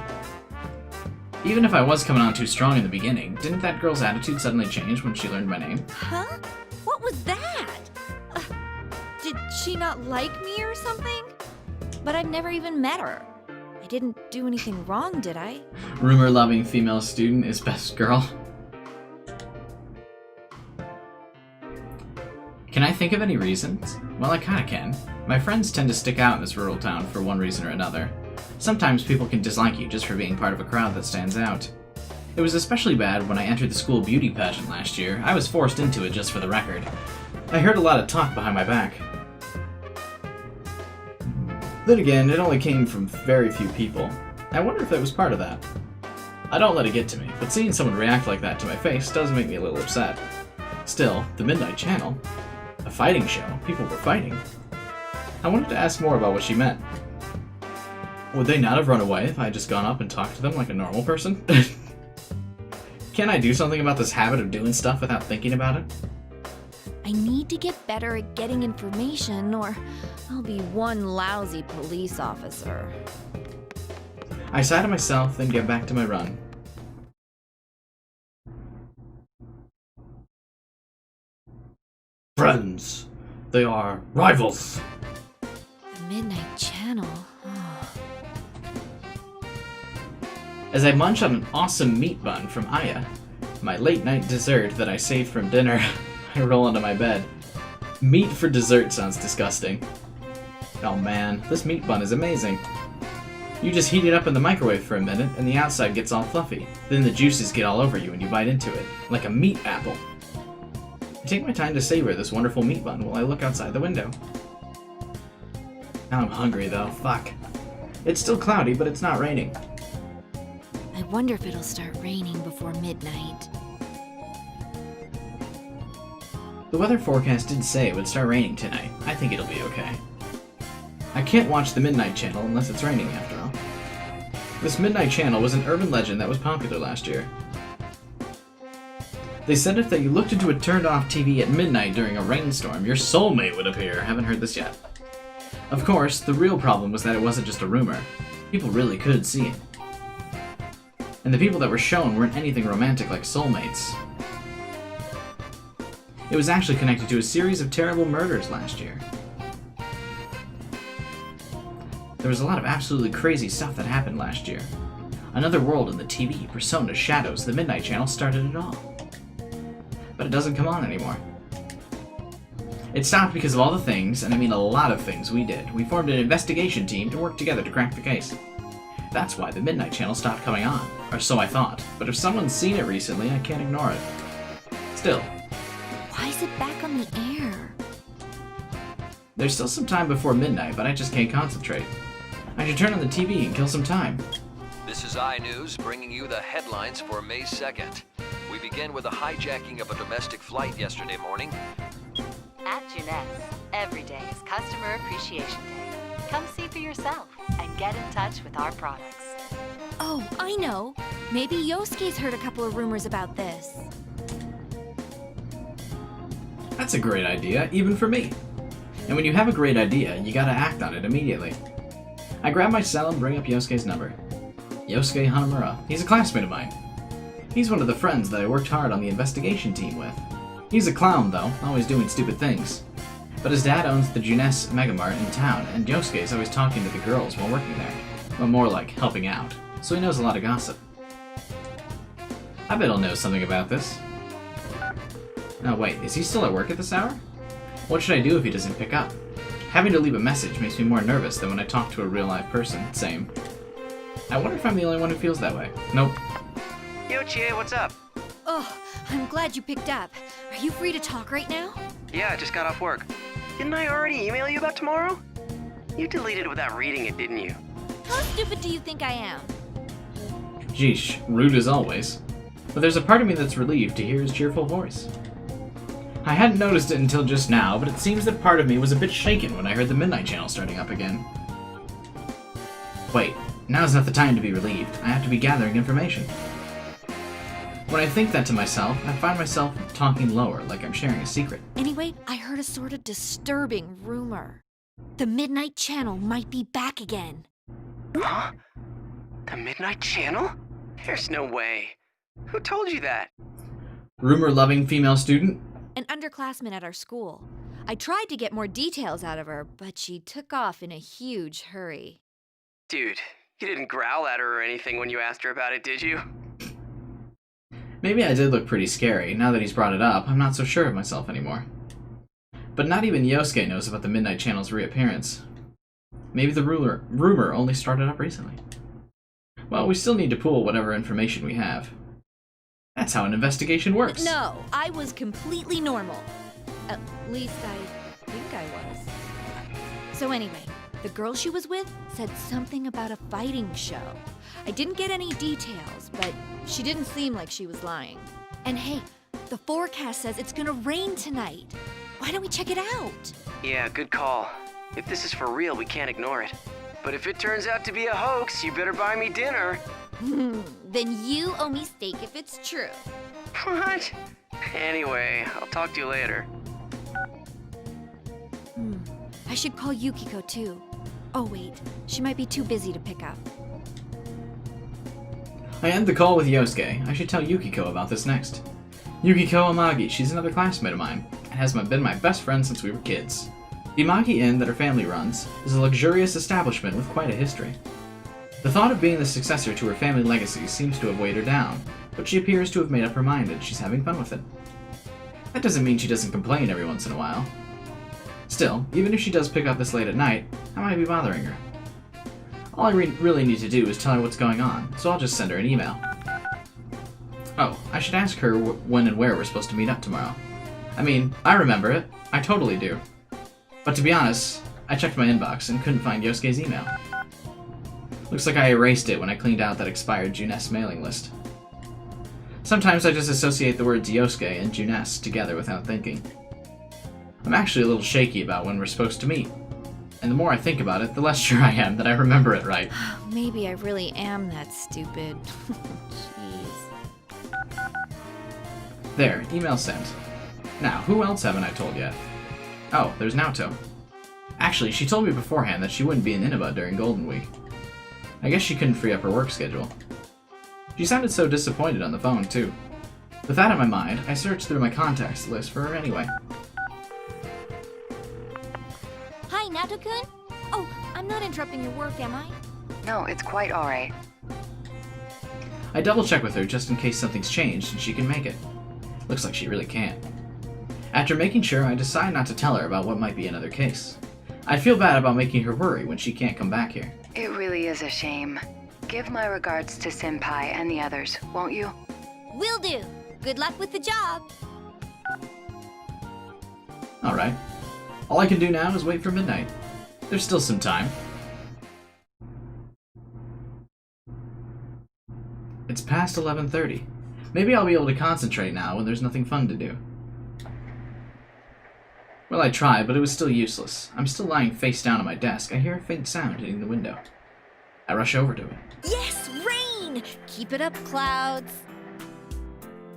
Even if I was coming on too strong in the beginning, didn't that girl's attitude suddenly change when she learned my name? Huh? What was that? Did she not like me or something? But I've never even met her. I didn't do anything wrong, did I? Rumor-loving female student is best girl. Can I think of any reasons? Well, I kinda can. My friends tend to stick out in this rural town for one reason or another. Sometimes people can dislike you just for being part of a crowd that stands out. It was especially bad when I entered the school beauty pageant last year. I was forced into it just for the record. I heard a lot of talk behind my back. Then again, it only came from very few people. I wonder if it was part of that. I don't let it get to me, but seeing someone react like that to my face does make me a little upset. Still, the Midnight Channel. A fighting show. People were fighting. I wanted to ask more about what she meant. Would they not have run away if I had just gone up and talked to them like a normal person? Can't I do something about this habit of doing stuff without thinking about it? I need to get better at getting information, or I'll be one lousy police officer. I sigh to myself, then get back to my run. Friends. They are rivals. The Midnight Channel. As I munch on an awesome meat bun from Aya, my late night dessert that I saved from dinner, I roll into my bed. Meat for dessert sounds disgusting. Oh man, this meat bun is amazing. You just heat it up in the microwave for a minute and the outside gets all fluffy. Then the juices get all over you and you bite into it, like a meat apple. I take my time to savor this wonderful meat bun while I look outside the window. Now I'm hungry though, fuck. It's still cloudy, but it's not raining. I wonder if it'll start raining before midnight. The weather forecast did say it would start raining tonight. I think it'll be okay. I can't watch the Midnight Channel unless it's raining after all. This Midnight Channel was an urban legend that was popular last year. They said if that you looked into a turned-off TV at midnight during a rainstorm, your soulmate would appear. Haven't heard this yet. Of course, the real problem was that it wasn't just a rumor. People really could see it. And the people that were shown weren't anything romantic like soulmates. It was actually connected to a series of terrible murders last year. There was a lot of absolutely crazy stuff that happened last year. Another world in the TV, Persona, Shadows, the Midnight Channel started it all. But it doesn't come on anymore. It stopped because of all the things, and I mean a lot of things, we did. We formed an investigation team to work together to crack the case. That's why the Midnight Channel stopped coming on, or so I thought. But if someone's seen it recently, I can't ignore it. Still. Why is it back on the air? There's still some time before midnight, but I just can't concentrate. I should turn on the TV and kill some time. This is iNews bringing you the headlines for May 2nd. We begin with a hijacking of a domestic flight yesterday morning. At Juness, every day is Customer Appreciation Day. Come see for yourself and get in touch with our products. Oh, I know. Maybe Yosuke's heard a couple of rumors about this. That's a great idea, even for me. And when you have a great idea, you gotta act on it immediately. I grab my cell and bring up Yosuke's number. Yosuke Hanamura. He's a classmate of mine. He's one of the friends that I worked hard on the investigation team with. He's a clown, though, always doing stupid things. But his dad owns the Juness Megamart in town, and Yosuke's always talking to the girls while working there. Well, more like helping out, so he knows a lot of gossip. I bet he'll know something about this. Oh wait, is he still at work at this hour? What should I do if he doesn't pick up? Having to leave a message makes me more nervous than when I talk to a real-life person. Same. I wonder if I'm the only one who feels that way. Nope. Yo, Chie, what's up? Oh, I'm glad you picked up. Are you free to talk right now? Yeah, I just got off work. Didn't I already email you about tomorrow? You deleted it without reading it, didn't you? How stupid do you think I am? Jeesh, rude as always. But there's a part of me that's relieved to hear his cheerful voice. I hadn't noticed it until just now, but it seems that part of me was a bit shaken when I heard the Midnight Channel starting up again. Wait, now's not the time to be relieved. I have to be gathering information. When I think that to myself, I find myself talking lower, like I'm sharing a secret. Anyway, I heard a sort of disturbing rumor. The Midnight Channel might be back again. Huh? The Midnight Channel? There's no way. Who told you that? Rumor-loving female student? An underclassman at our school. I tried to get more details out of her, but she took off in a huge hurry. Dude, you didn't growl at her or anything when you asked her about it, did you? Maybe I did look pretty scary. Now that he's brought it up, I'm not so sure of myself anymore. But not even Yosuke knows about the Midnight Channel's reappearance. Maybe the rumor only started up recently. Well, we still need to pool whatever information we have. That's how an investigation works. No, I was completely normal. At least I think I was. So anyway, the girl she was with said something about a fighting show. I didn't get any details, but she didn't seem like she was lying. And hey, the forecast says it's gonna rain tonight. Why don't we check it out? Yeah, good call. If this is for real, we can't ignore it. But if it turns out to be a hoax, you better buy me dinner. Then you owe me steak if it's true. What? Anyway, I'll talk to you later. I should call Yukiko too. Oh wait, she might be too busy to pick up. I end the call with Yosuke. I should tell Yukiko about this next. Yukiko Amagi, she's another classmate of mine, and has been my best friend since we were kids. The Amagi Inn that her family runs is a luxurious establishment with quite a history. The thought of being the successor to her family legacy seems to have weighed her down, but she appears to have made up her mind and she's having fun with it. That doesn't mean she doesn't complain every once in a while. Still, even if she does pick up this late at night, I might be bothering her. All I really need to do is tell her what's going on, so I'll just send her an email. Oh, I should ask her when and where we're supposed to meet up tomorrow. I mean, I remember it. I totally do. But to be honest, I checked my inbox and couldn't find Yosuke's email. Looks like I erased it when I cleaned out that expired Juness mailing list. Sometimes I just associate the words Yosuke and Juness together without thinking. I'm actually a little shaky about when we're supposed to meet. And the more I think about it, the less sure I am that I remember it right. Maybe I really am that stupid. Jeez. There, email sent. Now, who else haven't I told yet? Oh, there's Naoto. Actually, she told me beforehand that she wouldn't be in Inaba during Golden Week. I guess she couldn't free up her work schedule. She sounded so disappointed on the phone, too. With that in my mind, I searched through my contacts list for her anyway. Hi, Nato-kun? Oh, I'm not interrupting your work, am I? No, it's quite alright. I double-check with her just in case something's changed and she can make it. Looks like she really can't. After making sure, I decide not to tell her about what might be another case. I'd feel bad about making her worry when she can't come back here. It really is a shame. Give my regards to Senpai and the others, won't you? Will do. Good luck with the job. Alright. All I can do now is wait for midnight. There's still some time. It's past 11:30. Maybe I'll be able to concentrate now when there's nothing fun to do. Well, I tried, but it was still useless. I'm still lying face down on my desk. I hear a faint sound hitting the window. I rush over to it. Yes, rain! Keep it up, clouds.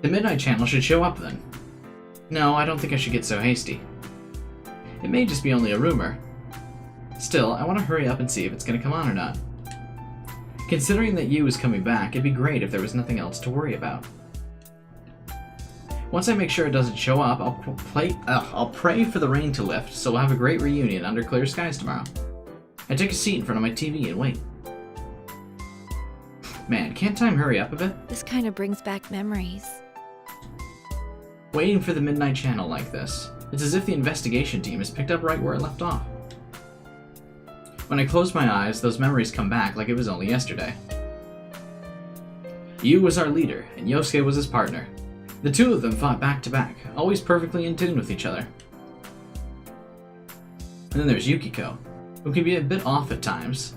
The Midnight Channel should show up then. No, I don't think I should get so hasty. It may just be only a rumor. Still, I want to hurry up and see if it's going to come on or not. Considering that Yu is coming back, it'd be great if there was nothing else to worry about. Once I make sure it doesn't show up, I'll pray for the rain to lift, so we'll have a great reunion under clear skies tomorrow. I take a seat in front of my TV and wait. Man, can't time hurry up a bit? This kind of brings back memories. Waiting for the Midnight Channel like this, it's as if the investigation team has picked up right where it left off. When I close my eyes, those memories come back like it was only yesterday. Yu was our leader, and Yosuke was his partner. The two of them fought back to back, always perfectly in tune with each other. And then there's Yukiko, who can be a bit off at times,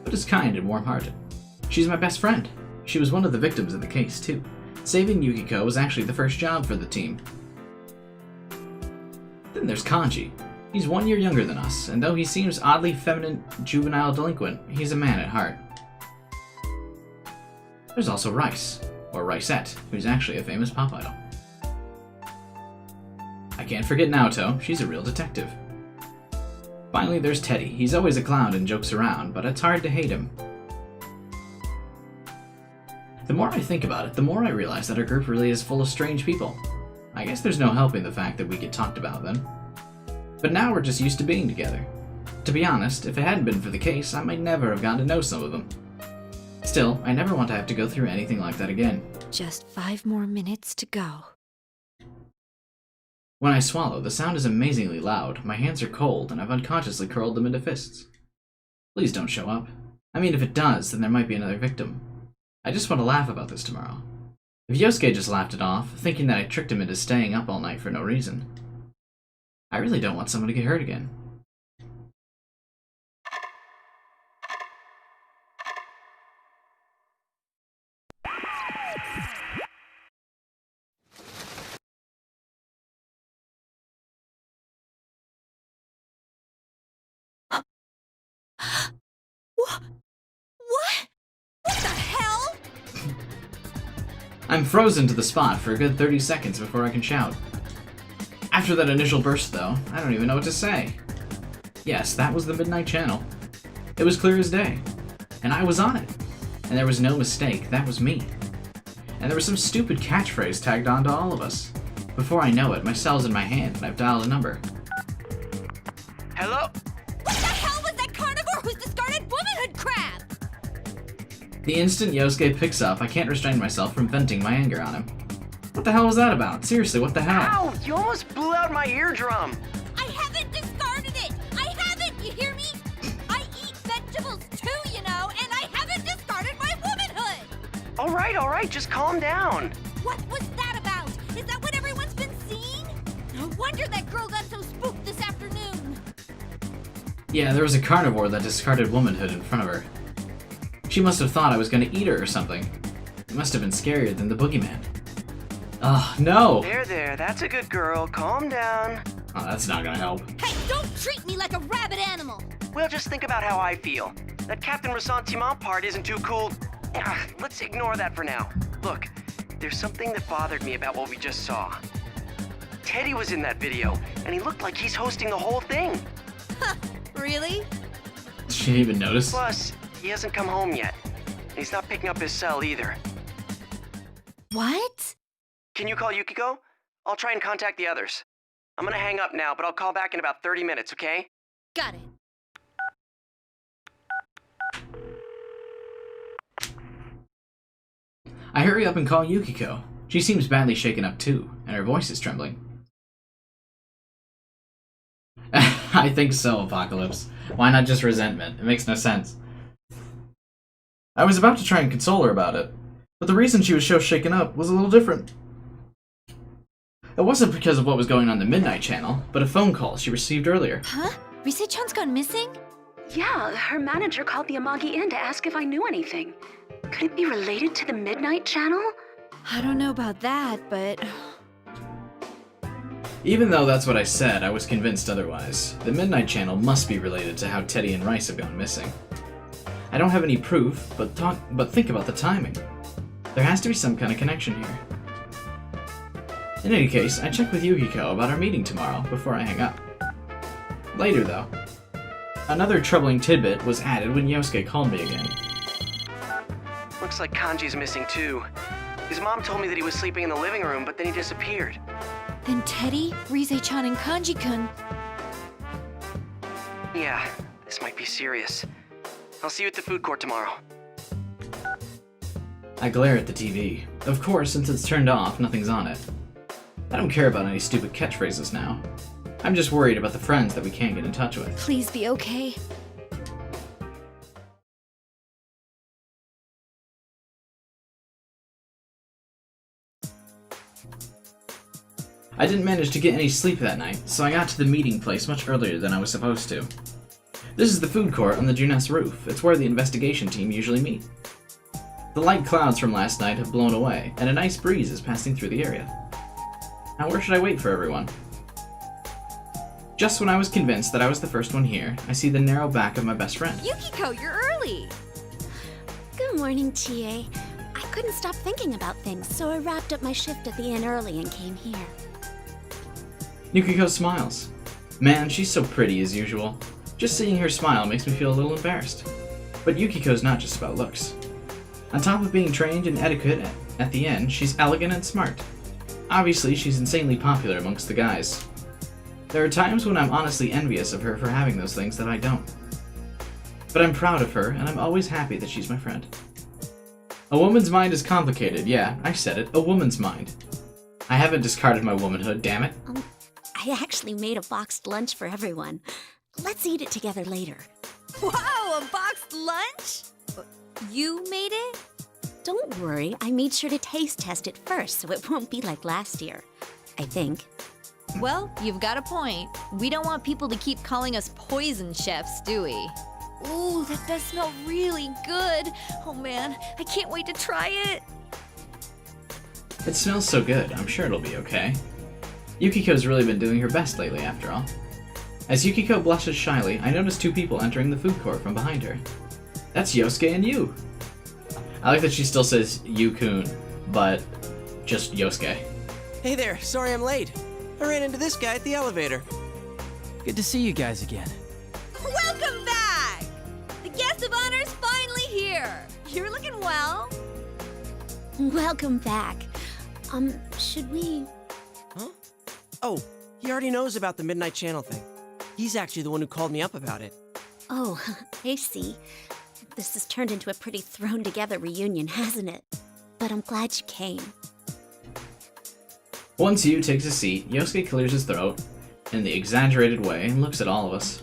but is kind and warm-hearted. She's my best friend. She was one of the victims in the case, too. Saving Yukiko was actually the first job for the team. Then there's Kanji. He's 1 year younger than us, and though he seems oddly feminine, juvenile delinquent, he's a man at heart. There's also Rice, or Ricette, who's actually a famous pop idol. I can't forget Naoto, she's a real detective. Finally, there's Teddy. He's always a clown and jokes around, but it's hard to hate him. The more I think about it, the more I realize that our group really is full of strange people. I guess there's no helping the fact that we get talked about then. But now we're just used to being together. To be honest, if it hadn't been for the case, I might never have gotten to know some of them. Still, I never want to have to go through anything like that again. Just 5 more minutes to go. When I swallow, the sound is amazingly loud, my hands are cold, and I've unconsciously curled them into fists. Please don't show up. I mean, if it does, then there might be another victim. I just want to laugh about this tomorrow. If Yosuke just laughed it off, thinking that I tricked him into staying up all night for no reason. I really don't want someone to get hurt again. What? What the hell? I'm frozen to the spot for a good 30 seconds before I can shout. After that initial burst, though, I don't even know what to say. Yes, that was the Midnight Channel. It was clear as day. And I was on it. And there was no mistake, that was me. And there was some stupid catchphrase tagged on to all of us. Before I know it, my cell's in my hand and I've dialed a number. Hello? What the hell was that carnivore who's discarded womanhood crap? The instant Yosuke picks up, I can't restrain myself from venting my anger on him. What the hell was that about? Seriously, what the hell? Ow! You almost blew out my eardrum! I haven't discarded it! I haven't! You hear me? I eat vegetables too, you know, and I haven't discarded my womanhood! Alright, just calm down. What was that about? Is that what everyone's been seeing? No wonder that girl got so spooked this afternoon. Yeah, there was a carnivore that discarded womanhood in front of her. She must have thought I was gonna eat her or something. It must have been scarier than the boogeyman. Ugh, no! There, that's a good girl. Calm down. Oh, that's not gonna help. Hey, don't treat me like a rabid animal! Well, just think about how I feel. That Captain Ressentiment part isn't too cool. Let's ignore that for now. Look, there's something that bothered me about what we just saw. Teddy was in that video, and he looked like he's hosting the whole thing. Huh, really? Did she even notice? Plus, he hasn't come home yet. And he's not picking up his cell either. What? Can you call Yukiko? I'll try and contact the others. I'm gonna hang up now, but I'll call back in about 30 minutes, okay? Got it. I hurry up and call Yukiko. She seems badly shaken up too, and her voice is trembling. I think so, Apocalypse. Why not just resentment? It makes no sense. I was about to try and console her about it, but the reason she was so shaken up was a little different. It wasn't because of what was going on the Midnight Channel, but a phone call she received earlier. Huh? Rise-chan's gone missing? Yeah, her manager called the Amagi Inn to ask if I knew anything. Could it be related to the Midnight Channel? I don't know about that, but... Even though that's what I said, I was convinced otherwise. The Midnight Channel must be related to how Teddy and Rice have gone missing. I don't have any proof, but think about the timing. There has to be some kind of connection here. In any case, I checked with Yukiko about our meeting tomorrow before I hang up. Later, though, another troubling tidbit was added when Yosuke called me again. Looks like Kanji's missing too. His mom told me that he was sleeping in the living room, but then he disappeared. Then Teddy, Rise-chan, and Kanji-kun. Yeah, this might be serious. I'll see you at the food court tomorrow. I glare at the TV. Of course, since it's turned off, nothing's on it. I don't care about any stupid catchphrases now. I'm just worried about the friends that we can't get in touch with. Please be okay. I didn't manage to get any sleep that night, so I got to the meeting place much earlier than I was supposed to. This is the food court on the Juness roof. It's where the investigation team usually meet. The light clouds from last night have blown away, and a nice breeze is passing through the area. Now where should I wait for everyone? Just when I was convinced that I was the first one here, I see the narrow back of my best friend. Yukiko, you're early! Good morning, Chie. I couldn't stop thinking about things, so I wrapped up my shift at the inn early and came here. Yukiko smiles. Man, she's so pretty as usual. Just seeing her smile makes me feel a little embarrassed. But Yukiko's not just about looks. On top of being trained in etiquette at the inn, she's elegant and smart. Obviously, she's insanely popular amongst the guys. There are times when I'm honestly envious of her for having those things that I don't. But I'm proud of her, and I'm always happy that she's my friend. A woman's mind is complicated, yeah, I said it, a woman's mind. I haven't discarded my womanhood, damn it. I actually made a boxed lunch for everyone. Let's eat it together later. Wow, a boxed lunch? You made it? Don't worry, I made sure to taste test it first so it won't be like last year. I think. Well, you've got a point. We don't want people to keep calling us poison chefs, do we? Ooh, that does smell really good. Oh man, I can't wait to try it. It smells so good, I'm sure it'll be okay. Yukiko's really been doing her best lately, after all. As Yukiko blushes shyly, I notice two people entering the food court from behind her. That's Yosuke and Yu. I like that she still says Yu-kun, but just Yosuke. Hey there, sorry I'm late. I ran into this guy at the elevator. Good to see you guys again. Welcome back! The guest of honor's finally here. You're looking well. Welcome back. Should we... Huh? Oh, he already knows about the Midnight Channel thing. He's actually the one who called me up about it. Oh, I see. This has turned into a pretty thrown-together reunion, hasn't it? But I'm glad you came. Once Yu takes a seat, Yosuke clears his throat in the exaggerated way and looks at all of us.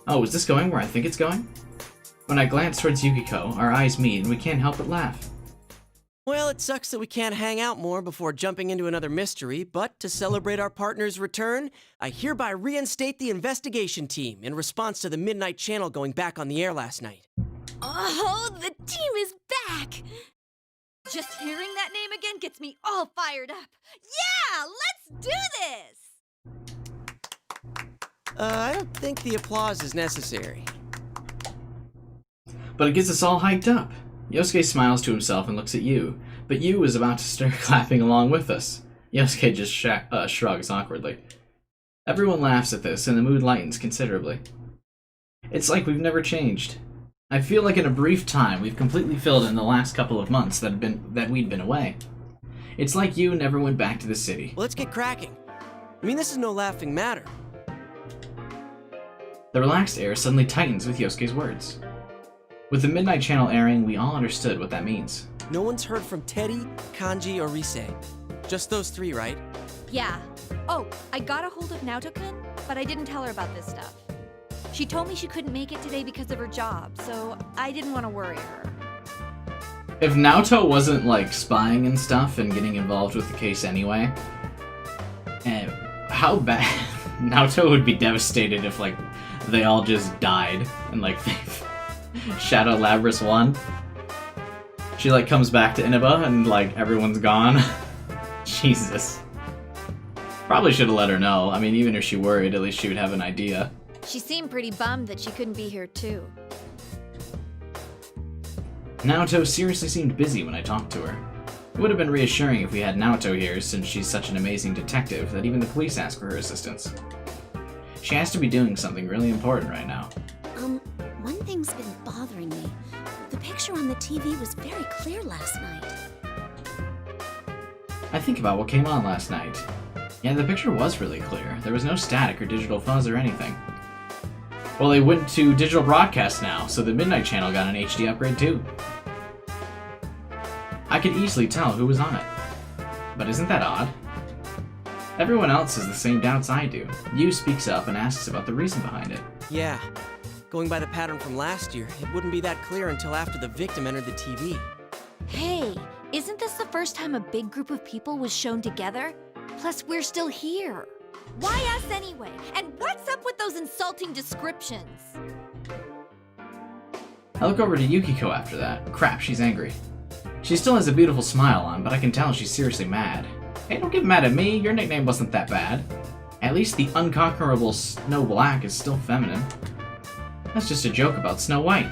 Oh, is this going where I think it's going? When I glance towards Yukiko, our eyes meet and we can't help but laugh. Well, it sucks that we can't hang out more before jumping into another mystery, but to celebrate our partner's return, I hereby reinstate the investigation team in response to the Midnight Channel going back on the air last night. Oh, the team is back! Just hearing that name again gets me all fired up. Yeah, let's do this! I don't think the applause is necessary. But it gets us all hyped up. Yosuke smiles to himself and looks at Yu, but Yu is about to start clapping along with us. Yosuke just shrugs awkwardly. Everyone laughs at this, and the mood lightens considerably. It's like we've never changed. I feel like in a brief time we've completely filled in the last couple of months that we'd been away. It's like Yu never went back to the city. Well, let's get cracking. I mean, this is no laughing matter. The relaxed air suddenly tightens with Yosuke's words. With the Midnight Channel airing, we all understood what that means. No one's heard from Teddy, Kanji, or Rise. Just those three, right? Yeah. Oh, I got a hold of Naoto-kun, but I didn't tell her about this stuff. She told me she couldn't make it today because of her job, so I didn't want to worry her. If Naoto wasn't, like, spying and stuff and getting involved with the case anyway, how bad... Naoto would be devastated if, like, they all just died and, like, Shadow Labrys won. She, like, comes back to Inaba and, like, everyone's gone. Jesus. Probably should have let her know. I mean, even if she worried, at least she would have an idea. She seemed pretty bummed that she couldn't be here, too. Naoto seriously seemed busy when I talked to her. It would have been reassuring if we had Naoto here, since she's such an amazing detective that even the police ask for her assistance. She has to be doing something really important right now. One thing's been bothering me. The picture on the TV was very clear last night. I think about what came on last night. Yeah, the picture was really clear. There was no static or digital fuzz or anything. Well, they went to digital broadcast now, so the Midnight Channel got an HD upgrade too. I could easily tell who was on it. But isn't that odd? Everyone else has the same doubts I do. Yu speaks up and asks about the reason behind it. Yeah. Going by the pattern from last year, it wouldn't be that clear until after the victim entered the TV. Hey, isn't this the first time a big group of people was shown together? Plus, we're still here. Why us anyway? And what's up with those insulting descriptions? I look over to Yukiko after that. Crap, she's angry. She still has a beautiful smile on, but I can tell she's seriously mad. Hey, don't get mad at me. Your nickname wasn't that bad. At least the unconquerable Snow Black is still feminine. That's just a joke about Snow White.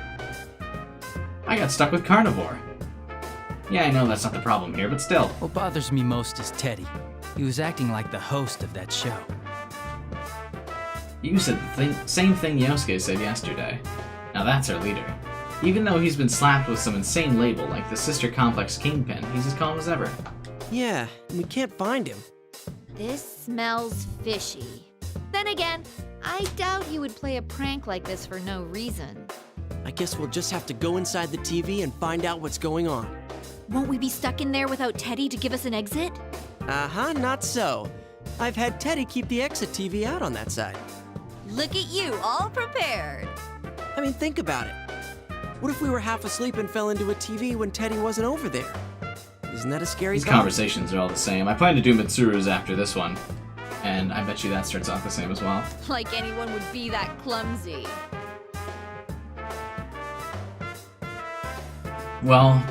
I got stuck with Carnivore. Yeah, I know that's not the problem here, but still. What bothers me most is Teddy. He was acting like the host of that show. You said the same thing Yosuke said yesterday. Now that's our leader. Even though he's been slapped with some insane label like the Sister Complex Kingpin, he's as calm as ever. Yeah, and we can't find him. This smells fishy. Then again, I doubt he would play a prank like this for no reason. I guess we'll just have to go inside the TV and find out what's going on. Won't we be stuck in there without Teddy to give us an exit? Uh-huh, not so. I've had Teddy keep the exit TV out on that side. Look at you, all prepared. I mean, think about it. What if we were half asleep and fell into a TV when Teddy wasn't over there? Isn't that a scary These thought? conversations are all the same. I plan to do Mitsuru's after this one. And I bet you that starts off the same as well. Like anyone would be that clumsy. Well,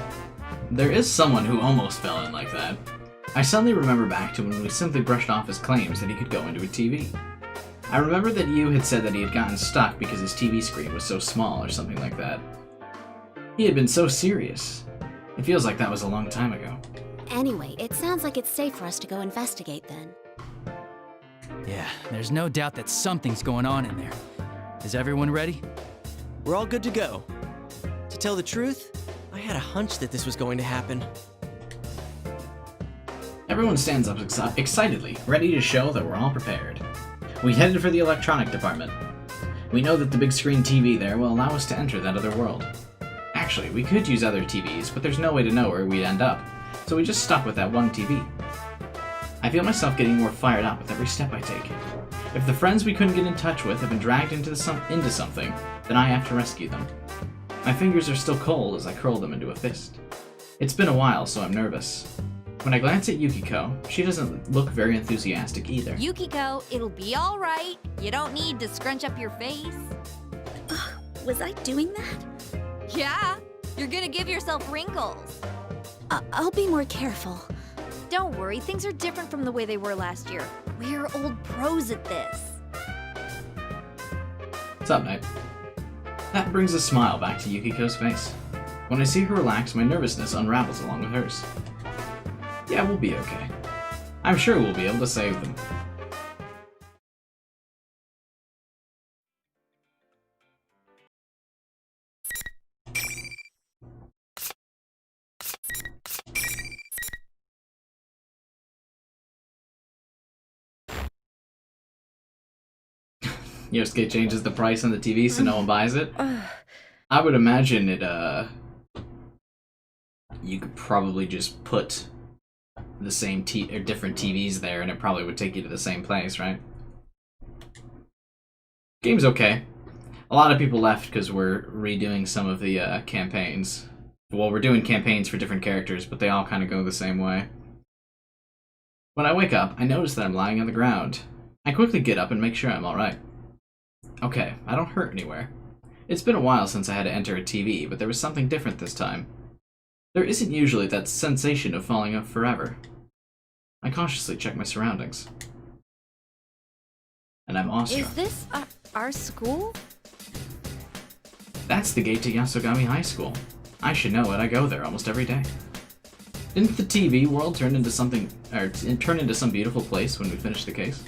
there is someone who almost fell in like that. I suddenly remember back to when we simply brushed off his claims that he could go into a TV. I remember that Yu had said that he had gotten stuck because his TV screen was so small or something like that. He had been so serious. It feels like that was a long time ago. Anyway, it sounds like it's safe for us to go investigate then. Yeah, there's no doubt that something's going on in there. Is everyone ready? We're all good to go. To tell the truth, I had a hunch that this was going to happen. Everyone stands up excitedly, ready to show that we're all prepared. We headed for the electronic department. We know that the big screen TV there will allow us to enter that other world. Actually, we could use other TVs, but there's no way to know where we'd end up, so we just stuck with that one TV. I feel myself getting more fired up with every step I take. If the friends we couldn't get in touch with have been dragged into something, then I have to rescue them. My fingers are still cold as I curl them into a fist. It's been a while, so I'm nervous. When I glance at Yukiko, she doesn't look very enthusiastic either. Yukiko, it'll be all right. You don't need to scrunch up your face. Was I doing that? Yeah, you're gonna give yourself wrinkles. I'll be more careful. Don't worry, things are different from the way they were last year. We're old pros at this. What's up, Knight? That brings a smile back to Yukiko's face. When I see her relax, my nervousness unravels along with hers. Yeah, we'll be okay. I'm sure we'll be able to save them. Yosuke changes the price on the TV so no one buys it. I would imagine it, you could probably just put the same or different TVs there and it probably would take you to the same place, right? Game's okay. A lot of people left because we're redoing some of the campaigns. Well, we're doing campaigns for different characters, but they all kind of go the same way. When I wake up, I notice that I'm lying on the ground. I quickly get up and make sure I'm alright. Okay, I don't hurt anywhere. It's been a while since I had to enter a TV, but there was something different this time. There isn't usually that sensation of falling off forever. I cautiously check my surroundings. And I'm awestruck. Is this our school? That's the gate to Yasogami High School. I should know it, I go there almost every day. Didn't the TV world turn into something, or turn into some beautiful place when we finished the case?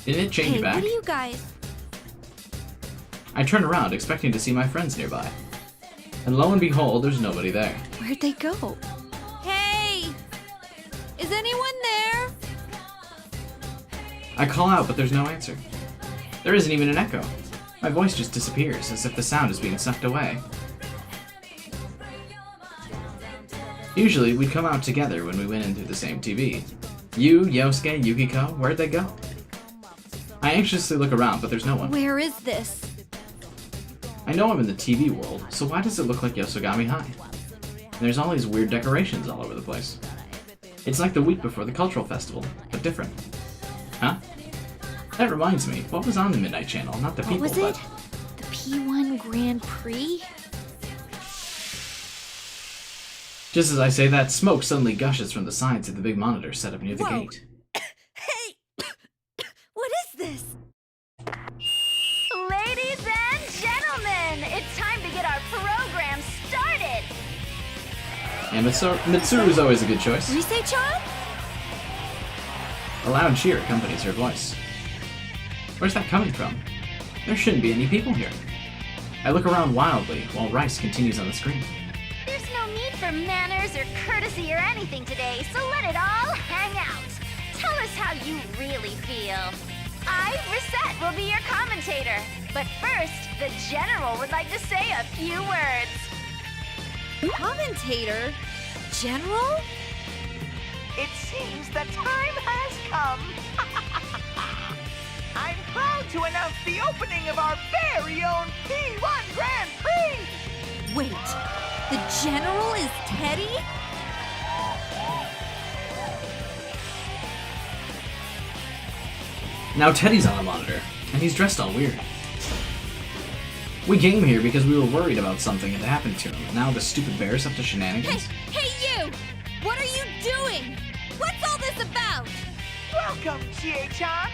Didn't it change back? What are you guys? I turn around, expecting to see my friends nearby. And lo and behold, there's nobody there. Where'd they go? Hey! Is anyone there? I call out, but there's no answer. There isn't even an echo. My voice just disappears, as if the sound is being sucked away. Usually, we'd come out together when we went into the same TV. You, Yosuke, Yukiko, where'd they go? I anxiously look around, but there's no one. Where is this? I know I'm in the TV world, so why does it look like Yasogami High? And there's all these weird decorations all over the place. It's like the week before the cultural festival, but different. Huh? That reminds me, what was on the Midnight Channel? Not the people, What was it? The P1 Grand Prix? Just as I say that, smoke suddenly gushes from the sides of the big monitor set up near the gate. What is this? Ladies and gentlemen, it's time to get our program started. And Mitsuru's always a good choice. Risei-chan? A loud cheer accompanies her voice. Where's that coming from? There shouldn't be any people here. I look around wildly while Rice continues on the screen. There's no need for manners or courtesy or anything today, so let it all hang out. Tell us how you really feel. I, Reset, will be your commentator. But first, the General would like to say a few words. Commentator? General? It seems the time has come. I'm proud to announce the opening of our very own P1 Grand Prix! Wait, the General is Teddy? Now Teddy's on the monitor, and he's dressed all weird. We came here because we were worried about something had happened to him, and now the stupid bear's up to shenanigans. Hey you! What are you doing? What's all this about? Welcome, Chie-chan!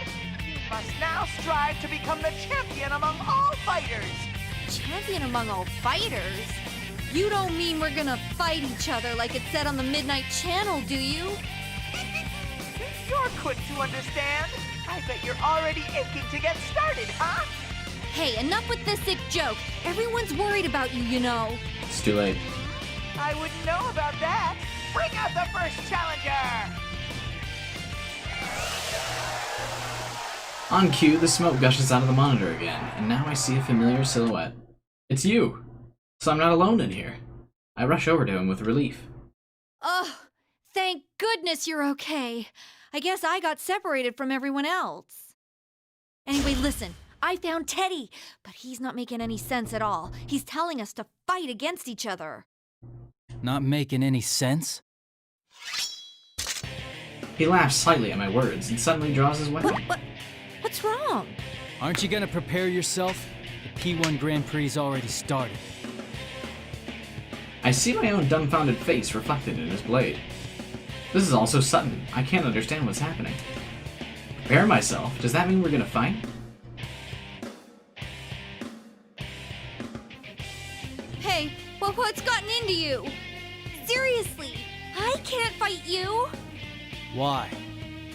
You must now strive to become the champion among all fighters! Champion among all fighters? You don't mean we're gonna fight each other like it said on the Midnight Channel, do you? You're quick to understand. I bet you're already aching to get started, huh? Hey, enough with this sick joke. Everyone's worried about you, you know. It's too late. I wouldn't know about that. Bring out the first challenger! On cue, the smoke gushes out of the monitor again, and now I see a familiar silhouette. It's you! So I'm not alone in here. I rush over to him with relief. Oh, thank goodness you're okay. I guess I got separated from everyone else. Anyway, listen. I found Teddy, but he's not making any sense at all. He's telling us to fight against each other. Not making any sense? He laughs slightly at my words and suddenly draws his weapon. What's wrong? Aren't you gonna prepare yourself? The P1 Grand Prix already started. I see my own dumbfounded face reflected in his blade. This is all so sudden, I can't understand what's happening. Prepare myself? Does that mean we're gonna fight? Hey, well, what's gotten into you? Seriously, I can't fight you. Why?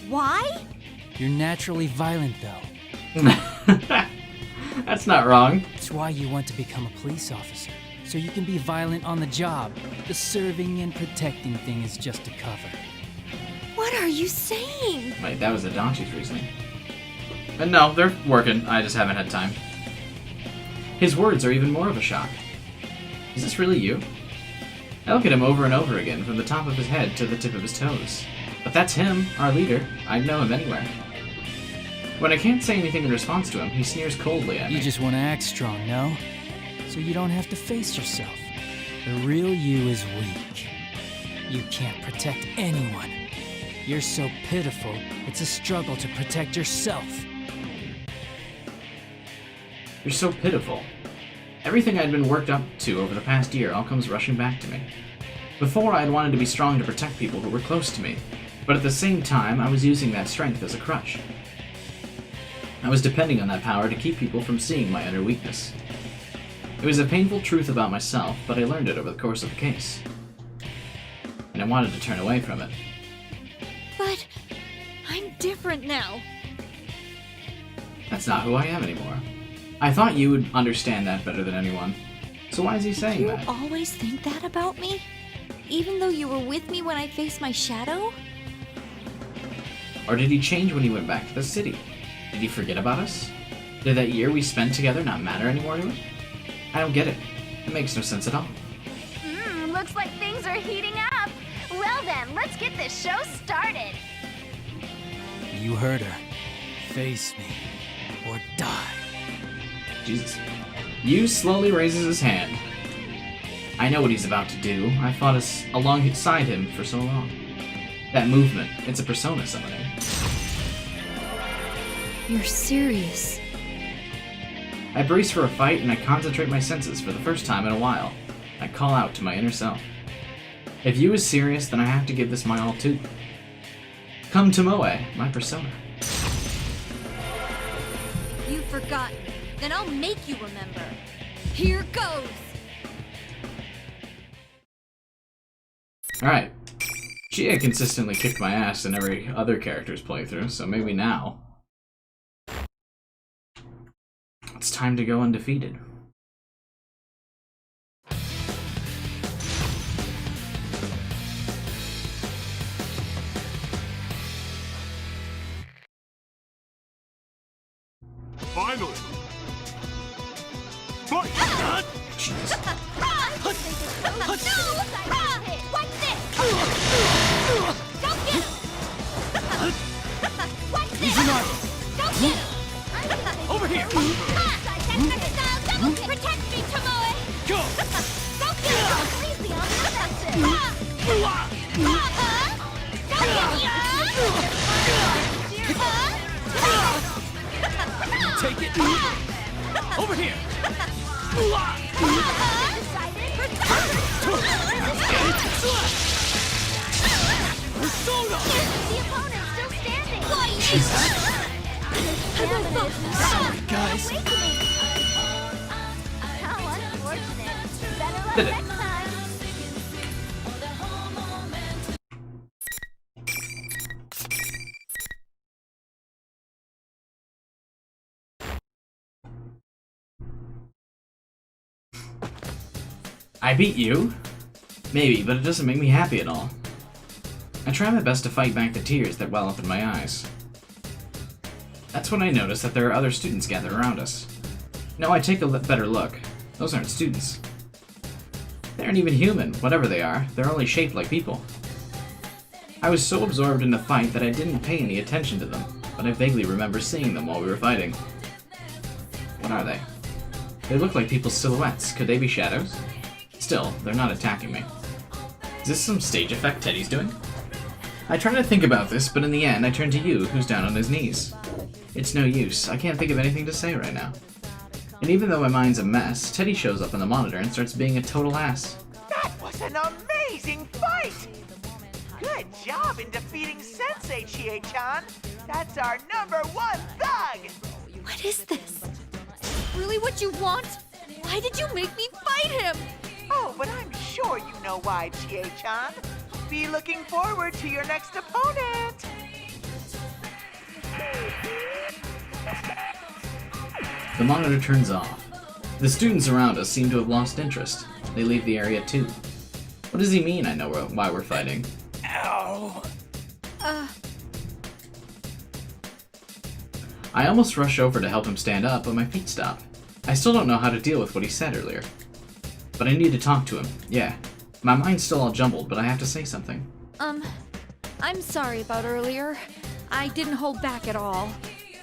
Why? You're naturally violent, though. That's not wrong. That's why you want to become a police officer, so you can be violent on the job. The serving and protecting thing is just a cover. What are you saying? Wait, that was Adachi's reasoning. But no, they're working. I just haven't had time. His words are even more of a shock. Is this really you? I look at him over and over again, from the top of his head to the tip of his toes. But that's him, our leader. I'd know him anywhere. When I can't say anything in response to him, he sneers coldly at me. You just want to act strong, no? So you don't have to face yourself. The real you is weak. You can't protect anyone. You're so pitiful, it's a struggle to protect yourself. You're so pitiful. Everything I'd been worked up to over the past year all comes rushing back to me. Before, I'd wanted to be strong to protect people who were close to me, but at the same time, I was using that strength as a crutch. I was depending on that power to keep people from seeing my inner weakness. It was a painful truth about myself, but I learned it over the course of the case. And I wanted to turn away from it. But I'm different now. That's not who I am anymore. I thought you would understand that better than anyone. So why is he saying You that? always think that about me? Even though you were with me when I faced my shadow? Or did he change when he went back to the city? Did he forget about us? Did that year we spent together not matter anymore to him? I don't get it. It makes no sense at all. Looks like things are heating up. Well then, let's get this show started. You heard her. Face me, or die. Jesus. Yu slowly raises his hand. I know what he's about to do. I fought alongside him for so long. That movement, it's a persona summoning. You're serious. I brace for a fight and I concentrate my senses for the first time in a while. I call out to my inner self. If Yu is serious, then I have to give this my all too. Come to Moe, my persona. You've forgotten. Then I'll make you remember. Here goes! Alright. Chia consistently kicked my ass in every other character's playthrough, so maybe now it's time to go undefeated. Finally! Fight! Jesus. What's this? Don't get him! What's this? Easy, Mark. Don't get him! Over here! Protect me, Tomoe! Go! Go get him! Please be on the offensive! Take it! Over here! Persona! The opponent's still standing! Sorry, guys. How unfortunate. Better luck Did it. next time. I beat you? Maybe, but it doesn't make me happy at all. I try my best to fight back the tears that well up in my eyes. That's when I notice that there are other students gathered around us. No, I take a better look. Those aren't students. They aren't even human, whatever they are. They're only shaped like people. I was so absorbed in the fight that I didn't pay any attention to them, but I vaguely remember seeing them while we were fighting. What are they? They look like people's silhouettes. Could they be shadows? Still, they're not attacking me. Is this some stage effect Teddy's doing? I try to think about this, but in the end I turn to you, who's down on his knees. It's no use. I can't think of anything to say right now. And even though my mind's a mess, Teddy shows up on the monitor and starts being a total ass. That was an amazing fight! Good job in defeating Sensei, Chie-chan! That's our #1 thug! What is this? Really what you want? Why did you make me fight him? Oh, but I'm sure you know why, Chie-chan. Be looking forward to your next opponent! The monitor turns off. The students around us seem to have lost interest. They leave the area too. What does he mean I know why we're fighting? Ow! I almost rush over to help him stand up, but my feet stop. I still don't know how to deal with what he said earlier. But I need to talk to him, yeah. My mind's still all jumbled, but I have to say something. I'm sorry about earlier. I didn't hold back at all.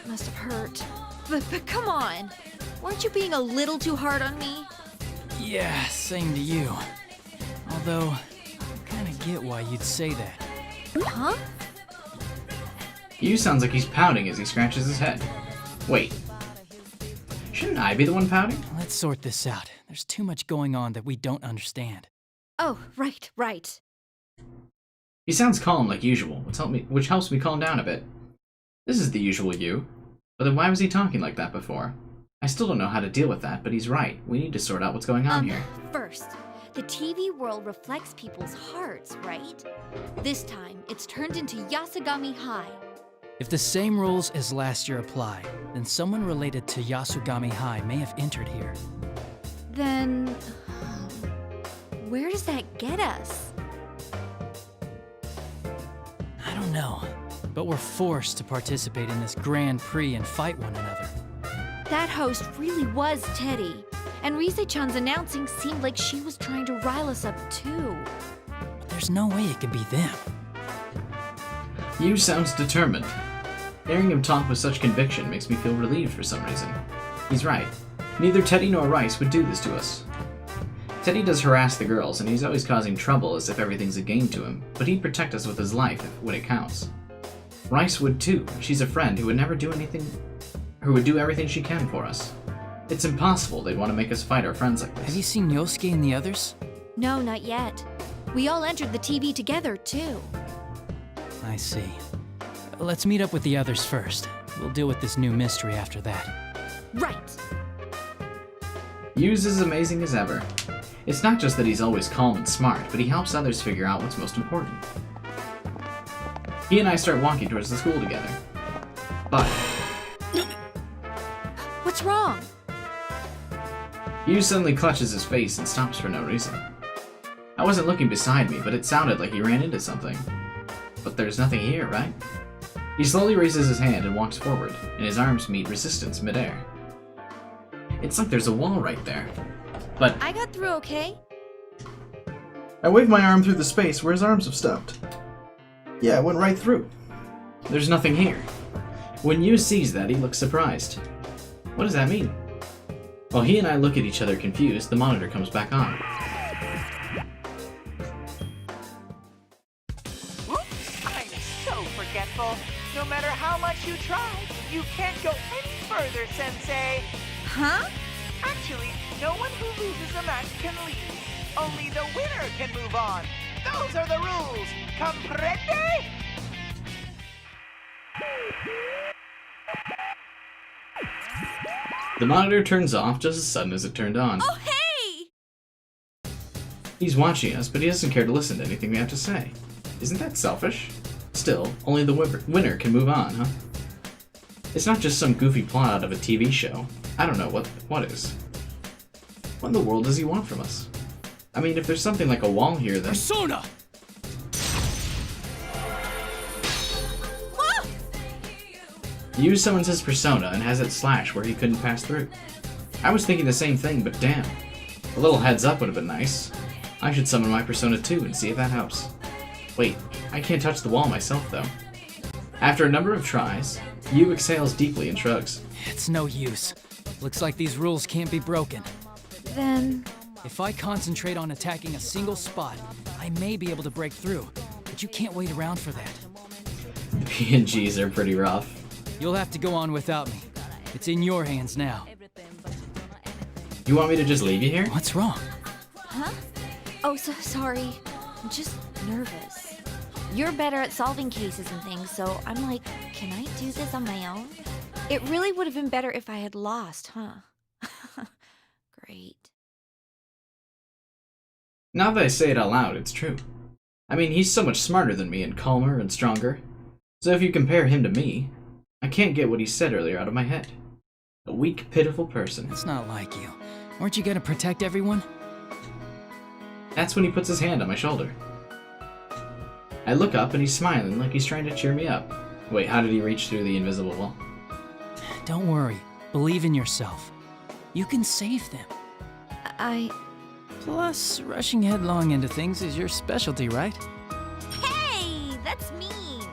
Must have hurt. But come on. Weren't you being a little too hard on me? Yeah, same to you. Although, I kinda get why you'd say that. Huh? Yu sounds like he's pouting as he scratches his head. Wait. Shouldn't I be the one pouting? Let's sort this out. There's too much going on that we don't understand. Oh, right. He sounds calm like usual, which helps me calm down a bit. This is the usual Yu. But then why was he talking like that before? I still don't know how to deal with that, but he's right. We need to sort out what's going on here. First, the TV world reflects people's hearts, right? This time, it's turned into Yasugami High. If the same rules as last year apply, then someone related to Yasugami High may have entered here. Then... where does that get us? I don't know, but we're forced to participate in this Grand Prix and fight one another. That host really was Teddy, and Rise-chan's announcing seemed like she was trying to rile us up too. There's no way it could be them. Yu sounds determined. Hearing him talk with such conviction makes me feel relieved for some reason. He's right. Neither Teddy nor Rice would do this to us. Teddy does harass the girls, and he's always causing trouble as if everything's a game to him, but he'd protect us with his life when it counts. Rice would too. She's a friend who would do everything she can for us. It's impossible they'd want to make us fight our friends like this. Have you seen Yosuke and the others? No, not yet. We all entered the TV together, too. I see. Let's meet up with the others first. We'll deal with this new mystery after that. Right! Yu's as amazing as ever. It's not just that he's always calm and smart, but he helps others figure out what's most important. He and I start walking towards the school together. But... What's wrong? Yu suddenly clutches his face and stops for no reason. I wasn't looking beside me, but it sounded like he ran into something. But there's nothing here, right? He slowly raises his hand and walks forward, and his arms meet resistance midair. It's like there's a wall right there. But I got through okay. I waved my arm through the space where his arms have stopped. Yeah, it went right through. There's nothing here. When Yu sees that, he looks surprised. What does that mean? While he and I look at each other confused, the monitor comes back on. Oops, I'm so forgetful. No matter how much you try, you can't go any further, Sensei. Huh? Actually, no one who loses a match can leave. Only the winner can move on. Those are the rules. Comprende? The monitor turns off just as sudden as it turned on. Oh, hey! He's watching us, but he doesn't care to listen to anything we have to say. Isn't that selfish? Still, only the winner can move on, huh? It's not just some goofy plot out of a TV show. I don't know what is. What in the world does he want from us? I mean, if there's something like a wall here, then... Persona! Yu summons his persona and has it slash where he couldn't pass through. I was thinking the same thing, but damn. A little heads up would have been nice. I should summon my persona too and see if that helps. Wait, I can't touch the wall myself though. After a number of tries, Yu exhales deeply and shrugs. It's no use. Looks like these rules can't be broken. Then... If I concentrate on attacking a single spot, I may be able to break through, but you can't wait around for that. PNGs are pretty rough. You'll have to go on without me. It's in your hands now. You want me to just leave you here? What's wrong? Huh? Oh, so sorry. I'm just nervous. You're better at solving cases and things, so I'm like, can I do this on my own? It really would have been better if I had lost, huh? Great. Now that I say it out loud, it's true. I mean, he's so much smarter than me and calmer and stronger. So if you compare him to me, I can't get what he said earlier out of my head. A weak, pitiful person. It's not like you. Weren't you gonna protect everyone? That's when he puts his hand on my shoulder. I look up and he's smiling like he's trying to cheer me up. Wait, how did he reach through the invisible wall? Don't worry. Believe in yourself. You can save them. Plus, rushing headlong into things is your specialty, right? Hey, that's mean.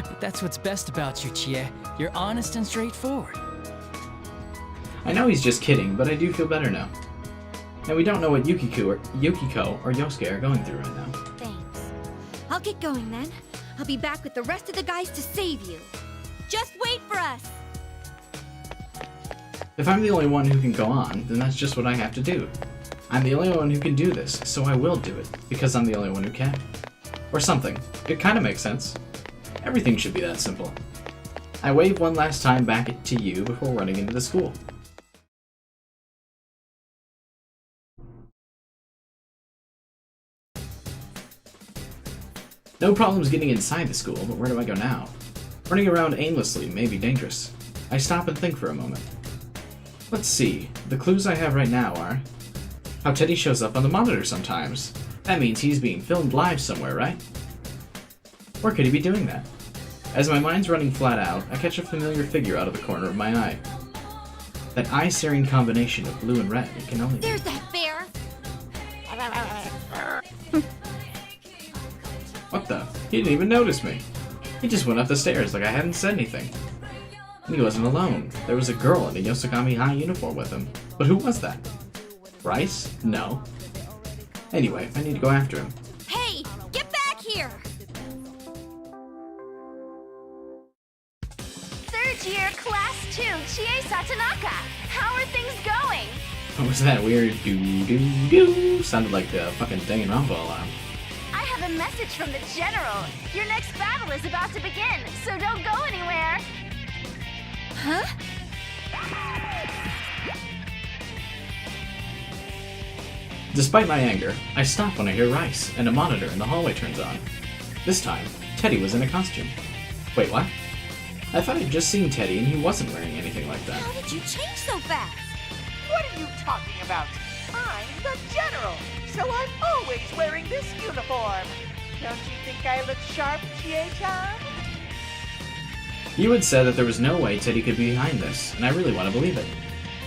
But that's what's best about you, Chie. You're honest and straightforward. I know he's just kidding, but I do feel better now. And we don't know what Yukiko or Yosuke are going through right now. Thanks. I'll get going then. I'll be back with the rest of the guys to save you. Just wait for us. If I'm the only one who can go on, then that's just what I have to do. I'm the only one who can do this, so I will do it, because I'm the only one who can. Or something. It kind of makes sense. Everything should be that simple. I wave one last time back to you before running into the school. No problems getting inside the school, but where do I go now? Running around aimlessly may be dangerous. I stop and think for a moment. Let's see, the clues I have right now are how Teddy shows up on the monitor sometimes. That means he's being filmed live somewhere, right? Where could he be doing that? As my mind's running flat out, I catch a familiar figure out of the corner of my eye. That eye-searing combination of blue and red, it can only be. There's that bear! What the? He didn't even notice me. He just went up the stairs like I hadn't said anything. And he wasn't alone. There was a girl in a Yosogami High uniform with him. But who was that? Bryce? No. Anyway, I need to go after him. Hey, get back here! Third year, class 2, Chie Satanaka. How are things going? What was that weird doo-doo-doo? Sounded like the fucking Danganronpa alarm. I have a message from the General. Your next battle is about to begin, so don't go anywhere. Huh? Despite my anger, I stop when I hear Rice, and a monitor in the hallway turns on. This time, Teddy was in a costume. Wait, what? I thought I'd just seen Teddy and he wasn't wearing anything like that. How did you change so fast? What are you talking about? I'm the General, so I'm always wearing this uniform. Don't you think I look sharp, Chie-chan? You had said that there was no way Teddy could be behind this, and I really want to believe it.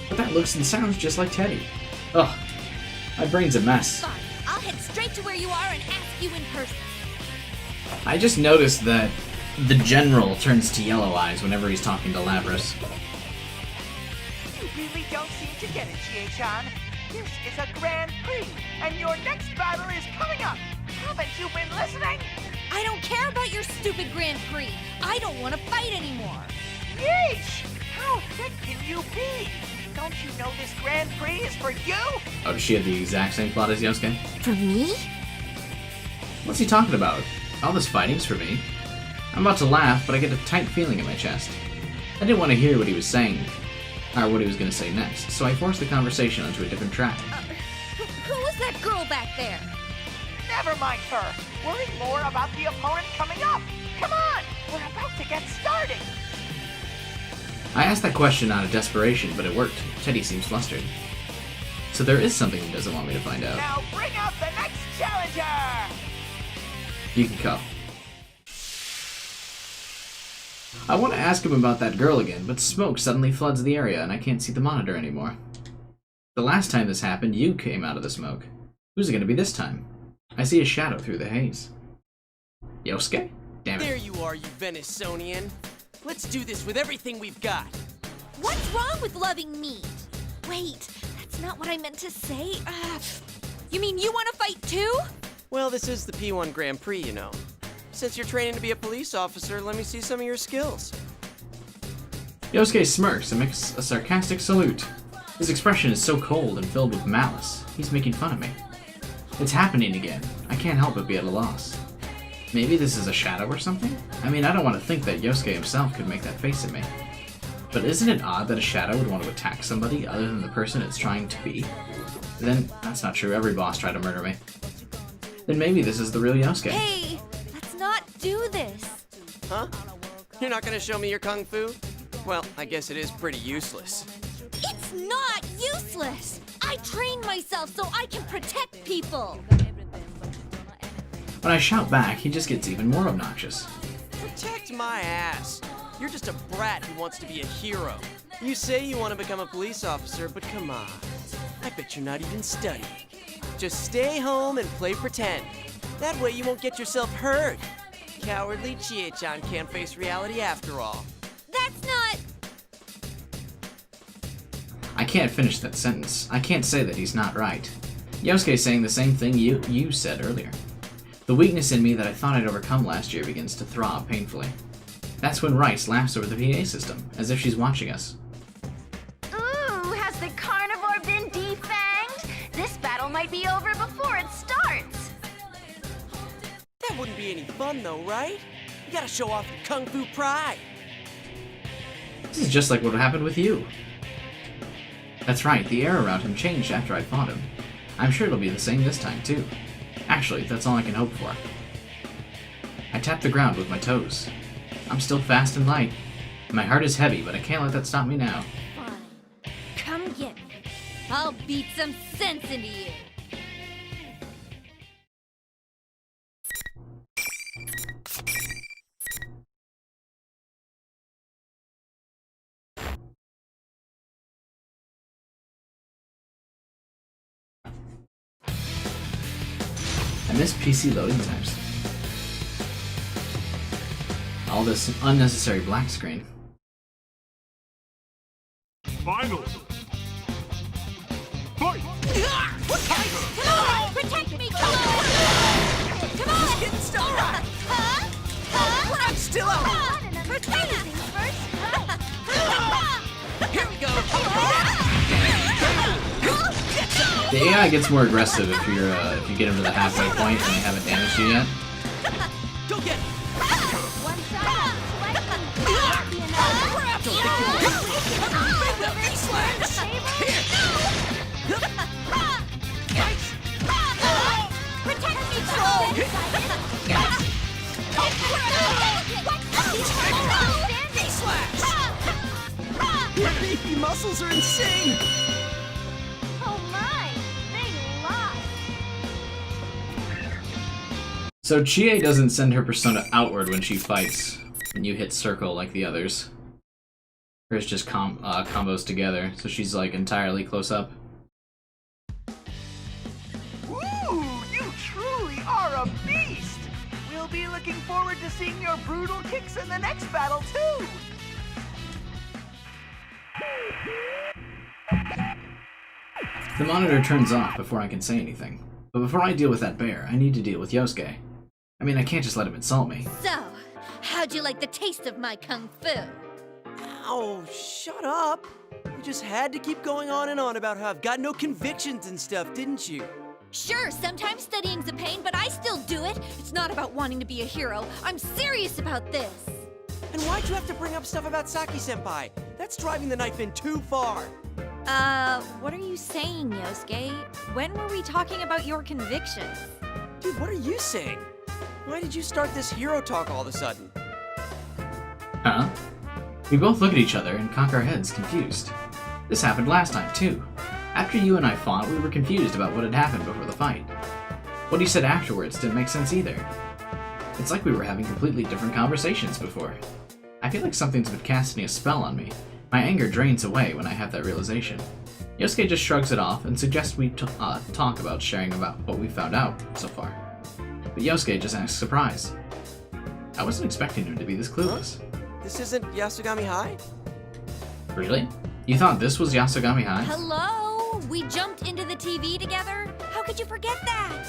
But that looks and sounds just like Teddy. Ugh, my brain's a mess. Fine, I'll head straight to where you are and ask you in person. I just noticed that the General turns to yellow eyes whenever he's talking to Labras. You really don't seem to get it, Chie-chan. This is a Grand Prix, and your next battle is coming up. Haven't you been listening? I don't care about your stupid Grand Prix. I don't want to fight anymore. Yeesh! How thick can you be? Don't you know this Grand Prix is for you? Oh, does she have the exact same plot as Yosuke? For me? What's he talking about? All this fighting's for me. I'm about to laugh, but I get a tight feeling in my chest. I didn't want to hear what he was saying, or what he was going to say next, so I forced the conversation onto a different track. Who was that girl back there? Never mind her. Worry more about the opponent coming up. Come on, we're about to get started. I asked that question out of desperation, but it worked. Teddy seems flustered. So there is something he doesn't want me to find out. Now bring out the next challenger! Yukiko. I want to ask him about that girl again, but smoke suddenly floods the area and I can't see the monitor anymore. The last time this happened, you came out of the smoke. Who's it going to be this time? I see a shadow through the haze. Yosuke? Damn it. There you are, you Venisonian. Let's do this with everything we've got. What's wrong with loving meat? Wait, that's not what I meant to say. You mean you want to fight too? Well, this is the P1 Grand Prix, you know. Since you're training to be a police officer, let me see some of your skills. Yosuke smirks and makes a sarcastic salute. His expression is so cold and filled with malice. He's making fun of me. It's happening again. I can't help but be at a loss. Maybe this is a shadow or something? I mean, I don't want to think that Yosuke himself could make that face at me. But isn't it odd that a shadow would want to attack somebody other than the person it's trying to be? Then, that's not true. Every boss tried to murder me. Then maybe this is the real Yosuke. Hey, let's not do this. Huh? You're not gonna show me your kung fu? Well, I guess it is pretty useless. It's not useless! I train myself so I can protect people! When I shout back, he just gets even more obnoxious. Protect my ass. You're just a brat who wants to be a hero. You say you want to become a police officer, but come on. I bet you're not even studying. Just stay home and play pretend. That way you won't get yourself hurt. Cowardly Chie-chan can't face reality after all. That's not... I can't finish that sentence. I can't say that he's not right. Yosuke's saying the same thing you said earlier. The weakness in me that I thought I'd overcome last year begins to throb painfully. That's when Rice laughs over the PA system, as if she's watching us. Ooh, has the carnivore been defanged? This battle might be over before it starts. That wouldn't be any fun though, right? You gotta show off your kung fu pride. This is just like what happened with you. That's right, the air around him changed after I fought him. I'm sure it'll be the same this time, too. Actually, that's all I can hope for. I tap the ground with my toes. I'm still fast and light. My heart is heavy, but I can't let that stop me now. Fine. Come get me. I'll beat some sense into you. I miss PC loading times. All this unnecessary black screen. Finally! Fight! Come on! Protect me! Come on! Come on! Just getting started! Huh? I'm still out! Protect me first! Here we go! The AI gets more aggressive if you get him to the halfway point and they haven't damaged you yet. Go get it! One side, Protect me, Your beefy muscles are insane! Oh my, they lost. So Chie doesn't send her persona outward when she fights, when you hit circle like the others. Hers just combos together, so she's like entirely close up. Ooh, you truly are a beast! We'll be looking forward to seeing your brutal kicks in the next battle, too! The monitor turns off before I can say anything. But before I deal with that bear, I need to deal with Yosuke. I mean, I can't just let him insult me. So, how'd you like the taste of my kung fu? Oh, shut up. You just had to keep going on and on about how I've got no convictions and stuff, didn't you? Sure, sometimes studying's a pain, but I still do it. It's not about wanting to be a hero. I'm serious about this. And why'd you have to bring up stuff about Saki-senpai? That's driving the knife in too far. What are you saying, Yosuke? When were we talking about your convictions? Dude, what are you saying? Why did you start this hero talk all of a sudden? Huh? We both look at each other and cock our heads, confused. This happened last time, too. After you and I fought, we were confused about what had happened before the fight. What he said afterwards didn't make sense either. It's like we were having completely different conversations before. I feel like something's been casting a spell on me. My anger drains away when I have that realization. Yosuke just shrugs it off and suggests we talk about sharing about what we found out so far. But Yosuke just acts surprised. I wasn't expecting him to be this clueless. This isn't Yasugami High? Really? You thought this was Yasugami High? Hello? We jumped into the TV together? How could you forget that?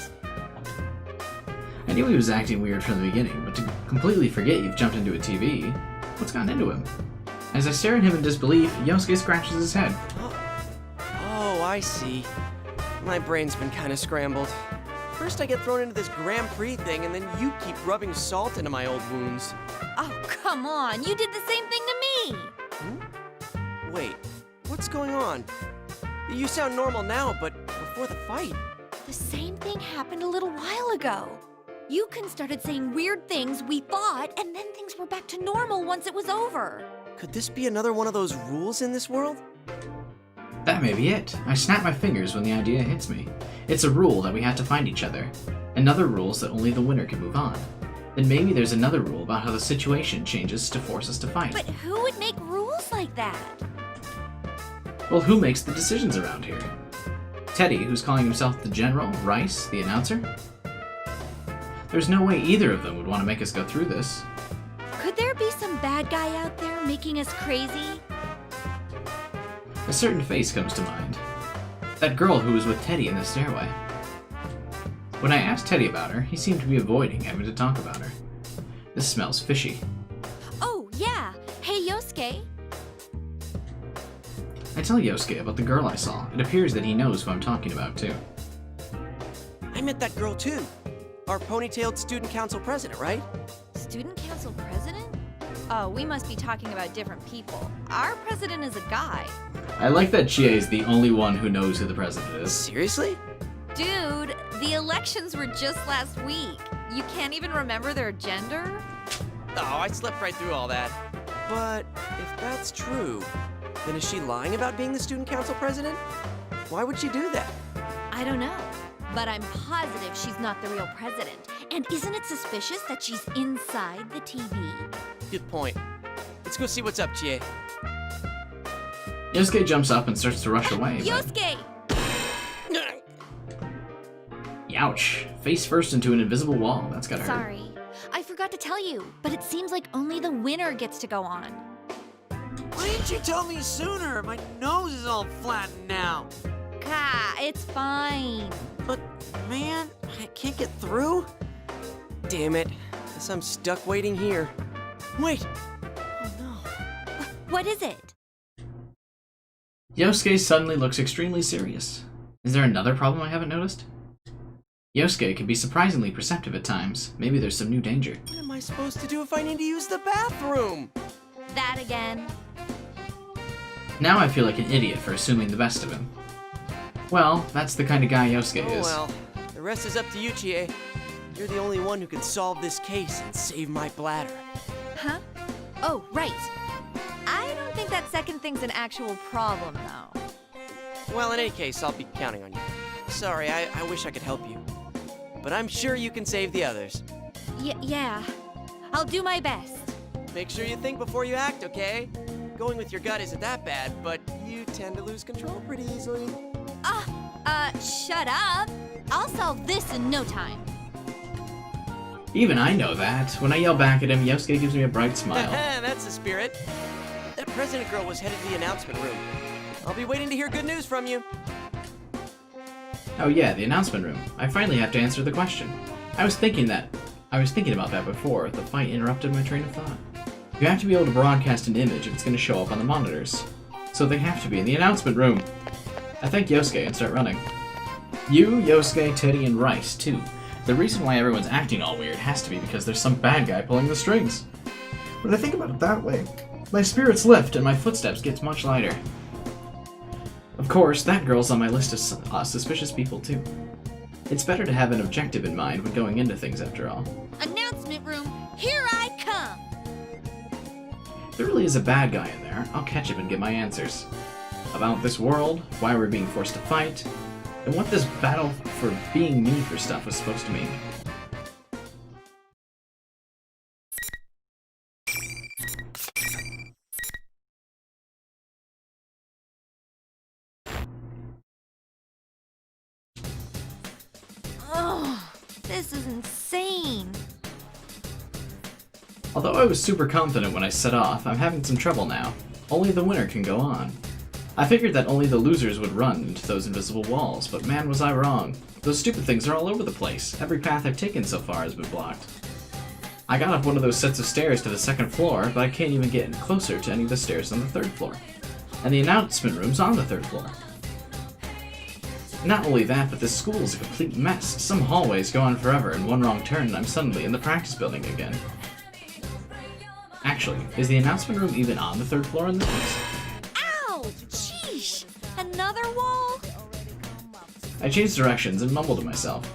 I knew he was acting weird from the beginning, but to completely forget you've jumped into a TV, what's gotten into him? As I stare at him in disbelief, Yosuke scratches his head. Oh, I see. My brain's been kind of scrambled. First I get thrown into this Grand Prix thing, and then you keep rubbing salt into my old wounds. Oh, come on. You did the same thing to me. Wait, what's going on? You sound normal now, but before the fight... The same thing happened a little while ago. Yukon started saying weird things, we fought, and then things were back to normal once it was over. Could this be another one of those rules in this world? That may be it. I snap my fingers when the idea hits me. It's a rule that we have to find each other. Another rule is that only the winner can move on. Then maybe there's another rule about how the situation changes to force us to fight. But who would make rules like that? Well, who makes the decisions around here? Teddy, who's calling himself the General, Rice, the announcer? There's no way either of them would want to make us go through this. Could there be some bad guy out there making us crazy? A certain face comes to mind. That girl who was with Teddy in the stairway. When I asked Teddy about her, he seemed to be avoiding having to talk about her. This smells fishy. Oh, yeah. Hey, Yosuke. I tell Yosuke about the girl I saw. It appears that he knows who I'm talking about, too. I met that girl, too. Our ponytailed student council president, right? Student council president? Oh, we must be talking about different people. Our president is a guy. I like that Chie is the only one who knows who the president is. Seriously? Dude, the elections were just last week. You can't even remember their gender? Oh, I slept right through all that. But if that's true, then is she lying about being the student council president? Why would she do that? I don't know. But I'm positive she's not the real president. And isn't it suspicious that she's inside the TV? Good point. Let's go see what's up, Chie. Yosuke jumps up and starts to rush away. Yosuke! Ouch. Face first into an invisible wall. That's gotta hurt. Sorry. I forgot to tell you, but it seems like only the winner gets to go on. Why didn't you tell me sooner? My nose is all flattened now. Gah, it's fine. But, man, I can't get through. Damn it. Guess I'm stuck waiting here. Wait! Oh no. What is it? Yosuke suddenly looks extremely serious. Is there another problem I haven't noticed? Yosuke can be surprisingly perceptive at times. Maybe there's some new danger. What am I supposed to do if I need to use the bathroom? That again. Now I feel like an idiot for assuming the best of him. Well, that's the kind of guy Yosuke is. Oh well, the rest is up to you, Chie. You're the only one who can solve this case and save my bladder. Huh? Oh, right. I don't think that second thing's an actual problem, though. Well, in any case, I'll be counting on you. Sorry, I wish I could help you. But I'm sure you can save the others. Yeah. I'll do my best. Make sure you think before you act, okay? Going with your gut isn't that bad, but you tend to lose control pretty easily. Shut up. I'll solve this in no time. Even I know that. When I yell back at him, Yosuke gives me a bright smile. That's the spirit. That president girl was headed to the announcement room. I'll be waiting to hear good news from you. Oh yeah, the announcement room. I finally have to answer the question. I was thinking about that before the fight interrupted my train of thought. You have to be able to broadcast an image if it's going to show up on the monitors. So they have to be in the announcement room. I thank Yosuke and start running. You, Yosuke, Teddy, and Rice, too. The reason why everyone's acting all weird has to be because there's some bad guy pulling the strings. When I think about it that way, my spirits lift and my footsteps get much lighter. Of course, that girl's on my list of suspicious people, too. It's better to have an objective in mind when going into things, after all. Announcement room, here I come! If there really is a bad guy in there, I'll catch him and get my answers. about this world, why we're being forced to fight, and what this battle for being me for stuff was supposed to mean. Oh, this is insane. Although I was super confident when I set off, I'm having some trouble now. Only the winner can go on. I figured that only the losers would run into those invisible walls, but man was I wrong. Those stupid things are all over the place. Every path I've taken so far has been blocked. I got up one of those sets of stairs to the second floor, but I can't even get closer to any of the stairs on the third floor. And the announcement room's on the third floor. Not only that, but this school is a complete mess. Some hallways go on forever, and one wrong turn and I'm suddenly in the practice building again. Actually, is the announcement room even on the third floor in this place? Ow! Sheesh! Another wall? I changed directions and mumbled to myself.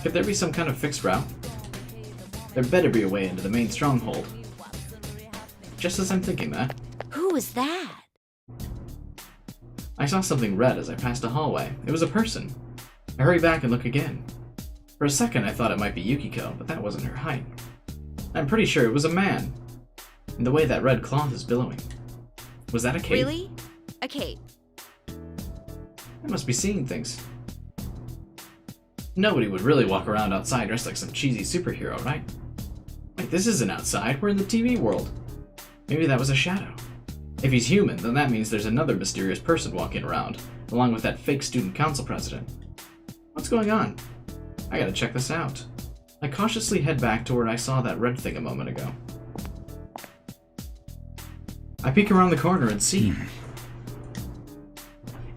Could there be some kind of fixed route? There better be a way into the main stronghold. Just as I'm thinking that, Who was that? I saw something red as I passed a hallway. It was a person. I hurry back and look again. For a second I thought it might be Yukiko, but that wasn't her height. I'm pretty sure it was a man. And the way that red cloth is billowing. Was that a cape? Really? A cape. I must be seeing things. Nobody would really walk around outside dressed like some cheesy superhero, right? Wait, this isn't outside, we're in the TV world. Maybe that was a shadow. If he's human, then that means there's another mysterious person walking around, along with that fake student council president. What's going on? I gotta check this out. I cautiously head back to where I saw that red thing a moment ago. I peek around the corner and see.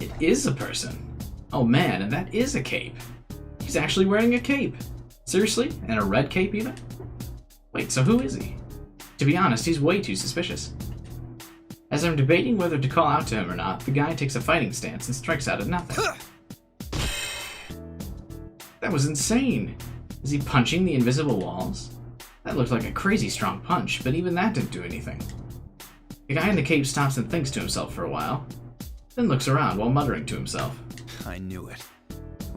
It is a person. Oh man, and that is a cape. He's actually wearing a cape. Seriously? And a red cape even? Wait, so who is he? To be honest, he's way too suspicious. As I'm debating whether to call out to him or not, the guy takes a fighting stance and strikes out at nothing. That was insane. Is he punching the invisible walls? That looked like a crazy strong punch, but even that didn't do anything. The guy in the cape stops and thinks to himself for a while, then looks around while muttering to himself. I knew it.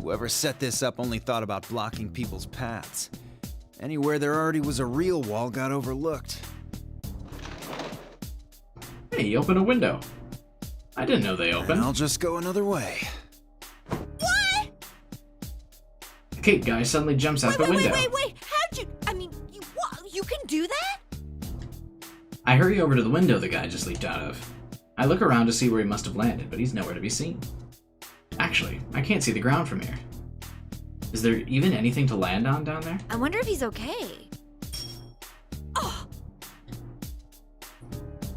Whoever set this up only thought about blocking people's paths. Anywhere there already was a real wall got overlooked. Hey, he opened a window. I didn't know they opened. I'll just go another way. What? The cape guy suddenly jumps out the window. Wait! How'd you? I mean, you can do that? I hurry over to the window the guy just leaped out of. I look around to see where he must have landed, but he's nowhere to be seen. Actually, I can't see the ground from here. Is there even anything to land on down there? I wonder if he's okay. Oh.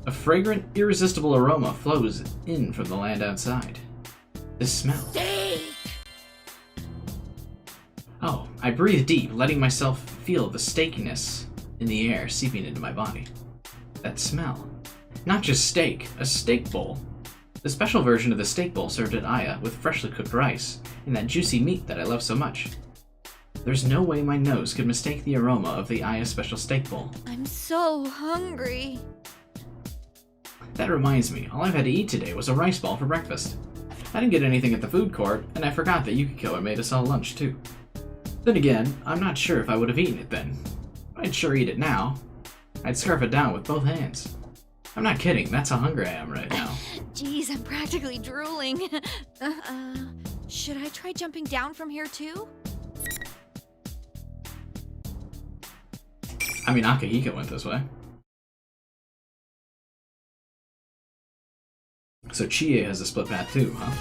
A fragrant, irresistible aroma flows in from the land outside. This smell. Steak! Oh, I breathe deep, letting myself feel the steakiness in the air seeping into my body. That smell. Not just steak, a steak bowl. The special version of the steak bowl served at Aya with freshly cooked rice and that juicy meat that I love so much. There's no way my nose could mistake the aroma of the Aya special steak bowl. I'm so hungry. That reminds me, all I've had to eat today was a rice ball for breakfast. I didn't get anything at the food court, and I forgot that Yukiko had made us all lunch too. Then again, I'm not sure if I would have eaten it then. I'd sure eat it now. I'd scarf it down with both hands. I'm not kidding, that's how hungry I am right now. Jeez, I'm practically drooling. Should I try jumping down from here too? I mean, Akihiko went this way. So Chie has a split path too, huh?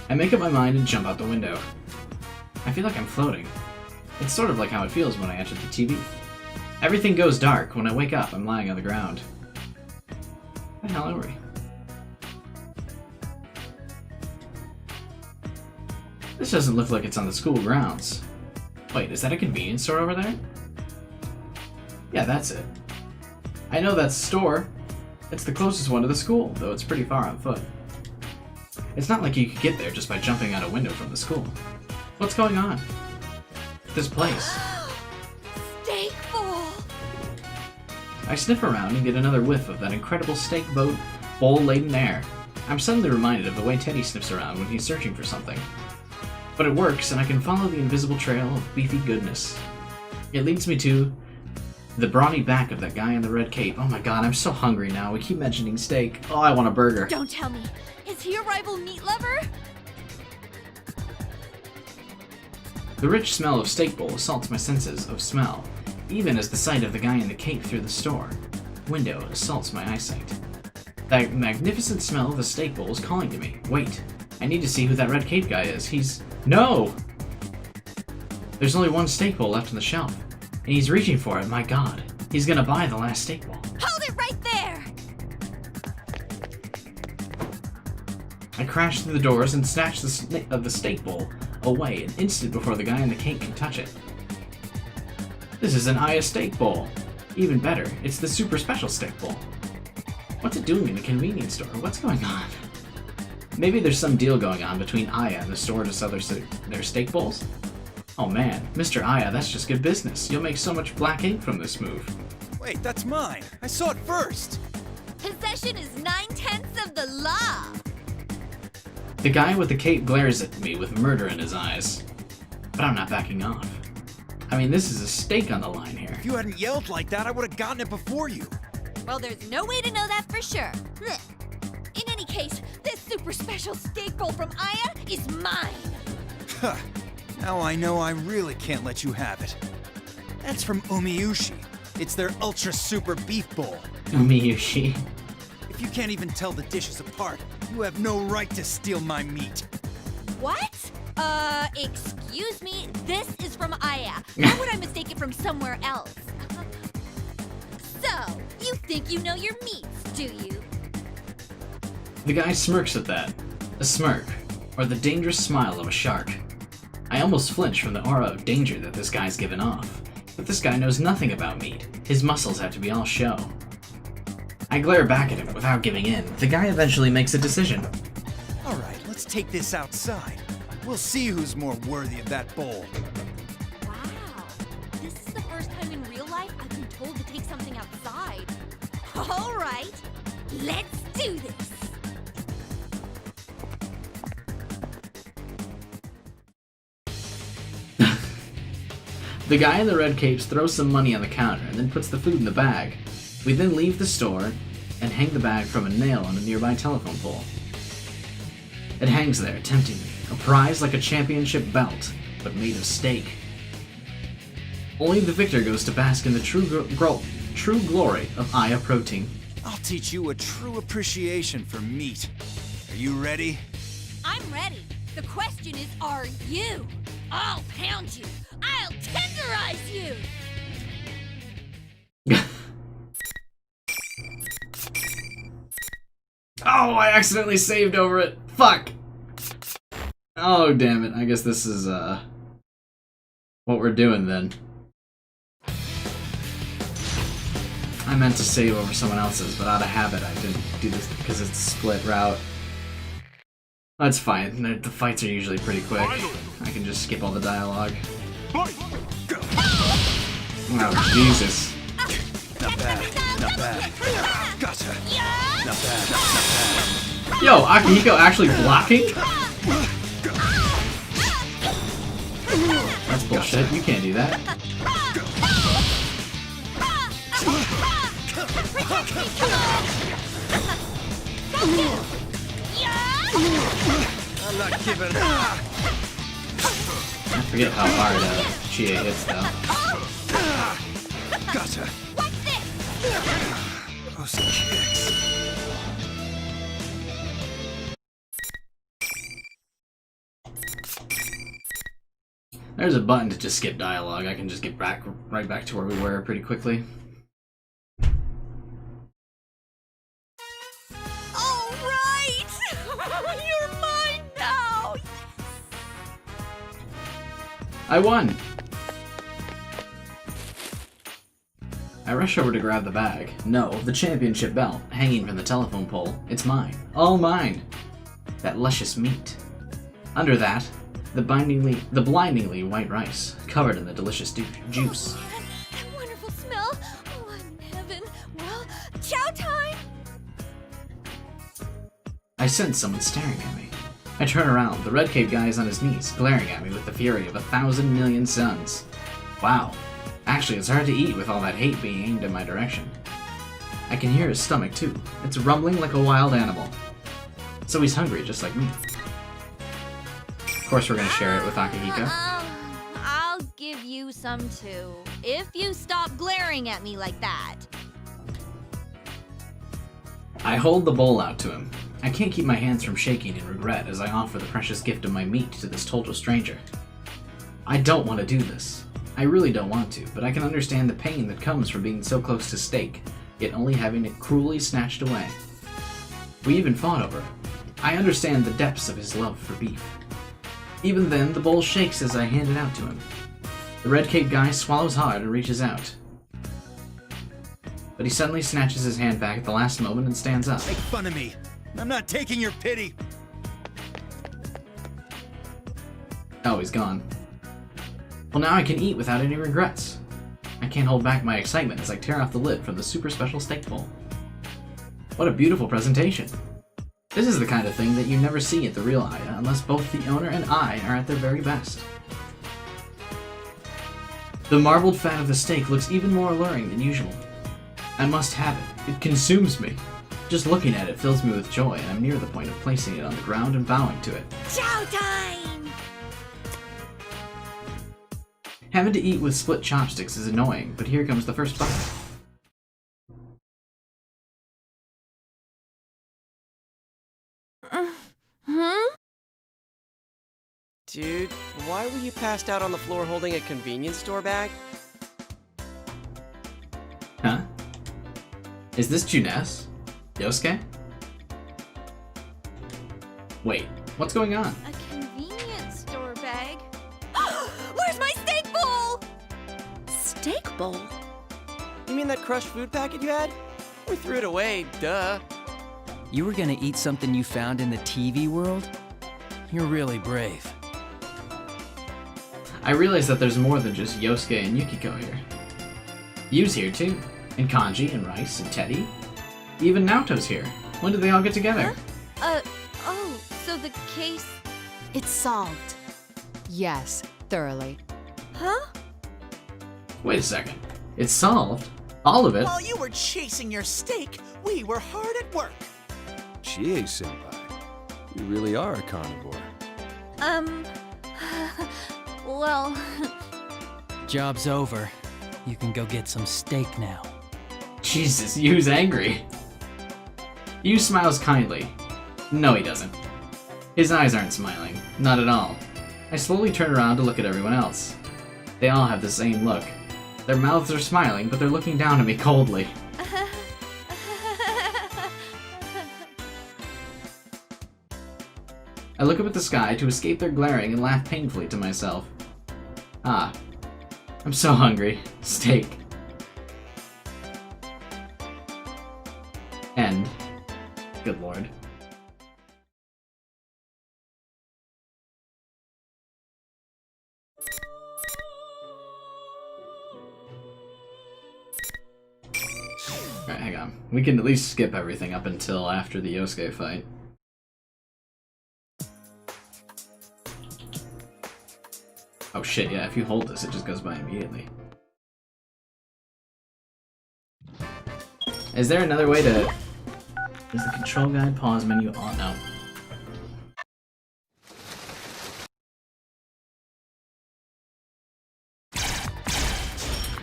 I make up my mind and jump out the window. I feel like I'm floating. It's sort of like how it feels when I enter the TV. Everything goes dark. When I wake up, I'm lying on the ground. Where the hell are we? This doesn't look like it's on the school grounds. Wait, is that a convenience store over there? Yeah, that's it. I know that's a store. It's the closest one to the school, though it's pretty far on foot. It's not like you could get there just by jumping out a window from the school. What's going on? This place. Steak bowl! I sniff around and get another whiff of that incredible steak bowl-laden air. I'm suddenly reminded of the way Teddy sniffs around when he's searching for something. But it works, and I can follow the invisible trail of beefy goodness. It leads me to the brawny back of that guy in the red cape. Oh my god, I'm so hungry now. We keep mentioning steak. Oh, I want a burger. Don't tell me. Is he a rival meat lover? The rich smell of steak bowl assaults my senses of smell, even as the sight of the guy in the cape through the store window assaults my eyesight. That magnificent smell of the steak bowl is calling to me. Wait, I need to see who that red cape guy is. He's... No! There's only one steak bowl left on the shelf, and he's reaching for it. My god, he's gonna buy the last steak bowl. Hold it right there! I crash through the doors and snatch the steak bowl away an instant before the guy in the cape can touch it. This is an Aya steak bowl. Even better, it's the super special steak bowl. What's it doing in a convenience store? What's going on? Maybe there's some deal going on between Aya and the store to sell their steak bowls? Oh man, Mr. Aya, that's just good business. You'll make so much black ink from this move. Wait, that's mine. I saw it first. Possession is 9/10 of the law. The guy with the cape glares at me with murder in his eyes. But I'm not backing off. I mean, this is a stake on the line here. If you hadn't yelled like that, I would have gotten it before you. Well, there's no way to know that for sure. In any case, this super special steak bowl from Aya is mine. Huh. Now I know I really can't let you have it. That's from Umiyushi. It's their ultra super beef bowl. Umiyushi. If you can't even tell the dishes apart, you have no right to steal my meat. What? Excuse me? This is from Aya. Why would I mistake it from somewhere else? So, you think you know your meats, do you? The guy smirks at that. A smirk, or the dangerous smile of a shark. I almost flinch from the aura of danger that this guy's given off. But this guy knows nothing about meat. His muscles have to be all show. I glare back at him without giving in. The guy eventually makes a decision. Alright, let's take this outside. We'll see who's more worthy of that bowl. Wow. This is the first time in real life I've been told to take something outside. Alright, let's do this. The guy in the red capes throws some money on the counter and then puts the food in the bag. We then leave the store and hang the bag from a nail on a nearby telephone pole. It hangs there, tempting me. A prize like a championship belt, but made of steak. Only the victor goes to bask in the true glory of Aya protein. I'll teach you a true appreciation for meat. Are you ready? I'm ready. The question is, are you? I'll pound you. I'll tenderize you. Oh, I accidentally saved over it. Fuck. Oh, damn it. I guess this is, what we're doing then. I meant to save over someone else's, but out of habit I didn't do this because it's a split route. That's fine. The fights are usually pretty quick. I can just skip all the dialogue. Oh, Jesus. Not bad. Not bad. Gotcha. Not bad. Not bad. Yo, Akihiko actually blocking? That's bullshit. You can't do that. I'm not giving. I forget how hard Chie hits though. Gotcha. Those kicks. There's a button to just skip dialogue. I can just get right back to where we were pretty quickly. All right! You're mine now! I won! I rush over to grab the bag. No, the championship belt, hanging from the telephone pole. It's mine. All mine! That luscious meat. Under that, the blindingly white rice, covered in the delicious juice. Oh, that wonderful smell! Oh, I'm in heaven. Well, chow time! I sense someone staring at me. I turn around. The red-cape guy is on his knees, glaring at me with the fury of 1,000 million suns. Wow. Actually, it's hard to eat with all that hate being aimed in my direction. I can hear his stomach, too. It's rumbling like a wild animal. So he's hungry, just like me. Of course we're gonna share it with Akihiko. I'll give you some too, if you stop glaring at me like that. I hold the bowl out to him. I can't keep my hands from shaking in regret as I offer the precious gift of my meat to this total stranger. I don't want to do this. I really don't want to, but I can understand the pain that comes from being so close to steak, yet only having it cruelly snatched away. We even fought over it. I understand the depths of his love for beef. Even then, the bowl shakes as I hand it out to him. The red-cape guy swallows hard and reaches out. But he suddenly snatches his hand back at the last moment and stands up. Make fun of me. I'm not taking your pity. Oh, he's gone. Well, now I can eat without any regrets. I can't hold back my excitement as I tear off the lid from the super special steak bowl. What a beautiful presentation. This is the kind of thing that you never see at the real Aya unless both the owner and I are at their very best. The marbled fat of the steak looks even more alluring than usual. I must have it. It consumes me. Just looking at it fills me with joy, and I'm near the point of placing it on the ground and bowing to it. Chow time! Having to eat with split chopsticks is annoying, but here comes the first bite. Dude, why were you passed out on the floor holding a convenience store bag? Huh? Is this Junes? Yosuke? Wait, what's going on? A convenience store bag? Where's my steak bowl? Steak bowl? You mean that crushed food packet you had? We threw it away, duh. You were gonna eat something you found in the TV world? You're really brave. I realize that there's more than just Yosuke and Yukiko here. Yu's here too, and Kanji and Rice and Teddy. Even Naoto's here. When did they all get together? Oh, so the case... It's solved. Yes, thoroughly. Huh? Wait a second. It's solved? All of it? While you were chasing your steak, we were hard at work. Chie-senpai, you really are a carnivore. Well... Job's over. You can go get some steak now. Jesus, Yu's angry. Yu smiles kindly. No, he doesn't. His eyes aren't smiling. Not at all. I slowly turn around to look at everyone else. They all have the same look. Their mouths are smiling, but they're looking down at me coldly. I look up at the sky to escape their glaring and laugh painfully to myself. Ah. I'm so hungry. Steak. End. Good lord. Alright, hang on. We can at least skip everything up until after the Yosuke fight. Oh shit, yeah, if you hold this, it just goes by immediately. Is there another way to... Is the control guide pause menu on? No.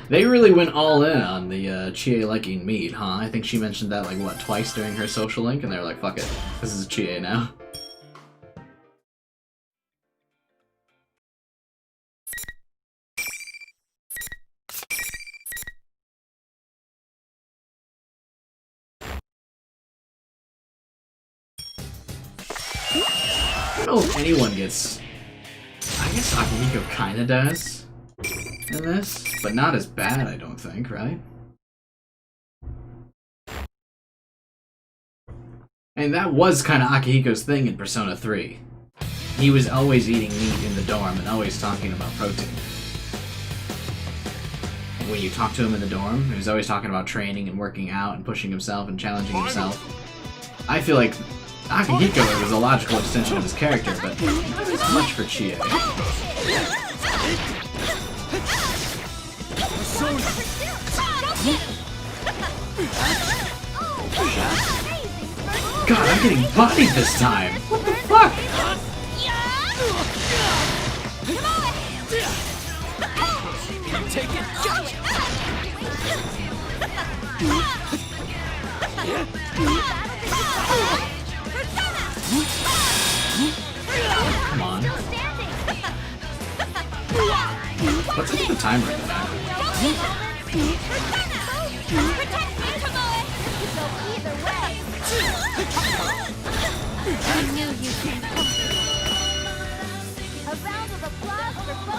They really went all in on the Chie liking meat, huh? I think she mentioned that, like, what, twice during her social link? And they were like, fuck it, this is Chie now. I don't know if anyone gets... I guess Akihiko kinda does in this, but not as bad, I don't think, right? And that was kinda Akihiko's thing in Persona 3. He was always eating meat in the dorm and always talking about protein. And when you talk to him in the dorm, he was always talking about training and working out and pushing himself and challenging himself. I feel like Akihiko was a logical extension of his character, but not as much for Chie. God, I'm getting bodied this time! What the fuck? Take it! Come on. What's up with the timer in the back?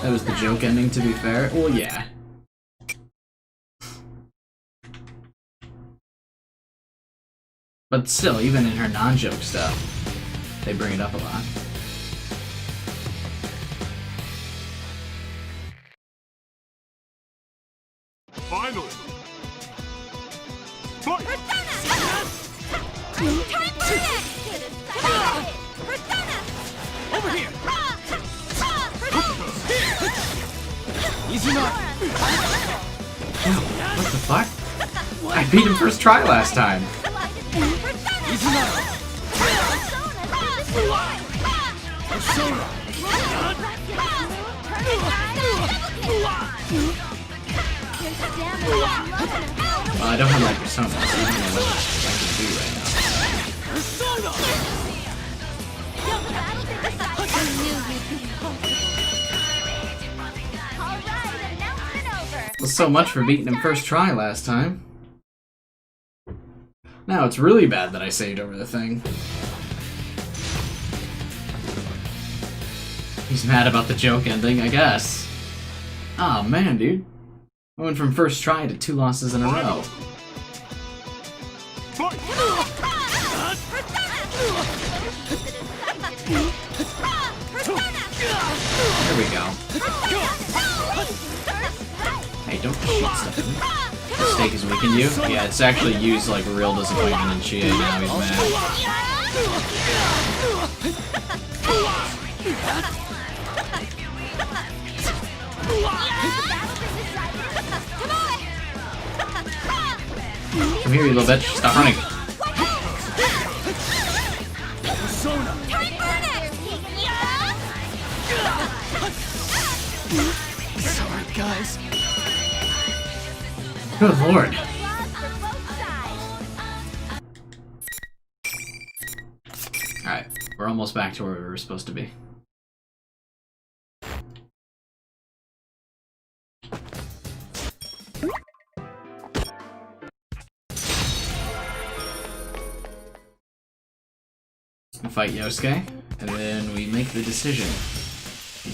That was the joke ending, to be fair. Well, yeah. But still, even in her non-joke stuff, they bring it up a lot. Finally! Over here! Easy enough! What the fuck? I beat him first try last time. Easy enough! Well, I don't have my persona, so I don't know what I can do right now. Well, so much for beating him first try last time. Now it's really bad that I saved over the thing. He's mad about the joke ending, I guess. Aw, oh, man, dude. I went from first try to 2 losses in a row. There we go. Hey, don't shoot stuff at me. Mistake has weakened you? Yeah, it's actually used like real disappointment in Chie, now he's mad. Come here, you little bitch. Stop running. Sorry, guys. Good lord. Alright, we're almost back to where we were supposed to be. We fight Yosuke, and then we make the decision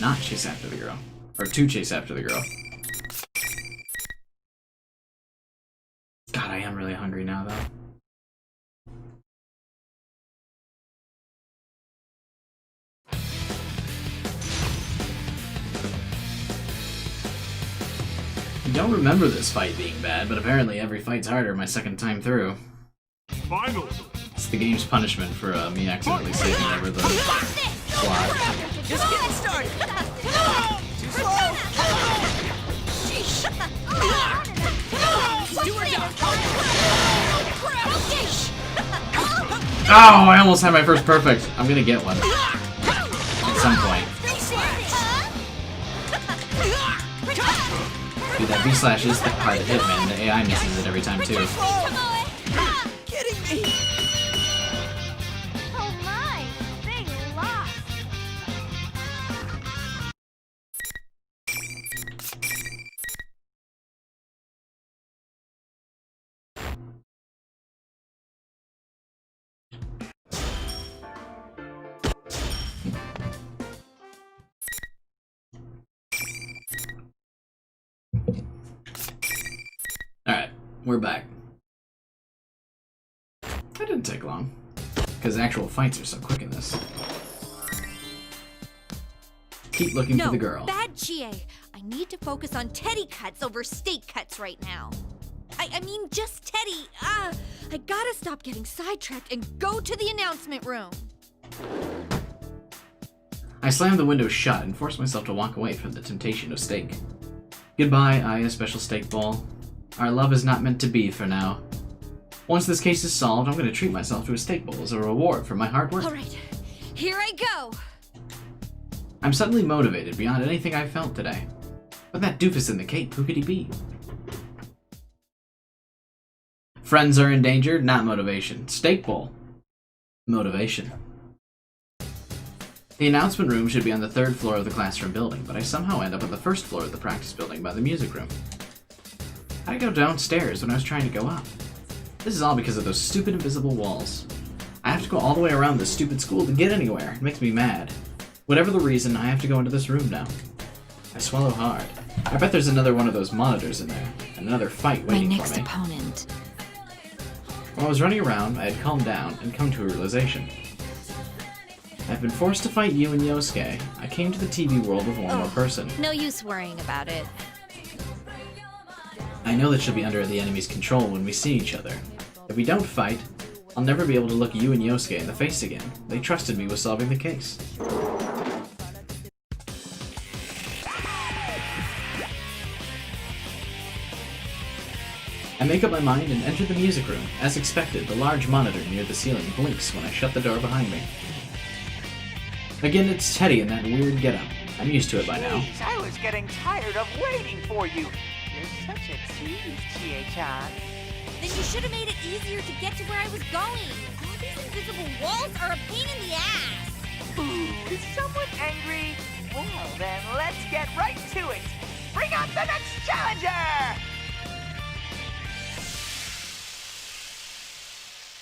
not chase after the girl. Or to chase after the girl. God, I am really hungry now, though. I don't remember this fight being bad, but apparently every fight's harder my second time through. Finally! It's the game's punishment for me accidentally saving over the plot. Just getting started! Too slow! Do or die! Oh, I almost had my first perfect. I'm gonna get one. At some point. Dude, that V-slash is hard to hit, man. The AI misses it every time, too. Kidding me! Oh my, big loss. Alright, we're back. That didn't take long. Because actual fights are so quick in this. Keep looking for the girl. Bad Chie. I need to focus on teddy cuts over steak cuts right now. I I mean, just Teddy. I gotta stop getting sidetracked and go to the announcement room. I slammed the window shut and forced myself to walk away from the temptation of steak. Goodbye, Aya Special Steak Bowl. Our love is not meant to be for now. Once this case is solved, I'm going to treat myself to a steak bowl as a reward for my hard work. All right, here I go. I'm suddenly motivated beyond anything I've felt today. But that doofus in the cape, who could he be? Friends are endangered, not motivation. Steak bowl. Motivation. The announcement room should be on the 3rd floor of the classroom building, but I somehow end up on the 1st floor of the practice building by the music room. How'd I go downstairs when I was trying to go up? This is all because of those stupid invisible walls. I have to go all the way around this stupid school to get anywhere. It makes me mad. Whatever the reason, I have to go into this room now. I swallow hard. I bet there's another one of those monitors in there, and another fight waiting for me. My next opponent. While I was running around, I had calmed down and come to a realization. I've been forced to fight you and Yosuke. I came to the TV world with one more person. No use worrying about it. I know that she'll be under the enemy's control when we see each other. If we don't fight, I'll never be able to look you and Yosuke in the face again. They trusted me with solving the case. I make up my mind and enter the music room. As expected, the large monitor near the ceiling blinks when I shut the door behind me. Again, it's Teddy in that weird getup. I'm used to it by now. Jeez, I was getting tired of waiting for you. You're such a tease, Chie-chan. Then you should have made it easier to get to where I was going. All these invisible walls are a pain in the ass. Ooh, is someone angry? Well, then let's get right to it. Bring out the next challenger!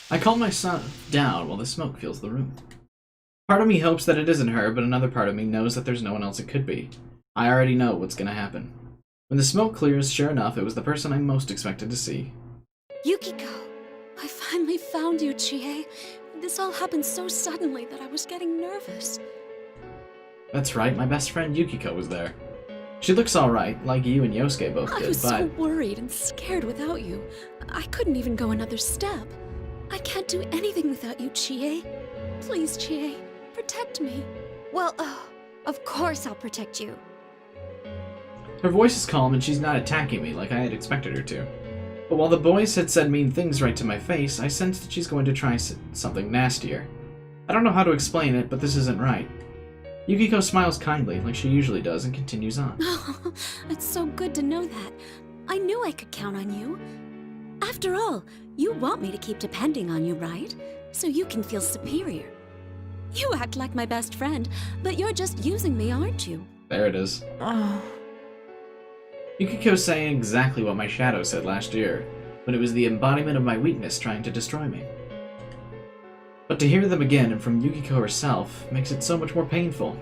I calm myself down while the smoke fills the room. Part of me hopes that it isn't her, but another part of me knows that there's no one else it could be. I already know what's gonna happen. When the smoke clears, sure enough, it was the person I most expected to see. Yukiko, I finally found you, Chie. This all happened so suddenly that I was getting nervous. That's right, my best friend Yukiko was there. She looks alright, like you and Yosuke both did, I was but... so worried and scared without you. I couldn't even go another step. I can't do anything without you, Chie. Please, Chie, protect me. Well, of course I'll protect you. Her voice is calm and she's not attacking me like I had expected her to. But while the boys had said mean things right to my face, I sensed that she's going to try something nastier. I don't know how to explain it, but this isn't right. Yukiko smiles kindly, like she usually does, and continues on. Oh, it's so good to know that. I knew I could count on you. After all, you want me to keep depending on you, right? So you can feel superior. You act like my best friend, but you're just using me, aren't you? There it is. Yukiko's saying exactly what my shadow said last year, when it was the embodiment of my weakness trying to destroy me. But to hear them again and from Yukiko herself makes it so much more painful.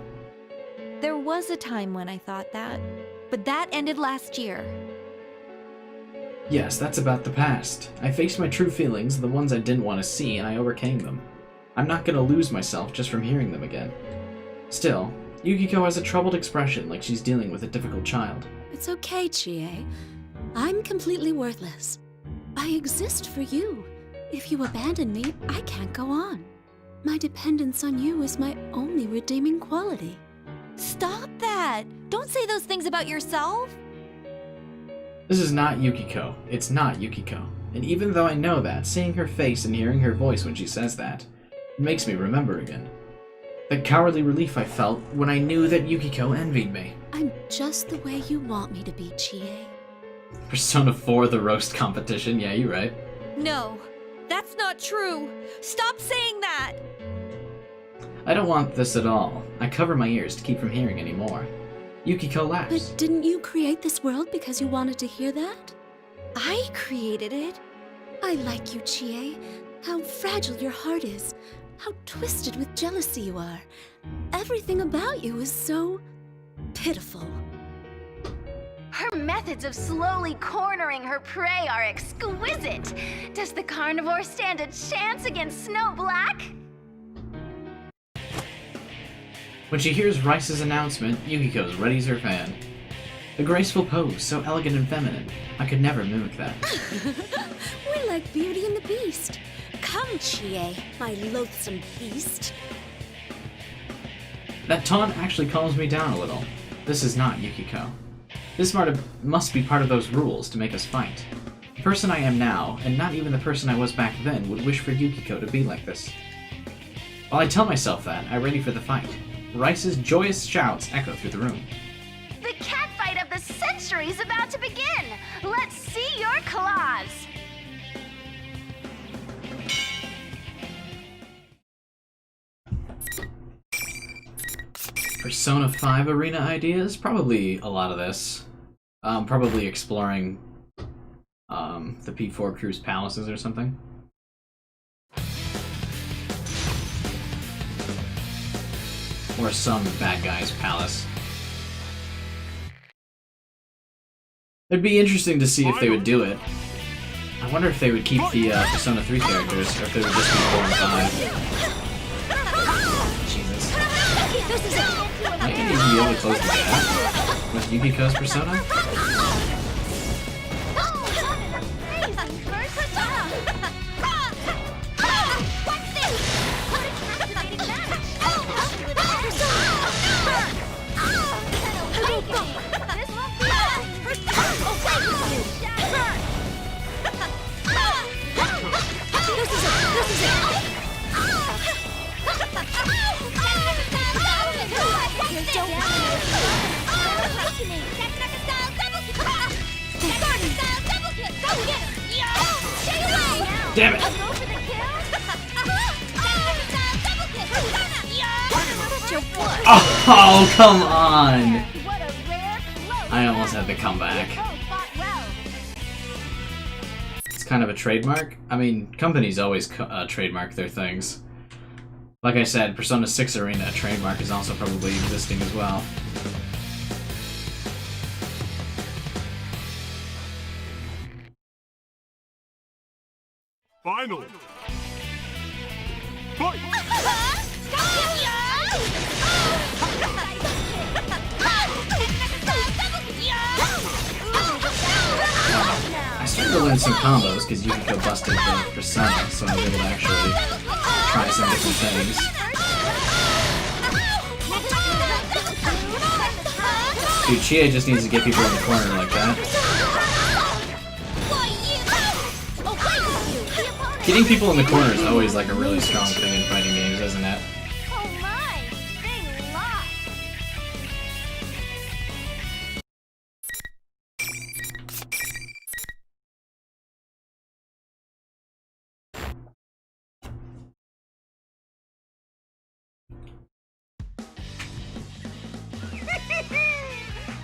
There was a time when I thought that, but that ended last year. Yes, that's about the past. I faced my true feelings, the ones I didn't want to see, and I overcame them. I'm not gonna lose myself just from hearing them again. Still, Yukiko has a troubled expression like she's dealing with a difficult child. It's okay, Chie. I'm completely worthless. I exist for you. If you abandon me, I can't go on. My dependence on you is my only redeeming quality. Stop that! Don't say those things about yourself! This is not Yukiko. It's not Yukiko. And even though I know that, seeing her face and hearing her voice when she says that, it makes me remember again. The cowardly relief I felt when I knew that Yukiko envied me. I'm just the way you want me to be, Chie. Persona 4, the roast competition. Yeah, you're right. No, that's not true. Stop saying that! I don't want this at all. I cover my ears to keep from hearing any more. Yukiko laughs. But didn't you create this world because you wanted to hear that? I created it. I like you, Chie. How fragile your heart is. How twisted with jealousy you are. Everything about you is so pitiful. Her methods of slowly cornering her prey are exquisite. Does the carnivore stand a chance against Snow Black? When she hears Rice's announcement, Yukiko's readies her fan. A graceful pose, so elegant and feminine. I could never mimic that. We're like Beauty and the Beast. Come, Chie, my loathsome beast. That taunt actually calms me down a little. This is not Yukiko. This must be part of those rules to make us fight. The person I am now, and not even the person I was back then, would wish for Yukiko to be like this. While I tell myself that, I ready for the fight. Rice's joyous shouts echo through the room. The catfight of the century is about to begin! Let's see your claws! Persona 5 arena ideas? Probably a lot of this. Probably exploring the P4 crew's palaces or something. Or some bad guy's palace. It'd be interesting to see if they would do it. I wonder if they would keep the Persona 3 characters, or if they would just be 4 and 5. Jesus. Might you even be able to close the gap with Yukiko's Persona? Damn it! Oh, come on! I almost had to come back. It's kind of a trademark. I mean, companies always trademark their things. Like I said, Persona 6 Arena trademark is also probably existing as well. Finally! I started to learn some combos because Yukiko busted the Persona, so I was able to actually try some different things. Dude, Chie just needs to get people in the corner like that. Getting people in the corner is always like a really strong thing in fighting games, isn't it?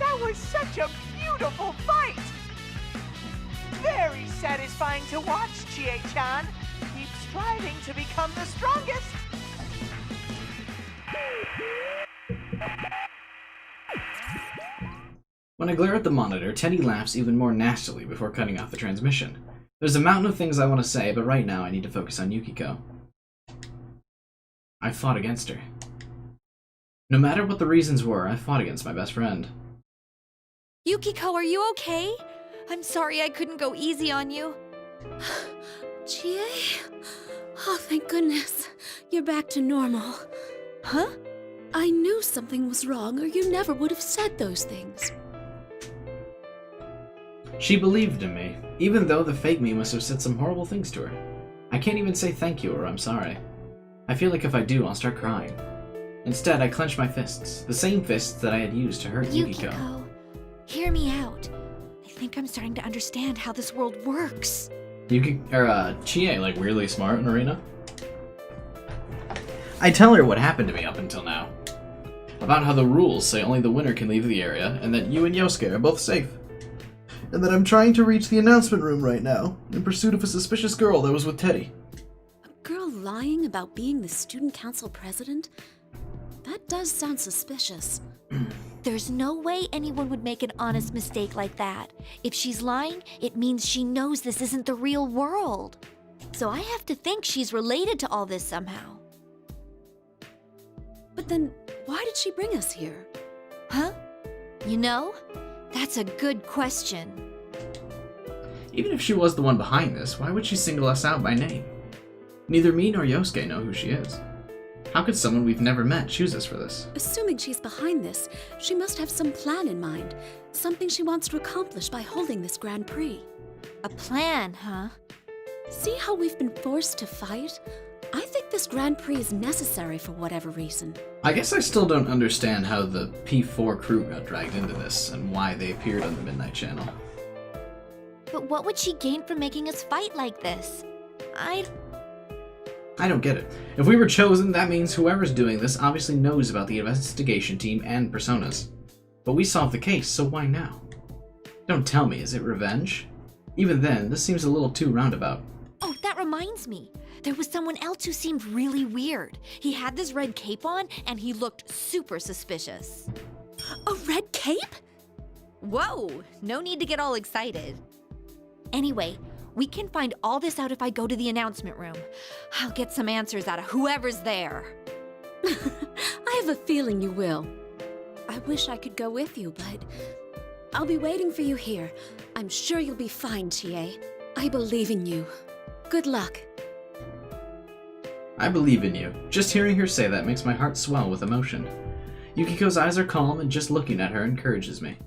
That was such a beautiful fight! Very satisfying to watch, Chie-chan. Keep striving to become the strongest. When I glare at the monitor, Teddy laughs even more nastily before cutting off the transmission. There's a mountain of things I want to say, but right now I need to focus on Yukiko. I fought against her. No matter what the reasons were, I fought against my best friend. Yukiko, are you okay? I'm sorry I couldn't go easy on you. Chie? Oh, thank goodness. You're back to normal. Huh? I knew something was wrong, or you never would have said those things. She believed in me, even though the fake me must have said some horrible things to her. I can't even say thank you or I'm sorry. I feel like if I do, I'll start crying. Instead, I clench my fists, the same fists that I had used to hurt Yukiko. Yukiko, hear me out. I think I'm starting to understand how this world works. Chie, like, weirdly smart in Arena? I tell her what happened to me up until now. About how the rules say only the winner can leave the area, and that you and Yosuke are both safe. And that I'm trying to reach the announcement room right now, in pursuit of a suspicious girl that was with Teddy. A girl lying about being the student council president? That does sound suspicious. There's no way anyone would make an honest mistake like that. If she's lying, it means she knows this isn't the real world. So I have to think she's related to all this somehow. But then, why did she bring us here? Huh? You know, That's a good question. Even if she was the one behind this, why would she single us out by name? Neither me nor Yosuke know who she is. How could someone we've never met choose us for this? Assuming she's behind this, she must have some plan in mind. Something she wants to accomplish by holding this Grand Prix. A plan, huh? See how we've been forced to fight? I think this Grand Prix is necessary for whatever reason. I guess I still don't understand how the P4 crew got dragged into this and why they appeared on the Midnight Channel. But what would she gain from making us fight like this? I don't get it. If we were chosen, that means whoever's doing this obviously knows about the investigation team and personas. But we solved the case, so why now? Don't tell me, is it revenge? Even then, this seems a little too roundabout. Oh, that reminds me. There was someone else who seemed really weird. He had this red cape on, and he looked super suspicious. A red cape? Whoa, no need to get all excited. Anyway, we can find all this out if I go to the announcement room. I'll get some answers out of whoever's there. I have a feeling you will. I wish I could go with you, but I'll be waiting for you here. I'm sure you'll be fine, Chie. I believe in you. Good luck. I believe in you. Just hearing her say that makes my heart swell with emotion. Yukiko's eyes are calm, and just looking at her encourages me.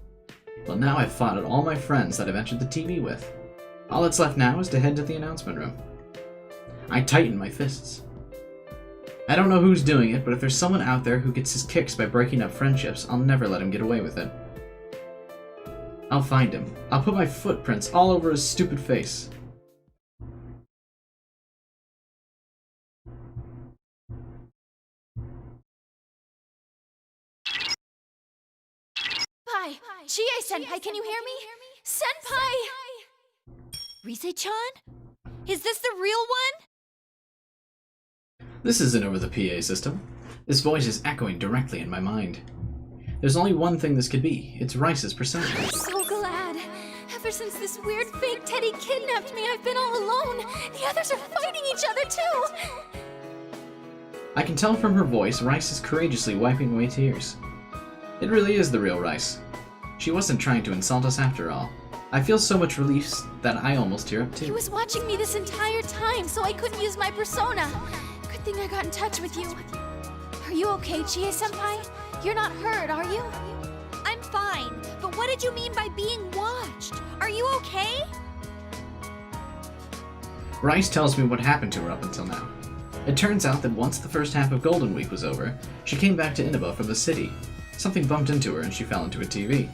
Well, now I've fought at all my friends that I've entered the TV with. All that's left now is to head to the announcement room. I tighten my fists. I don't know who's doing it, but if there's someone out there who gets his kicks by breaking up friendships, I'll never let him get away with it. I'll find him. I'll put my footprints all over his stupid face. Chie-senpai, can you hear me? Senpai! Rise-chan? Is this the real one? This isn't over the PA system. This voice is echoing directly in my mind. There's only one thing this could be. It's Rice's persona. I'm so glad. Ever since this weird fake Teddy kidnapped me, I've been all alone. The others are fighting each other too. I can tell from her voice Rice is courageously wiping away tears. It really is the real Rice. She wasn't trying to insult us after all. I feel so much relief that I almost tear up too. He was watching me this entire time, so I couldn't use my persona. Good thing I got in touch with you. Are you okay, Chie-senpai? You're not hurt, are you? I'm fine, but what did you mean by being watched? Are you okay? Rice tells me what happened to her up until now. It turns out that once the first half of Golden Week was over, she came back to Inaba from the city. Something bumped into her and she fell into a TV.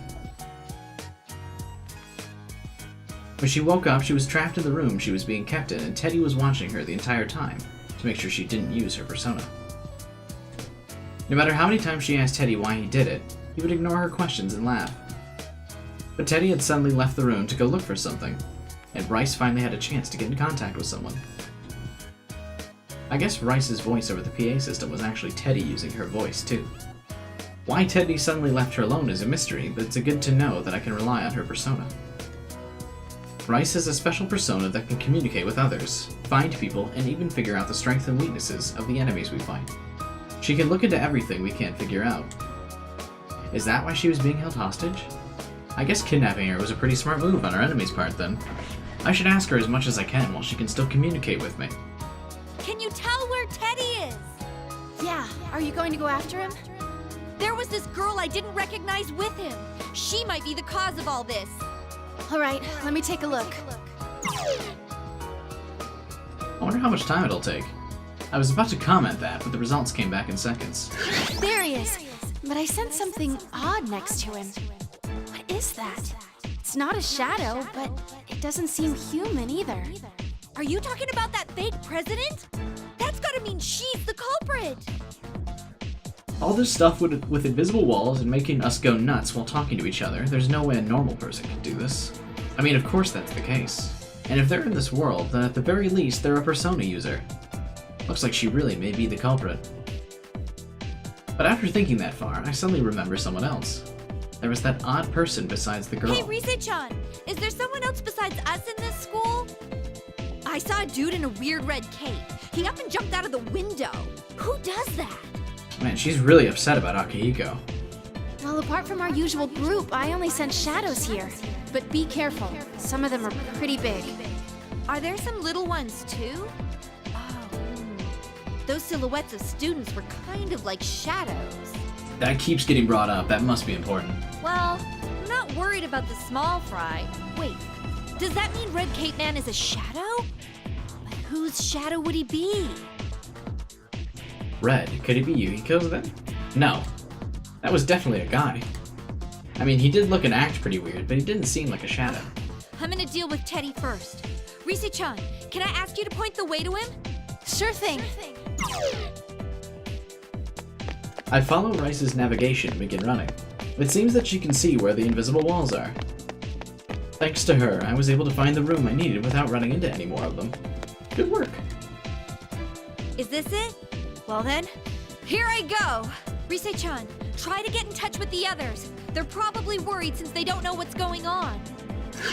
When she woke up, she was trapped in the room she was being kept in, and Teddy was watching her the entire time to make sure she didn't use her persona. No matter how many times she asked Teddy why he did it, he would ignore her questions and laugh. But Teddy had suddenly left the room to go look for something, and Rice finally had a chance to get in contact with someone. I guess Rice's voice over the PA system was actually Teddy using her voice too. Why Teddy suddenly left her alone is a mystery, but it's good to know that I can rely on her persona. Rice is a special persona that can communicate with others, find people, and even figure out the strengths and weaknesses of the enemies we fight. She can look into everything we can't figure out. Is that why she was being held hostage? I guess kidnapping her was a pretty smart move on our enemy's part then. I should ask her as much as I can while she can still communicate with me. Can you tell where Teddy is? Yeah, are you going to go after him? There was this girl I didn't recognize with him. She might be the cause of all this. All right, let me take a look. I wonder how much time it'll take. I was about to comment that, but the results came back in seconds. There he is. But I sense something odd next to him. What is that? It's not a shadow, but it doesn't seem human either. Are you talking about that fake president? That's gotta mean she's the culprit. All this stuff with invisible walls and making us go nuts while talking to each other, there's no way a normal person could do this. I mean, of course that's the case. And if they're in this world, then at the very least they're a persona user. Looks like she really may be the culprit. But after thinking that far, I suddenly remember someone else. There was that odd person besides the girl. Hey, Rise-chan, is there someone else besides us in this school? I saw a dude in a weird red cape. He up and jumped out of the window. Who does that? Man, she's really upset about Akihiko. Well, apart from our usual group, I only sent shadows here. But be careful. Some of them are pretty big. Are there some little ones too? Oh, those silhouettes of students were kind of like shadows. That keeps getting brought up. That must be important. Well, I'm not worried about the small fry. Wait, does that mean Red Cape Man is a shadow? But whose shadow would he be? Red, could he be Yukiko's then? No. That was definitely a guy. I mean, he did look and act pretty weird, but he didn't seem like a shadow. I'm gonna deal with Teddy first. Rise-chan, can I ask you to point the way to him? Sure thing. I follow Rice's navigation and begin running. It seems that she can see where the invisible walls are. Thanks to her, I was able to find the room I needed without running into any more of them. Good work. Is this it? Well then, here I go! Rise-chan, try to get in touch with the others. They're probably worried since they don't know what's going on.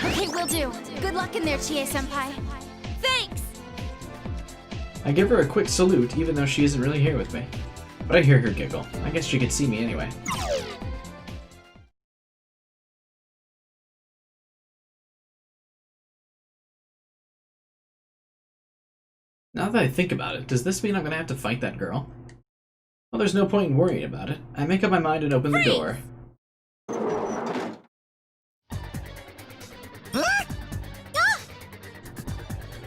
Okay, will do. Good luck in there, Chie-senpai. Thanks! I give her a quick salute even though she isn't really here with me. But I hear her giggle. I guess she could see me anyway. Now that I think about it, does this mean I'm gonna have to fight that girl? Well, there's no point in worrying about it. I make up my mind and open the door.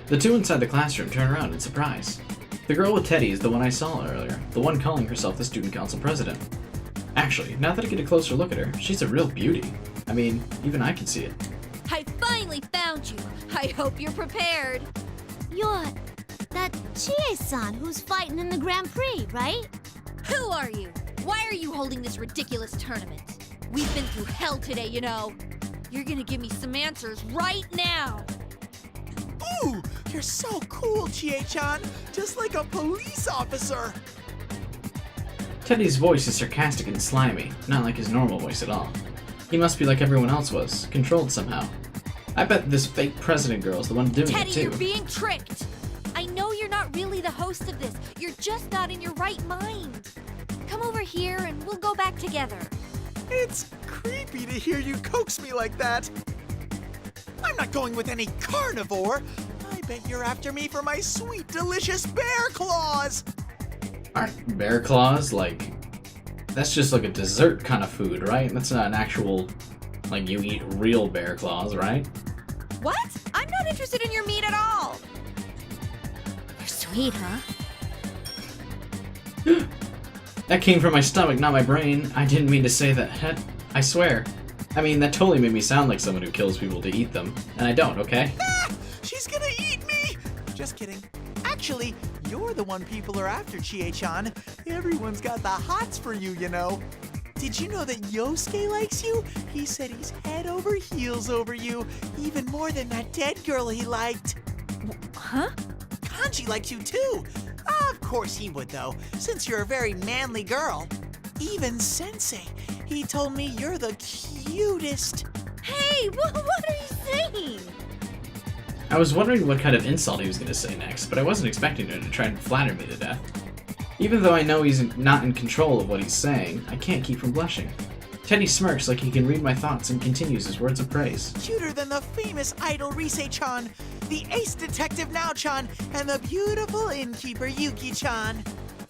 The two inside the classroom turn around in surprise. The girl with Teddy is the one I saw earlier, the one calling herself the student council president. Actually, now that I get a closer look at her, she's a real beauty. I mean, even I can see it. I finally found you! I hope you're prepared! You're that Chie-san who's fighting in the Grand Prix, right? Who are you? Why are you holding this ridiculous tournament? We've been through hell today, you know. You're gonna give me some answers right now! Ooh, you're so cool, Chie-chan. Just like a police officer. Teddy's voice is sarcastic and slimy, not like his normal voice at all. He must be like everyone else was, controlled somehow. I bet this fake president girl is the one doing Teddy, it too. you're being tricked! I know you're not really the host of this. You're just not in your right mind. Come over here and we'll go back together. It's creepy to hear you coax me like that. I'm not going with any carnivore. I bet you're after me for my sweet, delicious bear claws. Aren't bear claws like... That's just like a dessert kind of food, right? That's not an actual... Like, you eat real bear claws, right? What? I'm not interested in your meat at all! They're sweet, huh? That came from my stomach, not my brain. I didn't mean to say that. I swear. I mean, that totally made me sound like someone who kills people to eat them. And I don't, okay? Ah, she's gonna eat me! Just kidding. Actually, you're the one people are after, Chie-chan. Everyone's got the hots for you, you know. Did you know that Yosuke likes you? He said he's head over heels over you, even more than that dead girl he liked. Huh? Kanji likes you too. Of course he would though, since you're a very manly girl. Even Sensei, he told me you're the cutest. Hey, what are you saying? I was wondering what kind of insult he was going to say next, but I wasn't expecting him to try and flatter me to death. Even though I know he's not in control of what he's saying, I can't keep from blushing. Teddy smirks like he can read my thoughts and continues his words of praise. Cuter than the famous idol Rise-chan, the ace detective Nao-chan, and the beautiful innkeeper Yuki-chan.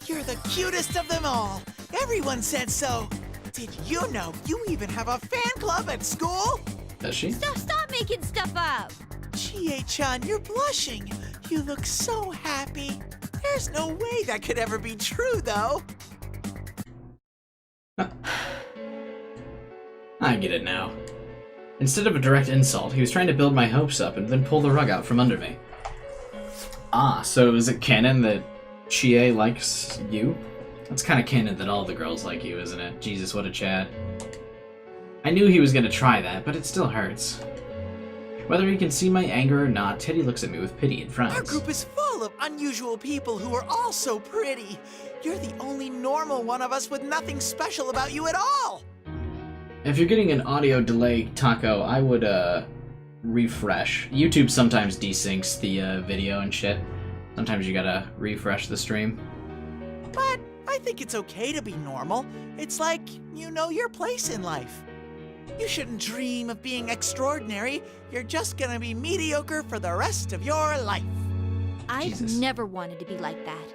You're the cutest of them all. Everyone said so. Did you know you even have a fan club at school? Does she? Stop making stuff up! Chie-chan, you're blushing. You look so happy. There's no way that could ever be true, though. I get it now. Instead of a direct insult, he was trying to build my hopes up and then pull the rug out from under me. Ah, so is it canon that Chie likes you? That's kind of canon that all the girls like you, isn't it? Jesus, what a Chad. I knew he was going to try that, but it still hurts. Whether he can see my anger or not, Teddy looks at me with pity and frowns. Our group is full of unusual people who are all so pretty. You're the only normal one of us with nothing special about you at all. If you're getting an audio delay, Taco, I would, refresh. YouTube sometimes desyncs the, video and shit. Sometimes you gotta refresh the stream. But I think it's okay to be normal. It's like you know your place in life. You shouldn't dream of being extraordinary. You're just gonna be mediocre for the rest of your life. I've never wanted to be like that.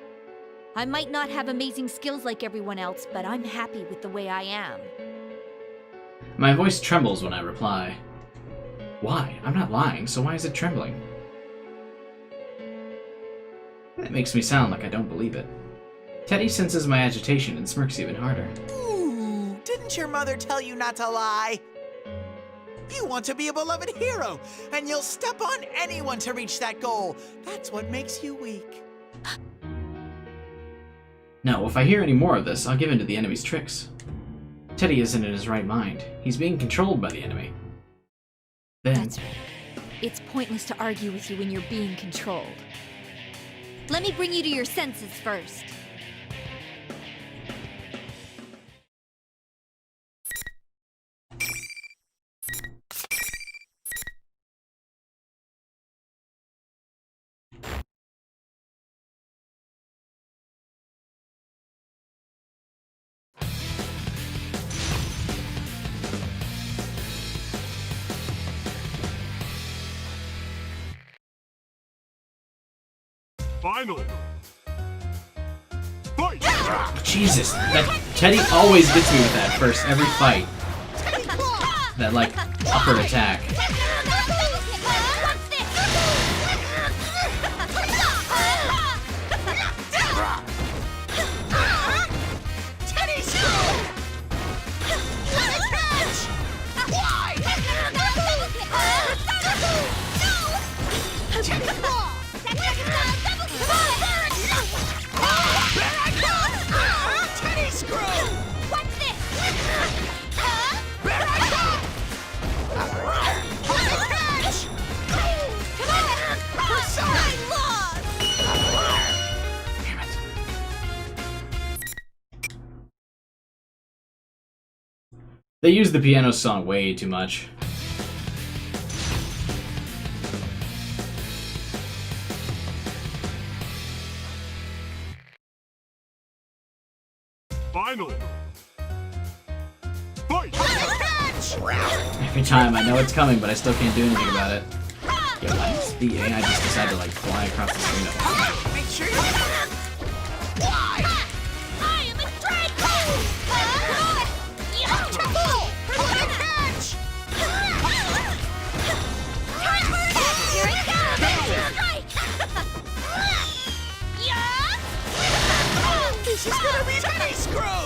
I might not have amazing skills like everyone else, but I'm happy with the way I am. My voice trembles when I reply. Why? I'm not lying, so why is it trembling? That makes me sound like I don't believe it. Teddy senses my agitation and smirks even harder. Ooh, didn't your mother tell you not to lie? You want to be a beloved hero, and you'll step on anyone to reach that goal. That's what makes you weak. No, if I hear any more of this, I'll give in to the enemy's tricks. Teddy isn't in his right mind. He's being controlled by the enemy. Then... That's right. It's pointless to argue with you when you're being controlled. Let me bring you to your senses first. Final. Jesus, that Teddy always gets me with that first every fight. That like upward attack. They use the piano song way too much. Final. Fight! Every time I know it's coming, but I still can't do anything about it. Yo, why does the AI just decide to like fly across the screen at once? Make sure you... Why? I am a dreadnought! Catch! Here it comes! Yeah! This is gonna be Teddy Screw!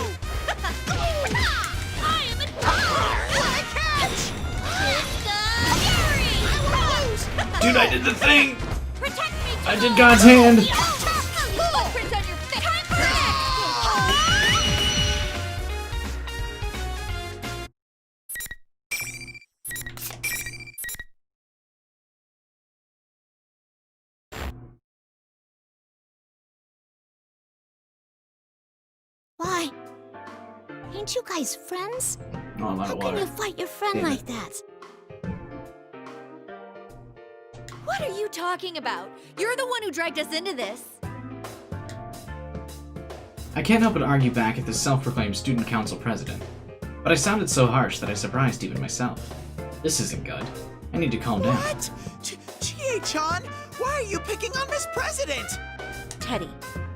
I am a catch! Dude, I did the thing! Protect me! I did God's hand! Footprints on your face! Time for Why? Ain't you guys friends? Oh, I'm out How of can water. you fight your friend Damn it. like that? What are you talking about? You're the one who dragged us into this. I can't help but argue back at the self-proclaimed student council president. But I sounded so harsh that I surprised even myself. This isn't good. I need to calm down. What? Chie-chan, why are you picking on Miss President? Teddy,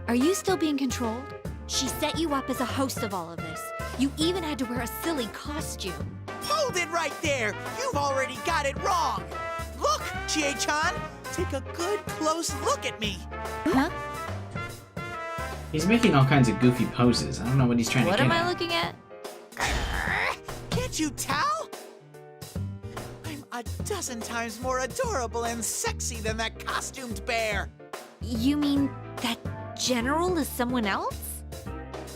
are you still being controlled? She set you up as a host of all of this. You even had to wear a silly costume. Hold it right there! You've already got it wrong! Look, Chie-chan! Take a good close look at me! Huh? He's making all kinds of goofy poses. I don't know what he's trying What to get am at. I looking at? Can't you tell? I'm a dozen times more adorable and sexy than that costumed bear! You mean that General is someone else?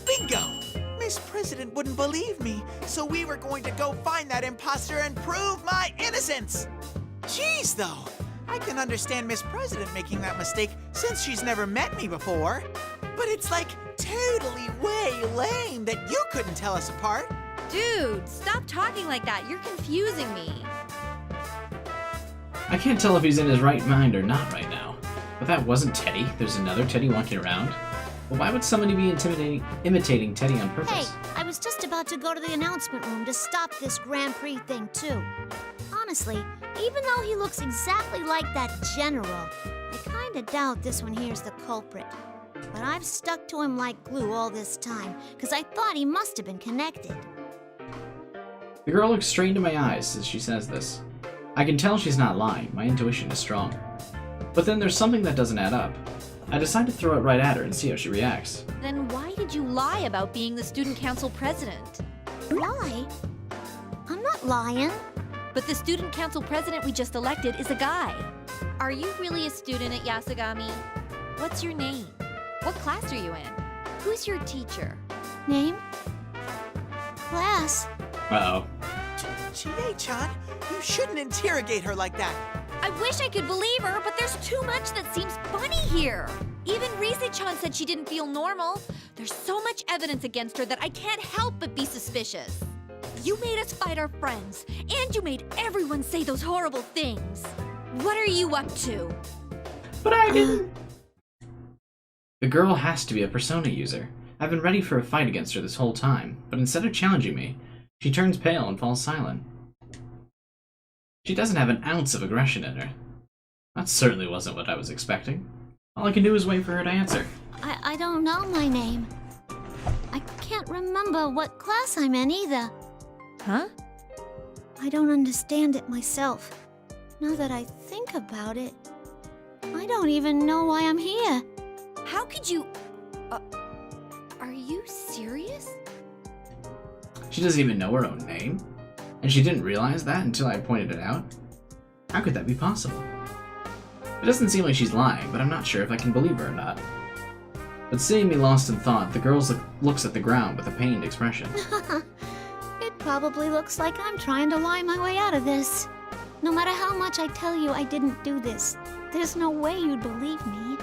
Bingo! Miss President wouldn't believe me, so we were going to go find that imposter and prove my innocence! Jeez, though, I can understand Miss President making that mistake since she's never met me before. But it's like totally way lame that you couldn't tell us apart. Dude, stop talking like that. You're confusing me. I can't tell if he's in his right mind or not right now. But that wasn't Teddy. There's another Teddy walking around. Well, why would somebody be imitating Teddy on Hey, purpose? I was just about to go to the announcement room to stop this Grand Prix thing, too. Honestly, even though he looks exactly like that general, I kinda doubt this one here's the culprit. But I've stuck to him like glue all this time, because I thought he must have been connected. The girl looks straight into my eyes as she says this. I can tell she's not lying, my intuition is strong. But then there's something that doesn't add up. I decide to throw it right at her and see how she reacts. Then why did you lie about being the student council president? Lie? I'm not lying. But the student council president we just elected is a guy. Are you really a student at Yasugami? What's your name? What class are you in? Who's your teacher? Name? Class? Uh-oh. Chie-chan, you shouldn't interrogate her like that. I wish I could believe her, but there's too much that seems funny here. Even Rise-chan said she didn't feel normal. There's so much evidence against her that I can't help but be suspicious. You made us fight our friends, and you made everyone say those horrible things. What are you up to? But I didn't. The girl has to be a persona user. I've been ready for a fight against her this whole time, but instead of challenging me, she turns pale and falls silent. She doesn't have an ounce of aggression in her. That certainly wasn't what I was expecting. All I can do is wait for her to answer. I don't know my name. I can't remember what class I'm in either. Huh? I don't understand it myself. Now that I think about it, I don't even know why I'm here. How could you... are you serious? She doesn't even know her own name? And she didn't realize that until I pointed it out? How could that be possible? It doesn't seem like she's lying, but I'm not sure if I can believe her or not. But seeing me lost in thought, the girl looks at the ground with a pained expression. It probably looks like I'm trying to lie my way out of this. No matter how much I tell you I didn't do this, there's no way you'd believe me.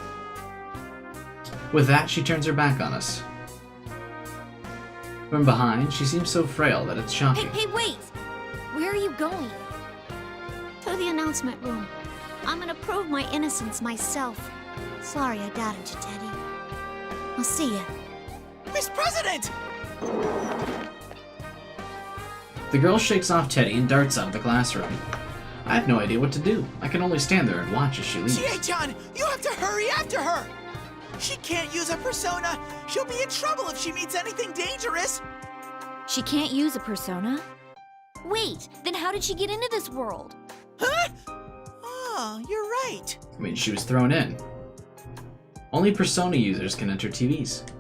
With that, she turns her back on us. From behind, she seems so frail that it's shocking. Hey, wait! Where are you going? To the announcement room. I'm gonna prove my innocence myself. Sorry I doubted you, Teddy. I'll see ya. Miss President! The girl shakes off Teddy and darts out of the classroom. I have no idea what to do. I can only stand there and watch as she leaves. Chie-chan, you have to hurry after her! She can't use a persona. She'll be in trouble if she meets anything dangerous. She can't use a persona? Wait, then how did she get into this world? Huh? Oh, you're right. I mean, she was thrown in. Only persona users can enter TVs.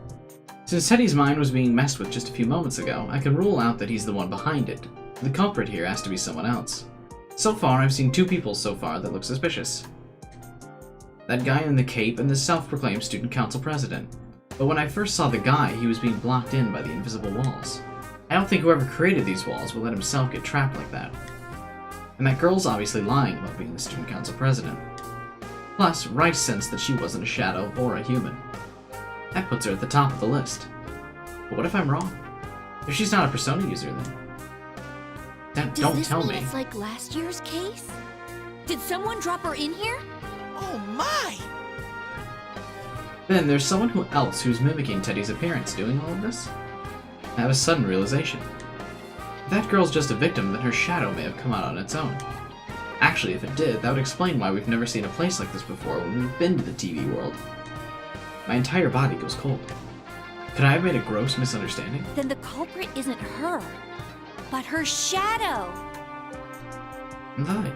Since Teddy's mind was being messed with just a few moments ago, I can rule out that he's the one behind it. The culprit here has to be someone else. So far, I've seen two people so far that look suspicious. That guy in the cape and the self-proclaimed student council president. But when I first saw the guy, he was being blocked in by the invisible walls. I don't think whoever created these walls will let himself get trapped like that. And that girl's obviously lying about being the student council president. Plus, Rice sensed that she wasn't a shadow or a human. That puts her at the top of the list. But what if I'm wrong? If she's not a persona user, then... Don't tell me. It's like last year's case? Did someone drop her in here? Oh my! Then there's someone else who's mimicking Teddy's appearance doing all of this? I have a sudden realization. If that girl's just a victim, then her shadow may have come out on its own. Actually, if it did, that would explain why we've never seen a place like this before when we've been to the TV world. My entire body goes cold. Could I have made a gross misunderstanding? Then the culprit isn't her, but her shadow!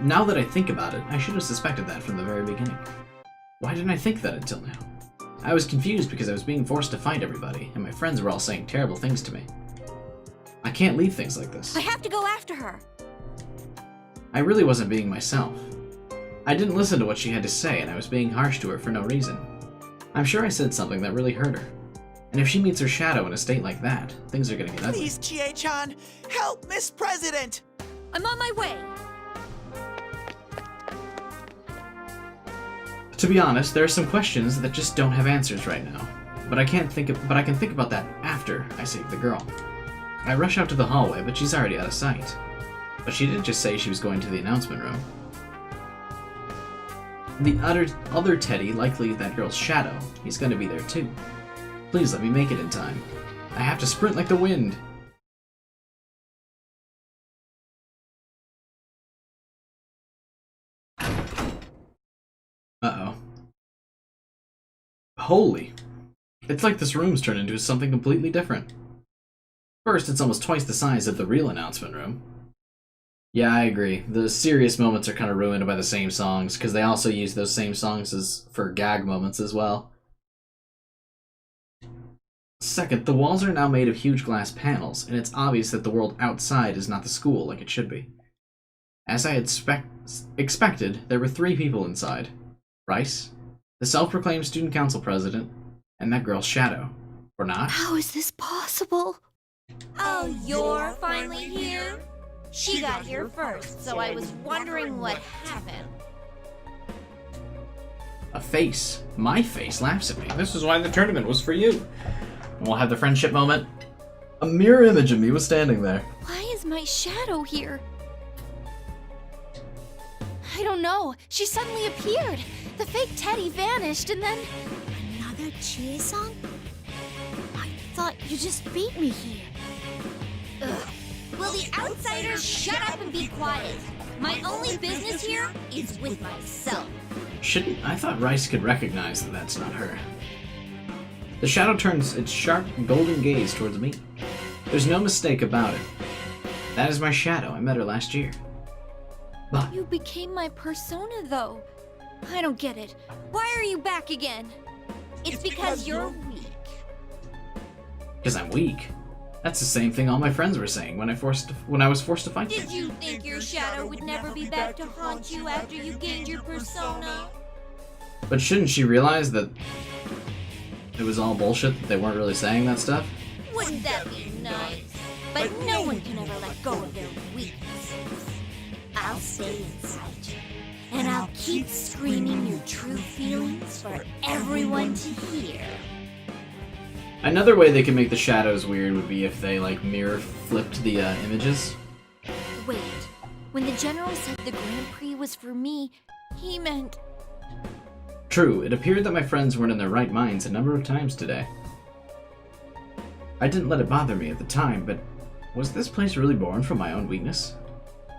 Now that I think about it, I should have suspected that from the very beginning. Why didn't I think that until now? I was confused because I was being forced to fight everybody, and my friends were all saying terrible things to me. I can't leave things like this. I have to go after her! I really wasn't being myself. I didn't listen to what she had to say, and I was being harsh to her for no reason. I'm sure I said something that really hurt her. And if she meets her shadow in a state like that, things are gonna get ugly. Please, Chie-chan, help Miss President! I'm on my way! To be honest, there are some questions that just don't have answers right now. But I can think about that after I save the girl. I rush out to the hallway, but she's already out of sight. But she didn't just say she was going to the announcement room. The other Teddy, likely that girl's shadow, he's going to be there too. Please let me make it in time. I have to sprint like the wind. Uh-oh. Holy. It's like this room's turned into something completely different. First, it's almost twice the size of the real announcement room. Yeah, I agree. The serious moments are kind of ruined by the same songs, because they also use those same songs for gag moments as well. Second, the walls are now made of huge glass panels, and it's obvious that the world outside is not the school like it should be. As I had expected, there were 3 people inside. Rice, the self-proclaimed student council president, and that girl Shadow. Or not? How is this possible? Oh, you're finally here? She got here first, so I was wondering what happened. A face. My face laughs at me. This is why the tournament was for you. And we'll have the friendship moment. A mirror image of me was standing there. Why is my shadow here? I don't know. She suddenly appeared. The fake Teddy vanished and then... Another cheer song? I thought you just beat me here. Ugh. Will the outsiders shut up and be quiet? My only business here is with myself. I thought Rice could recognize that that's not her. The shadow turns its sharp, golden gaze towards me. There's no mistake about it. That is my shadow. I met her last year. But you became my persona, though. I don't get it. Why are you back again? It's because you're weak. Because I'm weak. That's the same thing all my friends were saying when I was forced to fight them. Did you think your shadow would never be back to haunt you after you gained your persona? But shouldn't she realize that it was all bullshit, that they weren't really saying that stuff? Wouldn't that be nice? But no one can ever let go of their weaknesses. I'll stay inside you, and I'll keep screaming your true feelings for everyone to hear. Another way they could make the shadows weird would be if they, like, mirror flipped the images. Wait, when the general said the Grand Prix was for me, he meant... True, it appeared that my friends weren't in their right minds a number of times today. I didn't let it bother me at the time, but was this place really born from my own weakness?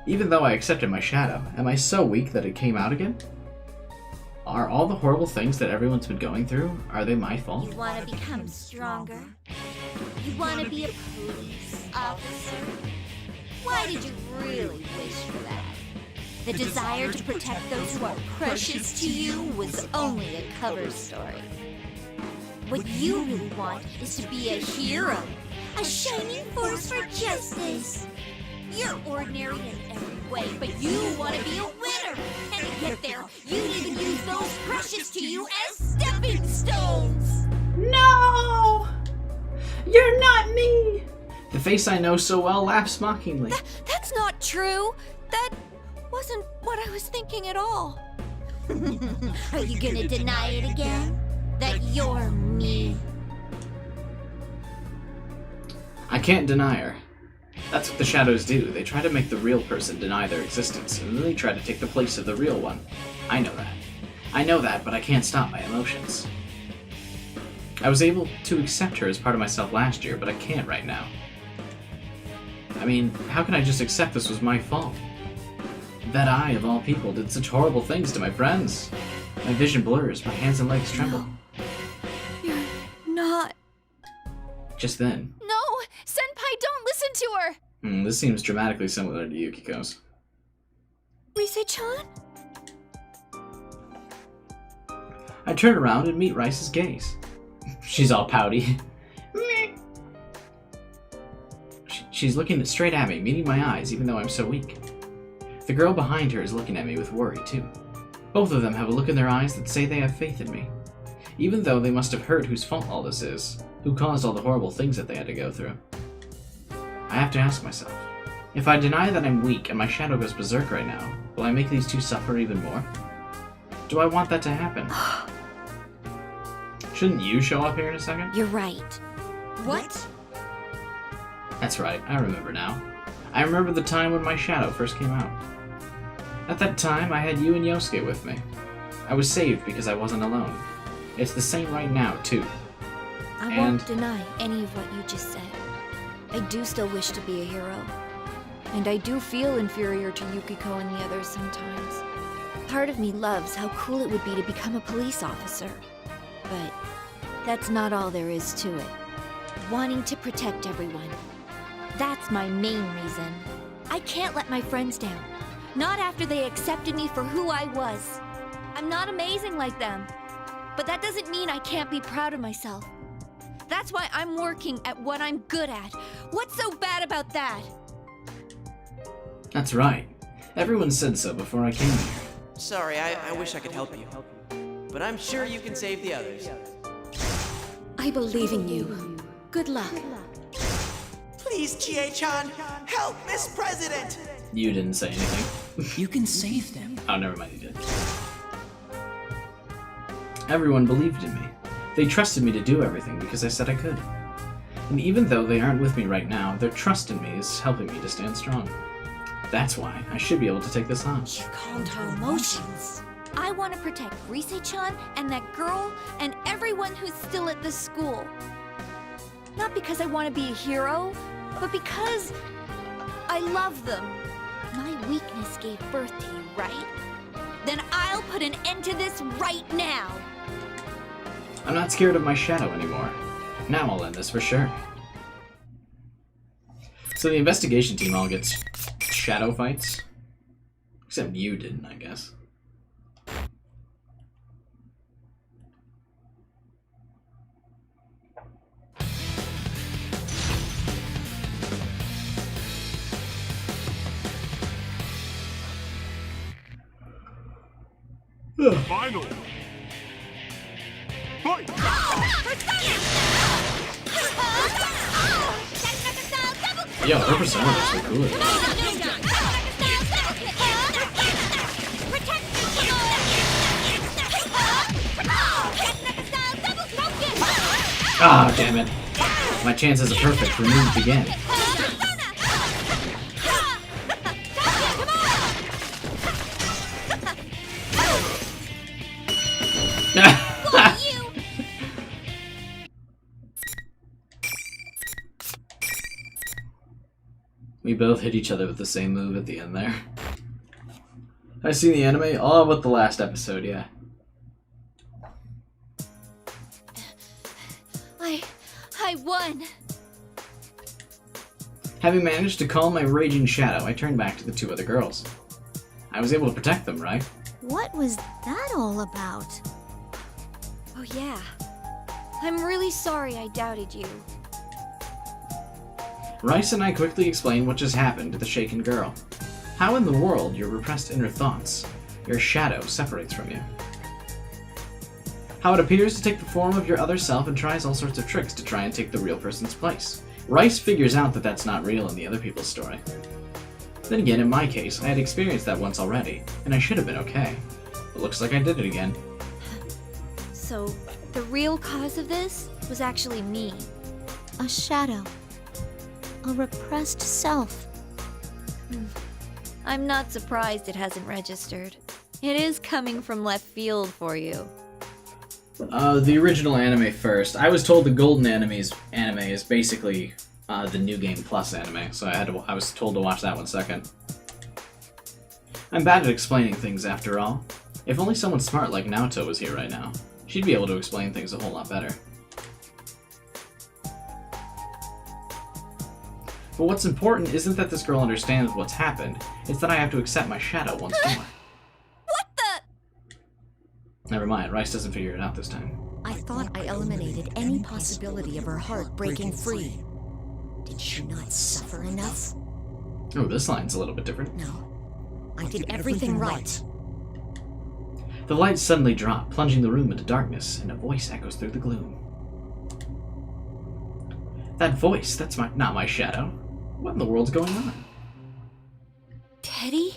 Even though I accepted my shadow, am I so weak that it came out again? Are all the horrible things that everyone's been going through, are they my fault? You want to become stronger? You want to be a police officer? Why did you really wish for that? The desire to protect those who are precious to you was only a cover story. What you really want is to be a hero, a shining force for justice. You're ordinary in every way, but you want to be a winner. And to get there, you'd even use those precious to you as stepping stones. No! You're not me! The face I know so well laughs mockingly. That's not true. That wasn't what I was thinking at all. Are you gonna deny it again? That you're me? I can't deny her. That's what the shadows do. They try to make the real person deny their existence, and then they try to take the place of the real one. I know that. I know that, but I can't stop my emotions. I was able to accept her as part of myself last year, but I can't right now. I mean, how can I just accept this was my fault? That I, of all people, did such horrible things to my friends. My vision blurs, my hands and legs tremble. You're not... Just then. No! Senpai, don't listen to her! This seems dramatically similar to Yukiko's. Rise-chan? I turn around and meet Rice's gaze. She's all pouty. She's looking straight at me, meeting my eyes, even though I'm so weak. The girl behind her is looking at me with worry, too. Both of them have a look in their eyes that say they have faith in me. Even though they must have heard whose fault all this is, who caused all the horrible things that they had to go through. I have to ask myself, if I deny that I'm weak and my shadow goes berserk right now, will I make these two suffer even more? Do I want that to happen? Shouldn't you show up here in a second? You're right. What? That's right, I remember now. I remember the time when my shadow first came out. At that time, I had you and Yosuke with me. I was saved because I wasn't alone. It's the same right now, too. I won't deny any of what you just said. I do still wish to be a hero. And I do feel inferior to Yukiko and the others sometimes. Part of me loves how cool it would be to become a police officer. But that's not all there is to it. Wanting to protect everyone. That's my main reason. I can't let my friends down. Not after they accepted me for who I was. I'm not amazing like them. But that doesn't mean I can't be proud of myself. That's why I'm working at what I'm good at. What's so bad about that? That's right. Everyone said so before I came here. Sorry, I wish I could help you. But I'm sure you can save the others. I believe in you. Good luck. Please, Chie-chan, help Miss President! You didn't say anything. You can save them. Oh, never mind, you did. Everyone believed in me. They trusted me to do everything because I said I could. And even though they aren't with me right now, their trust in me is helping me to stand strong. That's why I should be able to take this on. You calmed her emotions. I want to protect Rise-chan and that girl and everyone who's still at this school. Not because I want to be a hero, but because I love them. My weakness gave birth to you, right? Then I'll put an end to this right now. I'm not scared of my shadow anymore. Now I'll end this for sure. So the investigation team all gets shadow fights. Except you didn't, I guess. Final. Fight! Yo, her persona is so cool. Ah, damn it. My chances are perfect. Removed again. We both hit each other with the same move at the end there. I seen the anime? Oh, with the last episode, yeah. I won. Having managed to calm my raging shadow, I turned back to the two other girls. I was able to protect them, right? What was that all about? Oh yeah. I'm really sorry I doubted you. Rice and I quickly explained what just happened to the shaken girl. How in the world your repressed inner thoughts, your shadow, separates from you. How it appears to take the form of your other self and tries all sorts of tricks to try and take the real person's place. Rice figures out that that's not real in the other people's story. Then again, in my case, I had experienced that once already, and I should have been okay. But looks like I did it again. So, the real cause of this was actually me. A shadow. A repressed self. I'm not surprised it hasn't registered. It is coming from left field for you. The original anime first. I was told the Golden anime is basically the New Game Plus anime, so I was told to watch that one second. I'm bad at explaining things after all. If only someone smart like Naoto was here right now. She'd be able to explain things a whole lot better. But what's important isn't that this girl understands what's happened, it's that I have to accept my shadow once more. What the? Never mind, Rice doesn't figure it out this time. I thought I eliminated any possibility of her heart breaking free. Did she not suffer enough? Oh, this line's a little bit different. No. I did everything right. The lights suddenly drop, plunging the room into darkness, and a voice echoes through the gloom. That voice, that's not my shadow. What in the world's going on? Teddy?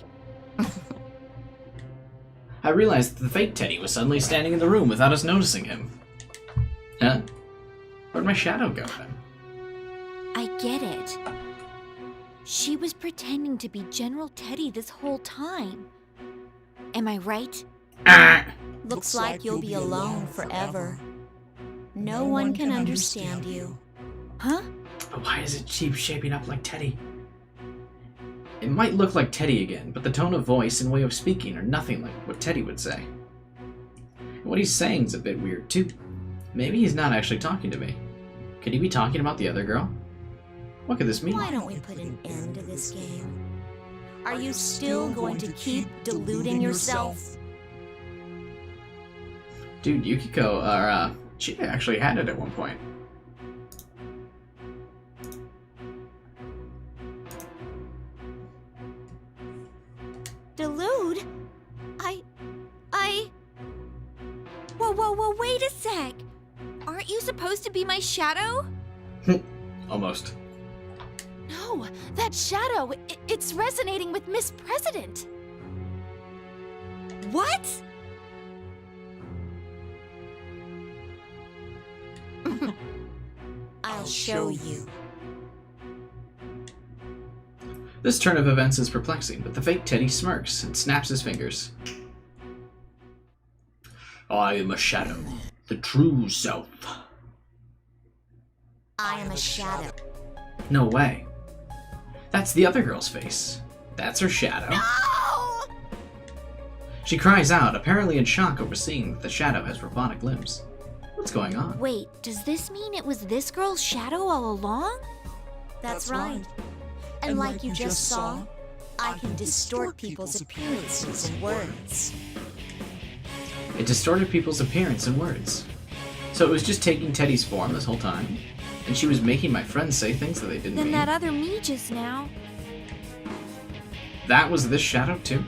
I realized that the fake Teddy was suddenly standing in the room without us noticing him. Huh? Where'd my shadow go then? I get it. She was pretending to be General Teddy this whole time. Am I right? Looks like you'll be alone forever. No one can understand you. Huh? But why does it keep shaping up like Teddy? It might look like Teddy again, but the tone of voice and way of speaking are nothing like what Teddy would say. And what he's saying is a bit weird too. Maybe he's not actually talking to me. Could he be talking about the other girl? What could this mean? Why don't we put an end to this game? Are you still going to keep deluding yourself? Dude, Yukiko, she actually had it at one point. Delude? Whoa, wait a sec! Aren't you supposed to be my shadow? Almost. No, that shadow, it's resonating with Miss President. What? I'll show you. This turn of events is perplexing, but the fake Teddy smirks and snaps his fingers. I am a shadow, the true self. I am a shadow. No way. That's the other girl's face. That's her shadow. No! She cries out, apparently in shock over seeing that the shadow has robotic limbs. What's going on? Wait, does this mean it was this girl's shadow all along? That's right. And like you just saw, I can distort people's appearances and words. It distorted people's appearance and words. So it was just taking Teddy's form this whole time? And she was making my friends say things that they didn't Then mean? that other me just now. That was this shadow too?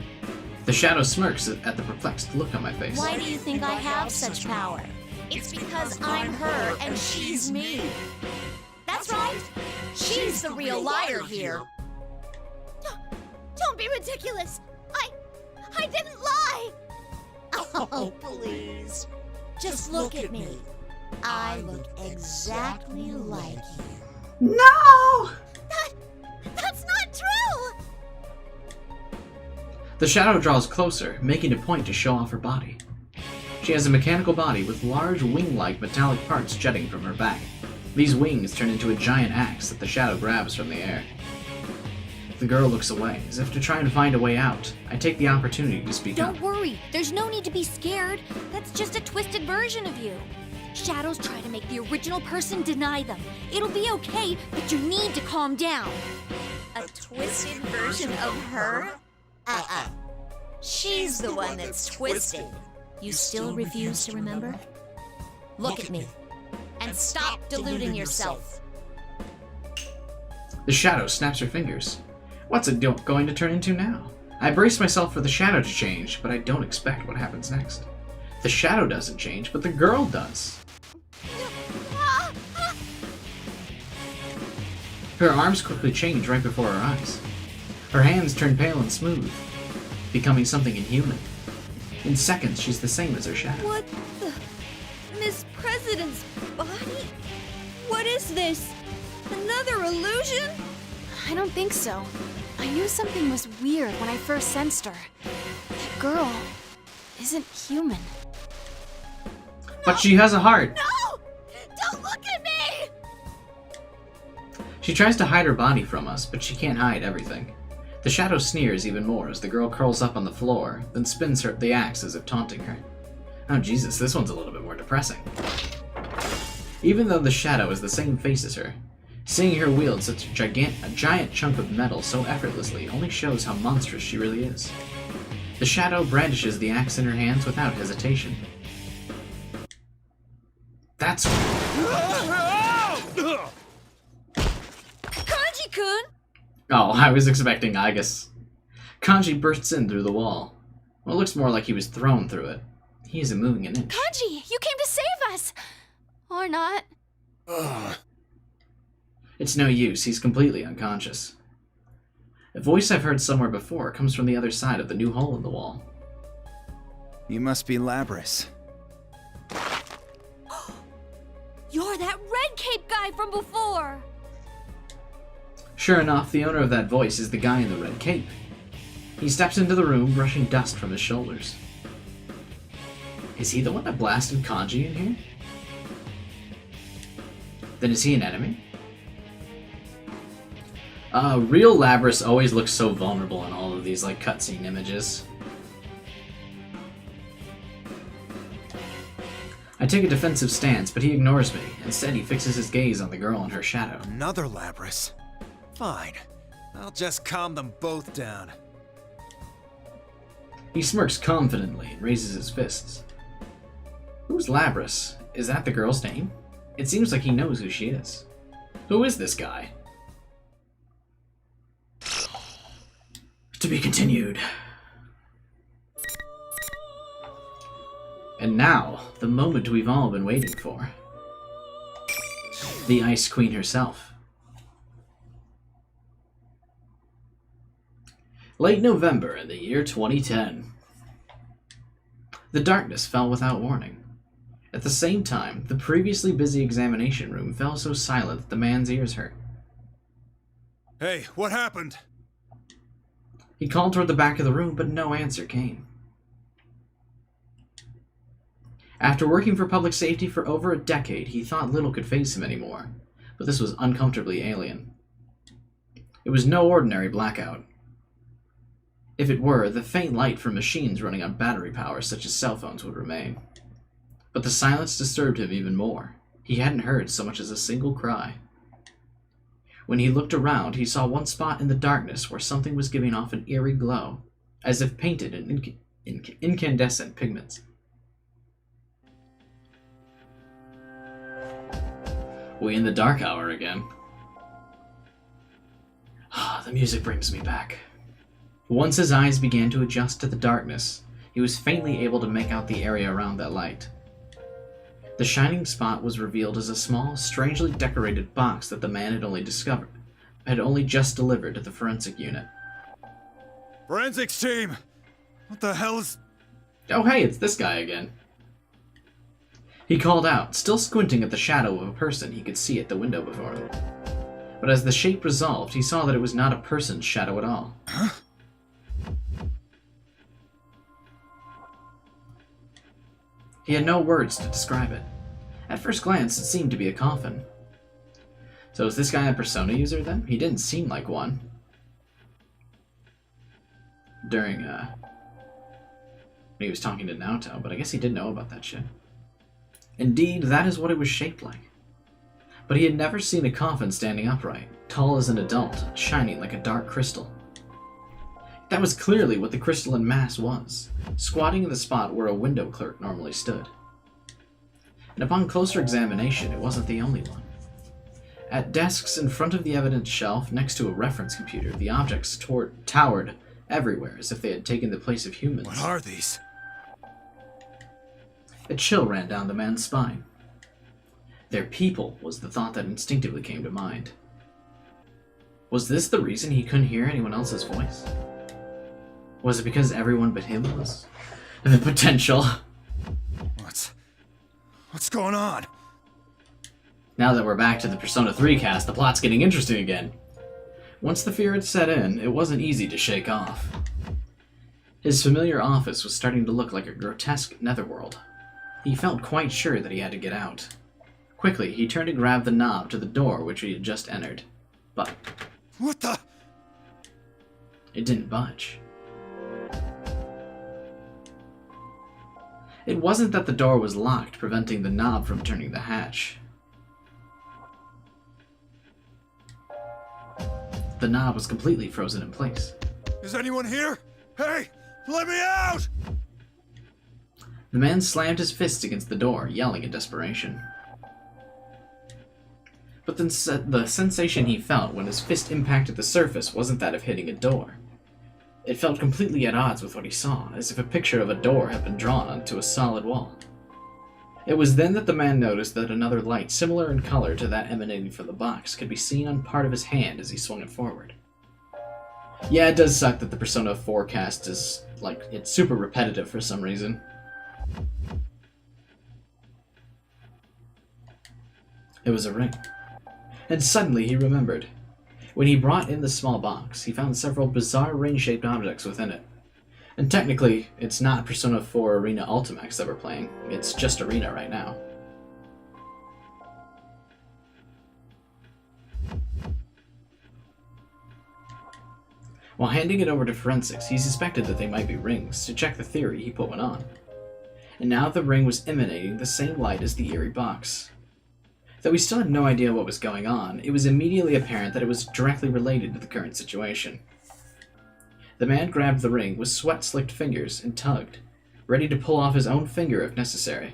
The shadow smirks at the perplexed look on my face. Why do you think I have such power? It's because I'm her and she's me. That's right. She's the real liar here. Don't be ridiculous. I didn't lie. Oh, please. Just look at me. I look exactly like you. No! That's not true. The shadow draws closer, making a point to show off her body. She has a mechanical body with large wing-like metallic parts jutting from her back. These wings turn into a giant axe that the shadow grabs from the air. The girl looks away, as if to try and find a way out. I take the opportunity to speak up. Don't worry, there's no need to be scared. That's just a twisted version of you. Shadows try to make the original person deny them. It'll be okay, but you need to calm down. A twisted version of her? She's the one that's twisted. You still refuse to remember? Look at me. And stop deluding yourself. The shadow snaps her fingers. What's it going to turn into now? I brace myself for the shadow to change, but I don't expect what happens next. The shadow doesn't change, but the girl does. Her arms quickly change right before her eyes. Her hands turn pale and smooth, becoming something inhuman. In seconds, she's the same as her shadow. What the? Miss President's body? What is this? Another illusion? I don't think so. I knew something was weird when I first sensed her. That girl isn't human. But she has a heart. No! Don't look at me! She tries to hide her body from us, but she can't hide everything. The shadow sneers even more as the girl curls up on the floor, then spins the axe as if taunting her. Oh Jesus, this one's a little bit more depressing. Even though the shadow is the same face as her, seeing her wield such a giant chunk of metal so effortlessly only shows how monstrous she really is. The shadow brandishes the axe in her hands without hesitation. That's... Kanji-kun! Oh, I was expecting Igus. Kanji bursts in through the wall. Well, it looks more like he was thrown through it. He isn't moving an inch. Kanji, you came to save us! Or not. It's no use, he's completely unconscious. A voice I've heard somewhere before comes from the other side of the new hole in the wall. You must be Labris. You're that red cape guy from before! Sure enough, the owner of that voice is the guy in the red cape. He steps into the room, brushing dust from his shoulders. Is he the one that blasted Kanji in here? Then is he an enemy? Real Labras always looks so vulnerable in all of these, like, cutscene images. I take a defensive stance, but he ignores me. Instead, he fixes his gaze on the girl in her shadow. Another Labras. Fine. I'll just calm them both down. He smirks confidently and raises his fists. Who's Labras? Is that the girl's name? It seems like he knows who she is. Who is this guy? To be continued. And now, the moment we've all been waiting for. The Ice Queen herself. Late November in the year 2010. The darkness fell without warning. At the same time, the previously busy examination room fell so silent that the man's ears hurt. Hey, what happened? He called toward the back of the room, but no answer came. After working for public safety for over a decade, he thought little could face him anymore, but this was uncomfortably alien. It was no ordinary blackout. If it were, the faint light from machines running on battery power such as cell phones would remain. But the silence disturbed him even more. He hadn't heard so much as a single cry. When he looked around, he saw one spot in the darkness where something was giving off an eerie glow, as if painted in incandescent pigments. We in the dark hour again. The music brings me back. Once his eyes began to adjust to the darkness, he was faintly able to make out the area around that light. The shining spot was revealed as a small, strangely decorated box that the man had only just delivered to the forensic unit. Forensics team! What the hell is... Oh hey, it's this guy again. He called out, still squinting at the shadow of a person he could see at the window before him. But as the shape resolved, he saw that it was not a person's shadow at all. Huh? He had no words to describe it. At first glance, it seemed to be a coffin. So is this guy a persona user then? He didn't seem like one. During, when he was talking to Naoto, but I guess he did know about that shit. Indeed, that is what it was shaped like. But he had never seen a coffin standing upright, tall as an adult, shining like a dark crystal. That was clearly what the crystalline mass was, squatting in the spot where a window clerk normally stood. And upon closer examination, it wasn't the only one. At desks in front of the evidence shelf next to a reference computer, the objects towered everywhere as if they had taken the place of humans. What are these? A chill ran down the man's spine. Their people was the thought that instinctively came to mind. Was this the reason he couldn't hear anyone else's voice? Was it because everyone but him was the potential? What's going on? Now that we're back to the Persona 3 cast, the plot's getting interesting again. Once the fear had set in, it wasn't easy to shake off. His familiar office was starting to look like a grotesque netherworld. He felt quite sure that he had to get out. Quickly, he turned to grab the knob to the door which he had just entered. But... What the... It didn't budge. It wasn't that the door was locked, preventing the knob from turning the hatch. The knob was completely frozen in place. Is anyone here? Hey, let me out! The man slammed his fist against the door, yelling in desperation. But then the sensation he felt when his fist impacted the surface wasn't that of hitting a door. It felt completely at odds with what he saw, as if a picture of a door had been drawn onto a solid wall. It was then that the man noticed that another light, similar in color to that emanating from the box, could be seen on part of his hand as he swung it forward. Yeah, it does suck that the Persona 4 cast is, like, it's super repetitive for some reason. It was a ring. And suddenly he remembered. When he brought in the small box, he found several bizarre ring-shaped objects within it. And technically, it's not Persona 4 Arena Ultimax that we're playing. It's just Arena right now. While handing it over to forensics, he suspected that they might be rings to check the theory he put one on. And now the ring was emanating the same light as the eerie box. Though he still had no idea what was going on, it was immediately apparent that it was directly related to the current situation. The man grabbed the ring with sweat-slicked fingers and tugged, ready to pull off his own finger if necessary.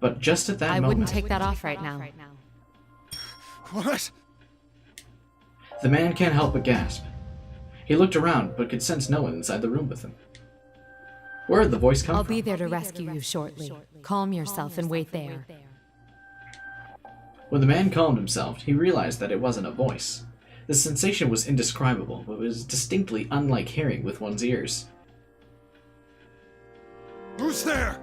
But just at that moment... I wouldn't take that off right now. What? The man can't help but gasp. He looked around, but could sense no one inside the room with him. Where had the voice come from? I'll be there to rescue you shortly. Calm yourself and wait there. When the man calmed himself, he realized that it wasn't a voice. The sensation was indescribable, but was distinctly unlike hearing with one's ears. Who's there?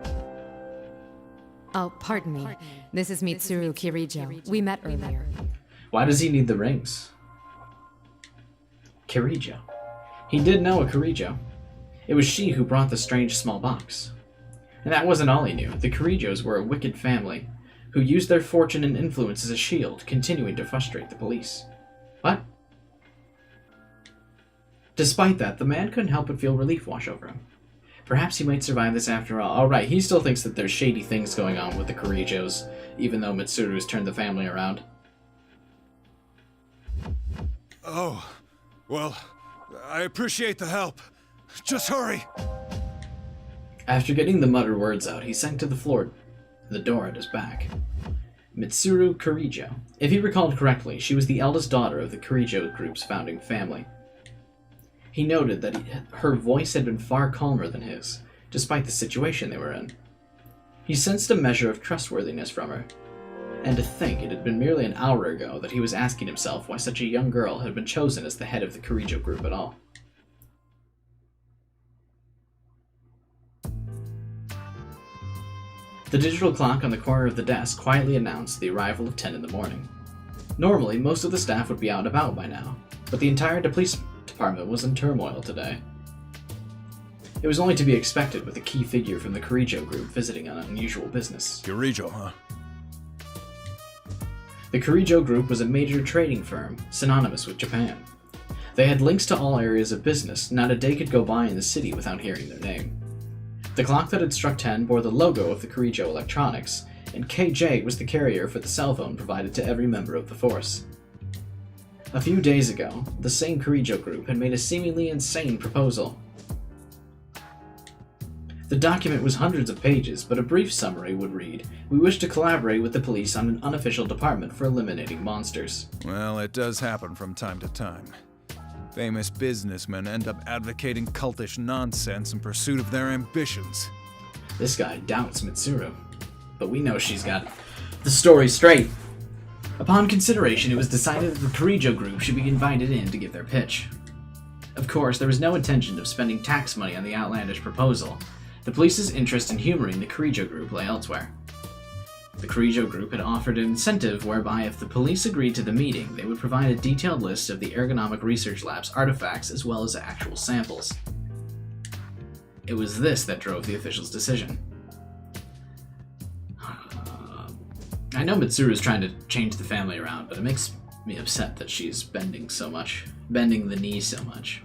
Oh, pardon me. This is Mitsuru Kirijo. We met earlier. Why does he need the rings? Kirijo. He did know a Kirijo. It was she who brought the strange small box. And that wasn't all he knew. The Kirijos were a wicked family, who used their fortune and influence as a shield, continuing to frustrate the police. What? Despite that, the man couldn't help but feel relief wash over him. Perhaps he might survive this after all. Alright, he still thinks that there's shady things going on with the Kirijos, even though Mitsuru's turned the family around. Oh, well, I appreciate the help. Just hurry! After getting the muttered words out, he sank to the floor, the door at his back. Mitsuru Kirijo. If he recalled correctly, she was the eldest daughter of the Kirijo group's founding family. He noted that her voice had been far calmer than his, despite the situation they were in. He sensed a measure of trustworthiness from her, and to think it had been merely an hour ago that he was asking himself why such a young girl had been chosen as the head of the Kirijo group at all. The digital clock on the corner of the desk quietly announced the arrival of 10 in the morning. Normally, most of the staff would be out and about by now, but the entire police department was in turmoil today. It was only to be expected with a key figure from the Kirijo group visiting on unusual business. Kirijo, huh? The Kirijo group was a major trading firm, synonymous with Japan. They had links to all areas of business, not a day could go by in the city without hearing their name. The clock that had struck 10 bore the logo of the Kirijo Electronics, and KJ was the carrier for the cell phone provided to every member of the force. A few days ago, the same Kirijo group had made a seemingly insane proposal. The document was hundreds of pages, but a brief summary would read, "We wish to collaborate with the police on an unofficial department for eliminating monsters." Well, it does happen from time to time. Famous businessmen end up advocating cultish nonsense in pursuit of their ambitions. This guy doubts Mitsuru, but we know she's got the story straight. Upon consideration, it was decided that the Kirijo group should be invited in to give their pitch. Of course, there was no intention of spending tax money on the outlandish proposal. The police's interest in humoring the Kirijo group lay elsewhere. The Kirijo group had offered an incentive whereby if the police agreed to the meeting, they would provide a detailed list of the ergonomic research lab's artifacts as well as actual samples. It was this that drove the official's decision. I know Mitsuru is trying to change the family around, but it makes me upset that she's bending the knee so much.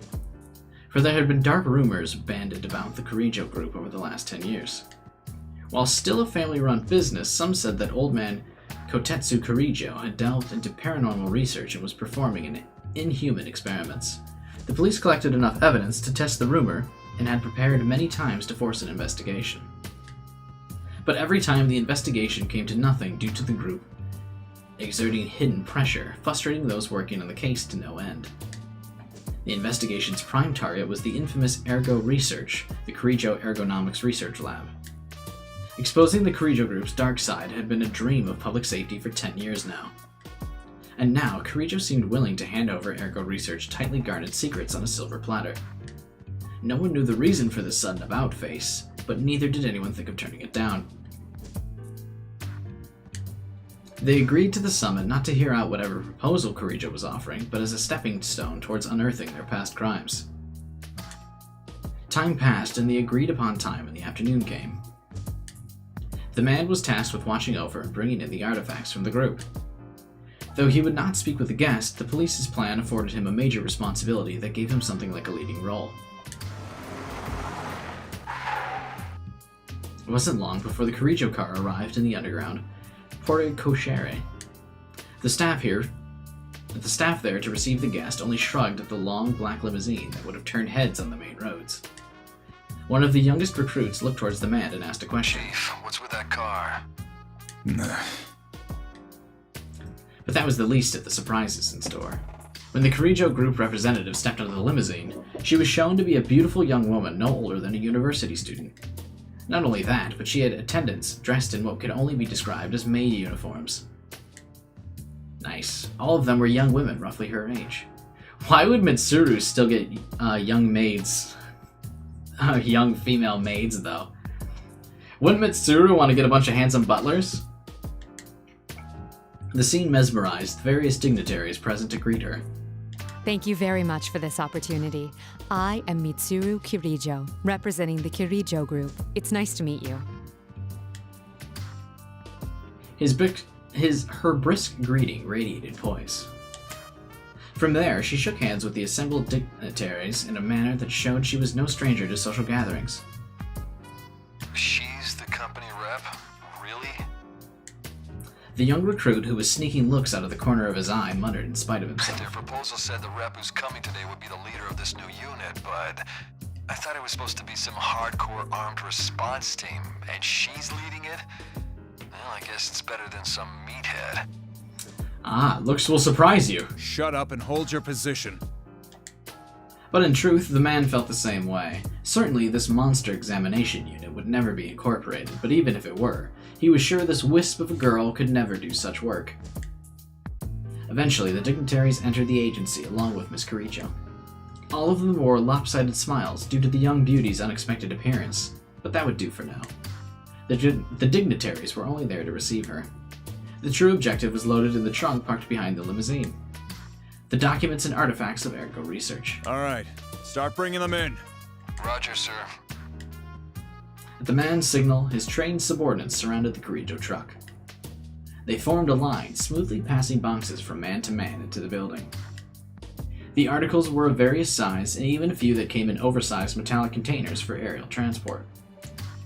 For there had been dark rumors banded about the Kirijo group over the last 10 years. While still a family-run business, some said that old man Kotetsu Kirijo had delved into paranormal research and was performing inhuman experiments. The police collected enough evidence to test the rumor and had prepared many times to force an investigation. But every time the investigation came to nothing due to the group exerting hidden pressure, frustrating those working on the case to no end. The investigation's prime target was the infamous Ergo Research, the Kirijo Ergonomics Research Lab. Exposing the Kirijo group's dark side had been a dream of public safety for 10 years now. And now, Kirijo seemed willing to hand over Ergo Research tightly guarded secrets on a silver platter. No one knew the reason for this sudden about-face, but neither did anyone think of turning it down. They agreed to the summit not to hear out whatever proposal Kirijo was offering, but as a stepping stone towards unearthing their past crimes. Time passed, and the agreed-upon time in the afternoon came. The man was tasked with watching over and bringing in the artifacts from the group. Though he would not speak with the guest, the police's plan afforded him a major responsibility that gave him something like a leading role. It wasn't long before the Carrijo car arrived in the underground Porte Cochere. The staff there to receive the guest only shrugged at the long black limousine that would have turned heads on the main roads. One of the youngest recruits looked towards the man and asked a question. Chief, what's with that car? But that was the least of the surprises in store. When the Carrijo group representative stepped out of the limousine, she was shown to be a beautiful young woman no older than a university student. Not only that, but she had attendants dressed in what could only be described as maid uniforms. Nice. All of them were young women roughly her age. Why would Mitsuru still get young maids? Young female maids, though. Wouldn't Mitsuru want to get a bunch of handsome butlers? The scene mesmerized various dignitaries present to greet her. Thank you very much for this opportunity. I am Mitsuru Kirijo, representing the Kirijo Group. It's nice to meet you. Her brisk greeting radiated poise. From there, she shook hands with the assembled dignitaries in a manner that showed she was no stranger to social gatherings. She's the company rep? Really? The young recruit, who was sneaking looks out of the corner of his eye, muttered in spite of himself. Their proposal said the rep who's coming today would be the leader of this new unit, but I thought it was supposed to be some hardcore armed response team, and she's leading it? Well, I guess it's better than some meathead. Ah, looks will surprise you. Shut up and hold your position. But in truth, the man felt the same way. Certainly, this monster examination unit would never be incorporated, but even if it were, he was sure this wisp of a girl could never do such work. Eventually, the dignitaries entered the agency along with Miss Carrijo. All of them wore lopsided smiles due to the young beauty's unexpected appearance, but that would do for now. The dignitaries were only there to receive her. The true objective was loaded in the trunk parked behind the limousine. The documents and artifacts of Ergo research. All right, start bringing them in. Roger, sir. At the man's signal, his trained subordinates surrounded the Carrijo truck. They formed a line, smoothly passing boxes from man to man into the building. The articles were of various size, and even a few that came in oversized metallic containers for aerial transport.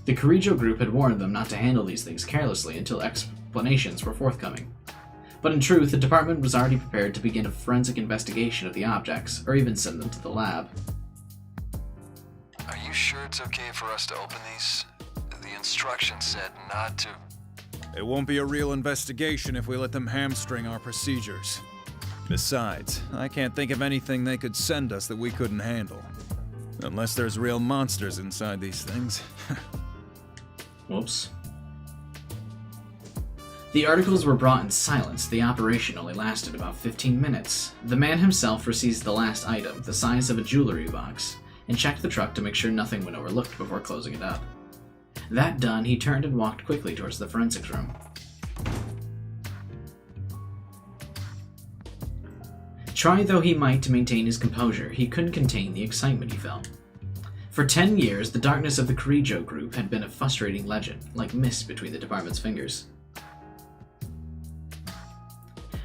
The Carrijo group had warned them not to handle these things carelessly until explanations were forthcoming. But in truth, the department was already prepared to begin a forensic investigation of the objects, or even send them to the lab. Are you sure it's okay for us to open these? The instructions said not to. It won't be a real investigation if we let them hamstring our procedures. Besides, I can't think of anything they could send us that we couldn't handle. Unless there's real monsters inside these things. Whoops. The articles were brought in silence. The operation only lasted about 15 minutes. The man himself received the last item, the size of a jewelry box, and checked the truck to make sure nothing went overlooked before closing it up. That done, he turned and walked quickly towards the forensics room. Try though he might to maintain his composure, he couldn't contain the excitement he felt. For 10 years, the darkness of the Carrijo group had been a frustrating legend, like mist between the department's fingers.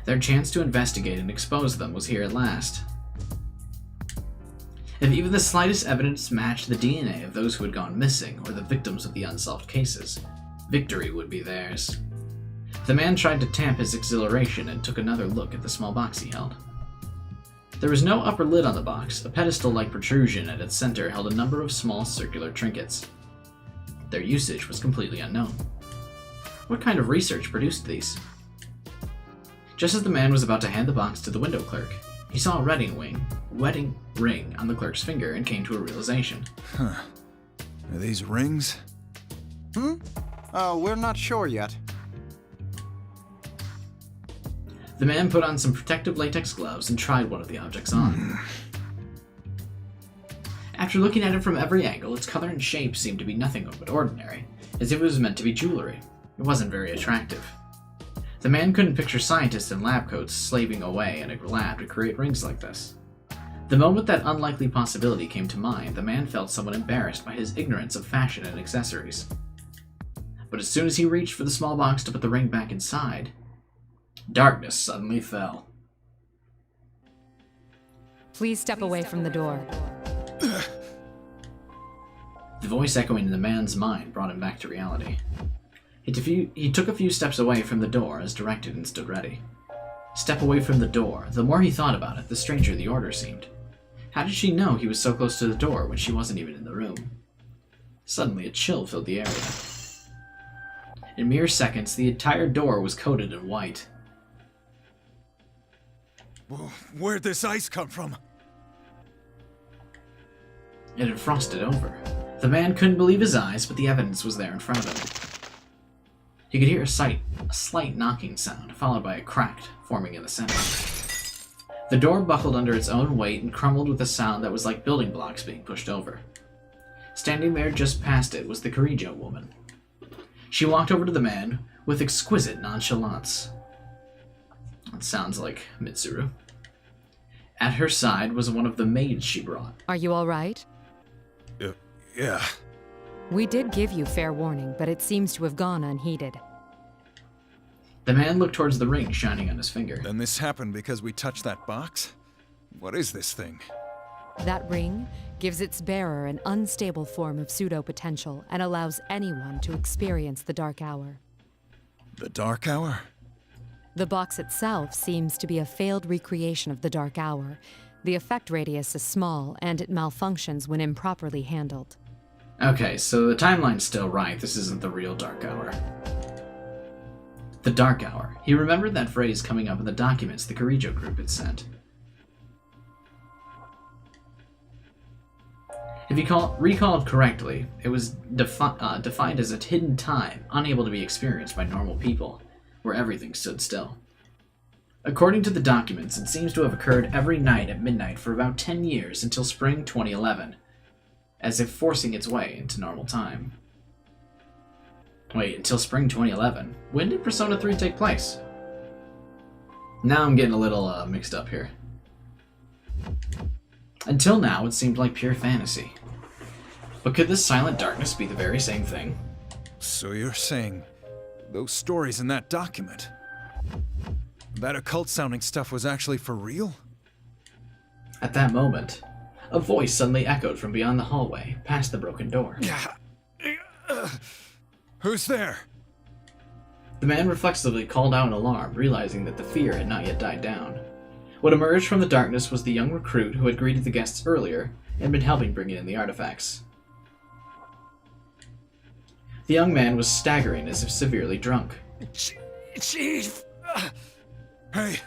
Their chance to investigate and expose them was here at last. If even the slightest evidence matched the DNA of those who had gone missing or the victims of the unsolved cases, victory would be theirs. The man tried to tamp his exhilaration and took another look at the small box he held. There was no upper lid on the box. A pedestal-like protrusion at its center held a number of small circular trinkets. Their usage was completely unknown. What kind of research produced these? Just as the man was about to hand the box to the window clerk, he saw a wedding ring on the clerk's finger and came to a realization. Huh. Are these rings? We're not sure yet. The man put on some protective latex gloves and tried one of the objects on. After looking at it from every angle, its color and shape seemed to be nothing but ordinary, as if it was meant to be jewelry. It wasn't very attractive. The man couldn't picture scientists in lab coats slaving away in a lab to create rings like this. The moment that unlikely possibility came to mind, the man felt somewhat embarrassed by his ignorance of fashion and accessories. But as soon as he reached for the small box to put the ring back inside, Darkness suddenly fell. Please step away from the door. The voice echoing in the man's mind brought him back to reality. He took a few steps away from the door as directed and stood ready. Step away from the door. The more he thought about it, the stranger the order seemed. How did she know he was so close to the door when she wasn't even in the room? Suddenly, a chill filled the area. In mere seconds, the entire door was coated in white. Where'd this ice come from? It had frosted over. The man couldn't believe his eyes, but the evidence was there in front of him. He could hear a slight knocking sound, followed by a crack forming in the center. The door buckled under its own weight and crumbled with a sound that was like building blocks being pushed over. Standing there just past it was the Kirijo woman. She walked over to the man with exquisite nonchalance. That sounds like Mitsuru. At her side was one of the maids she brought. Are you all right? Yeah. We did give you fair warning, but it seems to have gone unheeded. The man looked towards the ring shining on his finger. Then this happened because we touched that box? What is this thing? That ring gives its bearer an unstable form of pseudo-potential and allows anyone to experience the Dark Hour. The Dark Hour? The box itself seems to be a failed recreation of the Dark Hour. The effect radius is small, and it malfunctions when improperly handled. Okay, so the timeline's still right. This isn't the real Dark Hour. The Dark Hour. He remembered that phrase coming up in the documents the Kirijo group had sent. If he recalled correctly, it was defined as a hidden time, unable to be experienced by normal people, where everything stood still. According to the documents, it seems to have occurred every night at midnight for about 10 years until spring 2011, as if forcing its way into normal time. Wait, until spring 2011? When did Persona 3 take place? Now I'm getting a little mixed up here. Until now, it seemed like pure fantasy. But could this silent darkness be the very same thing? So you're saying those stories in that document, that occult-sounding stuff was actually for real? At that moment, a voice suddenly echoed from beyond the hallway, past the broken door. Who's there? The man reflexively called out an alarm, realizing that the fear had not yet died down. What emerged from the darkness was the young recruit who had greeted the guests earlier and been helping bring in the artifacts. The young man was staggering as if severely drunk. Chief! Hey,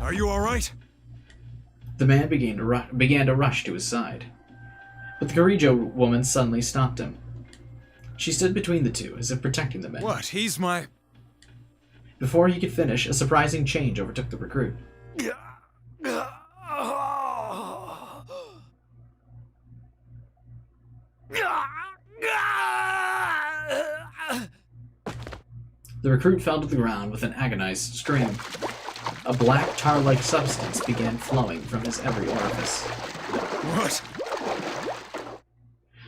are you alright? The man began to rush to his side. But the Kirijo woman suddenly stopped him. She stood between the two, as if protecting the man. What? He's my... Before he could finish, a surprising change overtook the recruit. The recruit fell to the ground with an agonized scream. A black tar-like substance began flowing from his every orifice. What?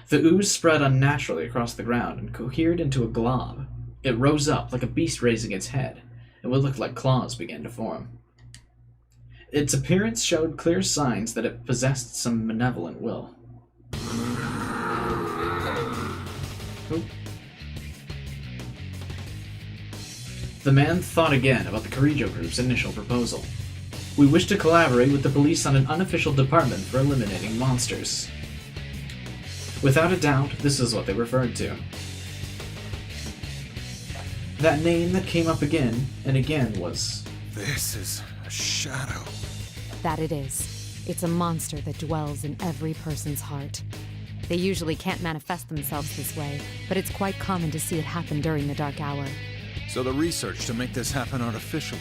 The ooze spread unnaturally across the ground and cohered into a glob. It rose up like a beast raising its head, and what looked like claws began to form. Its appearance showed clear signs that it possessed some malevolent will. Oop. The man thought again about the Kirijo group's initial proposal. We wish to collaborate with the police on an unofficial department for eliminating monsters. Without a doubt, this is what they referred to. That name that came up again and again was... This is a shadow. That it is. It's a monster that dwells in every person's heart. They usually can't manifest themselves this way, but it's quite common to see it happen during the Dark Hour. So the research to make this happen artificially,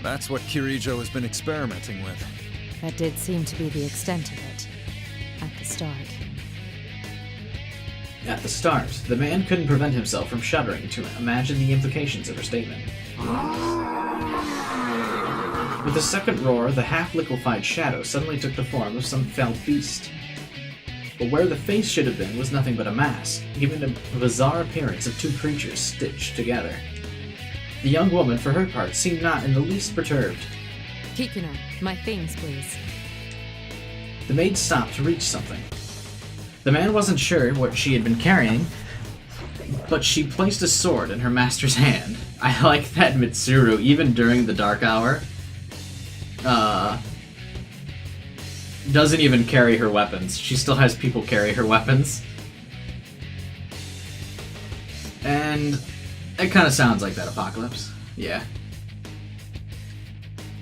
that's what Kirijo has been experimenting with. That did seem to be the extent of it, at the start. At the start, the man couldn't prevent himself from shuddering to imagine the implications of her statement. With a second roar, the half-liquefied shadow suddenly took the form of some felled beast. But where the face should have been was nothing but a mask, giving a bizarre appearance of two creatures stitched together. The young woman, for her part, seemed not in the least perturbed. Kikuno, my things, please. The maid stopped to reach something. The man wasn't sure what she had been carrying, but she placed a sword in her master's hand. I like that Mitsuru, even during the dark hour, doesn't even carry her weapons. She still has people carry her weapons. And it kind of sounds like that, Apocalypse. Yeah.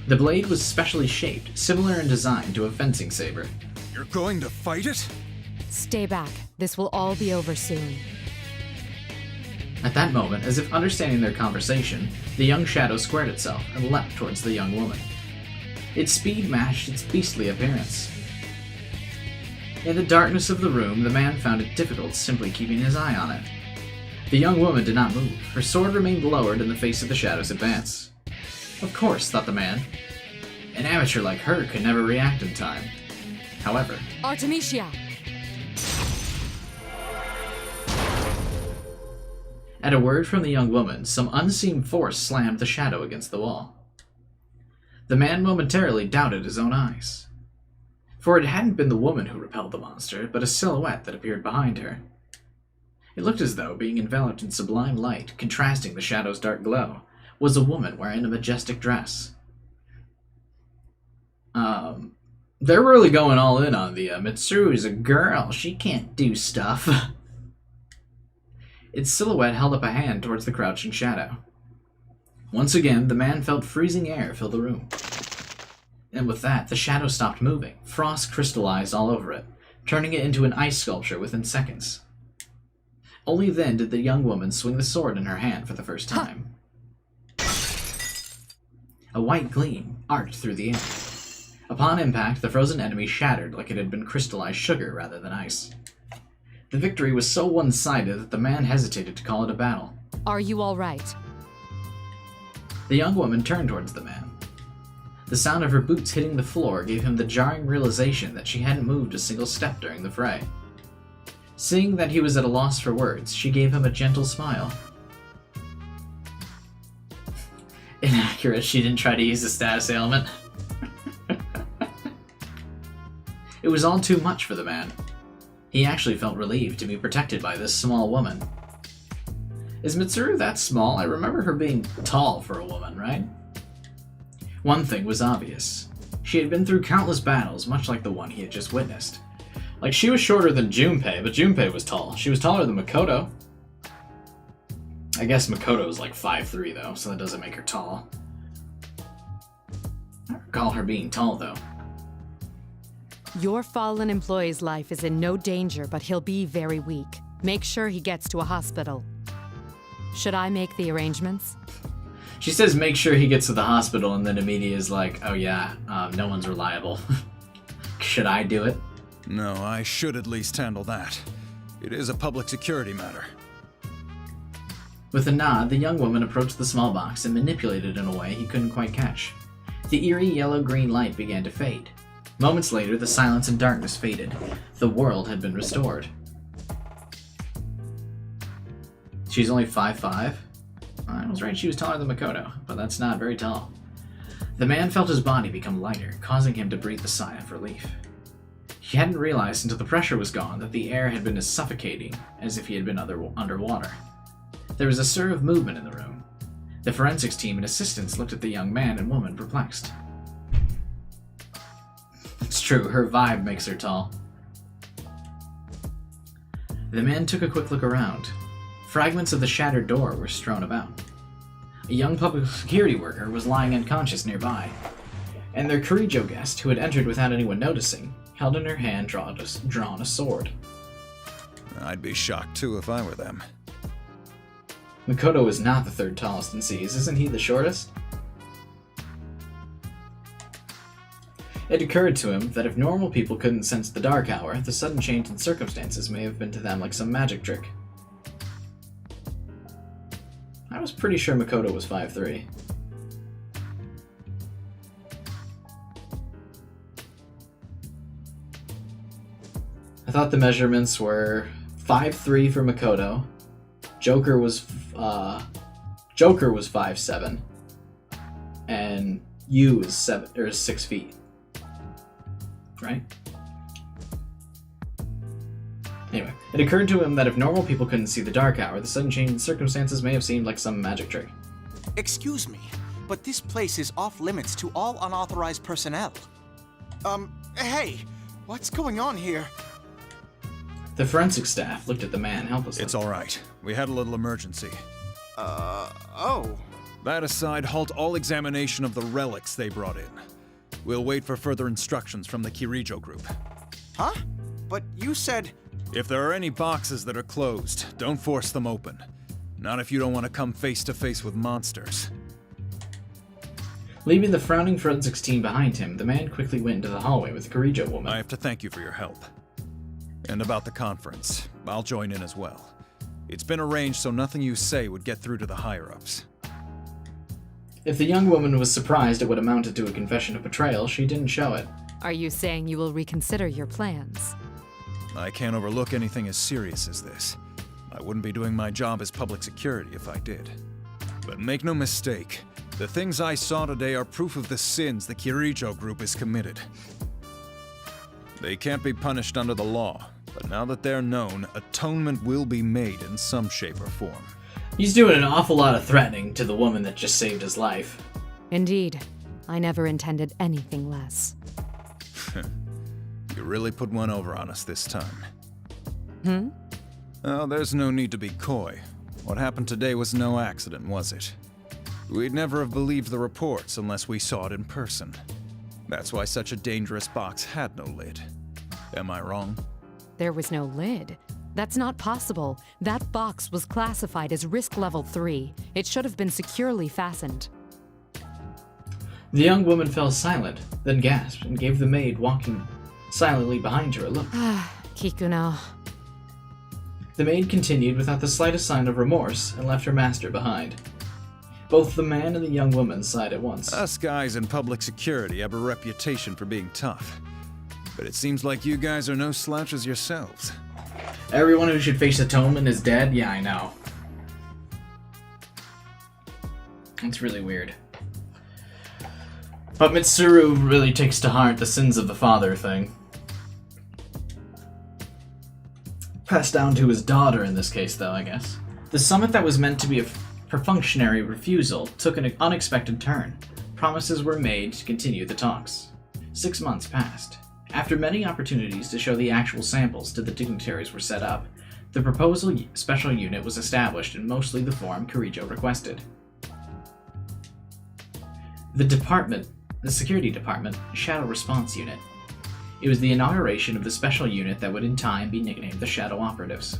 The blade was specially shaped, similar in design to a fencing saber. You're going to fight it? Stay back. This will all be over soon. At that moment, as if understanding their conversation, the young shadow squared itself and leapt towards the young woman. Its speed matched its beastly appearance. In the darkness of the room, the man found it difficult simply keeping his eye on it. The young woman did not move. Her sword remained lowered in the face of the shadow's advance. Of course, thought the man. An amateur like her could never react in time. However... Artemisia! At a word from the young woman, some unseen force slammed the shadow against the wall. The man momentarily doubted his own eyes. For it hadn't been the woman who repelled the monster, but a silhouette that appeared behind her. It looked as though, being enveloped in sublime light, contrasting the shadow's dark glow, was a woman wearing a majestic dress. They're really going all in on the, Mitsuru's a girl, she can't do stuff. Its silhouette held up a hand towards the crouching shadow. Once again, the man felt freezing air fill the room. And with that, the shadow stopped moving. Frost crystallized all over it, turning it into an ice sculpture within seconds. Only then did the young woman swing the sword in her hand for the first time. A white gleam arced through the air. Upon impact, the frozen enemy shattered like it had been crystallized sugar rather than ice. The victory was so one-sided that the man hesitated to call it a battle. Are you all right? The young woman turned towards the man. The sound of her boots hitting the floor gave him the jarring realization that she hadn't moved a single step during the fray. Seeing that he was at a loss for words, she gave him a gentle smile. Inaccurate, she didn't try to use the status ailment. It was all too much for the man. He actually felt relieved to be protected by this small woman. Is Mitsuru that small? I remember her being tall for a woman, right? One thing was obvious. She had been through countless battles, much like the one he had just witnessed. Like, she was shorter than Junpei, but Junpei was tall. She was taller than Makoto. I guess Makoto is like 5'3", though, so that doesn't make her tall. I recall her being tall, though. Your fallen employee's life is in no danger, but he'll be very weak. Make sure he gets to a hospital. Should I make the arrangements? She says make sure he gets to the hospital, and then immediately is like, oh yeah, no one's reliable. Should I do it? No, I should at least handle that. It is a public security matter. With a nod, the young woman approached the small box and manipulated it in a way he couldn't quite catch. The eerie yellow-green light began to fade. Moments later, the silence and darkness faded. The world had been restored. She's only 5'5"? I was right, she was taller than Makoto, but that's not very tall. The man felt his body become lighter, causing him to breathe a sigh of relief. He hadn't realized until the pressure was gone that the air had been as suffocating as if he had been underwater. There was a stir of movement in the room. The forensics team and assistants looked at the young man and woman perplexed. It's true, her vibe makes her tall. The man took a quick look around. Fragments of the shattered door were strewn about. A young public security worker was lying unconscious nearby, and their Kurijo guest, who had entered without anyone noticing, held in her hand drawn a sword. I'd be shocked too if I were them. Makoto is not the third tallest in Seas, isn't he the shortest? It occurred to him that if normal people couldn't sense the dark hour, the sudden change in circumstances may have been to them like some magic trick. I was pretty sure Makoto was 5'3". I thought the measurements were 5'3" for Makoto, Joker was Joker was 5'7", and you is 6 feet, right? Anyway, it occurred to him that if normal people couldn't see the dark hour, the sudden change in circumstances may have seemed like some magic trick. Excuse me, but this place is off limits to all unauthorized personnel. Hey, what's going on here? The forensic staff looked at the man helplessly. It's all right. We had a little emergency. Oh. That aside, halt all examination of the relics they brought in. We'll wait for further instructions from the Kirijo group. Huh? But you said... If there are any boxes that are closed, don't force them open. Not if you don't want to come face to face with monsters. Leaving the frowning forensics team behind him, the man quickly went into the hallway with the Kirijo woman. I have to thank you for your help. And about the conference, I'll join in as well. It's been arranged so nothing you say would get through to the higher-ups. If the young woman was surprised at what amounted to a confession of betrayal, she didn't show it. Are you saying you will reconsider your plans? I can't overlook anything as serious as this. I wouldn't be doing my job as public security if I did. But make no mistake, the things I saw today are proof of the sins the Kirijo group has committed. They can't be punished under the law, but now that they're known, atonement will be made in some shape or form. He's doing an awful lot of threatening to the woman that just saved his life. Indeed. I never intended anything less. You really put one over on us this time. Hmm? Oh, there's no need to be coy. What happened today was no accident, was it? We'd never have believed the reports unless we saw it in person. That's why such a dangerous box had no lid. Am I wrong? There was no lid. That's not possible. That box was classified as risk level 3. It should have been securely fastened. The young woman fell silent, then gasped and gave the maid walking silently behind her a look. Kikuno. The maid continued without the slightest sign of remorse and left her master behind. Both the man and the young woman sighed at once. Us guys in public security have a reputation for being tough. But it seems like you guys are no slouches yourselves. Everyone who should face atonement is dead? Yeah, I know. It's really weird. But Mitsuru really takes to heart the sins of the father thing. Passed down to his daughter in this case, though, I guess. The summit that was meant to be a perfunctory refusal took an unexpected turn. Promises were made to continue the talks. 6 months passed. After many opportunities to show the actual samples to the dignitaries were set up, the proposal special unit was established in mostly the form Kirijo requested. The security department, Shadow Response Unit. It was the inauguration of the special unit that would in time be nicknamed the Shadow Operatives.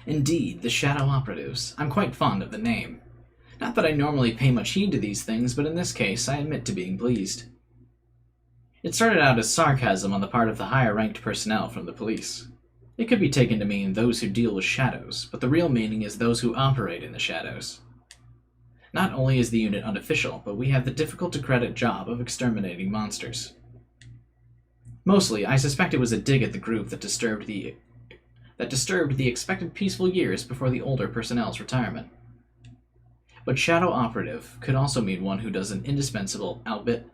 Indeed, the Shadow Operatives. I'm quite fond of the name. Not that I normally pay much heed to these things, but in this case, I admit to being pleased. It started out as sarcasm on the part of the higher-ranked personnel from the police. It could be taken to mean those who deal with shadows, but the real meaning is those who operate in the shadows. Not only is the unit unofficial, but we have the difficult-to-credit job of exterminating monsters. Mostly, I suspect it was a dig at the group that disturbed the expected peaceful years before the older personnel's retirement. But Shadow Operative could also mean one who does an indispensable, albeit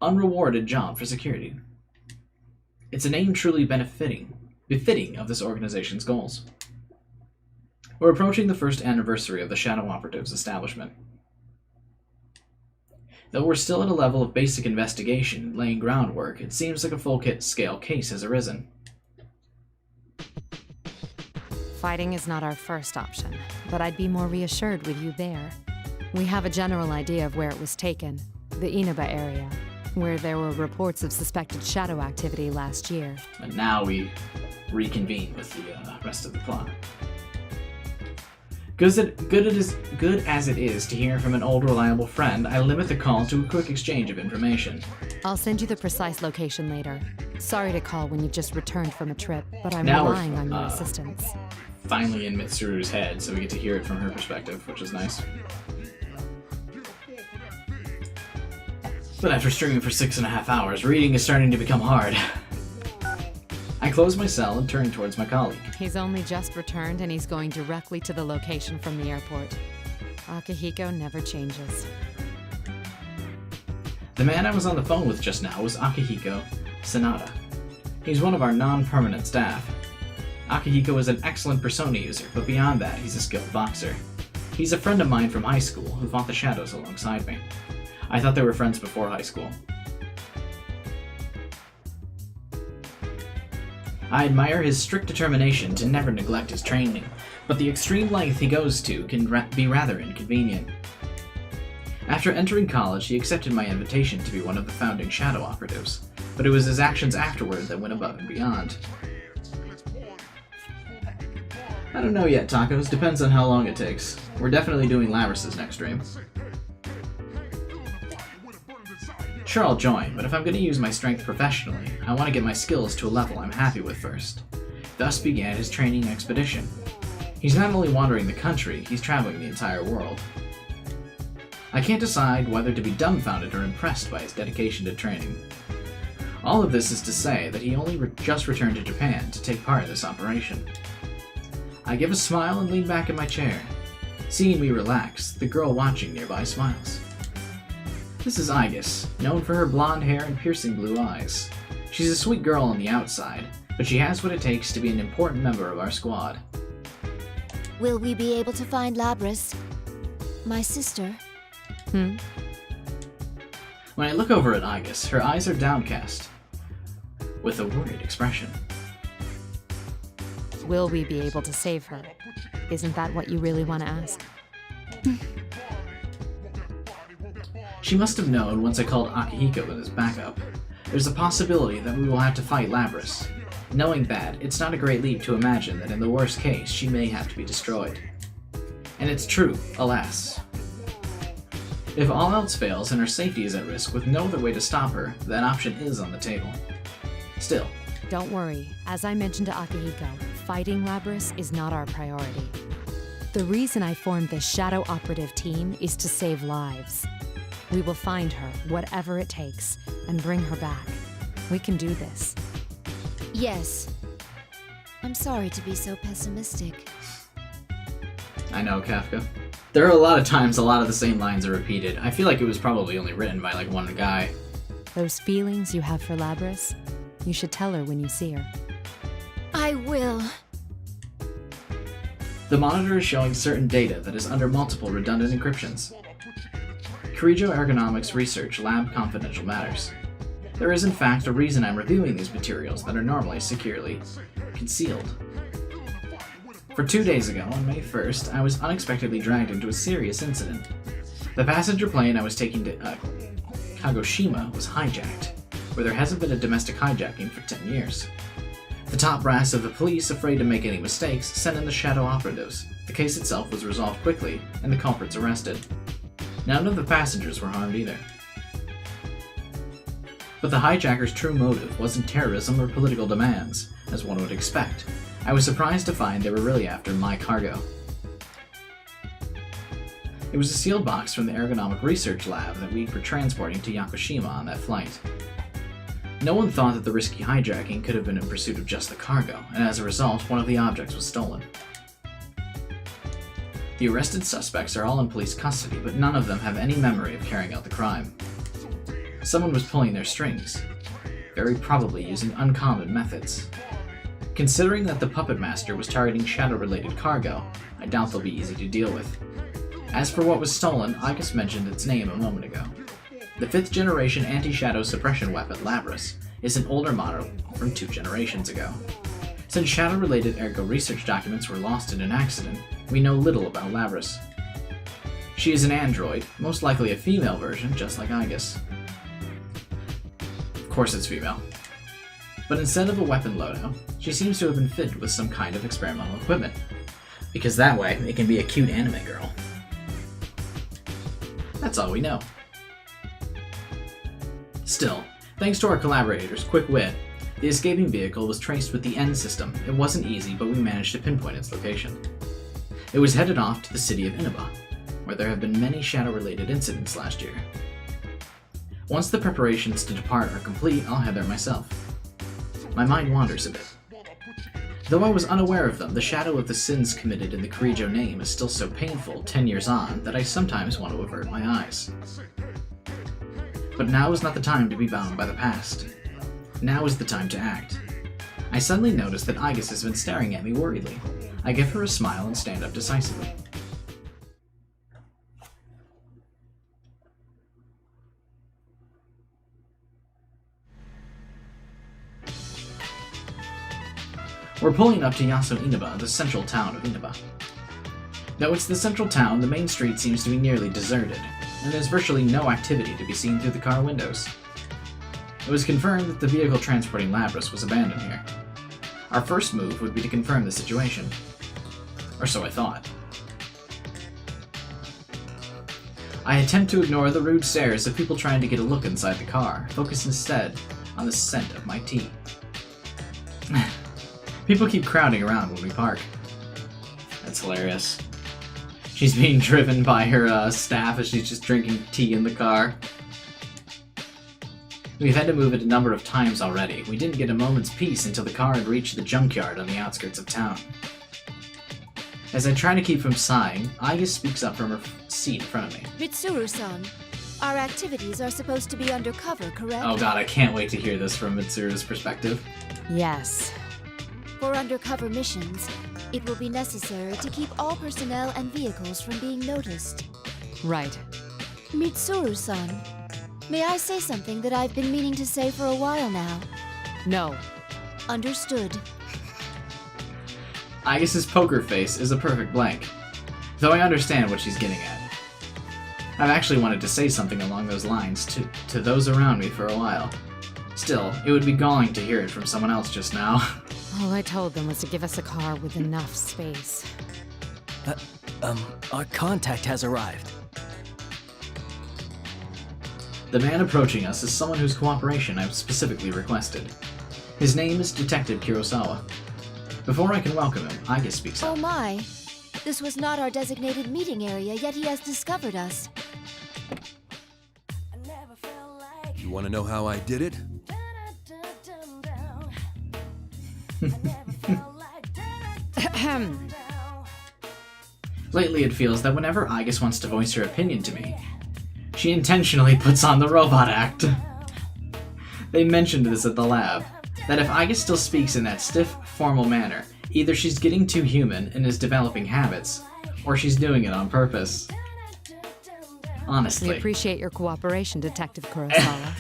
unrewarded job for security. It's a name truly befitting of this organization's goals. We're approaching the first anniversary of the Shadow Operative's establishment. Though we're still at a level of basic investigation, laying groundwork, it seems like a full-scale case has arisen. Fighting is not our first option, but I'd be more reassured with you there. We have a general idea of where it was taken, the Inaba area, where there were reports of suspected shadow activity last year. But now we reconvene with the rest of the plot. Good as it is to hear from an old reliable friend, I limit the call to a quick exchange of information. I'll send you the precise location later. Sorry to call when you've just returned from a trip, but I'm Now relying on your assistance. Finally in Mitsuru's head, so we get to hear it from her perspective, which is nice. But after streaming for 6.5 hours, reading is starting to become hard. I close my cell and turn towards my colleague. He's only just returned and he's going directly to the location from the airport. Akihiko never changes. The man I was on the phone with just now was Akihiko Sanada. He's one of our non-permanent staff. Akihiko is an excellent persona user, but beyond that, he's a skilled boxer. He's a friend of mine from high school who fought the shadows alongside me. I thought they were friends before high school. I admire his strict determination to never neglect his training, but the extreme length he goes to can be rather inconvenient. After entering college, he accepted my invitation to be one of the founding shadow operatives, but it was his actions afterward that went above and beyond. I don't know yet, Tacos. Depends on how long it takes. We're definitely doing Labrys's next stream. Sure, I'll join, but if I'm going to use my strength professionally, I want to get my skills to a level I'm happy with first. Thus began his training expedition. He's not only wandering the country, he's traveling the entire world. I can't decide whether to be dumbfounded or impressed by his dedication to training. All of this is to say that he only just returned to Japan to take part in this operation. I give a smile and lean back in my chair. Seeing me relax, the girl watching nearby smiles. This is Aigis, known for her blonde hair and piercing blue eyes. She's a sweet girl on the outside, but she has what it takes to be an important member of our squad. Will we be able to find Labrys? My sister? Hmm? When I look over at Aigis, her eyes are downcast, with a worried expression. Will we be able to save her? Isn't that what you really want to ask? She must have known once I called Akihiko as backup. There's a possibility that we will have to fight Labrys. Knowing that, it's not a great leap to imagine that in the worst case, she may have to be destroyed. And it's true, alas. If all else fails and her safety is at risk with no other way to stop her, that option is on the table. Still. Don't worry. As I mentioned to Akihiko, fighting Labrys is not our priority. The reason I formed this shadow operative team is to save lives. We will find her, whatever it takes, and bring her back. We can do this. Yes. I'm sorry to be so pessimistic. I know, Kafka. There are a lot of times a lot of the same lines are repeated. I feel like it was probably only written by like one guy. Those feelings you have for Labrys, you should tell her when you see her. I will. The monitor is showing certain data that is under multiple redundant encryptions. Kirijo Ergonomics Research Lab Confidential Matters. There is in fact a reason I'm reviewing these materials that are normally securely concealed. For 2 days ago, on May 1st, I was unexpectedly dragged into a serious incident. The passenger plane I was taking to Kagoshima was hijacked, where there hasn't been a domestic hijacking for 10 years. The top brass of the police, afraid to make any mistakes, sent in the shadow operatives. The case itself was resolved quickly, and the culprits arrested. None of the passengers were harmed either. But the hijackers' true motive wasn't terrorism or political demands, as one would expect. I was surprised to find they were really after my cargo. It was a sealed box from the Ergonomic Research Lab that we were transporting to Yakushima on that flight. No one thought that the risky hijacking could have been in pursuit of just the cargo, and as a result, one of the objects was stolen. The arrested suspects are all in police custody, but none of them have any memory of carrying out the crime. Someone was pulling their strings, very probably using uncommon methods. Considering that the Puppet Master was targeting shadow-related cargo, I doubt they'll be easy to deal with. As for what was stolen, I just mentioned its name a moment ago. The 5th generation anti-shadow suppression weapon, Labrys, is an older model from 2 generations ago. Since shadow-related ergo research documents were lost in an accident, we know little about Labrys. She is an android, most likely a female version, just like Aigis. Of course it's female. But instead of a weapon loadout, she seems to have been fitted with some kind of experimental equipment. Because that way, it can be a cute anime girl. That's all we know. Still, thanks to our collaborators' quick wit, the escaping vehicle was traced with the N system. It wasn't easy, but we managed to pinpoint its location. It was headed off to the city of Inaba, where there have been many shadow-related incidents last year. Once the preparations to depart are complete, I'll head there myself. My mind wanders a bit. Though I was unaware of them, the shadow of the sins committed in the Kirijo name is still so painful 10 years on that I sometimes want to avert my eyes. But now is not the time to be bound by the past. Now is the time to act. I suddenly notice that Aigis has been staring at me worriedly. I give her a smile and stand up decisively. We're pulling up to Yaso Inaba, the central town of Inaba. Though it's the central town, the main street seems to be nearly deserted, and there's virtually no activity to be seen through the car windows. It was confirmed that the vehicle transporting Labras was abandoned here. Our first move would be to confirm the situation. Or so I thought. I attempt to ignore the rude stares of people trying to get a look inside the car, focus instead on the scent of my tea. People keep crowding around when we park. That's hilarious. She's being driven by her staff as she's just drinking tea in the car. We've had to move it a number of times already. We didn't get a moment's peace until the car had reached the junkyard on the outskirts of town. As I try to keep from sighing, Aigis speaks up from her seat in front of me. Mitsuru-san, our activities are supposed to be undercover, correct? Oh god, I can't wait to hear this from Mitsuru's perspective. Yes. For undercover missions, it will be necessary to keep all personnel and vehicles from being noticed. Right. Mitsuru-san, may I say something that I've been meaning to say for a while now? No. Understood. Aigis' poker face is a perfect blank, though I understand what she's getting at. I've actually wanted to say something along those lines to those around me for a while. Still, it would be galling to hear it from someone else just now. All I told them was to give us a car with enough space. Our contact has arrived. The man approaching us is someone whose cooperation I've specifically requested. His name is Detective Kurosawa. Before I can welcome him, Aigis speaks up. Oh my. This was not our designated meeting area, yet he has discovered us. You want to know how I did it? Lately it feels that whenever Aigis wants to voice her opinion to me, she intentionally puts on the robot act. They mentioned this at the lab, that if Aigis still speaks in that stiff, formal manner, either she's getting too human and is developing habits, or she's doing it on purpose. Honestly. We appreciate your cooperation, Detective Kurosawa.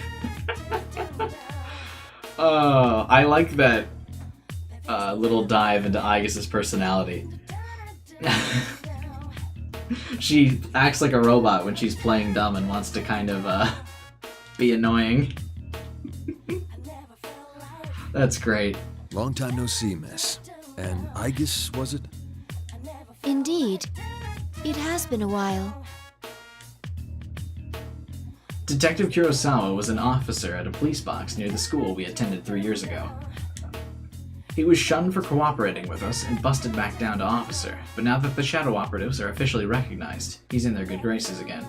Oh, I like that little dive into Aigis' personality. She acts like a robot when she's playing dumb and wants to kind of be annoying. That's great. Long time no see, miss. And Aigis, was it? Indeed. It has been a while. Detective Kurosawa was an officer at a police box near the school we attended 3 years ago. He was shunned for cooperating with us and busted back down to officer, but now that the shadow operatives are officially recognized, he's in their good graces again.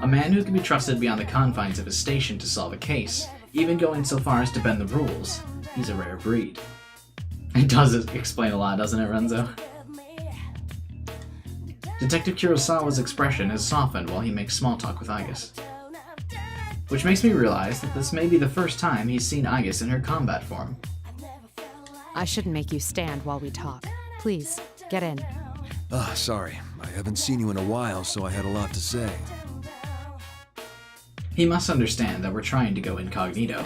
A man who can be trusted beyond the confines of his station to solve a case, even going so far as to bend the rules. He's a rare breed. It does explain a lot, doesn't it, Renzo? Detective Kurosawa's expression has softened while he makes small talk with Aigis. Which makes me realize that this may be the first time he's seen Aigis in her combat form. I shouldn't make you stand while we talk. Please, get in. Sorry. I haven't seen you in a while, so I had a lot to say. He must understand that we're trying to go incognito.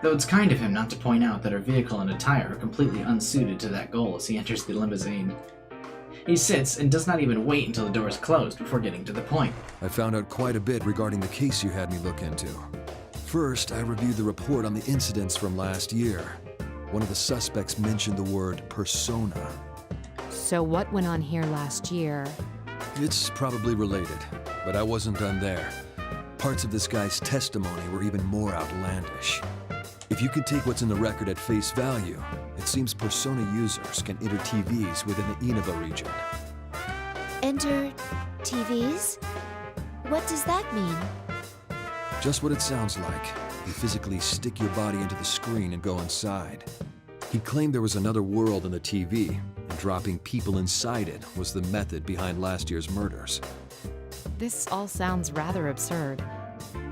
Though it's kind of him not to point out that our vehicle and attire are completely unsuited to that goal as he enters the limousine. He sits and does not even wait until the door is closed before getting to the point. I found out quite a bit regarding the case you had me look into. First, I reviewed the report on the incidents from last year. one of the suspects mentioned the word persona. So what went on here last year? It's probably related, but I wasn't done there. Parts of this guy's testimony were even more outlandish. If you can take what's in the record at face value, it seems persona users can enter TVs within the Inaba region. Enter TVs? What does that mean? Just what it sounds like. You physically stick your body into the screen and go inside. He claimed there was another world in the TV, and dropping people inside it was the method behind last year's murders. This all sounds rather absurd.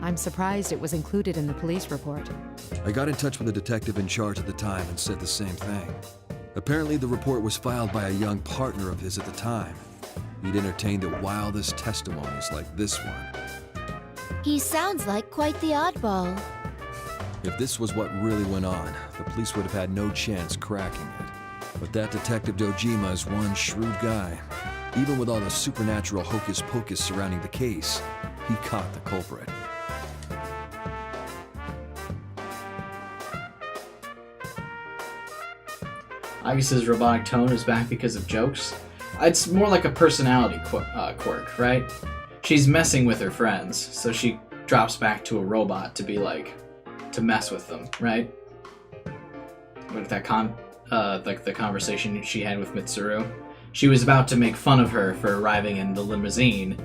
I'm surprised it was included in the police report. I got in touch with the detective in charge at the time and said the same thing. Apparently the report was filed by a young partner of his at the time. He'd entertained the wildest testimonies like this one. He sounds like quite the oddball. If this was what really went on, the police would have had no chance cracking it. But that Detective Dojima is one shrewd guy. Even with all the supernatural hocus-pocus surrounding the case, he caught the culprit. Agus's robotic tone is back because of jokes. It's more like a personality quirk, right? She's messing with her friends, so she drops back to a robot to be like, to mess with them, right? With that like the conversation she had with Mitsuru. She was about to make fun of her for arriving in the limousine,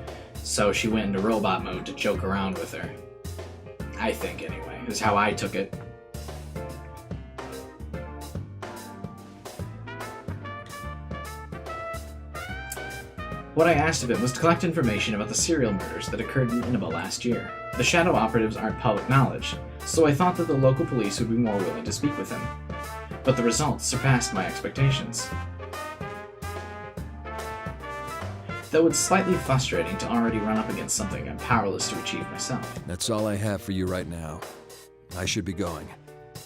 so she went into robot mode to joke around with her. I think, anyway, is how I took it. What I asked of him was to collect information about the serial murders that occurred in Inaba last year. The shadow operatives aren't public knowledge, so I thought that the local police would be more willing to speak with him. But the results surpassed my expectations. Though it's slightly frustrating to already run up against something I'm powerless to achieve myself. That's all I have for you right now. I should be going.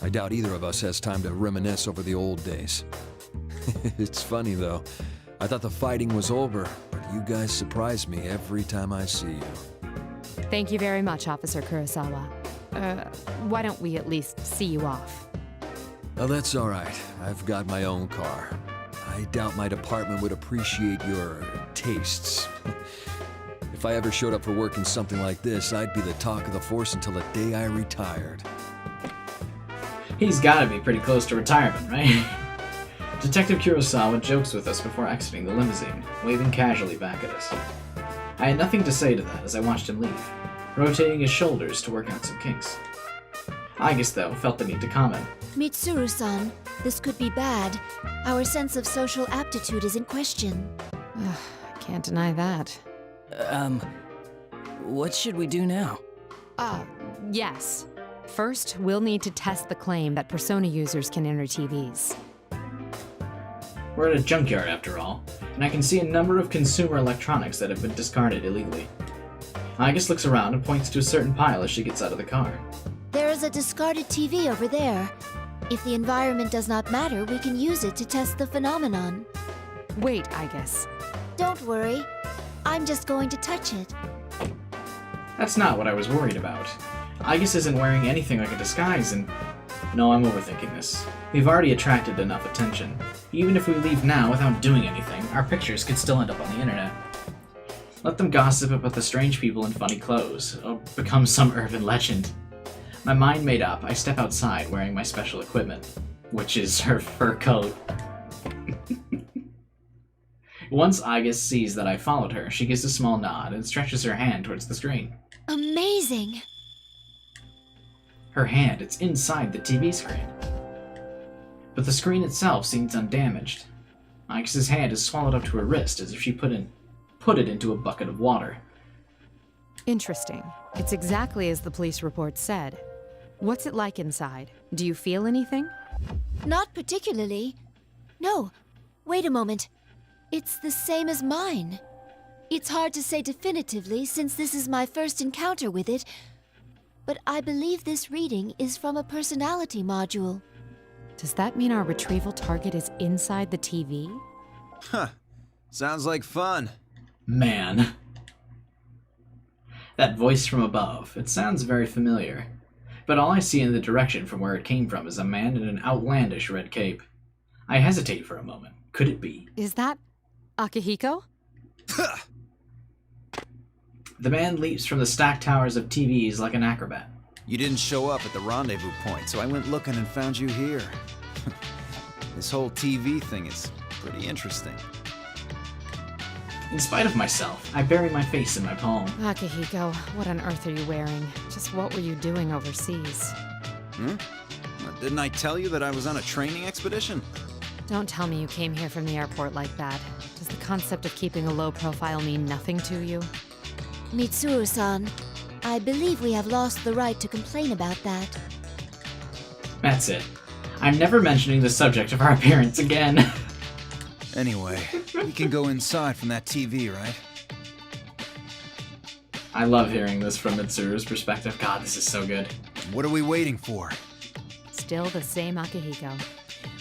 I doubt either of us has time to reminisce over the old days. It's funny though. I thought the fighting was over, but you guys surprise me every time I see you. Thank you very much, Officer Kurosawa. Why don't we at least see you off? Oh, that's all right. I've got my own car. I doubt my department would appreciate your tastes. If I ever showed up for work in something like this, I'd be the talk of the force until the day I retired. He's gotta be pretty close to retirement, right? Detective Kurosawa jokes with us before exiting the limousine, waving casually back at us. I had nothing to say to that as I watched him leave, rotating his shoulders to work out some kinks. Agus, though, felt the need to comment. Mitsuru-san, this could be bad. Our sense of social aptitude is in question. Can't deny that. What should we do now? Yes. First, we'll need to test the claim that Persona users can enter TVs. We're at a junkyard, after all, and I can see a number of consumer electronics that have been discarded illegally. Agus looks around and points to a certain pile as she gets out of the car. There is a discarded TV over there. If the environment does not matter, we can use it to test the phenomenon. Wait, Agus. Don't worry. I'm just going to touch it. That's not what I was worried about. Agus isn't wearing anything like a disguise, and... No, I'm overthinking this. We've already attracted enough attention. Even if we leave now without doing anything, our pictures could still end up on the internet. Let them gossip about the strange people in funny clothes, or become some urban legend. My mind made up, I step outside wearing my special equipment, which is her fur coat. Once Agus sees that I followed her, she gives a small nod and stretches her hand towards the screen. Amazing! Her hand, it's inside the TV screen. But the screen itself seems undamaged. Agus's hand is swallowed up to her wrist as if she put it into a bucket of water. Interesting. It's exactly as the police report said. What's it like inside? Do you feel anything? Not particularly. No. Wait a moment. It's the same as mine. It's hard to say definitively since this is my first encounter with it, but I believe this reading is from a personality module. Does that mean our retrieval target is inside the TV? Huh. Sounds like fun. Man. That voice from above, it sounds very familiar. but all I see in the direction from where it came from is a man in an outlandish red cape. I hesitate for a moment. Could it be? Is that Akihiko? The man leaps from the stacked towers of TVs like an acrobat. You didn't show up at the rendezvous point, so I went looking and found you here. This whole TV thing is pretty interesting. In spite of myself, I bury my face in my palm. Akihiko, what on earth are you wearing? Just what were you doing overseas? Didn't I tell you that I was on a training expedition? Don't tell me you came here from the airport like that. Does the concept of keeping a low profile mean nothing to you? Mitsuru-san, I believe we have lost the right to complain about that. That's it. I'm never mentioning the subject of our appearance again. Anyway, we can go inside from that TV, right? I love hearing this from Mitsuru's perspective. God, this is so good. What are we waiting for? Still the same Akihiko.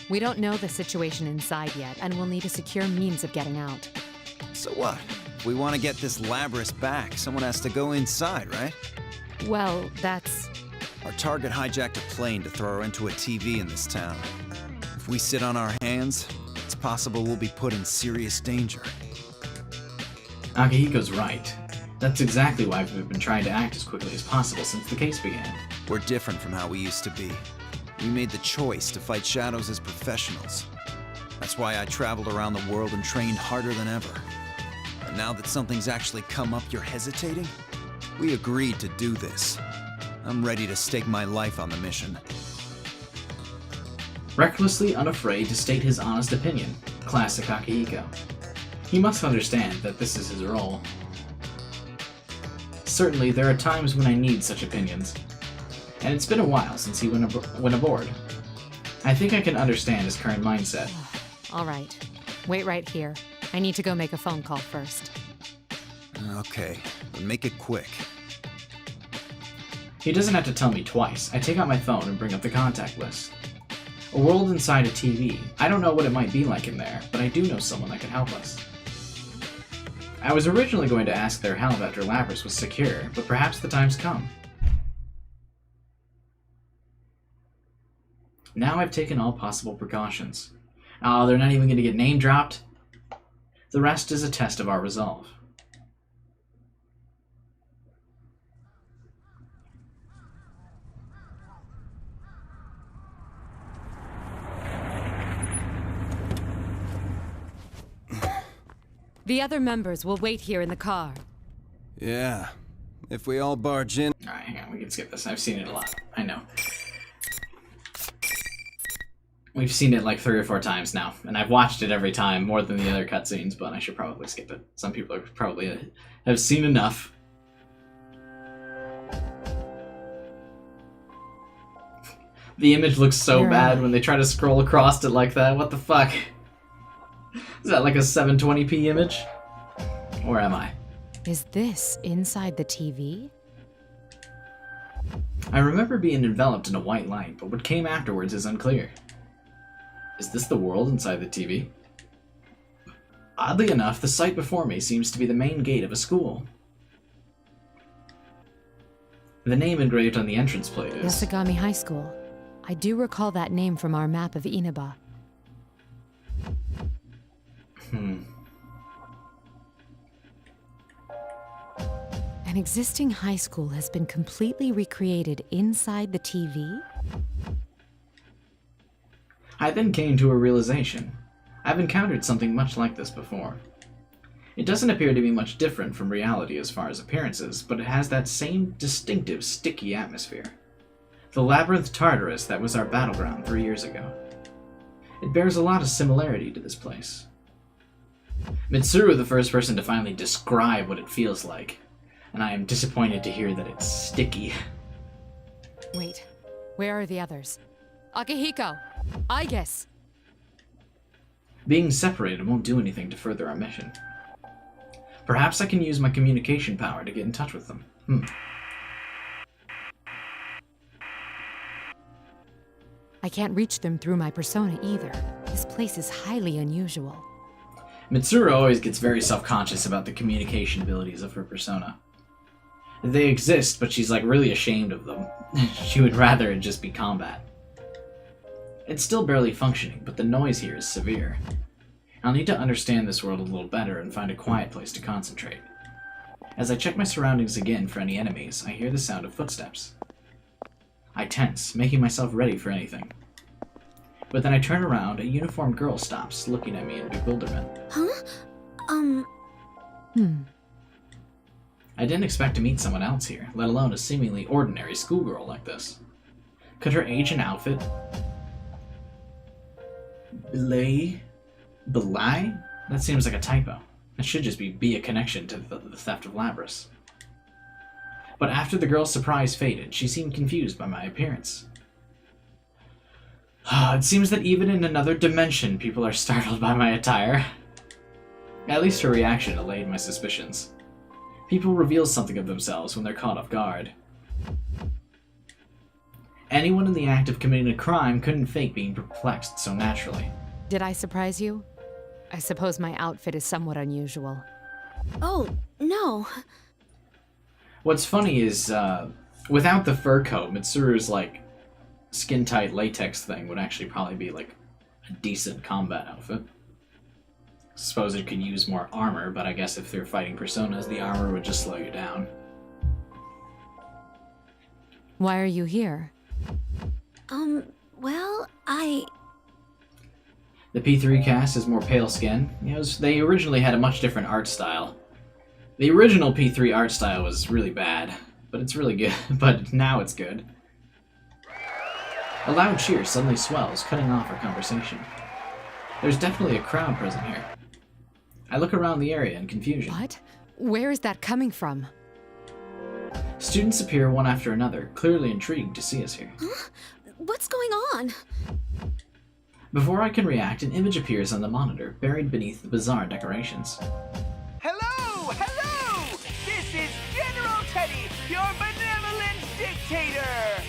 We don't know the situation inside yet, and we'll need a secure means of getting out. So what? If we want to get this Labrys back, someone has to go inside, right? Well, that's... Our target hijacked a plane to throw her into a TV in this town. If we sit on our hands, it's possible we'll be put in serious danger. Akihiko's right. That's exactly why we've been trying to act as quickly as possible since the case began. We're different from how we used to be. We made the choice to fight shadows as professionals. That's why I traveled around the world and trained harder than ever. And now that something's actually come up, you're hesitating? We agreed to do this. I'm ready to stake my life on the mission. Recklessly unafraid to state his honest opinion. Classic Akihiko. He must understand that this is his role. Certainly, there are times when I need such opinions. And it's been a while since he went aboard. I think I can understand his current mindset. All right. Wait right here. I need to go make a phone call first. Okay, but make it quick. He doesn't have to tell me twice. I take out my phone and bring up the contact list. A world inside a TV. I don't know what it might be like in there, but I do know someone that can help us. I was originally going to ask their help after Labrys was secure, but perhaps the time's come. Now I've taken all possible precautions. Oh, they're not even going to get name dropped? The rest is a test of our resolve. The other members will wait here in the car. Yeah, if we all barge in... Alright, hang on, we can skip this. I've seen it a lot. I know. We've seen it like 3 or 4 times now, and I've watched it every time, more than the other cutscenes, but I should probably skip it. Some people are probably have seen enough. The image looks so bad when they try to scroll across it like that. What the fuck? Is that like a 720p image? Where am I? Is this inside the TV? I remember being enveloped in a white light, but what came afterwards is unclear. Is this the world inside the TV? Oddly enough, the sight before me seems to be the main gate of a school. The name engraved on the entrance plate is... Yasagami High School. I do recall that name from our map of Inaba. An existing high school has been completely recreated inside the TV? I then came to a realization. I've encountered something much like this before. It doesn't appear to be much different from reality as far as appearances, but it has that same distinctive sticky atmosphere. The Labyrinth Tartarus that was our battleground 3 years ago. It bears a lot of similarity to this place. Mitsuru, the first person to finally describe what it feels like, and I am disappointed to hear that it's sticky. Wait, where are the others? Akihiko! I guess! Being separated won't do anything to further our mission. Perhaps I can use my communication power to get in touch with them. I can't reach them through my persona either. This place is highly unusual. Mitsuru always gets very self-conscious about the communication abilities of her persona. They exist, but she's like really ashamed of them. She would rather it just be combat. It's still barely functioning, but the noise here is severe. I'll need to understand this world a little better and find a quiet place to concentrate. As I check my surroundings again for any enemies, I hear the sound of footsteps. I tense, making myself ready for anything. But then I turn around, a uniformed girl stops, looking at me in bewilderment. Huh? I didn't expect to meet someone else here, let alone a seemingly ordinary schoolgirl like this. Could her age and outfit belie? That seems like a typo. It should just be a connection to the theft of Labris. But after the girl's surprise faded, she seemed confused by my appearance. It seems that even in another dimension, people are startled by my attire. At least her reaction allayed my suspicions. People reveal something of themselves when they're caught off guard. Anyone in the act of committing a crime couldn't fake being perplexed so naturally. Did I surprise you? I suppose my outfit is somewhat unusual. Oh, no. What's funny is, without the fur coat, Mitsuru's, like, skin-tight latex thing would actually probably be, like, a decent combat outfit. Suppose it could use more armor, but I guess if they're fighting personas, the armor would just slow you down. Why are you here? Well, The P3 cast is more pale skin. They originally had a much different art style. The original P3 art style was really bad, but it's really good. But now it's good. A loud cheer suddenly swells, cutting off our conversation. There's definitely a crowd present here. I look around the area in confusion. What? Where is that coming from? Students appear one after another, clearly intrigued to see us here. Huh? What's going on? Before I can react, an image appears on the monitor, buried beneath the bizarre decorations. Hello! Hello! This is General Teddy, your benevolent dictator!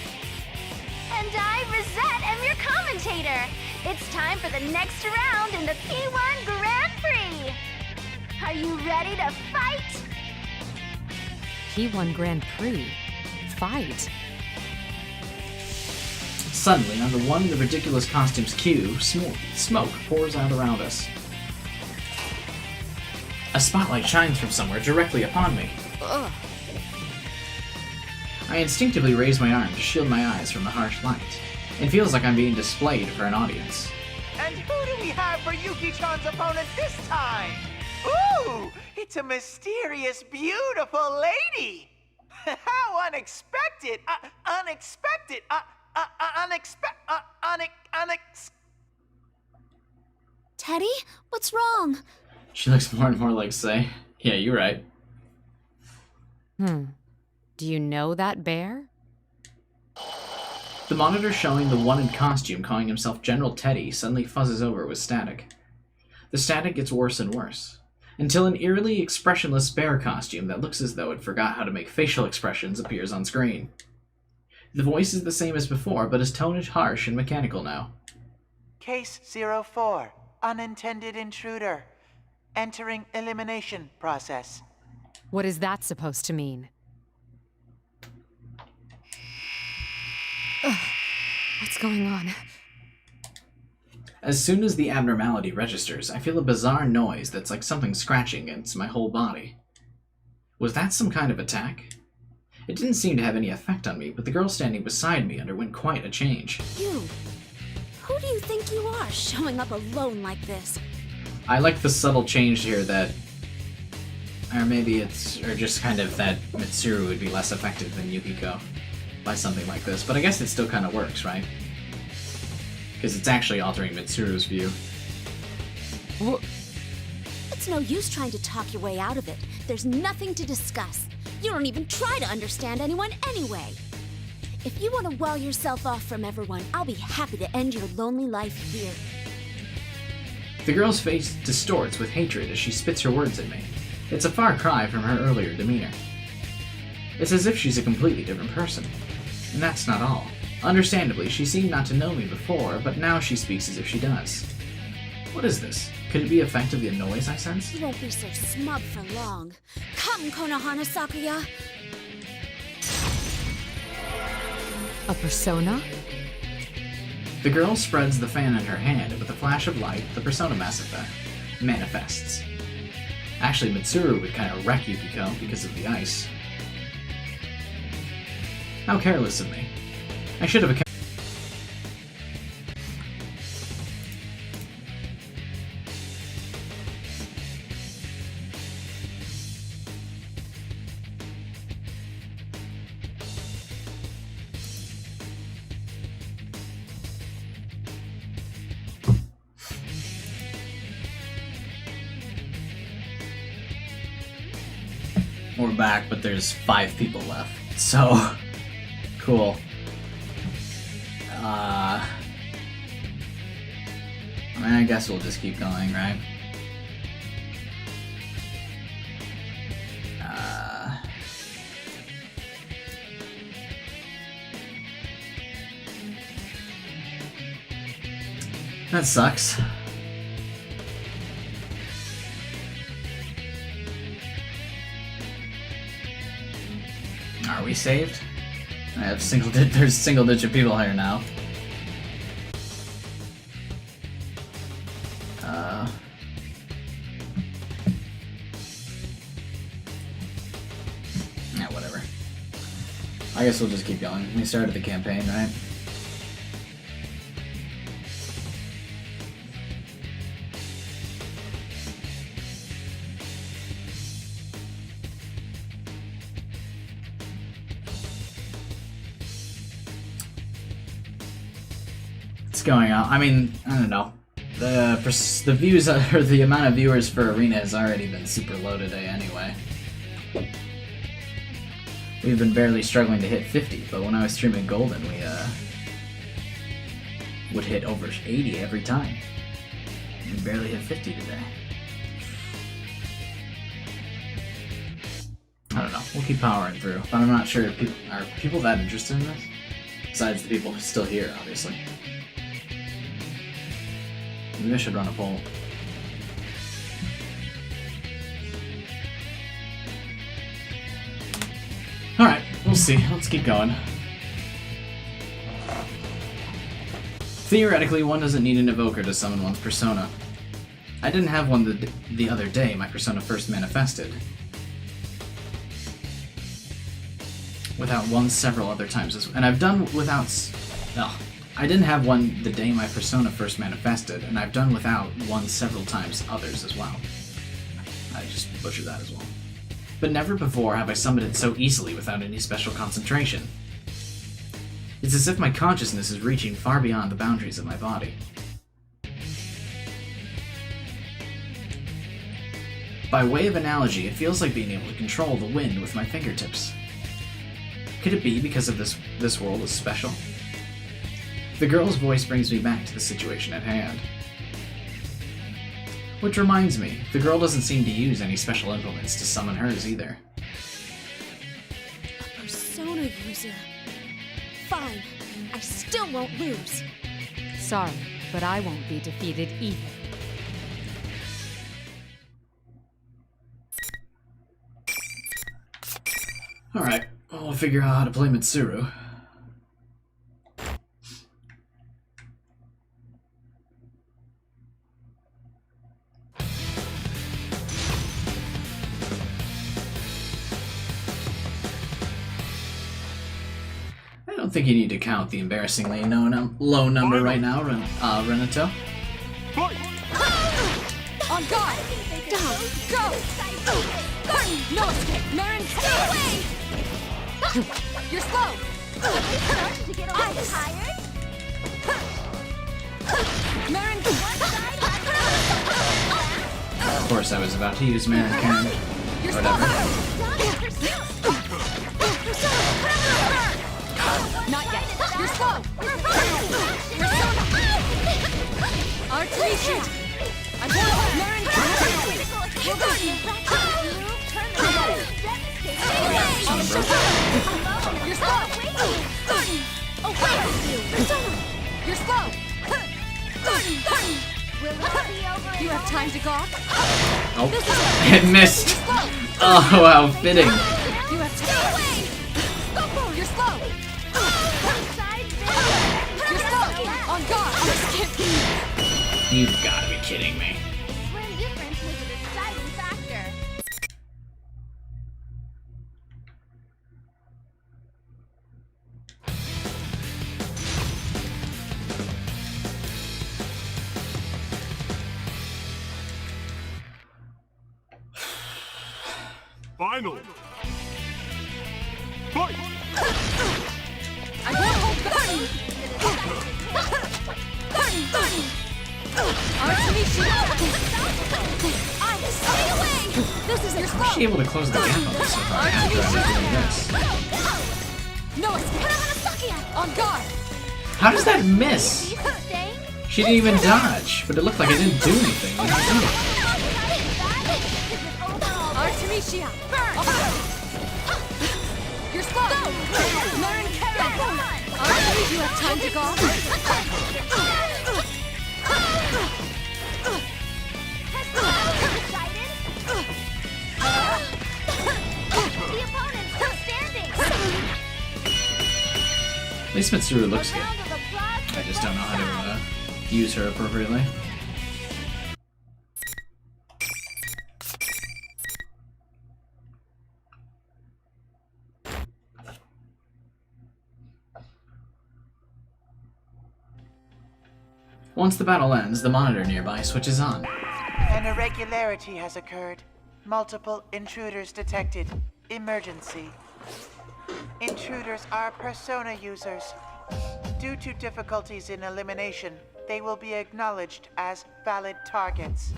And I, Rosette, am your commentator. It's time for the next round in the P1 Grand Prix. Are you ready to fight? P1 Grand Prix? Fight? Suddenly, on the one in the ridiculous costume's cue, smoke pours out around us. A spotlight shines from somewhere directly upon me. Ugh. I instinctively raise my arm to shield my eyes from the harsh light. It feels like I'm being displayed for an audience. And who do we have for Yuki-chan's opponent this time? Ooh! It's a mysterious, beautiful lady! How unexpected! Teddy? What's wrong? She looks more and more like Say. Yeah, you're right. Do you know that bear? The monitor showing the one in costume calling himself General Teddy suddenly fuzzes over with static. The static gets worse and worse, until an eerily expressionless bear costume that looks as though it forgot how to make facial expressions appears on screen. The voice is the same as before, but his tone is harsh and mechanical now. Case 04, unintended intruder. Entering elimination process. What is that supposed to mean? Ugh. What's going on? As soon as the abnormality registers, I feel a bizarre noise that's like something scratching against my whole body. Was that some kind of attack? It didn't seem to have any effect on me, but the girl standing beside me underwent quite a change. You. Who do you think you are, showing up alone like this? I like the subtle change here that... Or maybe it's... Or just kind of that Mitsuru would be less effective than Yukiko by something like this. But I guess it still kind of works, right? Because it's actually altering Mitsuru's view. It's no use trying to talk your way out of it. There's nothing to discuss. You don't even try to understand anyone anyway. If you want to wall yourself off from everyone, I'll be happy to end your lonely life here. The girl's face distorts with hatred as she spits her words at me. It's a far cry from her earlier demeanor. It's as if she's a completely different person. And that's not all. Understandably, she seemed not to know me before, but now she speaks as if she does. What is this? Could it be effect of the noise I sense? You won't be so smug for long. Come, Konohana Sakuya! A persona? The girl spreads the fan in her hand, and with a flash of light, the persona manifests. Actually, Mitsuru would kind of wreck Yukiko because of the ice. How careless of me. I should have We're back, but there's 5 people left. So, cool. I mean, I guess we'll just keep going, right? That sucks. Are we saved? I have there's single-digit people here now. Yeah, whatever. I guess we'll just keep going. We started the campaign, right? Going on. I mean, I don't know. The views or the amount of viewers for Arena has already been super low today anyway. We've been barely struggling to hit 50, but when I was streaming Golden, we would hit over 80 every time. We barely hit 50 today. I don't know. We'll keep powering through, but I'm not sure if are people that interested in this? Besides the people still here, obviously. Maybe I should run a poll. Alright, we'll see. Let's keep going. Theoretically, one doesn't need an evoker to summon one's persona. I didn't have one the other day my persona first manifested. Without one several other times. And I've done without... No. I didn't have one the day my persona first manifested, and I've done without one several times others as well. I just butchered that as well. But never before have I summoned it so easily without any special concentration. It's as if my consciousness is reaching far beyond the boundaries of my body. By way of analogy, it feels like being able to control the wind with my fingertips. Could it be because of this world is special? The girl's voice brings me back to the situation at hand. Which reminds me, the girl doesn't seem to use any special implements to summon hers either. A persona user. Fine, I still won't lose. Sorry, but I won't be defeated either. Alright, well, we'll figure out how to play Mitsuru. I don't think you need to count the embarrassingly low number right now, Renato. On guard! Down! Go! No escape! Marin, stay away! You're slow! To get a little tired? Marin, Of course, I was about to use Marin Karen. Whatever. not yet. You're slow. Arch retreat. I'm going. Marin, you're slow. You're slow. You have time to gawk? Oh, it missed. Oh, how fitting. You have time. You're slow. You've got to be kidding me. Swim difference was a deciding factor. Final. Fight! I won't hold back! Stay away! This is your How is she able to close the gap on this so far after I'm doing this? No escape! On guard! How does that miss? She didn't even dodge, but it looked like it didn't do anything when she did it. Artemisia! You're slow! Learn Karen! Artemis, you have time to go? The opponent's still standing. At least Mitsuru looks good. I just don't know how to use her appropriately. Once the battle ends, the monitor nearby switches on. An irregularity has occurred. Multiple intruders detected. Emergency. Intruders are persona users. Due to difficulties in elimination, they will be acknowledged as valid targets.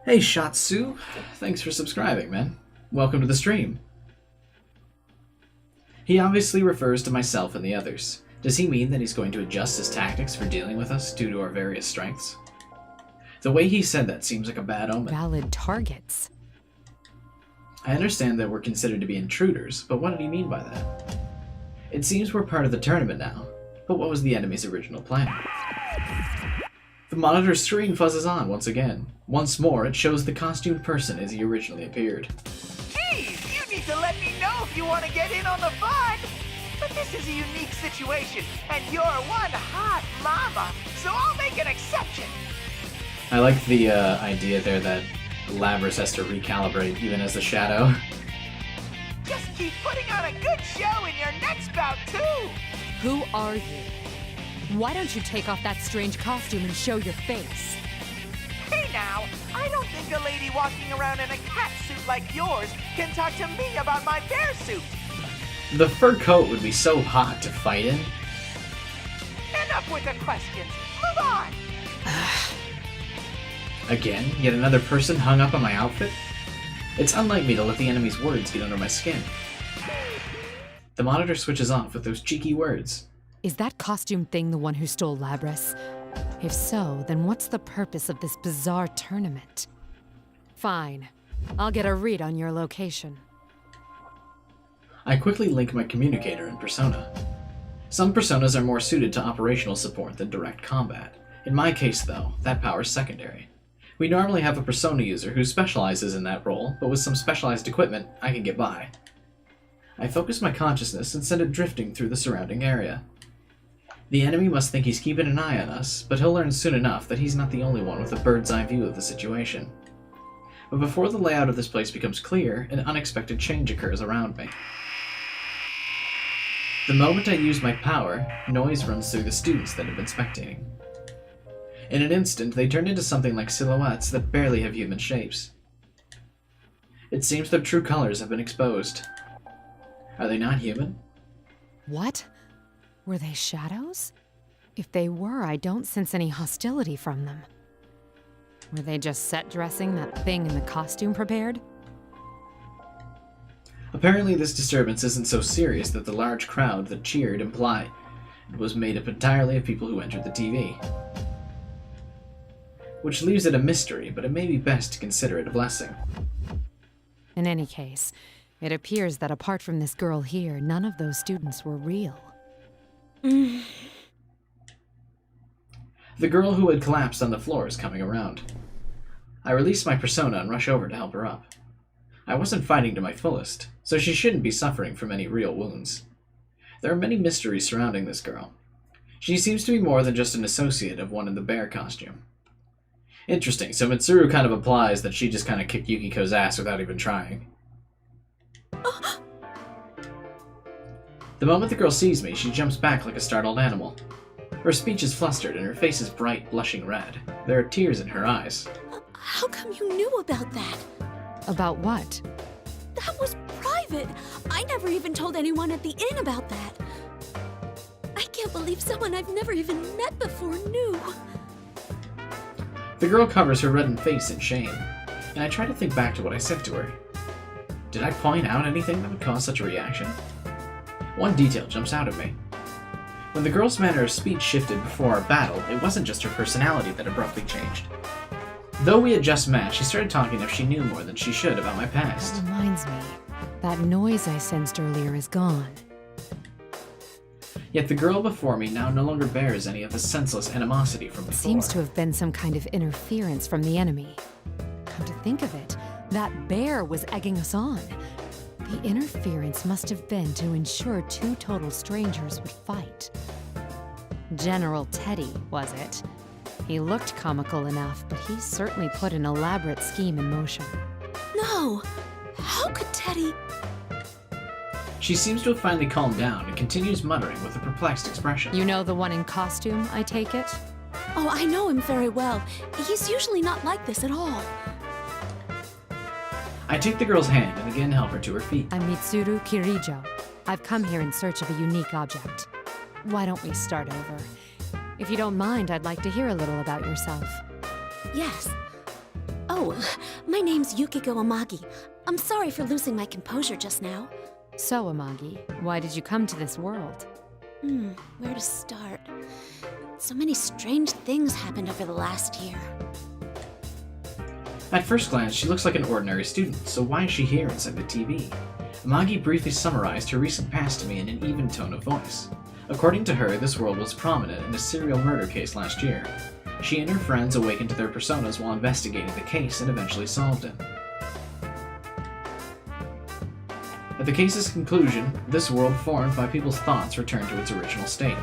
Hey Shatsu, thanks for subscribing, man. Welcome to the stream. He obviously refers to myself and the others. Does he mean that he's going to adjust his tactics for dealing with us due to our various strengths? The way he said that seems like a bad omen. Valid targets. I understand that we're considered to be intruders, but what did he mean by that? It seems we're part of the tournament now, but what was the enemy's original plan? The monitor screen fuzzes on once again. Once more, it shows the costumed person as he originally appeared. Geez, you need to let me know if you want to get in on the fun! But this is a unique situation, and you're one hot mama, so I'll make an exception! I like the idea there that Labras has to recalibrate even as the shadow. Just keep putting on a good show in your next bout, too! Who are you? Why don't you take off that strange costume and show your face? Hey now, I don't think a lady walking around in a cat suit like yours can talk to me about my bear suit! The fur coat would be so hot to fight in. Enough with the questions! Move on! Again, yet another person hung up on my outfit? It's unlike me to let the enemy's words get under my skin. The monitor switches off with those cheeky words. Is that costume thing the one who stole Labras? If so, then what's the purpose of this bizarre tournament? Fine. I'll get a read on your location. I quickly link my communicator and persona. Some personas are more suited to operational support than direct combat. In my case, though, that power's secondary. We normally have a persona user who specializes in that role, but with some specialized equipment, I can get by. I focus my consciousness and send it drifting through the surrounding area. The enemy must think he's keeping an eye on us, but he'll learn soon enough that he's not the only one with a bird's-eye view of the situation. But before the layout of this place becomes clear, an unexpected change occurs around me. The moment I use my power, noise runs through the students that have been spectating. In an instant, they turn into something like silhouettes that barely have human shapes. It seems their true colors have been exposed. Are they not human? What? Were they shadows? If they were, I don't sense any hostility from them. Were they just set dressing that thing in the costume prepared? Apparently this disturbance isn't so serious that the large crowd that cheered imply it was made up entirely of people who entered the TV. Which leaves it a mystery, but it may be best to consider it a blessing. In any case, it appears that apart from this girl here, none of those students were real. The girl who had collapsed on the floor is coming around. I release my persona and rush over to help her up. I wasn't fighting to my fullest, so she shouldn't be suffering from any real wounds. There are many mysteries surrounding this girl. She seems to be more than just an associate of one in the bear costume. Interesting, so Mitsuru kind of implies that she just kind of kicked Yukiko's ass without even trying. The moment the girl sees me, she jumps back like a startled animal. Her speech is flustered and her face is bright, blushing red. There are tears in her eyes. How come you knew about that? About what? That was private. I never even told anyone at the inn about that. I can't believe someone I've never even met before knew. The girl covers her reddened face in shame, and I try to think back to what I said to her. Did I point out anything that would cause such a reaction? One detail jumps out at me. When the girl's manner of speech shifted before our battle, it wasn't just her personality that abruptly changed. Though we had just met, she started talking as if she knew more than she should about my past. That reminds me. That noise I sensed earlier is gone. Yet the girl before me now no longer bears any of the senseless animosity from before. Seems to have been some kind of interference from the enemy. Come to think of it, that bear was egging us on. The interference must have been to ensure two total strangers would fight. General Teddy, was it? He looked comical enough, but he certainly put an elaborate scheme in motion. No! How could Teddy... She seems to have finally calmed down and continues muttering with a perplexed expression. You know the one in costume, I take it? Oh, I know him very well. He's usually not like this at all. I take the girl's hand and again help her to her feet. I'm Mitsuru Kirijo. I've come here in search of a unique object. Why don't we start over? If you don't mind, I'd like to hear a little about yourself. Yes. Oh, my name's Yukiko Amagi. I'm sorry for losing my composure just now. So, Amagi, why did you come to this world? Where to start? So many strange things happened over the last year. At first glance, she looks like an ordinary student, so why is she here inside the TV? Amagi briefly summarized her recent past to me in an even tone of voice. According to her, this world was prominent in a serial murder case last year. She and her friends awakened to their personas while investigating the case and eventually solved it. At the case's conclusion, this world formed by people's thoughts returned to its original state.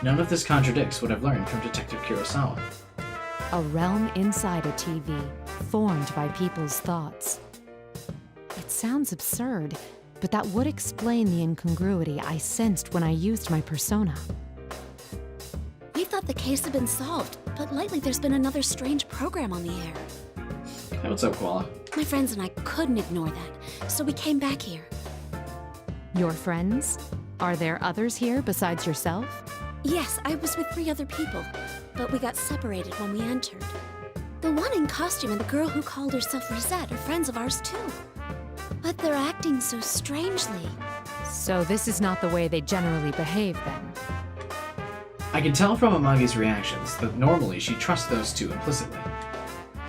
None of this contradicts what I've learned from Detective Kurosawa. A realm inside a TV, formed by people's thoughts. It sounds absurd, but that would explain the incongruity I sensed when I used my persona. We thought the case had been solved, but lately there's been another strange program on the air. Hey, what's up, Koala? My friends and I couldn't ignore that, so we came back here. Your friends? Are there others here besides yourself? Yes, I was with 3 other people, but we got separated when we entered. The one in costume and the girl who called herself Rosette are friends of ours too. But they're acting so strangely. So this is not the way they generally behave then? I can tell from Amagi's reactions that normally she trusts those two implicitly.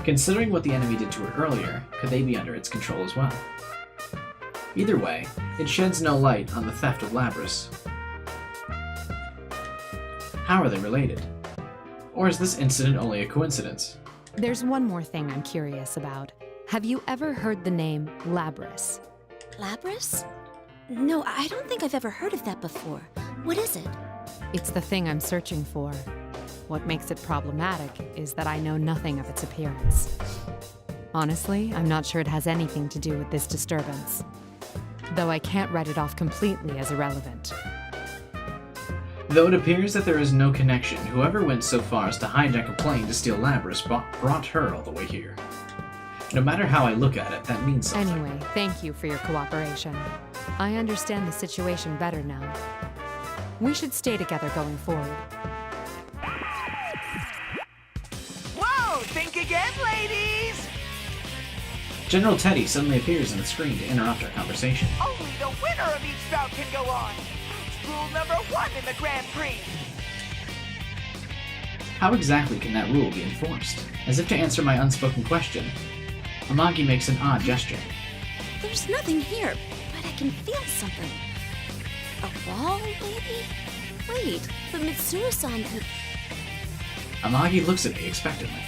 Considering what the enemy did to her earlier, could they be under its control as well? Either way, it sheds no light on the theft of Labris. How are they related? Or is this incident only a coincidence? There's one more thing I'm curious about. Have you ever heard the name Labris? Labris? No, I don't think I've ever heard of that before. What is it? It's the thing I'm searching for. What makes it problematic is that I know nothing of its appearance. Honestly, I'm not sure it has anything to do with this disturbance. Though I can't write it off completely as irrelevant. Though it appears that there is no connection, whoever went so far as to hijack a plane to steal Labris brought her all the way here. No matter how I look at it, that means something. Anyway, thank you for your cooperation. I understand the situation better now. We should stay together going forward. Whoa! Think again, ladies! General Teddy suddenly appears on the screen to interrupt our conversation. Only the winner of each bout can go on. It's rule number 1 in the Grand Prix. How exactly can that rule be enforced? As if to answer my unspoken question, Amagi makes an odd gesture. There's nothing here, but I can feel something. A wall, maybe? Wait, but Mitsuru-san could... Amagi looks at me expectantly.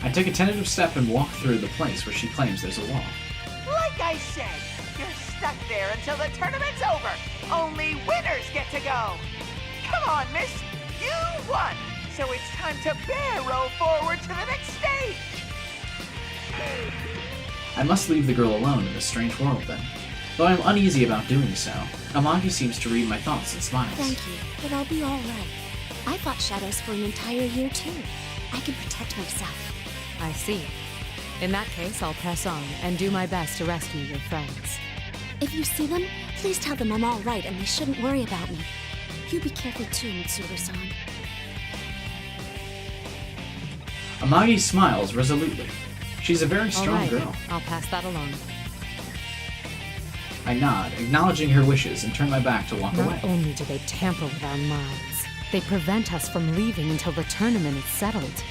I take a tentative step and walk through the place where she claims there's a wall. Like I said, you're stuck there until the tournament's over. Only winners get to go. Come on, miss. You won. So it's time to barrel forward to the next stage. I must leave the girl alone in this strange world, then. Though I'm uneasy about doing so, Amagi seems to read my thoughts and smiles. Thank you, but I'll be all right. I fought shadows for an entire year, too. I can protect myself. I see. In that case, I'll press on and do my best to rescue your friends. If you see them, please tell them I'm all right and they shouldn't worry about me. You be careful too, Mitsuru-san. Amagi smiles resolutely. She's a very strong girl. I'll pass that along. I nod, acknowledging her wishes, and turn my back to walk away. Not only do they tamper with our minds, they prevent us from leaving until the tournament is settled.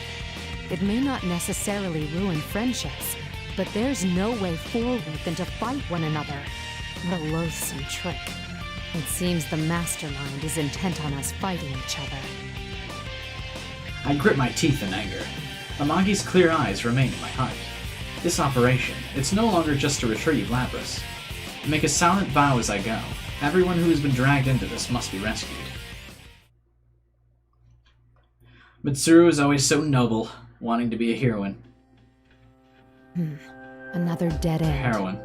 It may not necessarily ruin friendships, but there's no way forward than to fight one another. What a loathsome trick. It seems the mastermind is intent on us fighting each other. I grit my teeth in anger. Amagi's clear eyes remain in my heart. This operation, it's no longer just to retrieve Lapras. I make a silent vow as I go. Everyone who has been dragged into this must be rescued. Mitsuru is always so noble, wanting to be a heroine. Another dead end. Heroine.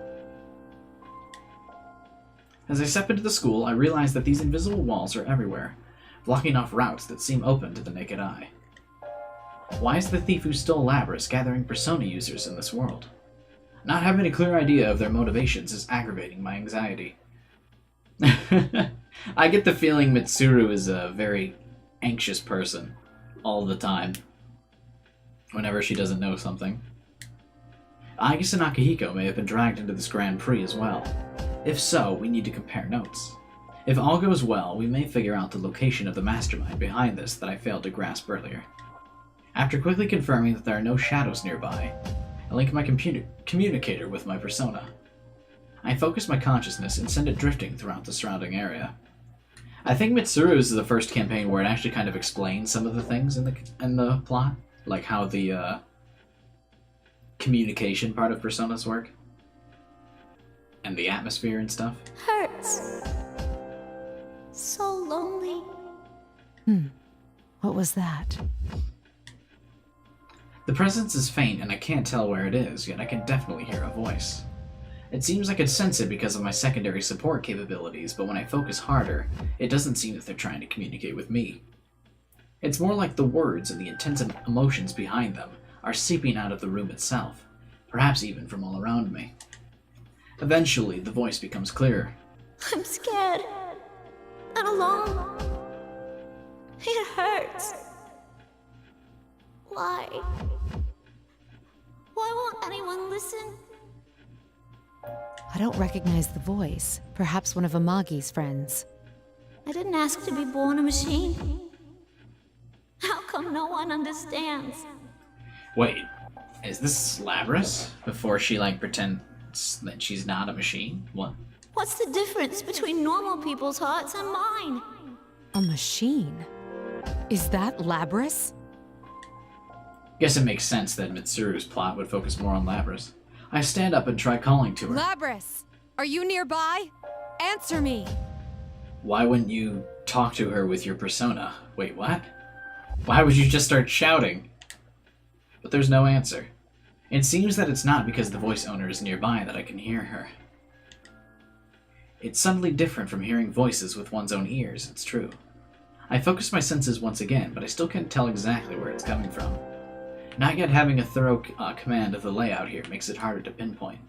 As I step into the school, I realize that these invisible walls are everywhere, blocking off routes that seem open to the naked eye. Why is the thief who stole Lapras gathering Persona users in this world? Not having a clear idea of their motivations is aggravating my anxiety. I get the feeling Mitsuru is a very anxious person all the time, whenever she doesn't know something. Aigis and Akihiko may have been dragged into this Grand Prix as well. If so, we need to compare notes. If all goes well, we may figure out the location of the mastermind behind this that I failed to grasp earlier. After quickly confirming that there are no shadows nearby, I link my communicator with my persona. I focus my consciousness and send it drifting throughout the surrounding area. I think Mitsuru's is the first campaign where it actually kind of explains some of the things in the plot, like how the communication part of personas work, and the atmosphere and stuff. Hurts. So lonely. What was that? The presence is faint and I can't tell where it is, yet I can definitely hear a voice. It seems I could sense it because of my secondary support capabilities, but when I focus harder, it doesn't seem that they're trying to communicate with me. It's more like the words and the intense emotions behind them are seeping out of the room itself, perhaps even from all around me. Eventually, the voice becomes clearer. I'm scared. I'm alone. It hurts. Why? Why won't anyone listen? I don't recognize the voice. Perhaps one of Amagi's friends. I didn't ask to be born a machine. How come no one understands? Wait, is this Lapras? Before she, pretends that she's not a machine? What? What's the difference between normal people's hearts and mine? A machine? Is that Lapras? Guess it makes sense that Mitsuru's plot would focus more on Lapras. I stand up and try calling to her. Lapras! Are you nearby? Answer me! Why wouldn't you talk to her with your persona? Wait, what? Why would you just start shouting? But there's no answer. It seems that it's not because the voice owner is nearby that I can hear her. It's subtly different from hearing voices with one's own ears, it's true. I focus my senses once again, but I still can't tell exactly where it's coming from. Not yet having a thorough command of the layout here makes it harder to pinpoint.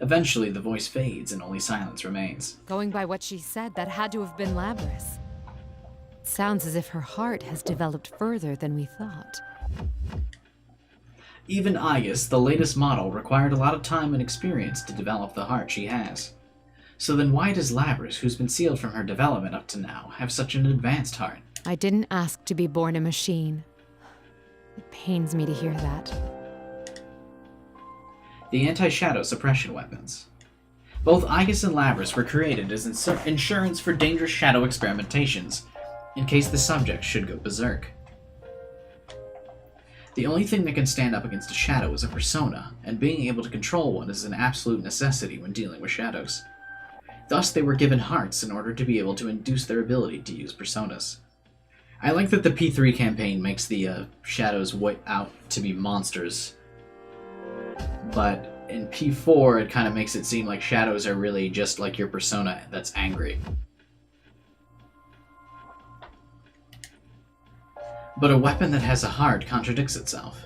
Eventually, the voice fades and only silence remains. Going by what she said, that had to have been Lapras. It sounds as if her heart has developed further than we thought. Even Aigis, the latest model, required a lot of time and experience to develop the heart she has. So then why does Lapras, who's been sealed from her development up to now, have such an advanced heart? I didn't ask to be born a machine. It pains me to hear that. The anti-shadow suppression weapons. Both Aigis and Lapras were created as insurance for dangerous shadow experimentations, in case the subject should go berserk. The only thing that can stand up against a shadow is a persona, and being able to control one is an absolute necessity when dealing with shadows. Thus, they were given hearts in order to be able to induce their ability to use personas. I like that the P3 campaign makes the shadows out to be monsters, but in P4 it kind of makes it seem like shadows are really just like your persona that's angry. But a weapon that has a heart contradicts itself.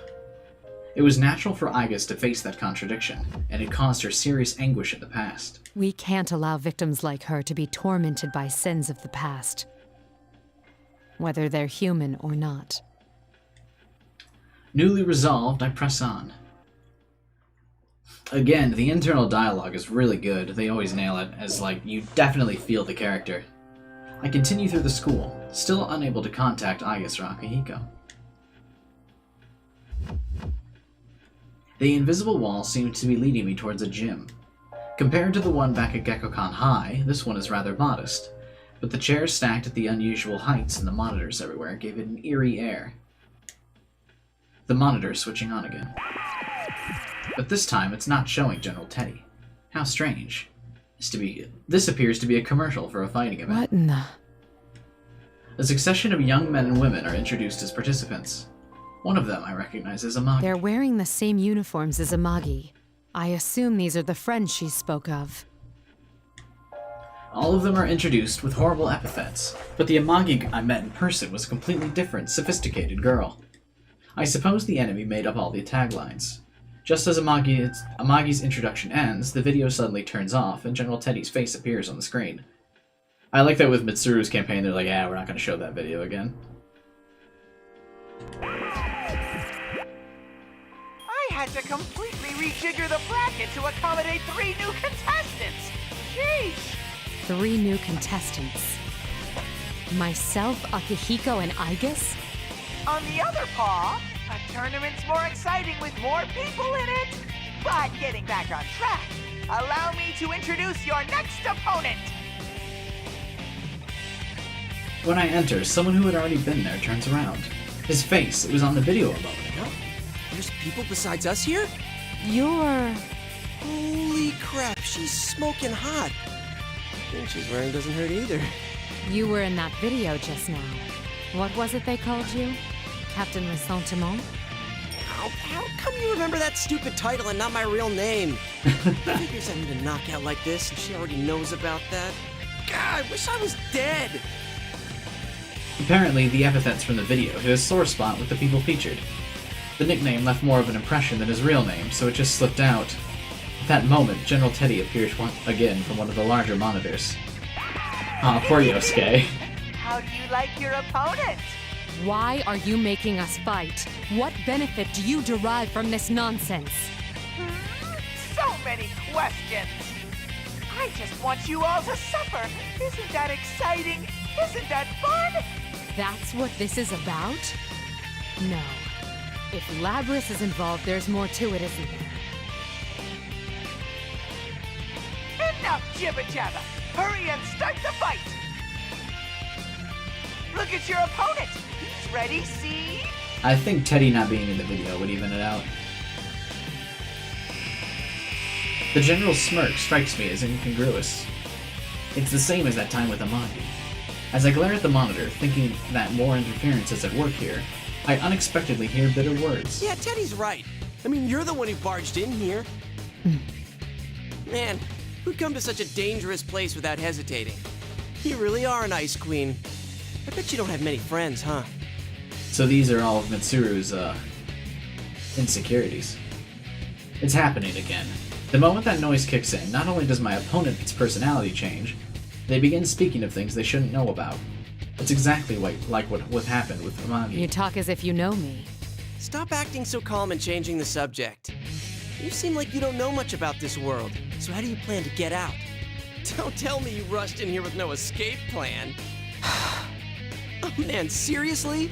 It was natural for Aigis to face that contradiction, and it caused her serious anguish in the past. We can't allow victims like her to be tormented by sins of the past, whether they're human or not. Newly resolved, I press on. Again, the internal dialogue is really good. They always nail it, as like, you definitely feel the character. I continue through the school, still unable to contact Aigis or Akihiko. The invisible wall seems to be leading me towards a gym. Compared to the one back at Gekkokan High, this one is rather modest, but the chairs stacked at the unusual heights and the monitors everywhere gave it an eerie air. The monitor is switching on again. But this time it's not showing General Teddy. How strange. This appears to be a commercial for a fighting event. What in the... A succession of young men and women are introduced as participants. One of them I recognize as Amagi. They're wearing the same uniforms as Amagi. I assume these are the friends she spoke of. All of them are introduced with horrible epithets, but the Amagi I met in person was a completely different, sophisticated girl. I suppose the enemy made up all the taglines. Just as Amagi's introduction ends, the video suddenly turns off and General Teddy's face appears on the screen. I like that with Mitsuru's campaign, they're like, yeah, we're not going to show that video again. I had to completely rejigger the bracket to accommodate 3 new contestants. Jeez. 3 new contestants. Myself, Akihiko, and Aigis? On the other paw, a tournament's more exciting with more people in it. But getting back on track, allow me to introduce your next opponent. When I enter, someone who had already been there turns around. His face, it was on the video a moment ago. There's people besides us here? You're... Holy crap, she's smoking hot. I think she's wearing doesn't hurt either. You were in that video just now. What was it they called you? Captain Ressentiment? How come you remember that stupid title and not my real name? Figures I need a knockout like this, and she already knows about that. God, I wish I was dead! Apparently, the epithets from the video hit a sore spot with the people featured. The nickname left more of an impression than his real name, so it just slipped out. At that moment, General Teddy appears again from one of the larger monitors. Ah, poor Yosuke. How do you like your opponent? Why are you making us fight? What benefit do you derive from this nonsense? So many questions. I just want you all to suffer. Isn't that exciting? Isn't that fun? That's what this is about? No. If Labris is involved, there's more to it, isn't there? Enough jibber-jabber. Hurry and start the fight. Look at your opponent. He's ready, see? I think Teddy not being in the video would even it out. The general's smirk strikes me as incongruous. It's the same as that time with Amagi. As I glare at the monitor, thinking that more interference is at work here, I unexpectedly hear bitter words. Yeah, Teddy's right. I mean, you're the one who barged in here. Man, who'd come to such a dangerous place without hesitating? You really are an ice queen. I bet you don't have many friends, huh? So these are all of Mitsuru's, insecurities. It's happening again. The moment that noise kicks in, not only does my opponent's personality change, they begin speaking of things they shouldn't know about. It's exactly like what happened with Amagi. You talk as if you know me. Stop acting so calm and changing the subject. You seem like you don't know much about this world, so how do you plan to get out? Don't tell me you rushed in here with no escape plan. Oh man, seriously?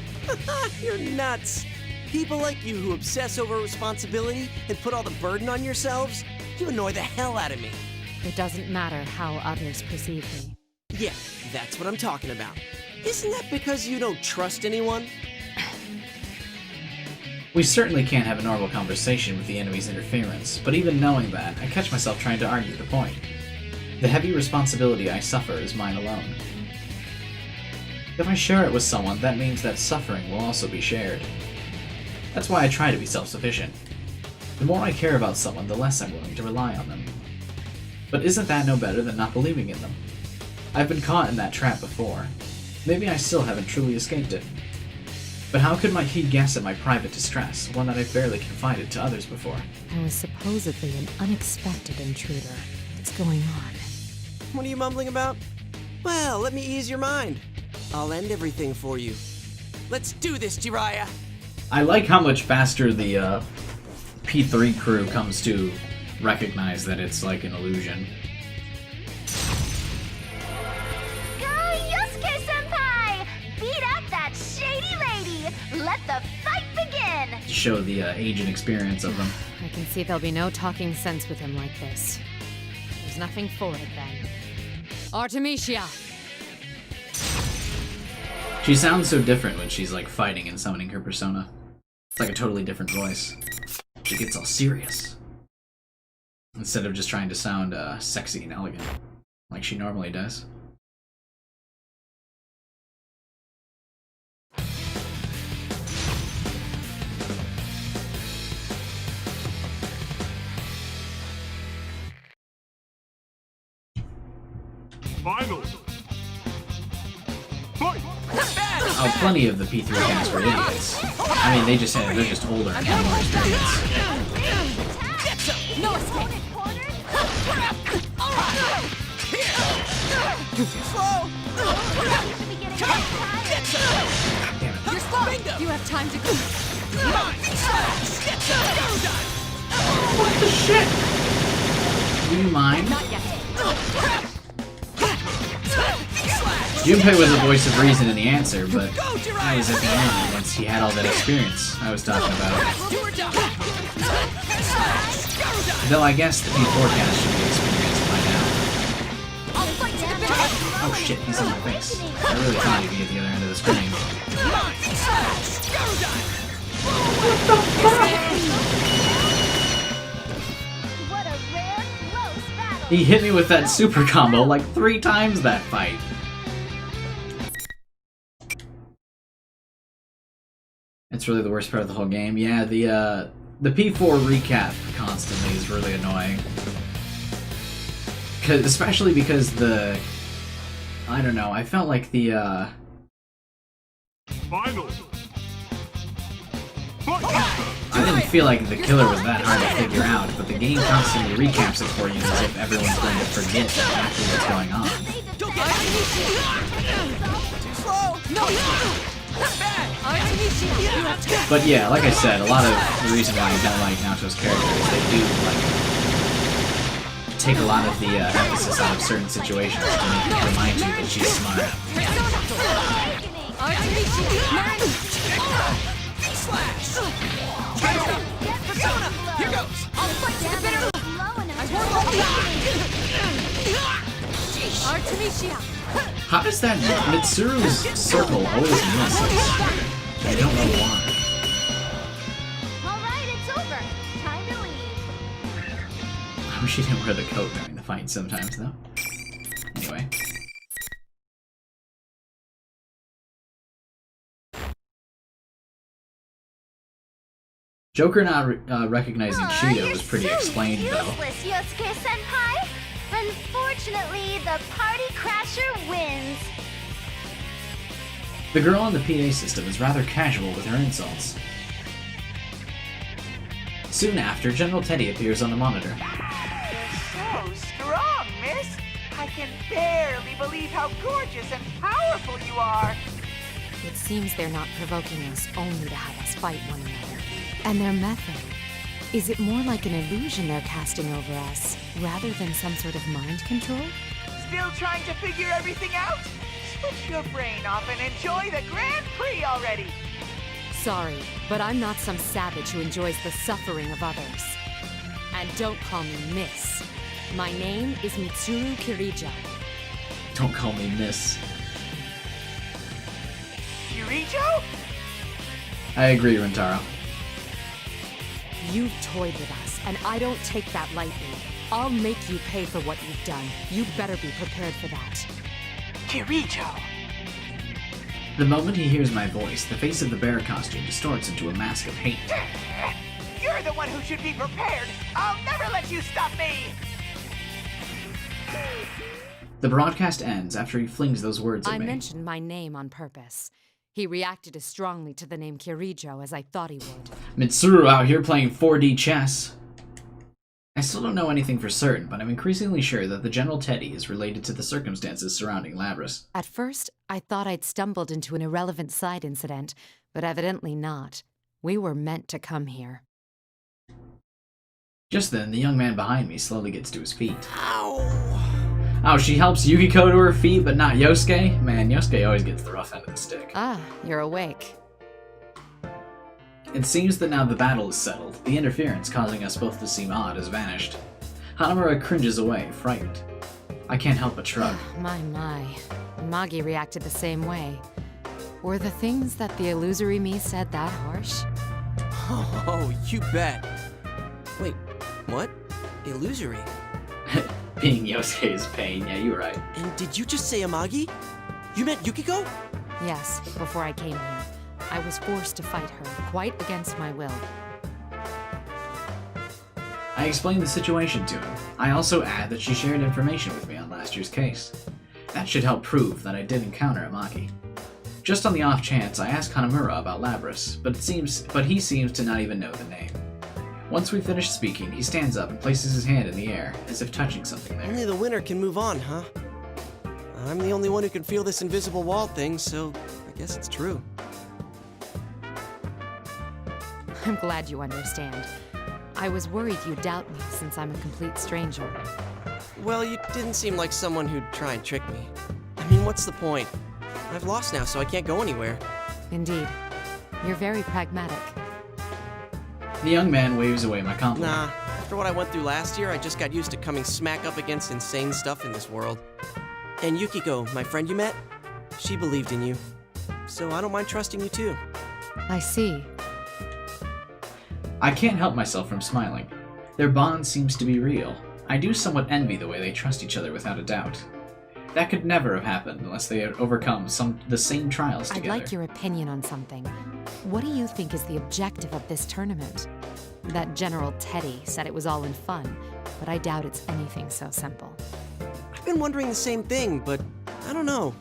You're nuts. People like you who obsess over responsibility and put all the burden on yourselves, you annoy the hell out of me. It doesn't matter how others perceive me. Yeah, that's what I'm talking about. Isn't that because you don't trust anyone? We certainly can't have a normal conversation with the enemy's interference, but even knowing that, I catch myself trying to argue the point. The heavy responsibility I suffer is mine alone. If I share it with someone, that means that suffering will also be shared. That's why I try to be self-sufficient. The more I care about someone, the less I'm willing to rely on them. But isn't that no better than not believing in them? I've been caught in that trap before. Maybe I still haven't truly escaped it. But how could he guess at my private distress, one that I've barely confided to others before? I was supposedly an unexpected intruder. What's going on? What are you mumbling about? Well, let me ease your mind. I'll end everything for you. Let's do this, Jiraiya! I like how much faster the P3 crew comes to recognize that it's like an illusion. Yosuke-senpai! Beat up that shady lady! Let the fight begin! To show the age and experience of them. I can see there'll be no talking sense with him like this. There's nothing for it then. Artemisia! She sounds so different when she's like fighting and summoning her persona. It's like a totally different voice. She gets all serious. Instead of just trying to sound sexy and elegant, like she normally does. Finals. Oh, plenty of the P3 cast were idiots. I mean, they're just older and have more experience. No escape! Slow! You're slow! You have time to go. What the shit? Do you mind? Not yet. Junpei was the voice of reason in the answer, but I was at the end once he had all that experience I was talking about. Though I guess the P4 cast should be experienced by now. Oh shit, he's in my face. I really thought he'd be at the other end of the screen. What a rare, close battle! He hit me with that super combo like 3 times that fight. It's really the worst part of the whole game. Yeah, the P4 recap constantly is really annoying. Especially because I don't know, I felt like the Finals. I didn't feel like the killer was that hard to figure out, but the game constantly recaps it for you as if everyone's going to forget exactly what's going on. Too slow! No! But yeah, like I said, a lot of the reason why I don't like Naoto's character is they do like take a lot of the emphasis out of certain situations to remind you that she's smart. Here goes! I'll fight to the bitter. Artemisia! How does that Mitsuru's circle always miss? I don't know why. Alright, it's over. Time to leave. I wish she didn't wear the coat during the fight sometimes, though. Anyway. Joker not recognizing Shida was pretty explained, though. Useless, Yosuke-senpai. Unfortunately, the party crasher wins. The girl on the PA system is rather casual with her insults. Soon after, General Teddy appears on the monitor. So strong, miss. I can barely believe how gorgeous and powerful you are. It seems they're not provoking us only to have us fight one another. And their method, is it more like an illusion they're casting over us, rather than some sort of mind control? Still trying to figure everything out? Switch your brain off and enjoy the Grand Prix already. Sorry, but I'm not some savage who enjoys the suffering of others. And don't call me Miss. My name is Mitsuru Kirijo. Don't call me Miss. Kirijo? I agree, Rentaro. You've toyed with us, and I don't take that lightly. I'll make you pay for what you've done. You better be prepared for that. Kirito! The moment he hears my voice, the face of the bear costume distorts into a mask of hate. You're the one who should be prepared! I'll never let you stop me! The broadcast ends after he flings those words at I me. mentioned my name on purpose. He reacted as strongly to the name Kirijo as I thought he would. Mitsuru out here playing 4D chess. I still don't know anything for certain, but I'm increasingly sure that the General Teddy is related to the circumstances surrounding Labris. At first, I thought I'd stumbled into an irrelevant side incident, but evidently not. We were meant to come here. Just then, the young man behind me slowly gets to his feet. Ow! Oh, she helps Yukiko to her feet, but not Yosuke? Man, Yosuke always gets the rough end of the stick. Ah, you're awake. It seems that now the battle is settled. The interference causing us both to seem odd has vanished. Hanamura cringes away, frightened. I can't help but shrug. My. Magi reacted the same way. Were the things that the illusory me said that harsh? Oh, you bet. Wait, what? Illusory? Being Yosuke's pain, yeah, you were right. And did you just say Amagi? You meant Yukiko? Yes, before I came here. I was forced to fight her, quite against my will. I explained the situation to him. I also add that she shared information with me on last year's case. That should help prove that I did encounter Amagi. Just on the off chance, I asked Hanamura about Labris, but he seems to not even know the name. Once we finish speaking, he stands up and places his hand in the air, as if touching something there. Only the winner can move on, huh? I'm the only one who can feel this invisible wall thing, so I guess it's true. I'm glad you understand. I was worried you'd doubt me since I'm a complete stranger. Well, you didn't seem like someone who'd try and trick me. I mean, what's the point? I've lost now, so I can't go anywhere. Indeed. You're very pragmatic. The young man waves away my compliment. Nah, after what I went through last year, I just got used to coming smack up against insane stuff in this world. And Yukiko, my friend you met, she believed in you. So I don't mind trusting you too. I see. I can't help myself from smiling. Their bond seems to be real. I do somewhat envy the way they trust each other without a doubt. That could never have happened unless they had overcome the same trials together. I'd like your opinion on something. What do you think is the objective of this tournament? That General Teddy said it was all in fun, but I doubt it's anything so simple. I've been wondering the same thing, but I don't know.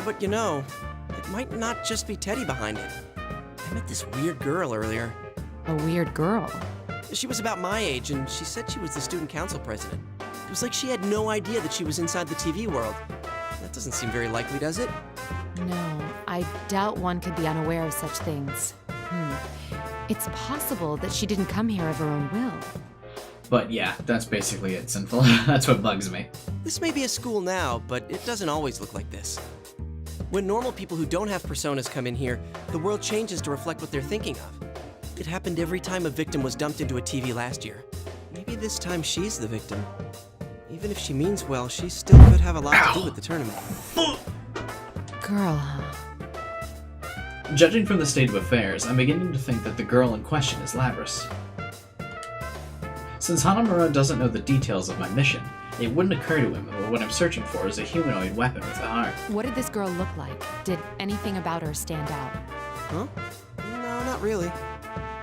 But you know, it might not just be Teddy behind it. I met this weird girl earlier. A weird girl? She was about my age, and she said she was the student council president. It was like she had no idea that she was inside the TV world. That doesn't seem very likely, does it? No, I doubt one could be unaware of such things. It's possible that she didn't come here of her own will. But yeah, that's basically it, Sinful. That's what bugs me. This may be a school now, but it doesn't always look like this. When normal people who don't have personas come in here, the world changes to reflect what they're thinking of. It happened every time a victim was dumped into a TV last year. Maybe this time she's the victim. Even if she means well, she still could have a lot to do with the tournament. Girl, huh? Judging from the state of affairs, I'm beginning to think that the girl in question is Labris. Since Hanamura doesn't know the details of my mission, it wouldn't occur to him that what I'm searching for is a humanoid weapon with a heart. What did this girl look like? Did anything about her stand out? Huh? No, not really.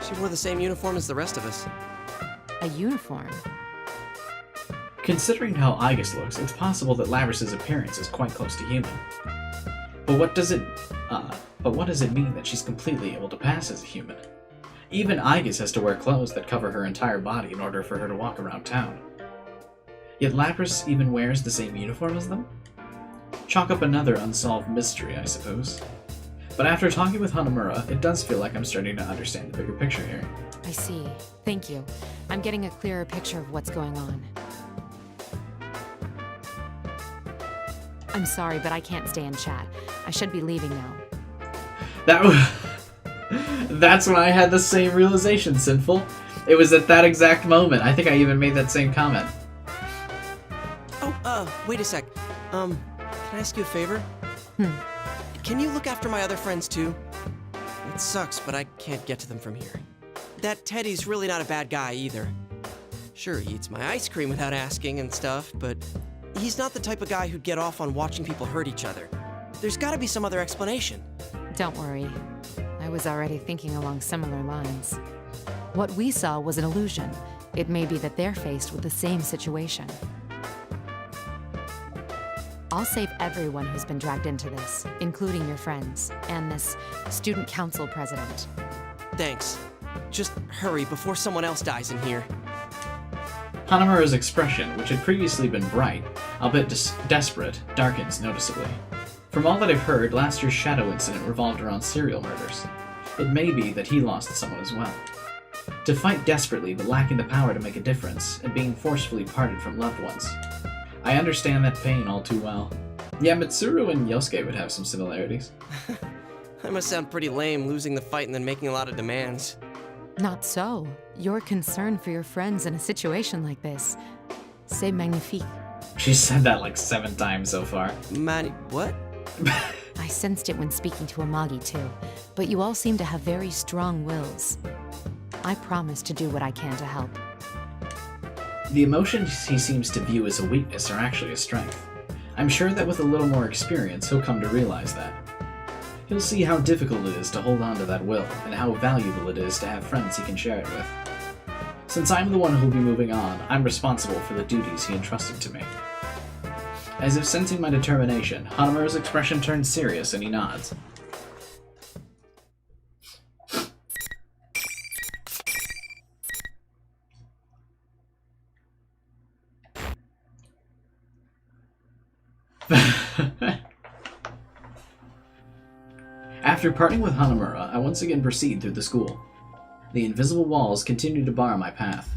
She wore the same uniform as the rest of us. A uniform? Considering how Aigis looks, it's possible that Labris's appearance is quite close to human. But what does it mean that she's completely able to pass as a human? Even Aigis has to wear clothes that cover her entire body in order for her to walk around town. Yet Labris even wears the same uniform as them? Chalk up another unsolved mystery, I suppose. But after talking with Hanamura, it does feel like I'm starting to understand the bigger picture here. I see. Thank you. I'm getting a clearer picture of what's going on. I'm sorry, but I can't stay and chat. I should be leaving now. That's when I had the same realization, Sinful. It was at that exact moment. I think I even made that same comment. Oh, wait a sec. Can I ask you a favor? Can you look after my other friends too? It sucks, but I can't get to them from here. that Teddy's really not a bad guy either. Sure, he eats my ice cream without asking and stuff, but he's not the type of guy who'd get off on watching people hurt each other. There's gotta be some other explanation. Don't worry. I was already thinking along similar lines. What we saw was an illusion. It may be that they're faced with the same situation. I'll save everyone who's been dragged into this, including your friends, and this student council president. Thanks. Just hurry before someone else dies in here. Hanamura's expression, which had previously been bright, albeit desperate, darkens noticeably. From all that I've heard, last year's Shadow incident revolved around serial murders. It may be that he lost someone as well. To fight desperately but lacking the power to make a difference, and being forcefully parted from loved ones. I understand that pain all too well. Yeah, Mitsuru and Yosuke would have some similarities. That must sound pretty lame, losing the fight and then making a lot of demands. Not so. Your concern for your friends in a situation like this. C'est magnifique. She said that like 7 times so far. What? I sensed it when speaking to Amagi too, but you all seem to have very strong wills. I promise to do what I can to help. The emotions he seems to view as a weakness are actually a strength. I'm sure that with a little more experience, he'll come to realize that. He'll see how difficult it is to hold on to that will, and how valuable it is to have friends he can share it with. Since I'm the one who'll be moving on, I'm responsible for the duties he entrusted to me. As if sensing my determination, Hanamura's expression turns serious and he nods. After parting with Hanamura, I once again proceed through the school. The invisible walls continue to bar my path.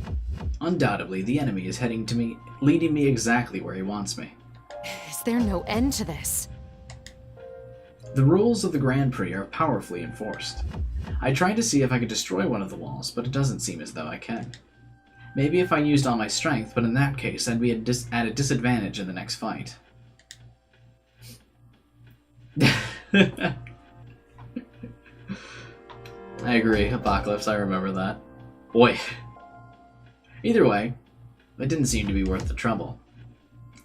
Undoubtedly, the enemy is heading to me, leading me exactly where he wants me. Is there no end to this? The rules of the Grand Prix are powerfully enforced. I tried to see if I could destroy one of the walls, but it doesn't seem as though I can. Maybe if I used all my strength, but in that case, I'd be at a disadvantage in the next fight. I agree, Apocalypse, I remember that. Boy. Either way, it didn't seem to be worth the trouble.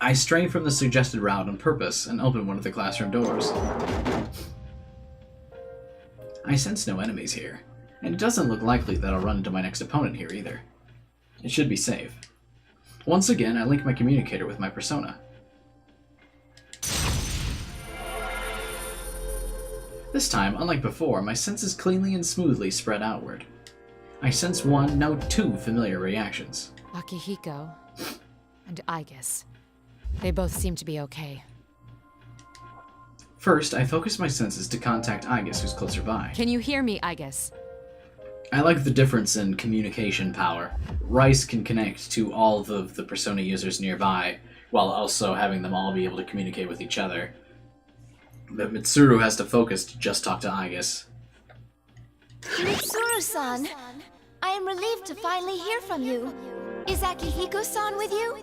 I stray from the suggested route on purpose and open one of the classroom doors. I sense no enemies here, and it doesn't look likely that I'll run into my next opponent here either. It should be safe. Once again, I link my communicator with my persona. This time, unlike before, my senses cleanly and smoothly spread outward. I sense one, no 2 familiar reactions. Akihiko and Aigis. They both seem to be okay. First, I focus my senses to contact Aigis, who's closer by. Can you hear me, Aigis? I like the difference in communication power. Rice can connect to all of the persona users nearby, while also having them all be able to communicate with each other. But Mitsuru has to focus to just talk to Aigis. Mitsuru-san, I am relieved to finally hear from you. Is Akihiko-san with you?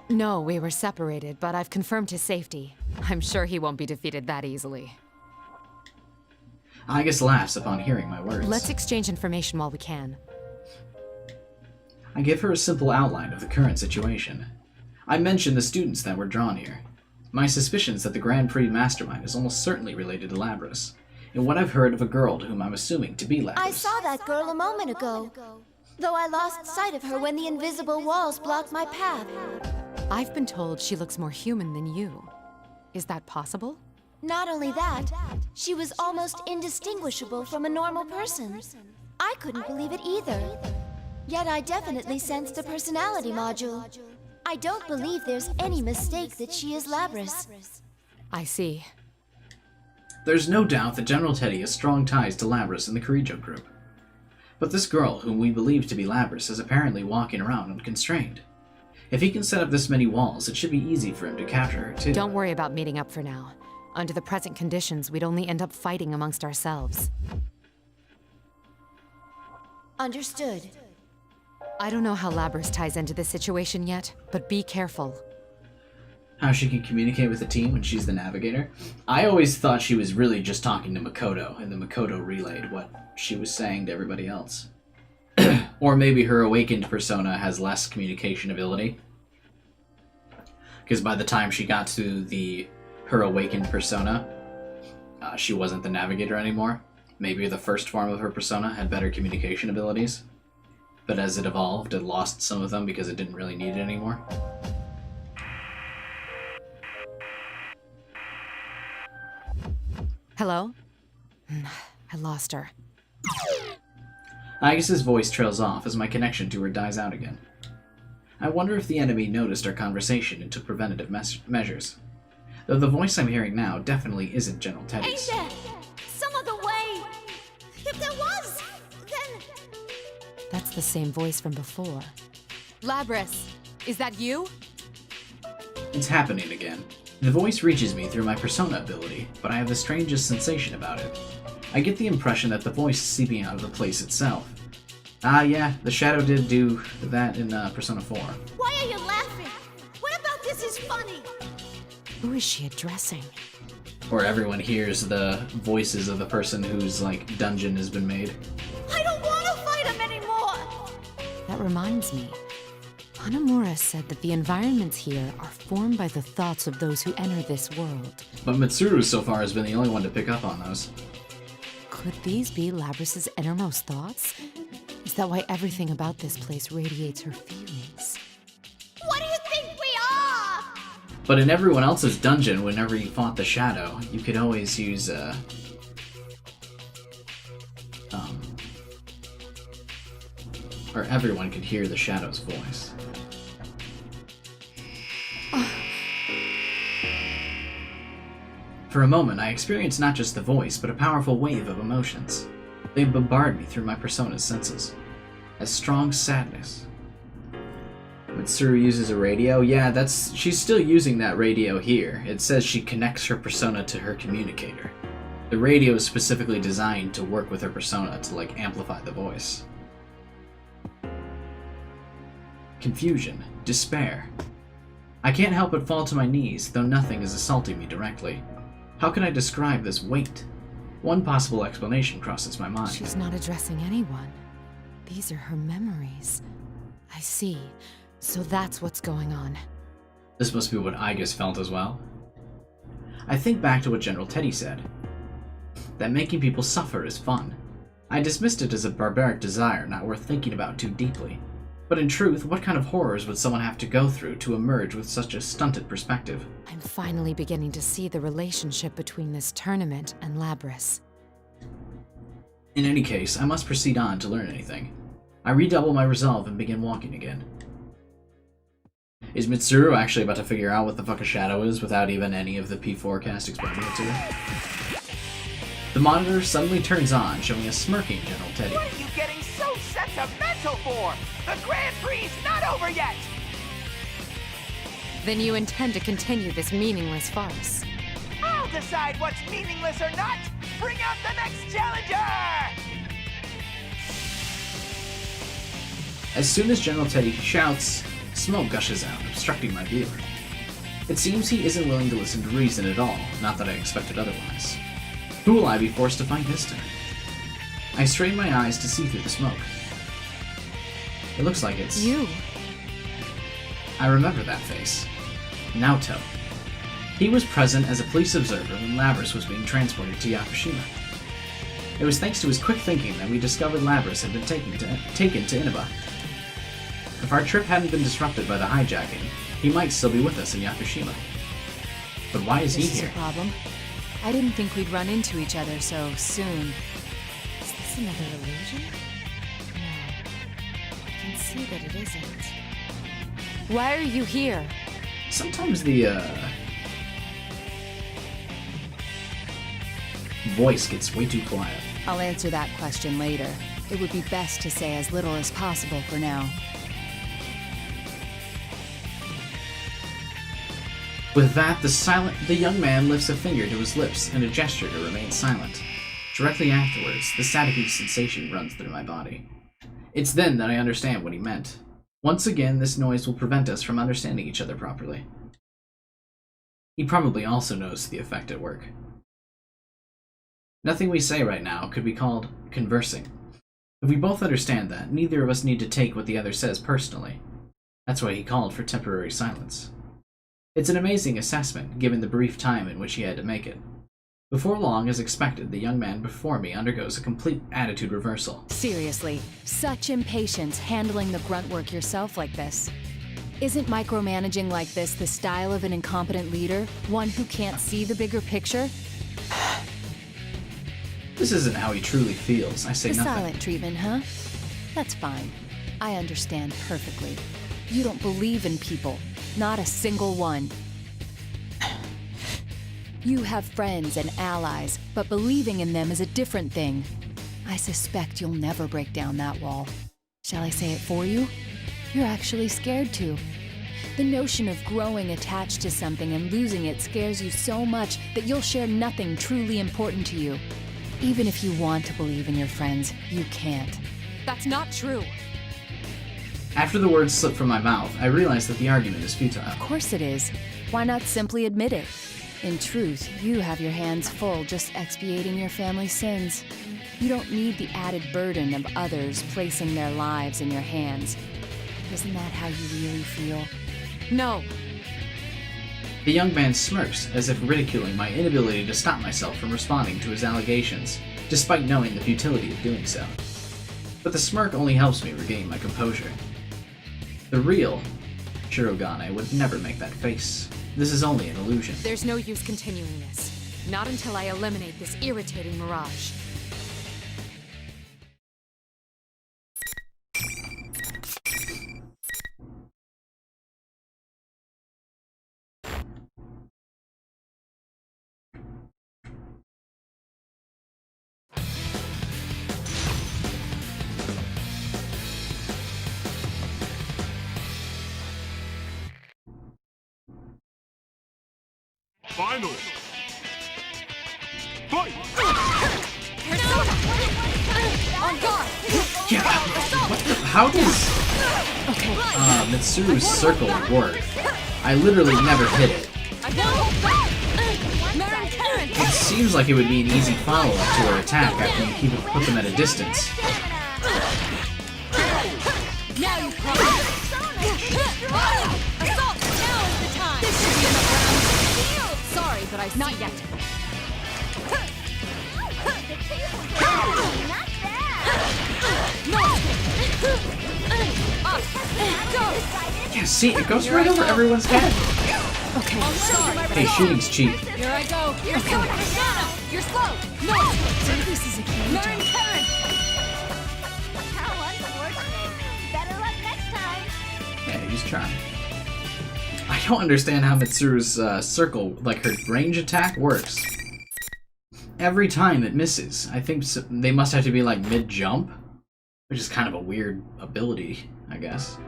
No, we were separated, but I've confirmed his safety. I'm sure he won't be defeated that easily. Aigis laughs upon hearing my words. Let's exchange information while we can. I give her a simple outline of the current situation. I mention the students that were drawn here. My suspicions that the Grand Prix mastermind is almost certainly related to Labrys, and what I've heard of a girl to whom I'm assuming to be Labrys. I saw that girl a moment ago, though I lost sight of her when the invisible walls blocked my path. I've been told she looks more human than you. Is that possible? Not only that, she was almost indistinguishable from a normal person. I couldn't believe it either. Yet I definitely sensed a personality module. I don't believe there's any mistake that she is Labrys. I see. There's no doubt that General Teddy has strong ties to Labrys and the Kirijo group. But this girl, whom we believe to be Labrys, is apparently walking around unconstrained. If he can set up this many walls, it should be easy for him to capture her, too. Don't worry about meeting up for now. Under the present conditions, we'd only end up fighting amongst ourselves. Understood. I don't know how Labrys ties into this situation yet, but be careful. How she can communicate with the team when she's the navigator? I always thought she was really just talking to Makoto, and then Makoto relayed what she was saying to everybody else. Or maybe her awakened persona has less communication ability. Because by the time she got to her awakened persona, she wasn't the navigator anymore. Maybe the first form of her persona had better communication abilities. But as it evolved, it lost some of them because it didn't really need it anymore. Hello? I lost her. Agus's voice trails off as my connection to her dies out again. I wonder if the enemy noticed our conversation and took preventative measures. Though the voice I'm hearing now definitely isn't General Teddy's. Ain't there some other way? If there was, then... That's the same voice from before. Labrys, is that you? It's happening again. The voice reaches me through my persona ability, but I have the strangest sensation about it. I get the impression that the voice is seeping out of the place itself. Ah yeah, the shadow did do that in Persona 4. Why are you laughing? What about this is funny? Who is she addressing? Or everyone hears the voices of the person whose, like, dungeon has been made. I don't want to fight him anymore! That reminds me. Hanamura said that the environments here are formed by the thoughts of those who enter this world. But Mitsuru so far has been the only one to pick up on those. Could these be Labrys's innermost thoughts? Is that why everything about this place radiates her feelings? What do you think we are? But in everyone else's dungeon, whenever you fought the shadow, you could always use, or everyone could hear the shadow's voice. For a moment, I experienced not just the voice, but a powerful wave of emotions. They bombard me through my persona's senses. A strong sadness. Mitsuru uses a radio? Yeah, she's still using that radio here. It says she connects her persona to her communicator. The radio is specifically designed to work with her persona to, like, amplify the voice. Confusion. Despair. I can't help but fall to my knees, though nothing is assaulting me directly. How can I describe this weight? One possible explanation crosses my mind. She's not addressing anyone. These are her memories. I see. So that's what's going on. This must be what Agus felt as well. I think back to what General Teddy said. That making people suffer is fun. I dismissed it as a barbaric desire not worth thinking about too deeply. But in truth, what kind of horrors would someone have to go through to emerge with such a stunted perspective? I'm finally beginning to see the relationship between this tournament and Labrys. In any case, I must proceed on to learn anything. I redouble my resolve and begin walking again. Is Mitsuru actually about to figure out what the fuck a shadow is without even any of the P4cast explaining it to her? The monitor suddenly turns on, showing a smirking General Teddy. What are you getting so sentimental for? The Grand Prix not over yet! Then you intend to continue this meaningless farce? I'll decide what's meaningless or not! Bring out the next challenger! As soon as General Teddy shouts, smoke gushes out, obstructing my view. It seems he isn't willing to listen to reason at all, not that I expected otherwise. Who will I be forced to fight this time? I strain my eyes to see through the smoke. It looks like it's... You! I remember that face. Naoto. He was present as a police observer when Labrys was being transported to Yakushima. It was thanks to his quick thinking that we discovered Labrys had been taken to Inaba. If our trip hadn't been disrupted by the hijacking, he might still be with us in Yakushima. But why is he This is here? a problem. I didn't think we'd run into each other so soon. Is this another illusion? No. I can see that it isn't. Why are you here? Sometimes the, voice gets way too quiet. I'll answer that question later. It would be best to say as little as possible for now. With that, the young man lifts a finger to his lips in a gesture to remain silent. Directly afterwards, the staticky sensation runs through my body. It's then that I understand what he meant. Once again, this noise will prevent us from understanding each other properly. He probably also knows the effect at work. Nothing we say right now could be called conversing. If we both understand that, neither of us need to take what the other says personally. That's why he called for temporary silence. It's an amazing assessment, given the brief time in which he had to make it. Before long, as expected, the young man before me undergoes a complete attitude reversal. Seriously, such impatience handling the grunt work yourself like this. Isn't micromanaging like this the style of an incompetent leader? One who can't see the bigger picture? This isn't how he truly feels. I say The nothing. silent treatment, huh? That's fine. I understand perfectly. You don't believe in people. Not a single one. You have friends and allies, but believing in them is a different thing. I suspect you'll never break down that wall. Shall I say it for you? You're actually scared to. The notion of growing attached to something and losing it scares you so much that you'll share nothing truly important to you. Even if you want to believe in your friends, you can't. That's not true. After the words slipped from my mouth, I realized that the argument is futile. Of course it is. Why not simply admit it? In truth, you have your hands full just expiating your family's sins. You don't need the added burden of others placing their lives in your hands. Isn't that how you really feel? No. The young man smirks, as if ridiculing my inability to stop myself from responding to his allegations, despite knowing the futility of doing so. But the smirk only helps me regain my composure. The real Shirogane would never make that face. This is only an illusion. There's no use continuing this. Not until I eliminate this irritating mirage. Final. Fight! On guard! Yeah, how does Mitsuru's circle work? I literally never hit it. It seems like it would be an easy follow-up to her attack after you put them at a distance. Now you probably assault! Now is the time! This should be enough rounds. Sorry, but I not yet. Yeah, see, it goes right over everyone's head. Okay. Hey, shooting's cheap. Here I go. You're slow. You're slow. No. This is a game. Learn Karen. How unfortunate. Better luck next time. Yeah, he's trying. I don't understand how Mitsuru's circle, like her range attack, works. Every time it misses. I think they must have to be like mid-jump, which is kind of a weird ability, I guess.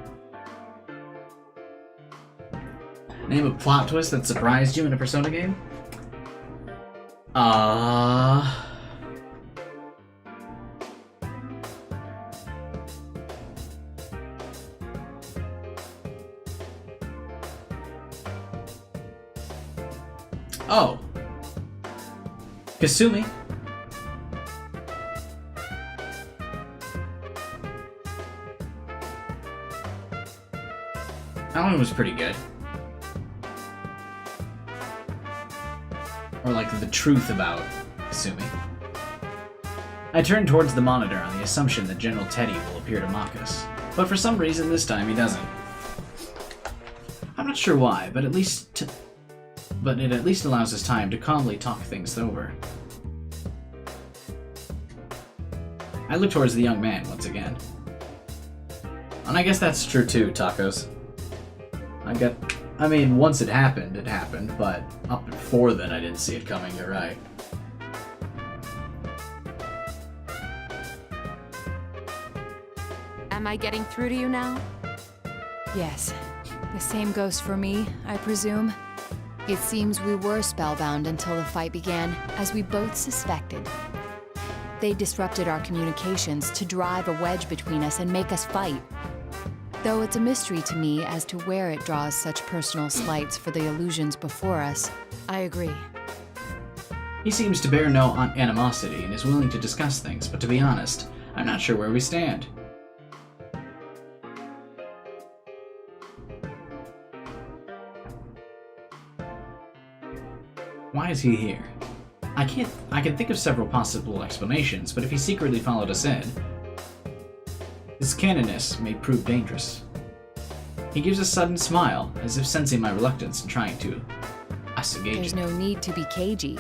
Name a plot twist that surprised you in a Persona game? Oh. Kasumi. That one was pretty good. Or like the truth about Kasumi. I turned towards the monitor on the assumption that General Teddy will appear to mock us. But for some reason this time he doesn't. I'm not sure why, but it at least allows us time to calmly talk things over. I look towards the young man once again. And I guess that's true too, Tacos. I mean, once it happened, but up before then I didn't see it coming, you're right. Am I getting through to you now? Yes. The same goes for me, I presume. It seems we were spellbound until the fight began, as we both suspected. They disrupted our communications to drive a wedge between us and make us fight. Though it's a mystery to me as to where it draws such personal slights for the illusions before us. I agree. He seems to bear no animosity and is willing to discuss things, but to be honest, I'm not sure where we stand. Why is he here? I can think of several possible explanations, but if he secretly followed us in, his canniness may prove dangerous. He gives a sudden smile, as if sensing my reluctance and trying to assagage There's it. no need to be cagey.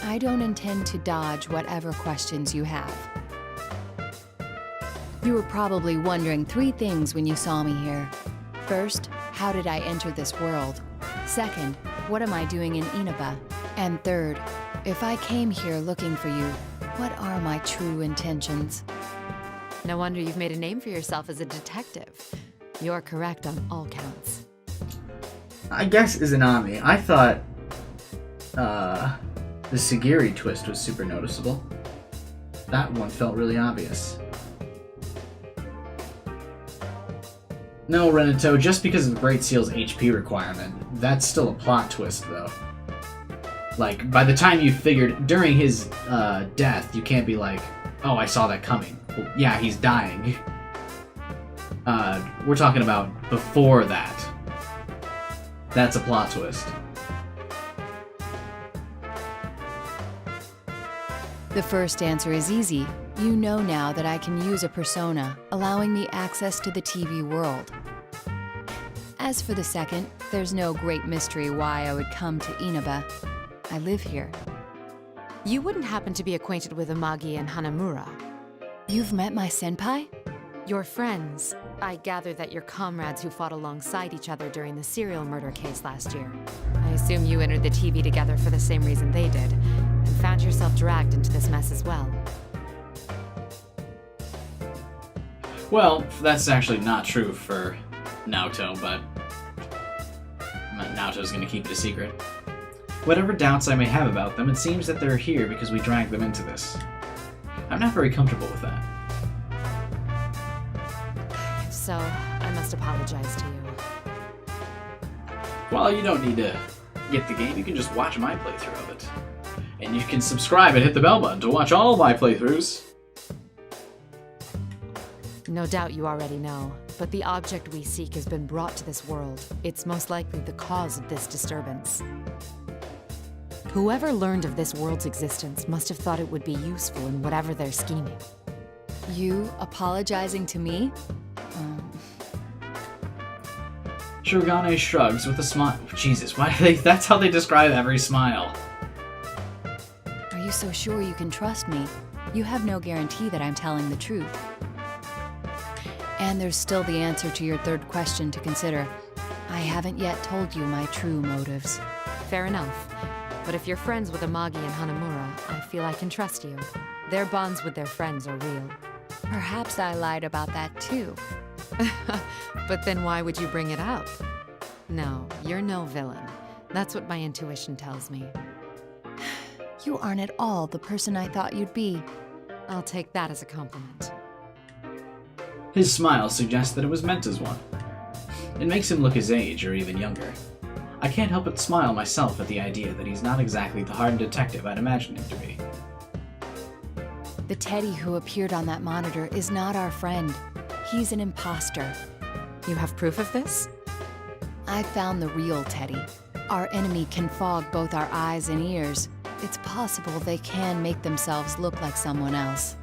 I don't intend to dodge whatever questions you have. You were probably wondering 3 things when you saw me here. First, how did I enter this world? Second, what am I doing in Inaba? And third, if I came here looking for you, what are my true intentions? No wonder you've made a name for yourself as a detective. You're correct on all counts. I guess Izanami. I thought the Sagiri twist was super noticeable. That one felt really obvious. No, Renato, just because of Great Seal's HP requirement, that's still a plot twist, though. Like, by the time you figured, during his death, you can't be like, oh, I saw that coming. Well, yeah, he's dying. We're talking about before that. That's a plot twist. The first answer is easy. You know now that I can use a persona, allowing me access to the TV world. As for the second, there's no great mystery why I would come to Inaba. I live here. You wouldn't happen to be acquainted with Amagi and Hanamura? You've met my senpai? Your friends. I gather that you're comrades who fought alongside each other during the serial murder case last year. I assume you entered the TV together for the same reason they did, and found yourself dragged into this mess as well. Well, that's actually not true for Naoto, but Naoto's gonna keep it a secret. Whatever doubts I may have about them, it seems that they're here because we dragged them into this. I'm not very comfortable with that. So, I must apologize to you. Well, you don't need to get the game, you can just watch my playthrough of it. And you can subscribe and hit the bell button to watch all my playthroughs. No doubt you already know, but the object we seek has been brought to this world. It's most likely the cause of this disturbance. Whoever learned of this world's existence must have thought it would be useful in whatever they're scheming. You apologizing to me? Shirogane shrugs with a smile. Jesus, why do they? That's how they describe every smile. Are you so sure you can trust me? You have no guarantee that I'm telling the truth. And there's still the answer to your third question to consider. I haven't yet told you my true motives. Fair enough. But if you're friends with Amagi and Hanamura, I feel I can trust you. Their bonds with their friends are real. Perhaps I lied about that too. But then why would you bring it up? No, you're no villain. That's what my intuition tells me. You aren't at all the person I thought you'd be. I'll take that as a compliment. His smile suggests that it was meant as one. It makes him look his age, or even younger. I can't help but smile myself at the idea that he's not exactly the hardened detective I'd imagined him to be. The Teddy who appeared on that monitor is not our friend. He's an imposter. You have proof of this? I found the real Teddy. Our enemy can fog both our eyes and ears. It's possible they can make themselves look like someone else.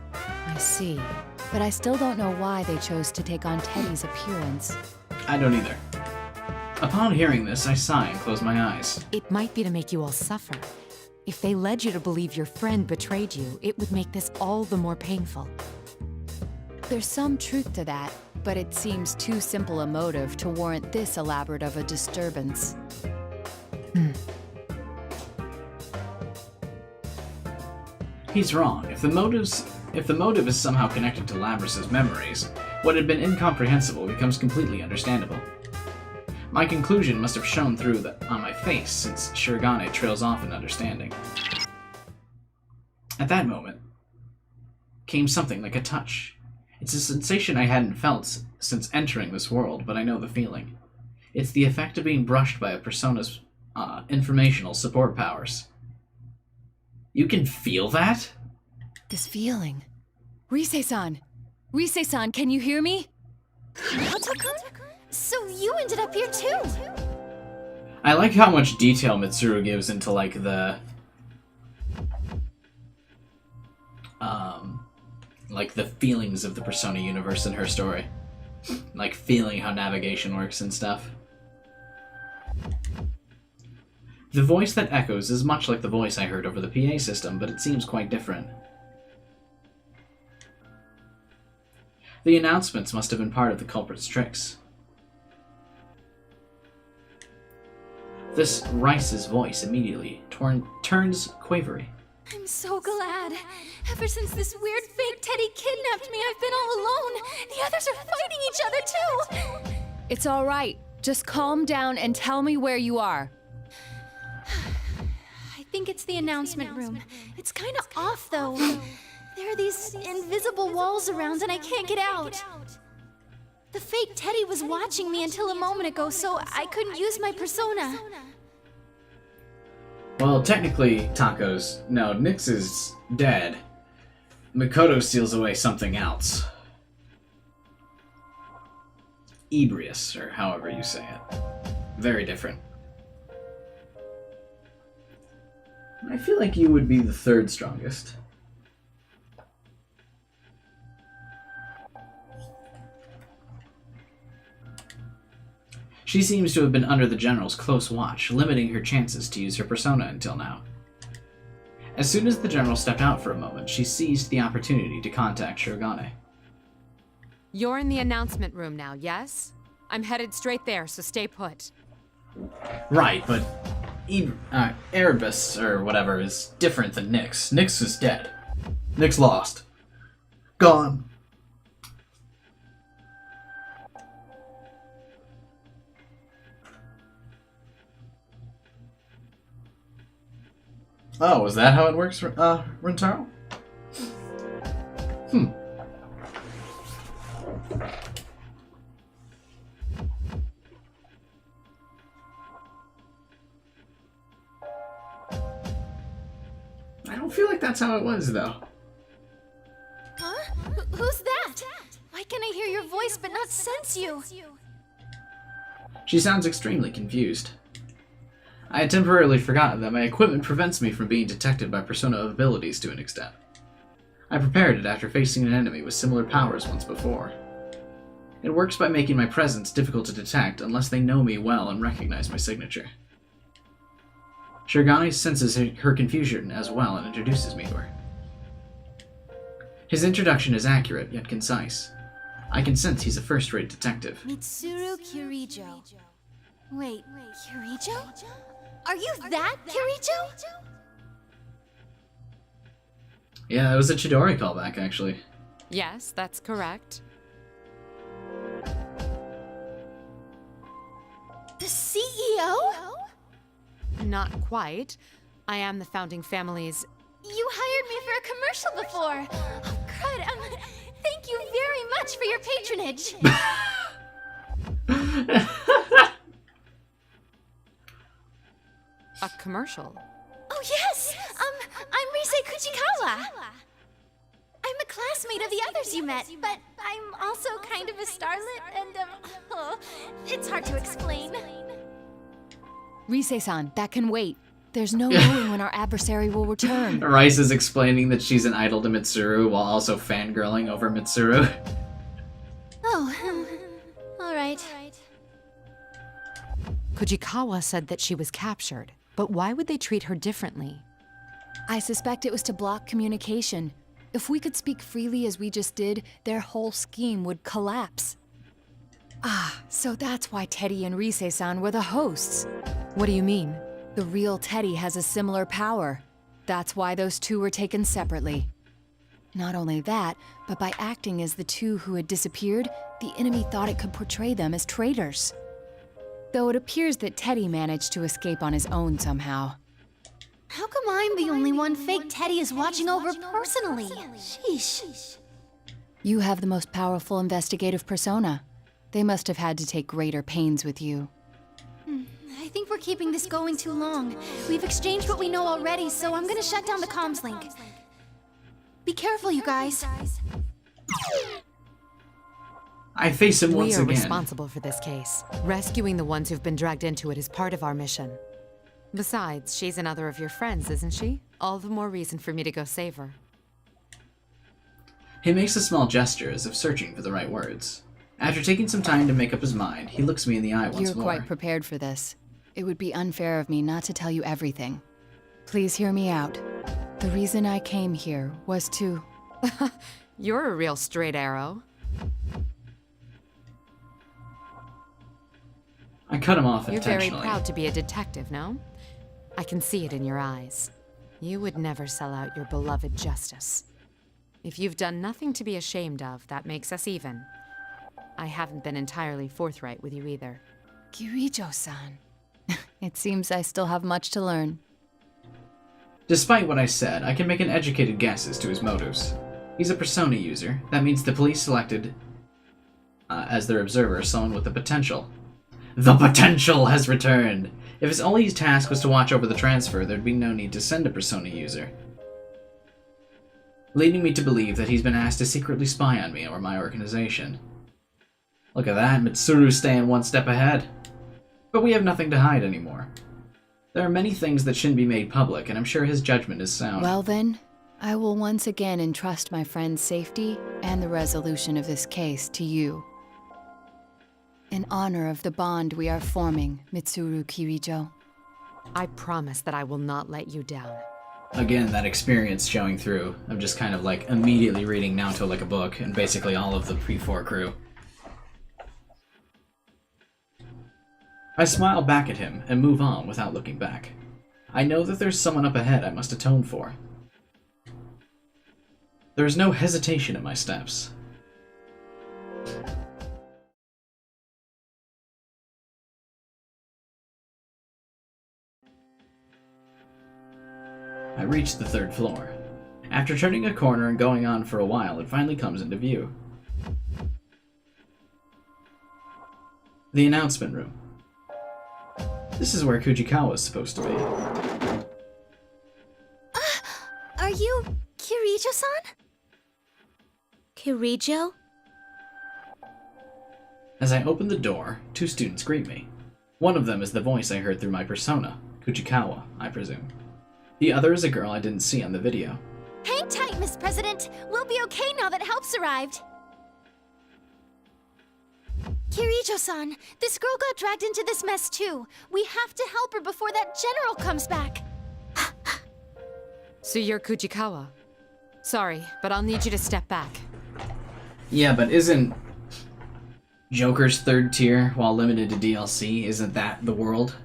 I see. But I still don't know why they chose to take on Teddy's appearance. I don't either. Upon hearing this, I sigh and close my eyes. It might be to make you all suffer. If they led you to believe your friend betrayed you, it would make this all the more painful. There's some truth to that, but it seems too simple a motive to warrant this elaborate of a disturbance. He's wrong. If the motive is somehow connected to Labrys's memories, what had been incomprehensible becomes completely understandable. My conclusion must have shown through on my face, since Shirogane trails off in understanding. At that moment came something like a touch. It's a sensation I hadn't felt since entering this world, but I know the feeling. It's the effect of being brushed by a persona's informational support powers. You can feel that? This feeling. Rise-san! Rise-san, can you hear me? So you ended up here too? I like how much detail Mitsuru gives into, like, the feelings of the Persona universe in her story. Like, feeling how navigation works and stuff. The voice that echoes is much like the voice I heard over the PA system, but it seems quite different. The announcements must have been part of the culprit's tricks. This Rice's voice immediately turns quavery. I'm so glad. Ever since this weird fake Teddy kidnapped me, I've been all alone. The others are fighting each other too. It's all right. Just calm down and tell me where you are. I think it's the announcement room. It's kind of off though. There are these invisible walls around and I can't get out. The fake Teddy was watching me until a moment ago, so I couldn't use my persona. Well, technically, Nyx is dead. Mikoto steals away something else. Ebrius, or however you say it. Very different. I feel like you would be the third strongest. She seems to have been under the General's close watch, limiting her chances to use her persona until now. As soon as the General stepped out for a moment, she seized the opportunity to contact Shirogane. You're in the announcement room now, yes? I'm headed straight there, so stay put. Right, but Erebus, or whatever, is different than Nyx. Nyx is dead. Nyx lost. Gone. Oh, is that how it works, Rentaro? I don't feel like that's how it was, though. Huh? Who's that? Why can I hear your voice but not sense you? She sounds extremely confused. I had temporarily forgotten that my equipment prevents me from being detected by persona abilities to an extent. I prepared it after facing an enemy with similar powers once before. It works by making my presence difficult to detect unless they know me well and recognize my signature. Shirogane senses her confusion as well and introduces me to her. His introduction is accurate yet concise. I can sense he's a first-rate detective. Mitsuru Kirijo. Wait, Kirijo? Are you that Kirijo? Yeah, it was a Chidori callback, actually. Yes, that's correct. The CEO? Not quite. I am the founding family's... You hired me for a commercial before. Oh, crud. Thank you very much for your patronage. A commercial? Oh, yes! I'm Rise Kuchikawa. I'm a classmate of the others you met, but I'm also kind of a starlet, and, it's hard to explain. Rise-san, that can wait. There's no knowing when our adversary will return. Rice is explaining that she's an idol to Mitsuru while also fangirling over Mitsuru. Oh, alright. Kujikawa said that she was captured, but why would they treat her differently? I suspect it was to block communication. If we could speak freely as we just did, their whole scheme would collapse. Ah, so that's why Teddy and Rise-san were the hosts. What do you mean? The real Teddy has a similar power. That's why those two were taken separately. Not only that, but by acting as the two who had disappeared, the enemy thought it could portray them as traitors. Though it appears that Teddy managed to escape on his own somehow. How come I'm the only one fake Teddy is watching over personally? Sheesh. You have the most powerful investigative persona. They must have had to take greater pains with you. I think we're keeping this going too long. We've exchanged what we know already, so I'm gonna shut down the comms link. Be careful, you guys. I face him once We are again. responsible for this case. Rescuing the ones who've been dragged into it is part of our mission. Besides, she's another of your friends, isn't she? All the more reason for me to go save her. He makes a small gesture as if searching for the right words. After taking some time to make up his mind, he looks me in the eye once You're more. quite prepared for this. It would be unfair of me not to tell you everything. Please hear me out. The reason I came here was to... You're a real straight arrow. I cut him off You're very intentionally. proud to be a detective, no? I can see it in your eyes. You would never sell out your beloved justice. If you've done nothing to be ashamed of, that makes us even. I haven't been entirely forthright with you either. Kirijo-san. It seems I still have much to learn. Despite what I said, I can make an educated guess as to his motives. He's a persona user. That means the police selected as their observer someone with the potential. The potential has returned! If his only task was to watch over the transfer, there'd be no need to send a persona user. Leading me to believe that he's been asked to secretly spy on me or my organization. Look at that, Mitsuru staying one step ahead. But we have nothing to hide anymore. There are many things that shouldn't be made public, and I'm sure his judgment is sound. Well then, I will once again entrust my friend's safety and the resolution of this case to you. In honor of the bond we are forming, Mitsuru Kirijo. I promise that I will not let you down. Again, that experience showing through. I'm just kind of like immediately reading Naruto like a book, and basically all of the P4 crew. I smile back at him and move on without looking back. I know that there's someone up ahead I must atone for. There is no hesitation in my steps. I reach the 3rd floor. After turning a corner and going on for a while, it finally comes into view. The announcement room. This is where Kujikawa is supposed to be. Are you Kirijo-san? Kirijo? As I open the door, 2 students greet me. One of them is the voice I heard through my persona, Kujikawa, I presume. The other is a girl I didn't see on the video. Hang tight, Miss President. We'll be okay now that help's arrived. Kirijo-san, this girl got dragged into this mess too. We have to help her before that general comes back. So you're Kujikawa. Sorry, but I'll need you to step back. Yeah, but isn't Joker's 3rd tier, while limited to DLC, isn't that the world?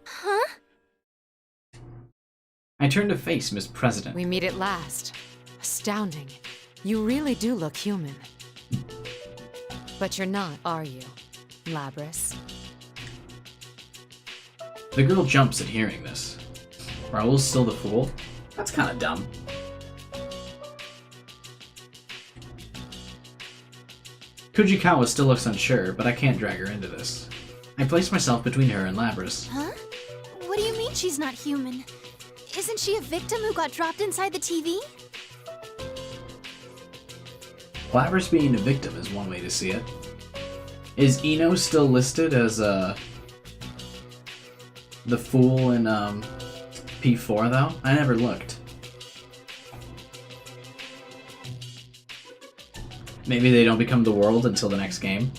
Huh? I turn to face Miss President. We meet at last. Astounding. You really do look human. But you're not, are you, Labrys? The girl jumps at hearing this. Raoul's still the fool? That's kinda dumb. Kujikawa still looks unsure, but I can't drag her into this. I place myself between her and Labrys. Huh? What do you mean she's not human? Isn't she a victim who got dropped inside the TV? Labrys being a victim is one way to see it. Is Ino still listed as the fool in P4 though? I never looked. Maybe they don't become the world until the next game.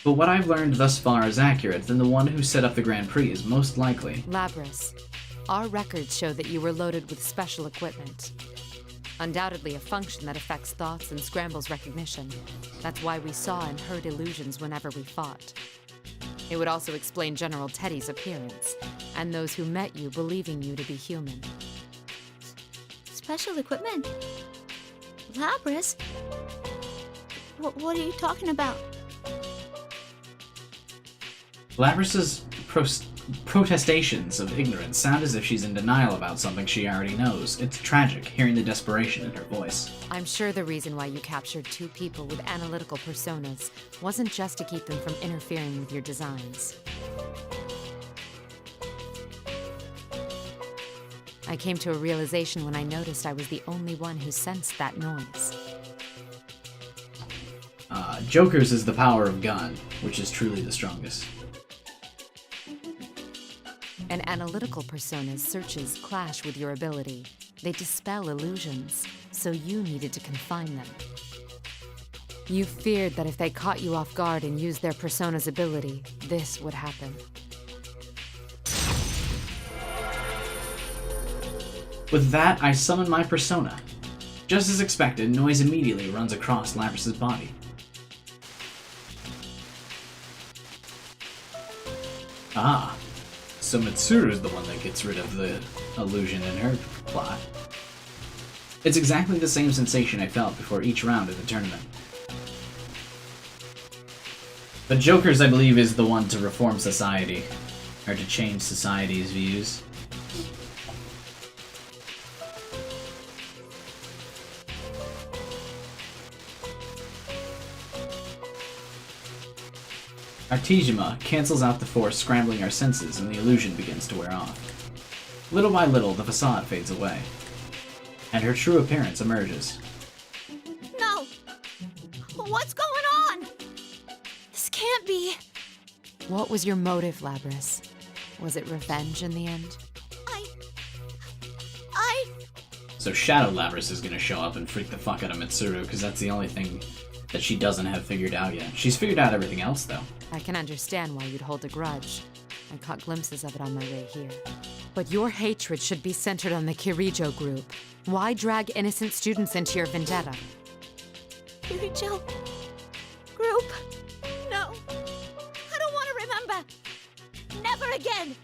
But what I've learned thus far is accurate, then the one who set up the Grand Prix is most likely. Labrys, our records show that you were loaded with special equipment. Undoubtedly a function that affects thoughts and scrambles recognition. That's why we saw and heard illusions whenever we fought. It would also explain General Teddy's appearance, and those who met you believing you to be human. Special equipment? Labrys? What are you talking about? Labrys's protestations of ignorance sound as if she's in denial about something she already knows. It's tragic, hearing the desperation in her voice. I'm sure the reason why you captured 2 people with analytical personas wasn't just to keep them from interfering with your designs. I came to a realization when I noticed I was the only one who sensed that noise. Joker's is the power of God, which is truly the strongest. An analytical persona's searches clash with your ability. They dispel illusions, so you needed to confine them. You feared that if they caught you off guard and used their persona's ability, this would happen. With that, I summon my persona. Just as expected, noise immediately runs across Labrys's body. Ah, so Mitsuru's the one that gets rid of the illusion in her plot. It's exactly the same sensation I felt before each round of the tournament. But Joker's, I believe, is the one to reform society, or to change society's views. Artejima cancels out the force scrambling our senses and the illusion begins to wear off. Little by little, the facade fades away, and her true appearance emerges. No! What's going on? This can't be. What was your motive, Labrys? Was it revenge in the end? So Shadow Labrys is gonna show up and freak the fuck out of Mitsuru, because that's the only thing that she doesn't have figured out yet. She's figured out everything else, though. I can understand why you'd hold a grudge. I caught glimpses of it on my way here. But your hatred should be centered on the Kirijo group. Why drag innocent students into your vendetta? Kirijo group? No. I don't want to remember. Never again.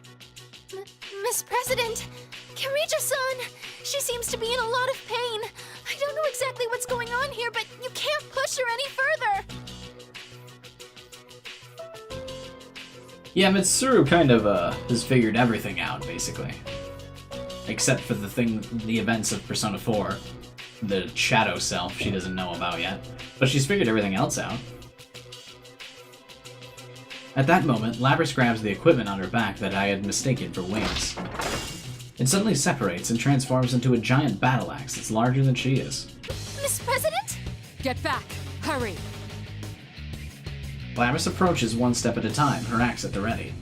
Miss President, Kirijo-san, she seems to be in a lot of pain. I don't know exactly what's going on here, but you can't push her any further. Yeah, Mitsuru kind of, has figured everything out, basically. Except for the events of Persona 4. The shadow self she doesn't know about yet. But she's figured everything else out. At that moment, Labrys grabs the equipment on her back that I had mistaken for wings. It suddenly separates and transforms into a giant battle axe that's larger than she is. Miss President? Get back! Hurry! Labrys approaches one step at a time, her axe at the ready.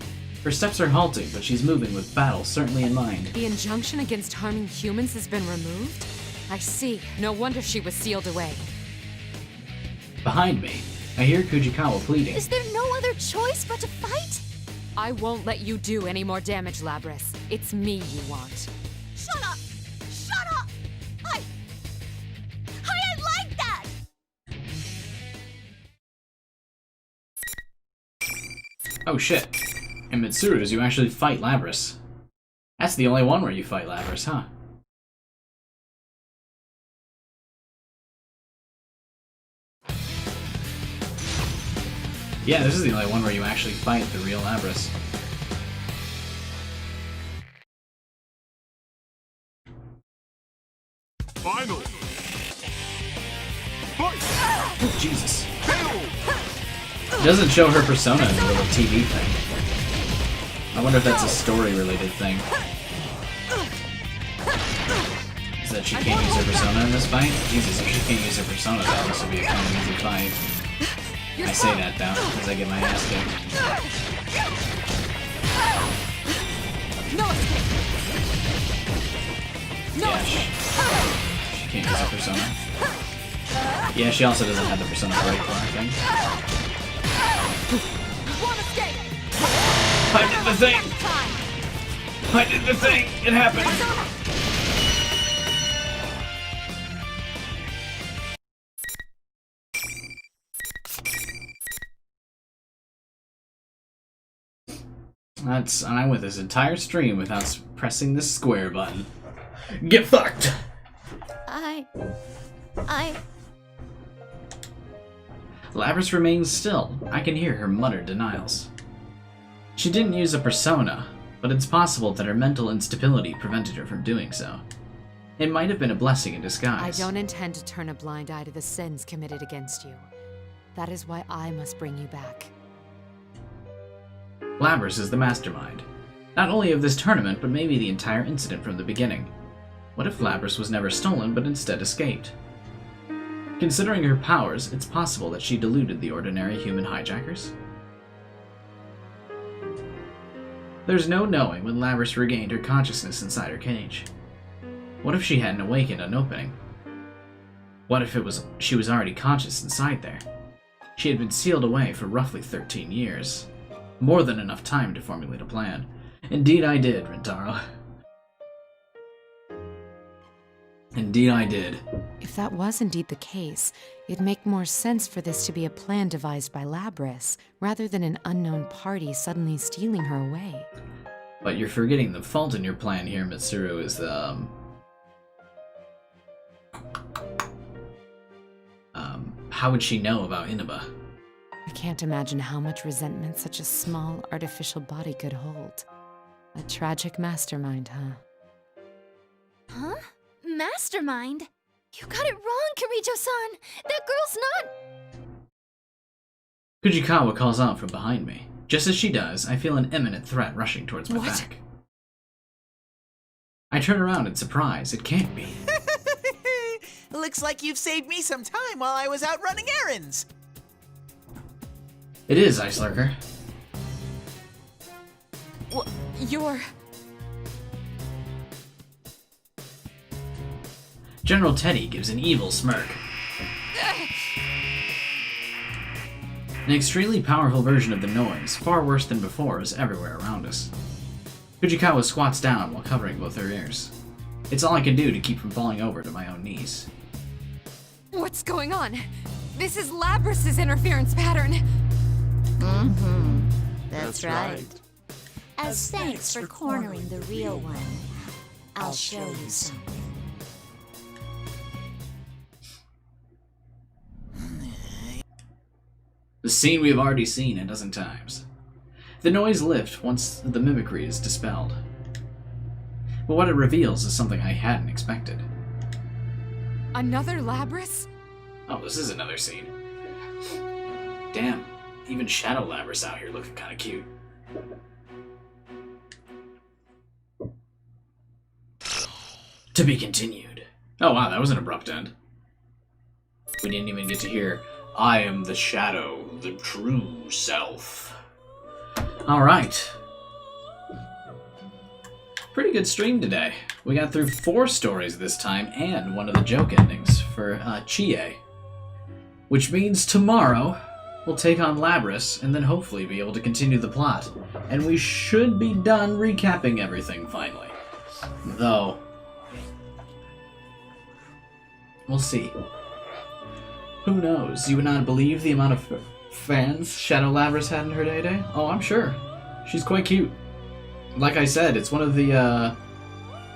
Her steps are halting, but she's moving with battle certainly in mind. The injunction against harming humans has been removed? I see. No wonder she was sealed away. Behind me, I hear Kujikawa pleading. Is there no other choice but to fight? I won't let you do any more damage, Labrys. It's me you want. Shut up! Shut up! I ain't like that! Oh shit. In Mitsuru's, you actually fight Labrys. That's the only one where you fight Labrys, huh? Yeah, this is the only one where you actually fight the real Empress. Finally! Oh, Jesus. It doesn't show her persona in the little TV thing. I wonder if that's a story-related thing. Is that she can't use her persona in this fight? Jesus, if she can't use her persona, then this would be a kind of easy fight. I say that though, as I get my ass kicked. No escape! No Yeah, she can't use her persona. Yeah, she also doesn't have the persona break thing. One escape! I did the thing! I did the thing! It happened! And I went this entire stream without pressing the square button. Get fucked! Labrys remains still. I can hear her muttered denials. She didn't use a persona, but it's possible that her mental instability prevented her from doing so. It might have been a blessing in disguise. I don't intend to turn a blind eye to the sins committed against you. That is why I must bring you back. Labrys is the mastermind. Not only of this tournament, but maybe the entire incident from the beginning. What if Labrys was never stolen, but instead escaped? Considering her powers, it's possible that she deluded the ordinary human hijackers. There's no knowing when Labrys regained her consciousness inside her cage. What if she hadn't awakened on opening? What if she was already conscious inside there? She had been sealed away for roughly 13 years. More than enough time to formulate a plan. Indeed I did, Rintaro. Indeed I did. If that was indeed the case, it'd make more sense for this to be a plan devised by Labrys, rather than an unknown party suddenly stealing her away. But you're forgetting the fault in your plan here, Mitsuru, is how would she know about Inaba? I can't imagine how much resentment such a small, artificial body could hold. A tragic mastermind, huh? Huh? Mastermind? You got it wrong, Kirijo-san! That girl's not... Fujikawa calls out from behind me. Just as she does, I feel an imminent threat rushing towards my back. I turn around in surprise. It can't be. Looks like you've saved me some time while I was out running errands. It is, Ice Lurker. You're... General Teddy gives an evil smirk. An extremely powerful version of the noise, far worse than before, is everywhere around us. Fujikawa squats down while covering both her ears. It's all I can do to keep from falling over to my own knees. What's going on? This is Labrys' interference pattern. Mm-hmm. That's right. As thanks for cornering the real one, I'll show you something. The scene we have already seen a dozen times. The noise lifts once the mimicry is dispelled. But what it reveals is something I hadn't expected. Another Labrys? Oh, this is another scene. Damn, even Shadow Labrys out here looking kinda cute. To be continued. Oh wow, that was an abrupt end. We didn't even get to hear, I am the shadow, the true self. Alright. Pretty good stream today. We got through 4 stories this time, and one of the joke endings for Chie. Which means tomorrow, we'll take on Labrys, and then hopefully be able to continue the plot. And we should be done recapping everything, finally. Though, we'll see. Who knows? You would not believe the amount of fans Shadow Labrys had in her day-day? Oh, I'm sure. She's quite cute. Like I said, it's one of the,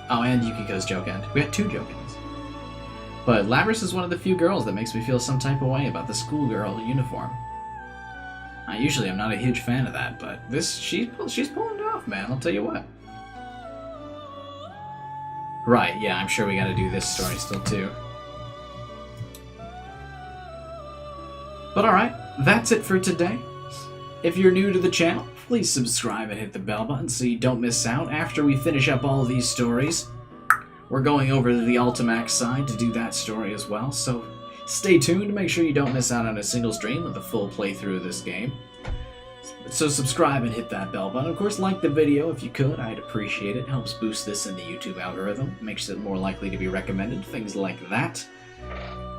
Oh, and Yukiko's joke end. We had 2 joke ends. But Labrys is one of the few girls that makes me feel some type of way about the schoolgirl uniform. Usually I'm not a huge fan of that, but she's pulling it off, man, I'll tell you what. Right, yeah, I'm sure we gotta do this story still, too. But alright, that's it for today. If you're new to the channel, please subscribe and hit the bell button so you don't miss out after we finish up all of these stories. We're going over to the Ultimax side to do that story as well, so stay tuned to make sure you don't miss out on a single stream of the full playthrough of this game. So subscribe and hit that bell button. Of course, like the video if you could, I'd appreciate it. It helps boost this in the YouTube algorithm, makes it more likely to be recommended, things like that.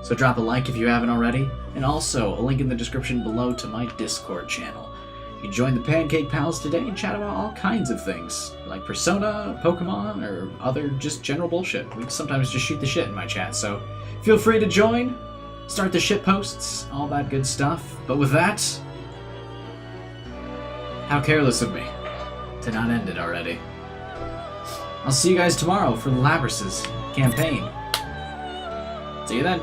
So drop a like if you haven't already, and also a link in the description below to my Discord channel. You can join the Pancake Pals today and chat about all kinds of things, like Persona, Pokemon, or other just general bullshit. We sometimes just shoot the shit in my chat, so feel free to join, start the shit posts, all that good stuff. But with that, how careless of me to not end it already. I'll see you guys tomorrow for Labrys' campaign. See you then.